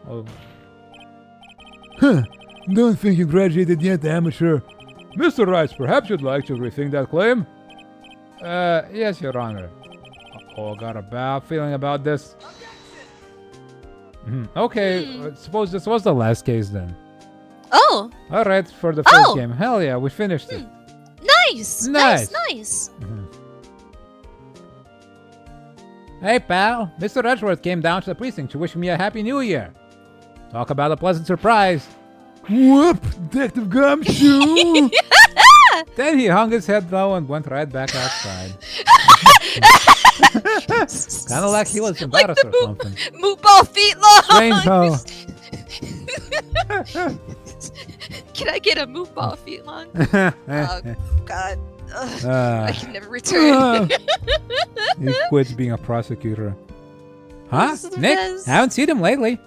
Oh, Huh. Don't think you graduated yet, amateur. Mr. Wright, perhaps you'd like to rethink that claim? yes, Your Honor. Oh, got a bad feeling about this. Okay, suppose this was the last case then. Oh, Alright, for the first Oh! game. Hell yeah, we finished it. nice. Nice. Nice. Hey pal, Mr. Edgeworth came down to the precinct to wish me a happy new year. Talk about a pleasant surprise. Whoop, Detective Gumshoe! Then he hung his head low and went right back outside. Kinda like he was embarrassed or something. Moot ball feet long. Strange how... Can I get a moot ball feet long? Oh, God. Ugh, I can never return. He quits being a prosecutor. Huh? This is the Nick? best. Haven't seen him lately.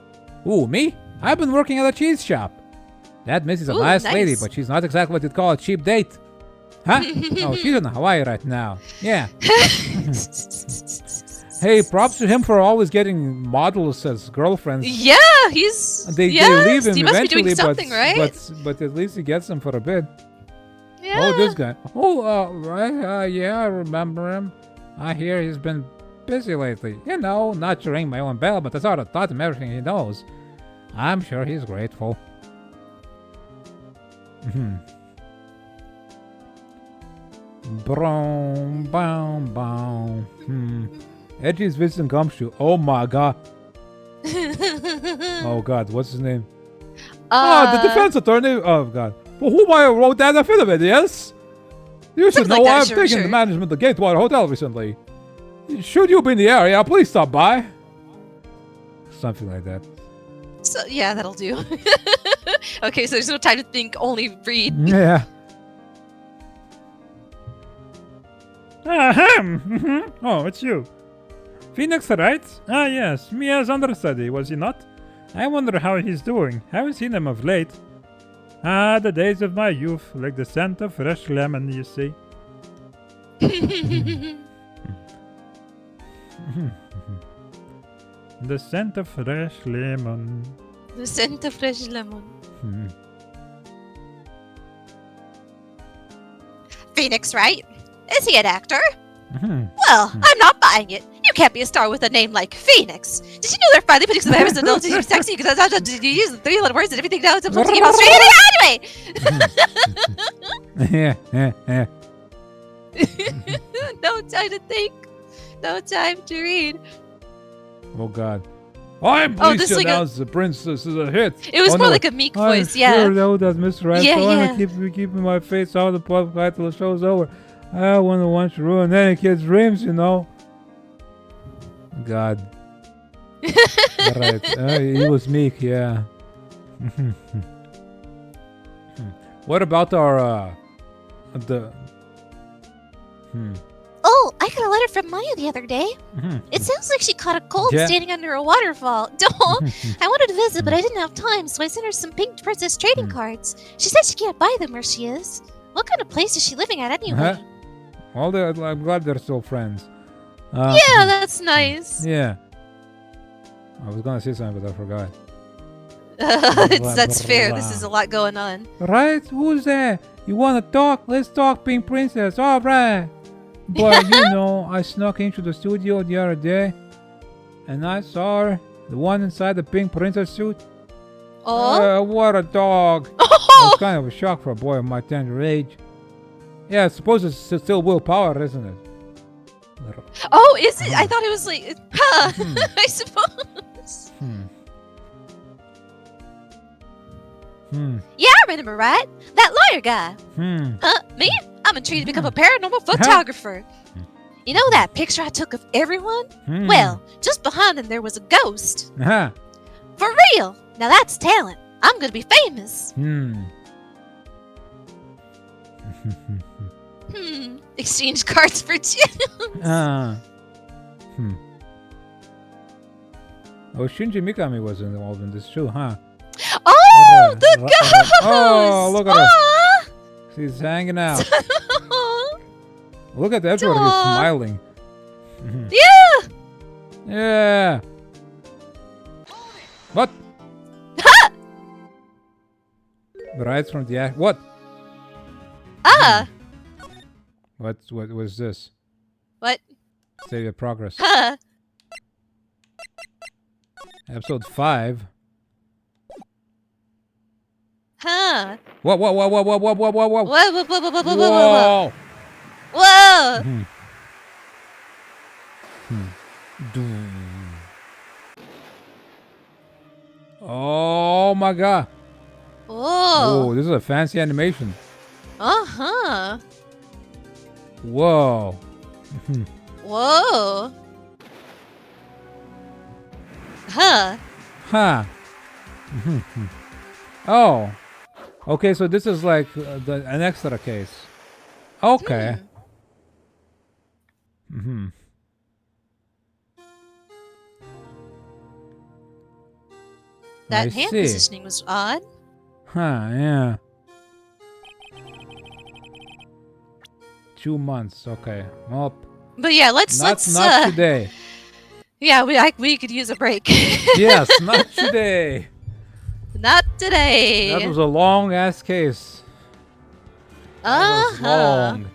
Ooh, me? I've been working at a cheese shop. That miss is a Ooh, nice lady, nice. but she's not exactly what you'd call a cheap date. Huh? Oh, she's in Hawaii right now. Yeah. Hey, props to him for always getting models as girlfriends. Yeah, he's. They yes, leave him he must be eventually, doing something, right? but at least he gets them for a bit. Yeah. Oh, this guy. Oh, right. Yeah, I remember him. I hear he's been busy lately. You know, not to ring my own bell, but I sort of taught him everything he knows. I'm sure he's grateful. Boom, boom, boom. Edgy's visiting Gumshoe. Oh my god. Oh god, what's his name? The defense attorney. Oh god. Well, who I wrote that affidavit, yes? You should Something know like that, I've sure, taken sure. the management of the Gatewater Hotel recently. Should you be in the area, please stop by. Something like that. So, yeah, that'll do. Okay, so there's no time to think, only read. Yeah. Ahem! Oh, it's you. Phoenix, right? Ah, yes. Mia's understudy, was he not? I wonder how he's doing. Haven't seen him of late. Ah, the days of my youth, like the scent of fresh lemon, you see. The scent of fresh lemon. The scent of fresh lemon. Phoenix, right? Is he an actor? Well, I'm not buying it. You can't be a star with a name like Phoenix. Did you know they're finally putting some members of the team sexy because you use the 3 words and everything now? It's a straight anyway. Yeah. No time to think. No time to read. Oh god. I'm pleased this to like a- announce the princess is a hit. It was Oh, more no. like a meek I'm voice, yeah. sure though that Mr. Right. Yeah, I want yeah. to keep my face out of the public eye till the show's over. I wouldn't want to ruin any kid's dreams, you know. God. Right. He was meek, yeah. What about our the? Oh, I got a letter from Maya the other day. It sounds like she caught a cold standing under a waterfall. I wanted to visit, but I didn't have time, so I sent her some pink princess trading cards. She said she can't buy them where she is. What kind of place is she living at anyway? Well, I'm glad they're still friends. Yeah, that's nice. Yeah. I was gonna say something, but I forgot. That's fair. This is a lot going on. Right? Who's there? You wanna talk? Let's talk, Pink Princess. All right. But you know, I snuck into the studio the other day, and I saw her, the one inside the Pink Princess suit. Oh. What a dog! It was kind of a shock for a boy of my tender age. Yeah, I suppose it's still willpower, isn't it? Oh, is it? I thought it was like, I suppose. Yeah, I remember, right? That lawyer guy. Me? I'm intrigued to become a paranormal photographer. You know that picture I took of everyone? Well, just behind them there was a ghost. For real. Now that's talent. I'm gonna be famous. Exchange cards for gems. Oh, Shinji Mikami was involved in this too, huh? Oh, the ghost! Oh, look at her. She's hanging out. Look at everybody who's smiling. Yeah! Yeah. What? Right from the what? What was this? What? State of progress. Huh? Episode 5. Huh? Whoa! Whoa, whoa, whoa, whoa, whoa, whoa, whoa, whoa, whoa, whoa. Whoa! Whoa! Oh my god! Oh. Oh, this is a fancy animation. Uh-huh. Whoa! Whoa. Huh. Huh. Oh. Okay, so this is like an extra case. Okay. That I hand see. positioning was odd. Huh, yeah. 2 months, okay. Well, But yeah, let's not today. Yeah, we could use a break. Yes, not today. Not today. That was a long ass case. That was Uh-huh. long.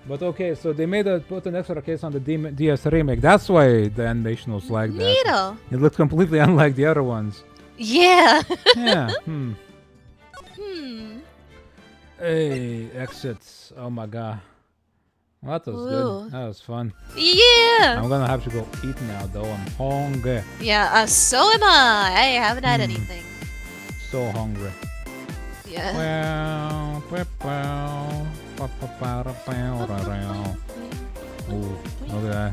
But okay, so they put an extra case on the DS remake. That's why the animation was like that. Neato. It looked completely unlike the other ones. Yeah. Yeah. Hmm. Hey, exits. Oh my god. Well, that was Ooh. good. That was fun. Yeah. I'm gonna have to go eat now, though. I'm hungry. Yeah, so am I. I haven't had anything. So hungry. Yeah. Ooh, look at that.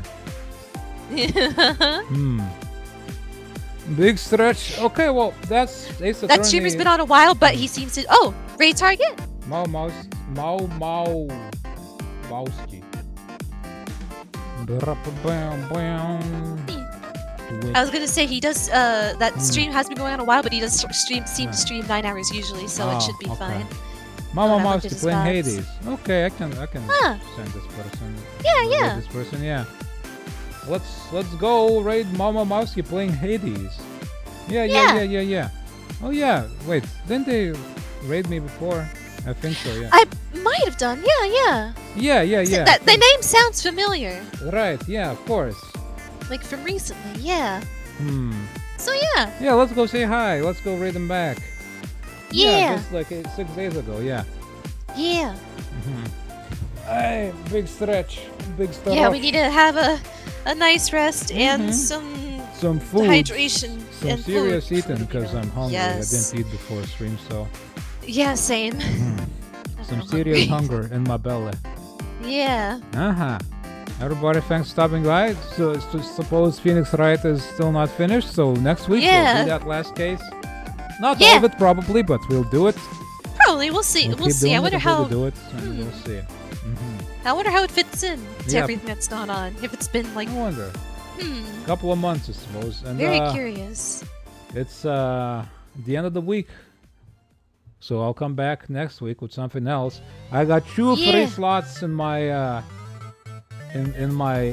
Big stretch. Okay, well, that's Ace That streamer's been on a while, but he seems to. Oh, Ray Target. Mowski. I was gonna say he does. That stream has been going on a while, but he does seem to stream 9 hours usually, so it should be fine. Mama Look Mouse at his playing vibes. Hades. Okay, I can Huh. send this person. Yeah. This person, yeah. Let's go raid Mama Mouse playing Hades. Yeah. Oh yeah. Wait, didn't they raid me before? I think so. Yeah. I might have done. Yeah. Yeah. That the name sounds familiar, Right. Yeah. Of course. like from recently. Yeah. So yeah. Yeah. Let's go say hi. Let's go raid them back. Yeah. Just like 6 days ago. Yeah. Yeah. Hey, big stretch. Big stretch. Yeah. We need to have a nice rest and some food. hydration Some and serious food. eating because I'm hungry. Yes. I didn't eat before stream, so Yeah. Same. some serious hunger in my belly. Yeah. Everybody, thanks for stopping by. So suppose Phoenix Wright is still not finished, so next week we'll do that last case. Not all of it probably, but we'll do it. Probably, we'll see. We'll see. I wonder how. We'll do it, and we'll see. I wonder how it fits in to everything that's gone on. If it's been like. I wonder. A couple of months, I suppose. And, very curious. It's the end of the week, so I'll come back next week with something else. I got 2 free slots in my in my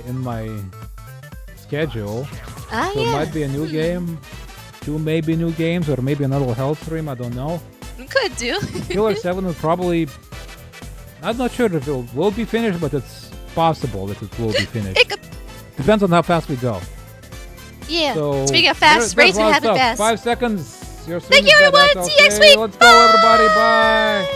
schedule. So it might be a new game, 2 maybe new games, or maybe another health stream. I don't know. Could do. Killer 7 will probably. I'm not sure if it will be finished, but it's possible that it will be finished. Depends on how fast we go. Yeah. So speaking of fast, raise and have it fast. 5 seconds. Your Thank you, everyone. See you next week. Let's go, everybody. Bye.